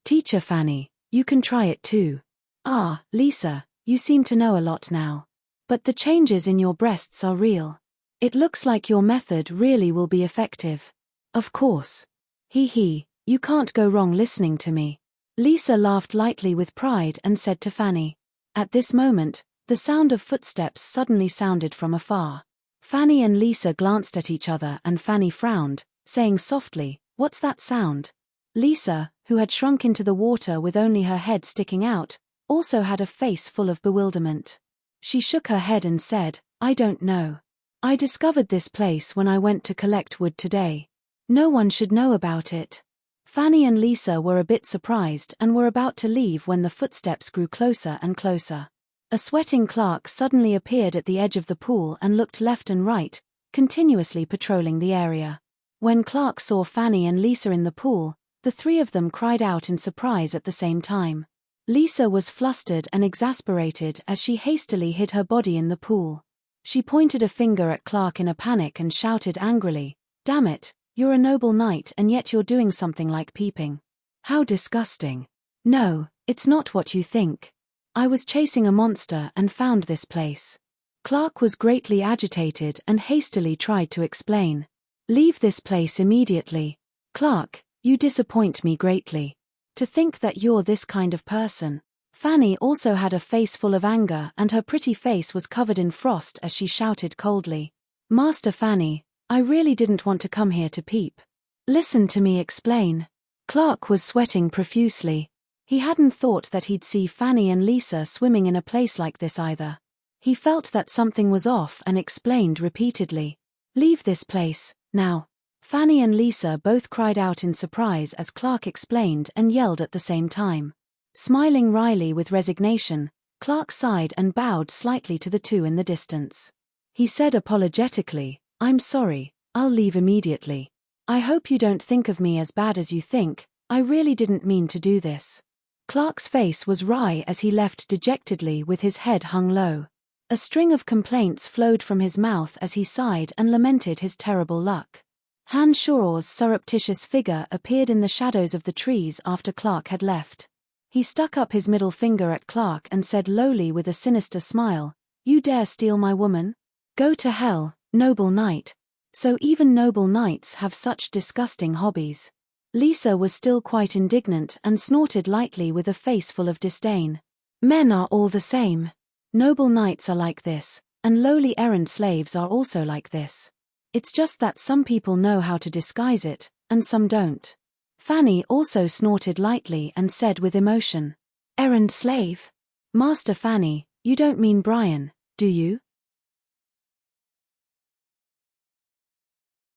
Teacher Fanny, you can try it too. Ah, Lisa, you seem to know a lot now. But the changes in your breasts are real. It looks like your method really will be effective. Of course. Hee, you can't go wrong listening to me. Lisa laughed lightly with pride and said to Fanny. At this moment, the sound of footsteps suddenly sounded from afar. Fanny and Lisa glanced at each other and Fanny frowned, saying softly, "What's that sound?" Lisa, who had shrunk into the water with only her head sticking out, also had a face full of bewilderment. She shook her head and said, "I don't know. I discovered this place when I went to collect wood today. No one should know about it." Fanny and Lisa were a bit surprised and were about to leave when the footsteps grew closer and closer. A sweating Clark suddenly appeared at the edge of the pool and looked left and right, continuously patrolling the area. When Clark saw Fanny and Lisa in the pool, the three of them cried out in surprise at the same time. Lisa was flustered and exasperated as she hastily hid her body in the pool. She pointed a finger at Clark in a panic and shouted angrily, "Damn it, you're a noble knight and yet you're doing something like peeping. How disgusting. No, it's not what you think. I was chasing a monster and found this place." Clark was greatly agitated and hastily tried to explain. "Leave this place immediately. Clark, you disappoint me greatly. To think that you're this kind of person." Fanny also had a face full of anger and her pretty face was covered in frost as she shouted coldly, "Master Fanny, I really didn't want to come here to peep. Listen to me explain." Clark was sweating profusely. He hadn't thought that he'd see Fanny and Lisa swimming in a place like this either. He felt that something was off and explained repeatedly, "Leave this place, now." Fanny and Lisa both cried out in surprise as Clark explained and yelled at the same time. Smiling wryly with resignation, Clark sighed and bowed slightly to the two in the distance. He said apologetically, "I'm sorry, I'll leave immediately. I hope you don't think of me as bad as you think, I really didn't mean to do this." Clark's face was wry as he left dejectedly with his head hung low. A string of complaints flowed from his mouth as he sighed and lamented his terrible luck. Han Shoror's surreptitious figure appeared in the shadows of the trees after Clark had left. He stuck up his middle finger at Clark and said lowly with a sinister smile, "You dare steal my woman? Go to hell, noble knight." So even noble knights have such disgusting hobbies. Lisa was still quite indignant and snorted lightly with a face full of disdain. "Men are all the same. Noble knights are like this, and lowly errand slaves are also like this. It's just that some people know how to disguise it, and some don't." Fanny also snorted lightly and said with emotion, "Errand slave? Master Fanny, you don't mean Brian, do you?"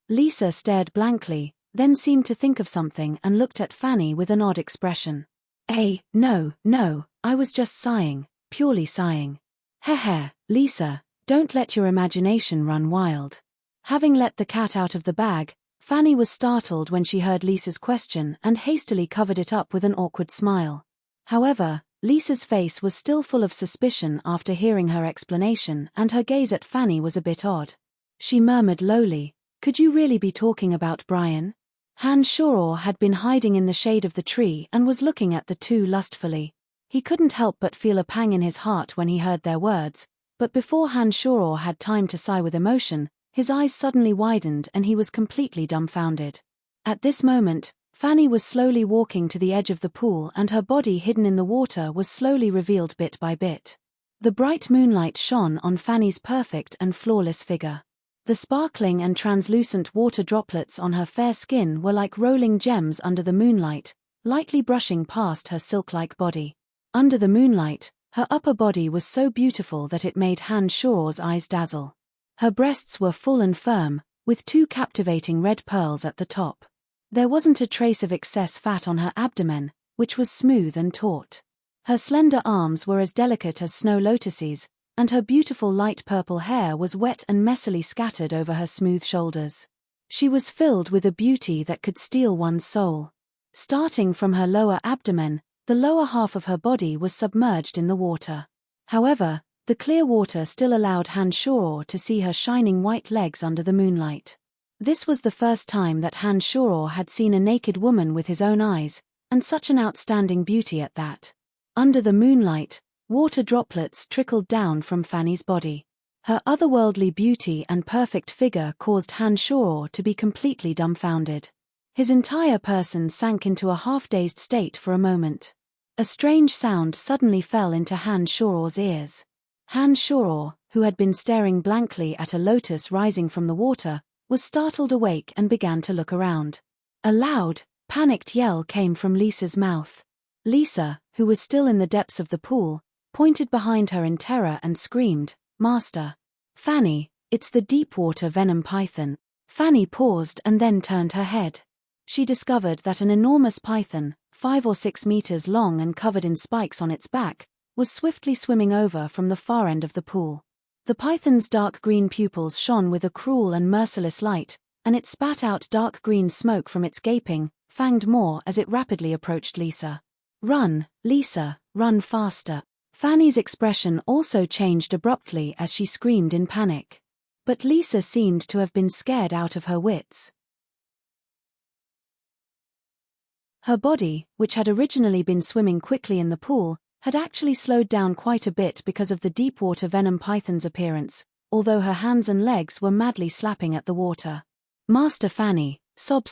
Lisa stared blankly, then seemed to think of something and looked at Fanny with an odd expression. No, I was just sighing, purely sighing." Heh, Lisa, don't let your imagination run wild." Having let the cat out of the bag, Fanny was startled when she heard Lisa's question and hastily covered it up with an awkward smile. However, Lisa's face was still full of suspicion after hearing her explanation and her gaze at Fanny was a bit odd. She murmured lowly, "Could you really be talking about Brian?" Han Shoror had been hiding in the shade of the tree and was looking at the two lustfully. He couldn't help but feel a pang in his heart when he heard their words, but before Han Shoror had time to sigh with emotion, his eyes suddenly widened and he was completely dumbfounded. At this moment, Fanny was slowly walking to the edge of the pool, and her body hidden in the water was slowly revealed bit by bit. The bright moonlight shone on Fanny's perfect and flawless figure. The sparkling and translucent water droplets on her fair skin were like rolling gems under the moonlight, lightly brushing past her silk-like body. Under the moonlight, her upper body was so beautiful that it made Han Shuo's eyes dazzle. Her breasts were full and firm, with 2 captivating red pearls at the top. There wasn't a trace of excess fat on her abdomen, which was smooth and taut. Her slender arms were as delicate as snow lotuses, and her beautiful light purple hair was wet and messily scattered over her smooth shoulders. She was filled with a beauty that could steal one's soul. Starting from her lower abdomen, the lower half of her body was submerged in the water. However, the clear water still allowed Han Shuo to see her shining white legs under the moonlight. This was the first time that Han Shuo had seen a naked woman with his own eyes, and such an outstanding beauty at that. Under the moonlight, water droplets trickled down from Fanny's body. Her otherworldly beauty and perfect figure caused Han Shuo to be completely dumbfounded. His entire person sank into a half-dazed state for a moment. A strange sound suddenly fell into Han Shuo's ears. Han Shuo, who had been staring blankly at a lotus rising from the water, was startled awake and began to look around. A loud, panicked yell came from Lisa's mouth. Lisa, who was still in the depths of the pool, pointed behind her in terror and screamed, "Master! Fanny, it's the deep-water venom python." Fanny paused and then turned her head. She discovered that an enormous python, 5 or 6 meters long and covered in spikes on its back, was swiftly swimming over from the far end of the pool. The python's dark green pupils shone with a cruel and merciless light, and it spat out dark green smoke from its gaping, fanged maw as it rapidly approached Lisa. "Run, Lisa, run faster." Fanny's expression also changed abruptly as she screamed in panic. But Lisa seemed to have been scared out of her wits. Her body, which had originally been swimming quickly in the pool, had actually slowed down quite a bit because of the deep-water venom python's appearance, although her hands and legs were madly slapping at the water. "Master Fanny, sob,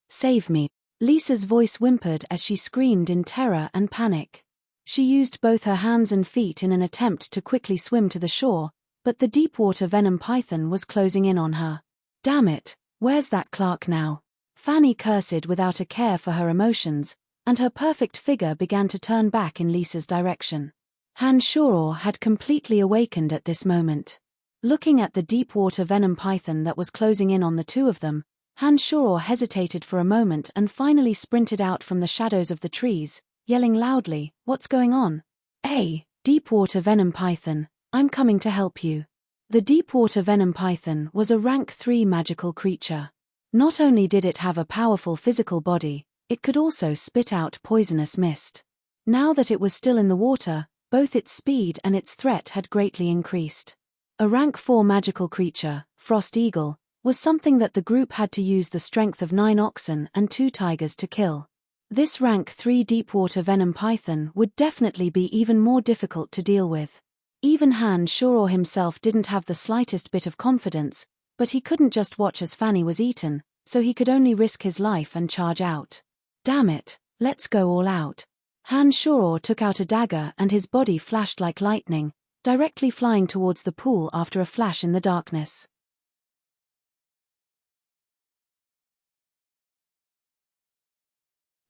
save me." Lisa's voice whimpered as she screamed in terror and panic. She used both her hands and feet in an attempt to quickly swim to the shore, but the deep-water venom python was closing in on her. "Damn it, where's that Clark now?" Fanny cursed without a care for her emotions, and her perfect figure began to turn back in Lisa's direction. Han Shuo had completely awakened at this moment. Looking at the deep-water venom python that was closing in on the two of them, Han Shuo hesitated for a moment and finally sprinted out from the shadows of the trees, yelling loudly, "What's going on?" "Hey, deep-water venom python, I'm coming to help you." The deep-water venom python was a rank 3 magical creature. Not only did it have a powerful physical body, it could also spit out poisonous mist. Now that it was still in the water, both its speed and its threat had greatly increased. A rank 4 magical creature, Frost Eagle, was something that the group had to use the strength of 9 oxen and 2 tigers to kill. This rank 3 deep-water venom python would definitely be even more difficult to deal with. Even Han Shuo himself didn't have the slightest bit of confidence, but he couldn't just watch as Fanny was eaten, so he could only risk his life and charge out. "Damn it, let's go all out." Han Shuo took out a dagger and his body flashed like lightning, directly flying towards the pool after a flash in the darkness.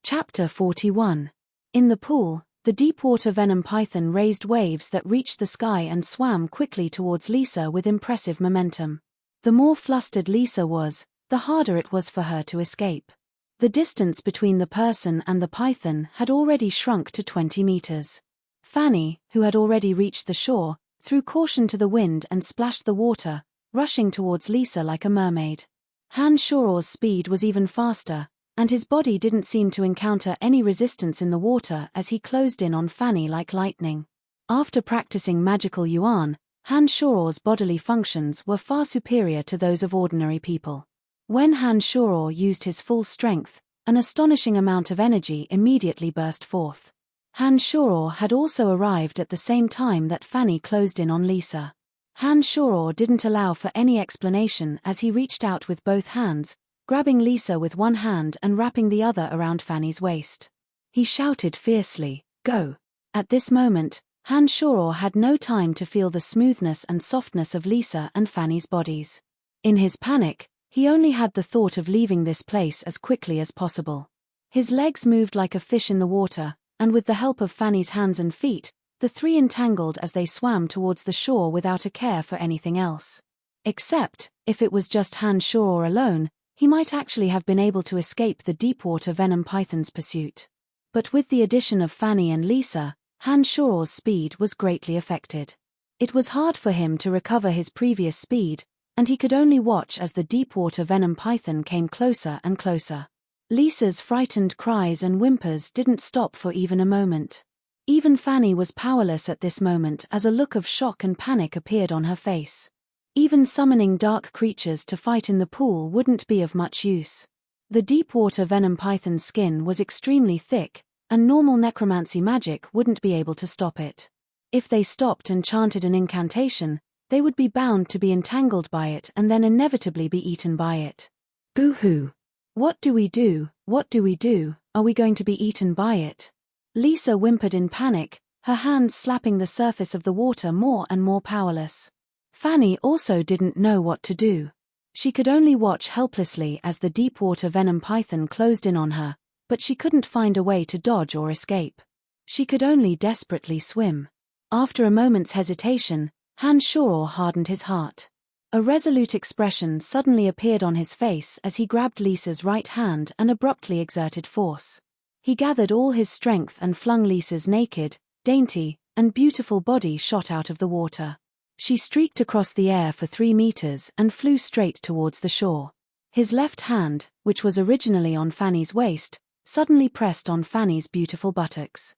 Chapter 41. In the pool, the deep-water venom python raised waves that reached the sky and swam quickly towards Lisa with impressive momentum. The more flustered Lisa was, the harder it was for her to escape. The distance between the person and the python had already shrunk to 20 meters. Fanny, who had already reached the shore, threw caution to the wind and splashed the water, rushing towards Lisa like a mermaid. Han Shuo's speed was even faster, and his body didn't seem to encounter any resistance in the water as he closed in on Fanny like lightning. After practicing magical yuan, Han Shuo's bodily functions were far superior to those of ordinary people. When Han Shuo used his full strength, an astonishing amount of energy immediately burst forth. Han Shuo had also arrived at the same time that Fanny closed in on Lisa. Han Shuo didn't allow for any explanation as he reached out with both hands, grabbing Lisa with one hand and wrapping the other around Fanny's waist. He shouted fiercely, "Go!" At this moment, Hanshoro had no time to feel the smoothness and softness of Lisa and Fanny's bodies. In his panic, he only had the thought of leaving this place as quickly as possible. His legs moved like a fish in the water, and with the help of Fanny's hands and feet, the three entangled as they swam towards the shore without a care for anything else. Except, if it was just Hanshoro alone, he might actually have been able to escape the deepwater venom python's pursuit. But with the addition of Fanny and Lisa, Hanshoro's speed was greatly affected. It was hard for him to recover his previous speed, and he could only watch as the deepwater venom python came closer and closer. Lisa's frightened cries and whimpers didn't stop for even a moment. Even Fanny was powerless at this moment as a look of shock and panic appeared on her face. Even summoning dark creatures to fight in the pool wouldn't be of much use. The deepwater venom python's skin was extremely thick, and normal necromancy magic wouldn't be able to stop it. If they stopped and chanted an incantation, they would be bound to be entangled by it and then inevitably be eaten by it. Boo-hoo! What do we do? What do we do? Are we going to be eaten by it? Lisa whimpered in panic, her hands slapping the surface of the water more and more powerless. Fanny also didn't know what to do. She could only watch helplessly as the deepwater venom python closed in on her, but she couldn't find a way to dodge or escape. She could only desperately swim. After a moment's hesitation, Hanshoro hardened his heart. A resolute expression suddenly appeared on his face as he grabbed Lisa's right hand and abruptly exerted force. He gathered all his strength and flung Lisa's naked, dainty, and beautiful body shot out of the water. She streaked across the air for 3 meters and flew straight towards the shore. His left hand, which was originally on Fanny's waist, suddenly pressed on Fanny's beautiful buttocks.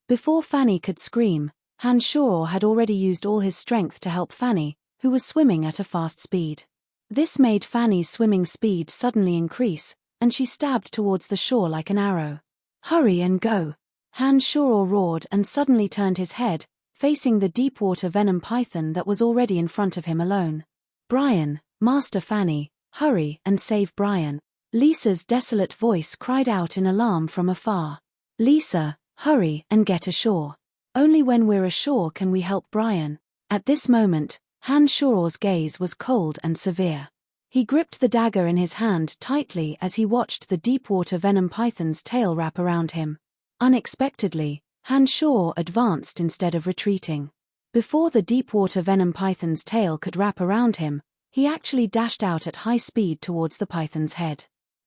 Before Fanny could scream, Hanshoro had already used all his strength to help Fanny, who was swimming at a fast speed. This made Fanny's swimming speed suddenly increase, and she stabbed towards the shore like an arrow. "Hurry and go!" Hanshoro roared and suddenly turned his head, facing the deepwater venom python that was already in front of him alone. "Brian, Master Fanny, hurry and save Brian!" Lisa's desolate voice cried out in alarm from afar. "Lisa, hurry and get ashore. Only when we're ashore can we help Brian." At this moment, Hanshoro's gaze was cold and severe. He gripped the dagger in his hand tightly as he watched the deepwater venom python's tail wrap around him. Unexpectedly, Hanshoro advanced instead of retreating. Before the deepwater venom python's tail could wrap around him, he actually dashed out at high speed towards the python's head.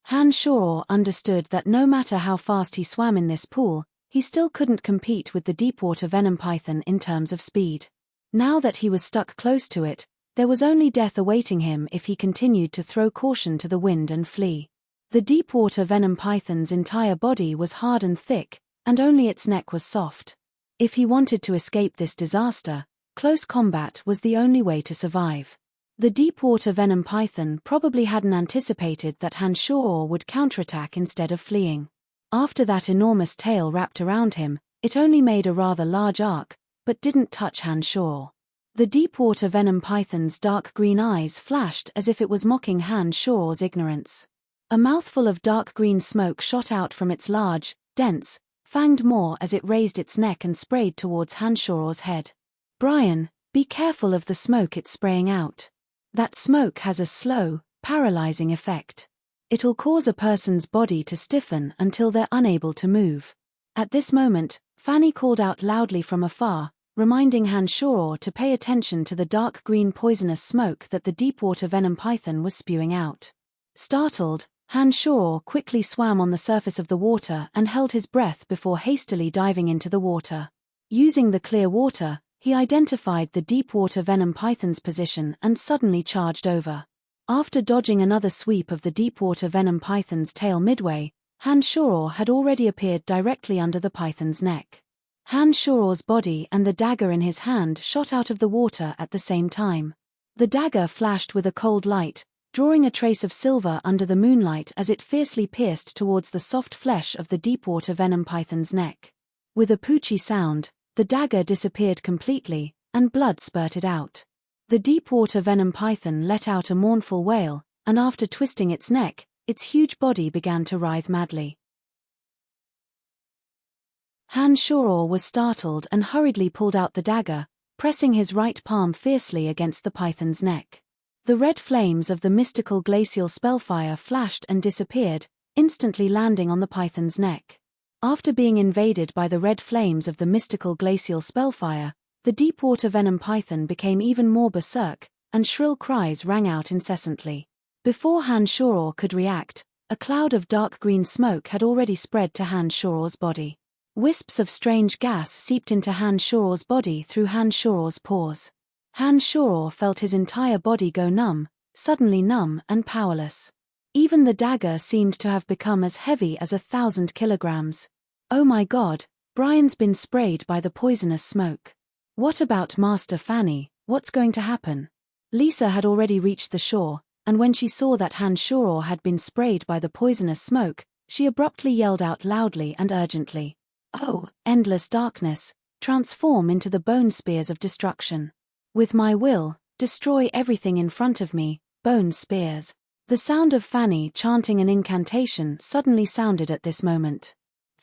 Hanshoro understood that no matter how fast he swam in this pool, he still couldn't compete with the deepwater venom python in terms of speed. Now that he was stuck close to it, there was only death awaiting him if he continued to throw caution to the wind and flee. The deepwater venom python's entire body was hard and thick, and only its neck was soft. If he wanted to escape this disaster, close combat was the only way to survive. The deepwater venom python probably hadn't anticipated that Hanshoro would counterattack instead of fleeing. After that enormous tail wrapped around him, it only made a rather large arc, but didn't touch Hanshoro. The deepwater venom python's dark green eyes flashed as if it was mocking Hanshoro's ignorance. A mouthful of dark green smoke shot out from its large, dense, fanged maw as it raised its neck and sprayed towards Hanshoro's head. "Brian, be careful of the smoke it's spraying out. That smoke has a slow, paralyzing effect. It'll cause a person's body to stiffen until they're unable to move." At this moment, Fanny called out loudly from afar, reminding Hanshoro to pay attention to the dark green poisonous smoke that the deepwater venom python was spewing out. Startled, Hanshoro quickly swam on the surface of the water and held his breath before hastily diving into the water. Using the clear water, he identified the deepwater venom python's position and suddenly charged over. After dodging another sweep of the deepwater venom python's tail midway, Hanshoro had already appeared directly under the python's neck. Hanshoro's body and the dagger in his hand shot out of the water at the same time. The dagger flashed with a cold light, drawing a trace of silver under the moonlight as it fiercely pierced towards the soft flesh of the deepwater venom python's neck. With a poochy sound, the dagger disappeared completely, and blood spurted out. The deep-water venom python let out a mournful wail, and after twisting its neck, its huge body began to writhe madly. Han Shoror was startled and hurriedly pulled out the dagger, pressing his right palm fiercely against the python's neck. The red flames of the mystical glacial spellfire flashed and disappeared, instantly landing on the python's neck. After being invaded by the red flames of the mystical glacial spellfire, the deep-water venom python became even more berserk, and shrill cries rang out incessantly. Before Han Shoror could react, a cloud of dark green smoke had already spread to Han Shoror's body. Wisps of strange gas seeped into Han Shoror's body through Han Shoror's pores. Han Shoror felt his entire body go numb, suddenly numb and powerless. Even the dagger seemed to have become as heavy as 1,000 kilograms. Oh my God, Brian's been sprayed by the poisonous smoke. What about Master Fanny? What's going to happen? Lisa had already reached the shore, and when she saw that Han Shoror had been sprayed by the poisonous smoke, she abruptly yelled out loudly and urgently, "Oh, endless darkness, transform into the bone spears of destruction. With my will, destroy everything in front of me, bone spears." The sound of Fanny chanting an incantation suddenly sounded at this moment.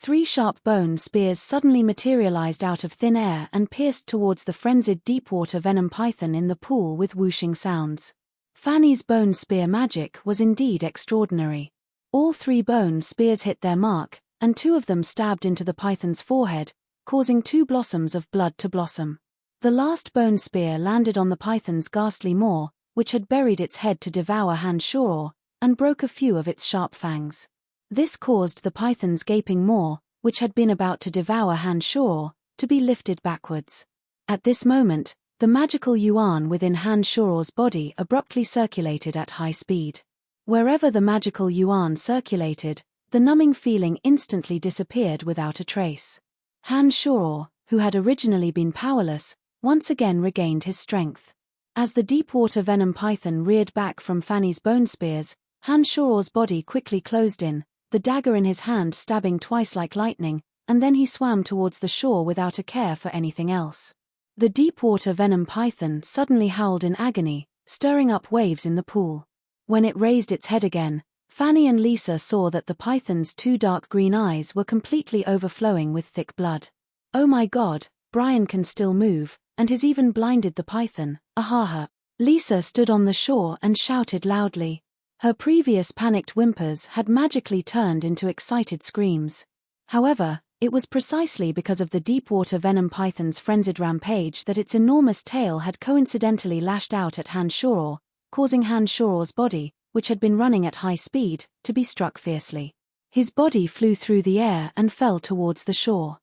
3 sharp bone spears suddenly materialized out of thin air and pierced towards the frenzied deep-water venom python in the pool with whooshing sounds. Fanny's bone spear magic was indeed extraordinary. All 3 bone spears hit their mark, and 2 of them stabbed into the python's forehead, causing 2 blossoms of blood to blossom. The last bone spear landed on the python's ghastly maw, which had buried its head to devour Han Shoror, and broke a few of its sharp fangs. This caused the python's gaping maw, which had been about to devour Han Shoror, to be lifted backwards. At this moment, the magical yuan within Han Shoror's body abruptly circulated at high speed. Wherever the magical yuan circulated, the numbing feeling instantly disappeared without a trace. Han Shoror, who had originally been powerless, once again regained his strength. As the deep-water venom python reared back from Fanny's bone spears, Han Shoror's body quickly closed in, the dagger in his hand stabbing twice like lightning, and then he swam towards the shore without a care for anything else. The deep-water venom python suddenly howled in agony, stirring up waves in the pool. When it raised its head again, Fanny and Lisa saw that the python's 2 dark green eyes were completely overflowing with thick blood. Oh my God, Brian can still move, and has even blinded the python, ahaha. Lisa stood on the shore and shouted loudly. Her previous panicked whimpers had magically turned into excited screams. However, it was precisely because of the deep-water venom python's frenzied rampage that its enormous tail had coincidentally lashed out at Han Shoror, causing Han Shoror's body, which had been running at high speed, to be struck fiercely. His body flew through the air and fell towards the shore.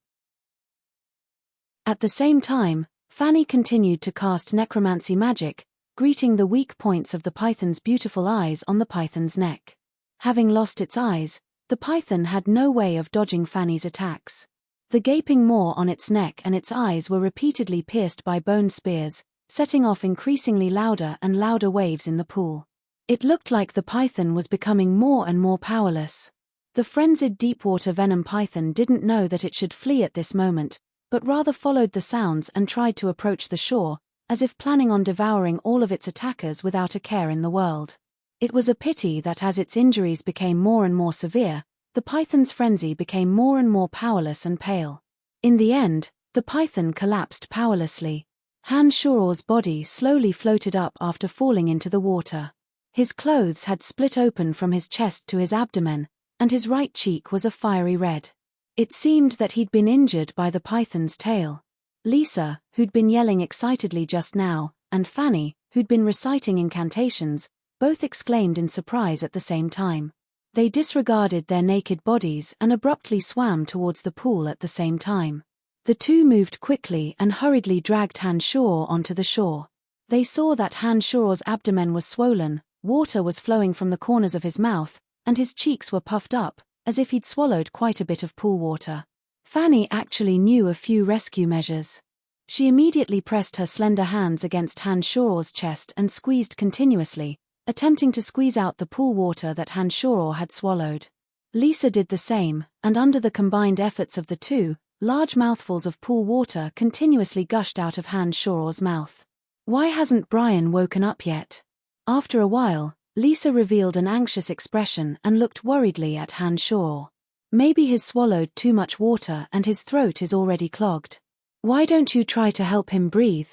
At the same time, Fanny continued to cast necromancy magic, greeting the weak points of the python's beautiful eyes on the python's neck. Having lost its eyes, the python had no way of dodging Fanny's attacks. The gaping maw on its neck and its eyes were repeatedly pierced by bone spears, setting off increasingly louder and louder waves in the pool. It looked like the python was becoming more and more powerless. The frenzied deep-water venom python didn't know that it should flee at this moment, but rather followed the sounds and tried to approach the shore, as if planning on devouring all of its attackers without a care in the world. It was a pity that as its injuries became more and more severe, the python's frenzy became more and more powerless and pale. In the end, the python collapsed powerlessly. Han Shoror's body slowly floated up after falling into the water. His clothes had split open from his chest to his abdomen, and his right cheek was a fiery red. It seemed that he'd been injured by the python's tail. Lisa, who'd been yelling excitedly just now, and Fanny, who'd been reciting incantations, both exclaimed in surprise at the same time. They disregarded their naked bodies and abruptly swam towards the pool at the same time. The 2 moved quickly and hurriedly dragged Han Shoror onto the shore. They saw that Han Shoror's abdomen was swollen, water was flowing from the corners of his mouth, and his cheeks were puffed up, as if he'd swallowed quite a bit of pool water. Fanny actually knew a few rescue measures. She immediately pressed her slender hands against Han Shoror's chest and squeezed continuously, attempting to squeeze out the pool water that Han Shoror had swallowed. Lisa did the same, and under the combined efforts of the 2, large mouthfuls of pool water continuously gushed out of Han Shoror's mouth. Why hasn't Brian woken up yet? After a while, Lisa revealed an anxious expression and looked worriedly at Han Shaw. Maybe he's swallowed too much water and his throat is already clogged. Why don't you try to help him breathe?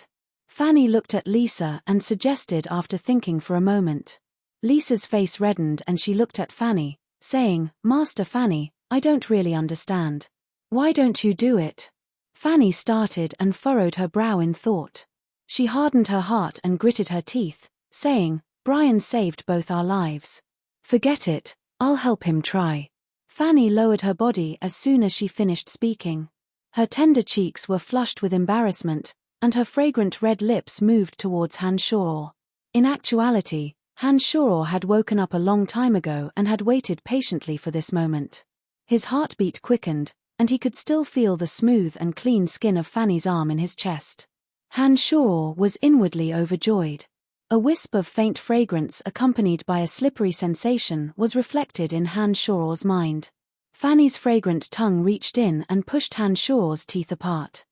Fanny looked at Lisa and suggested after thinking for a moment. Lisa's face reddened and she looked at Fanny, saying, Master Fanny, I don't really understand. Why don't you do it? Fanny started and furrowed her brow in thought. She hardened her heart and gritted her teeth, saying, Brian saved both our lives. Forget it, I'll help him try. Fanny lowered her body as soon as she finished speaking. Her tender cheeks were flushed with embarrassment, and her fragrant red lips moved towards Han Shaw. In actuality, Han Shaw had woken up a long time ago and had waited patiently for this moment. His heartbeat quickened, and he could still feel the smooth and clean skin of Fanny's arm in his chest. Han Shaw was inwardly overjoyed. A wisp of faint fragrance accompanied by a slippery sensation was reflected in Han Shaw's mind. Fanny's fragrant tongue reached in and pushed Han Shaw's teeth apart.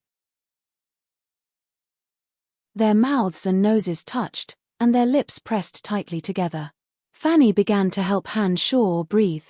Their mouths and noses touched, and their lips pressed tightly together. Fanny began to help Han Shaw breathe.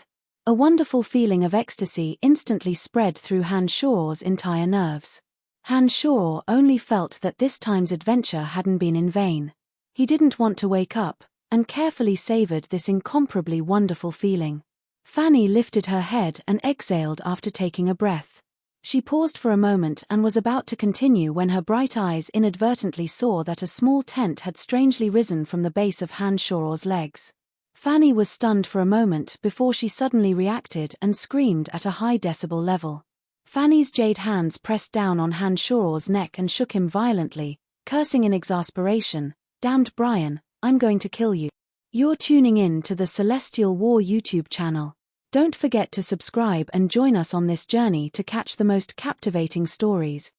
A wonderful feeling of ecstasy instantly spread through Han Shaw's entire nerves. Han Shaw only felt that this time's adventure hadn't been in vain. He didn't want to wake up, and carefully savored this incomparably wonderful feeling. Fanny lifted her head and exhaled after taking a breath. She paused for a moment and was about to continue when her bright eyes inadvertently saw that a small tent had strangely risen from the base of Han Shaw's legs. Fanny was stunned for a moment before she suddenly reacted and screamed at a high decibel level. Fanny's jade hands pressed down on Han Shaw's neck and shook him violently, cursing in exasperation, Damned Brian, I'm going to kill you. You're tuning in to the Celestial War YouTube channel. Don't forget to subscribe and join us on this journey to catch the most captivating stories.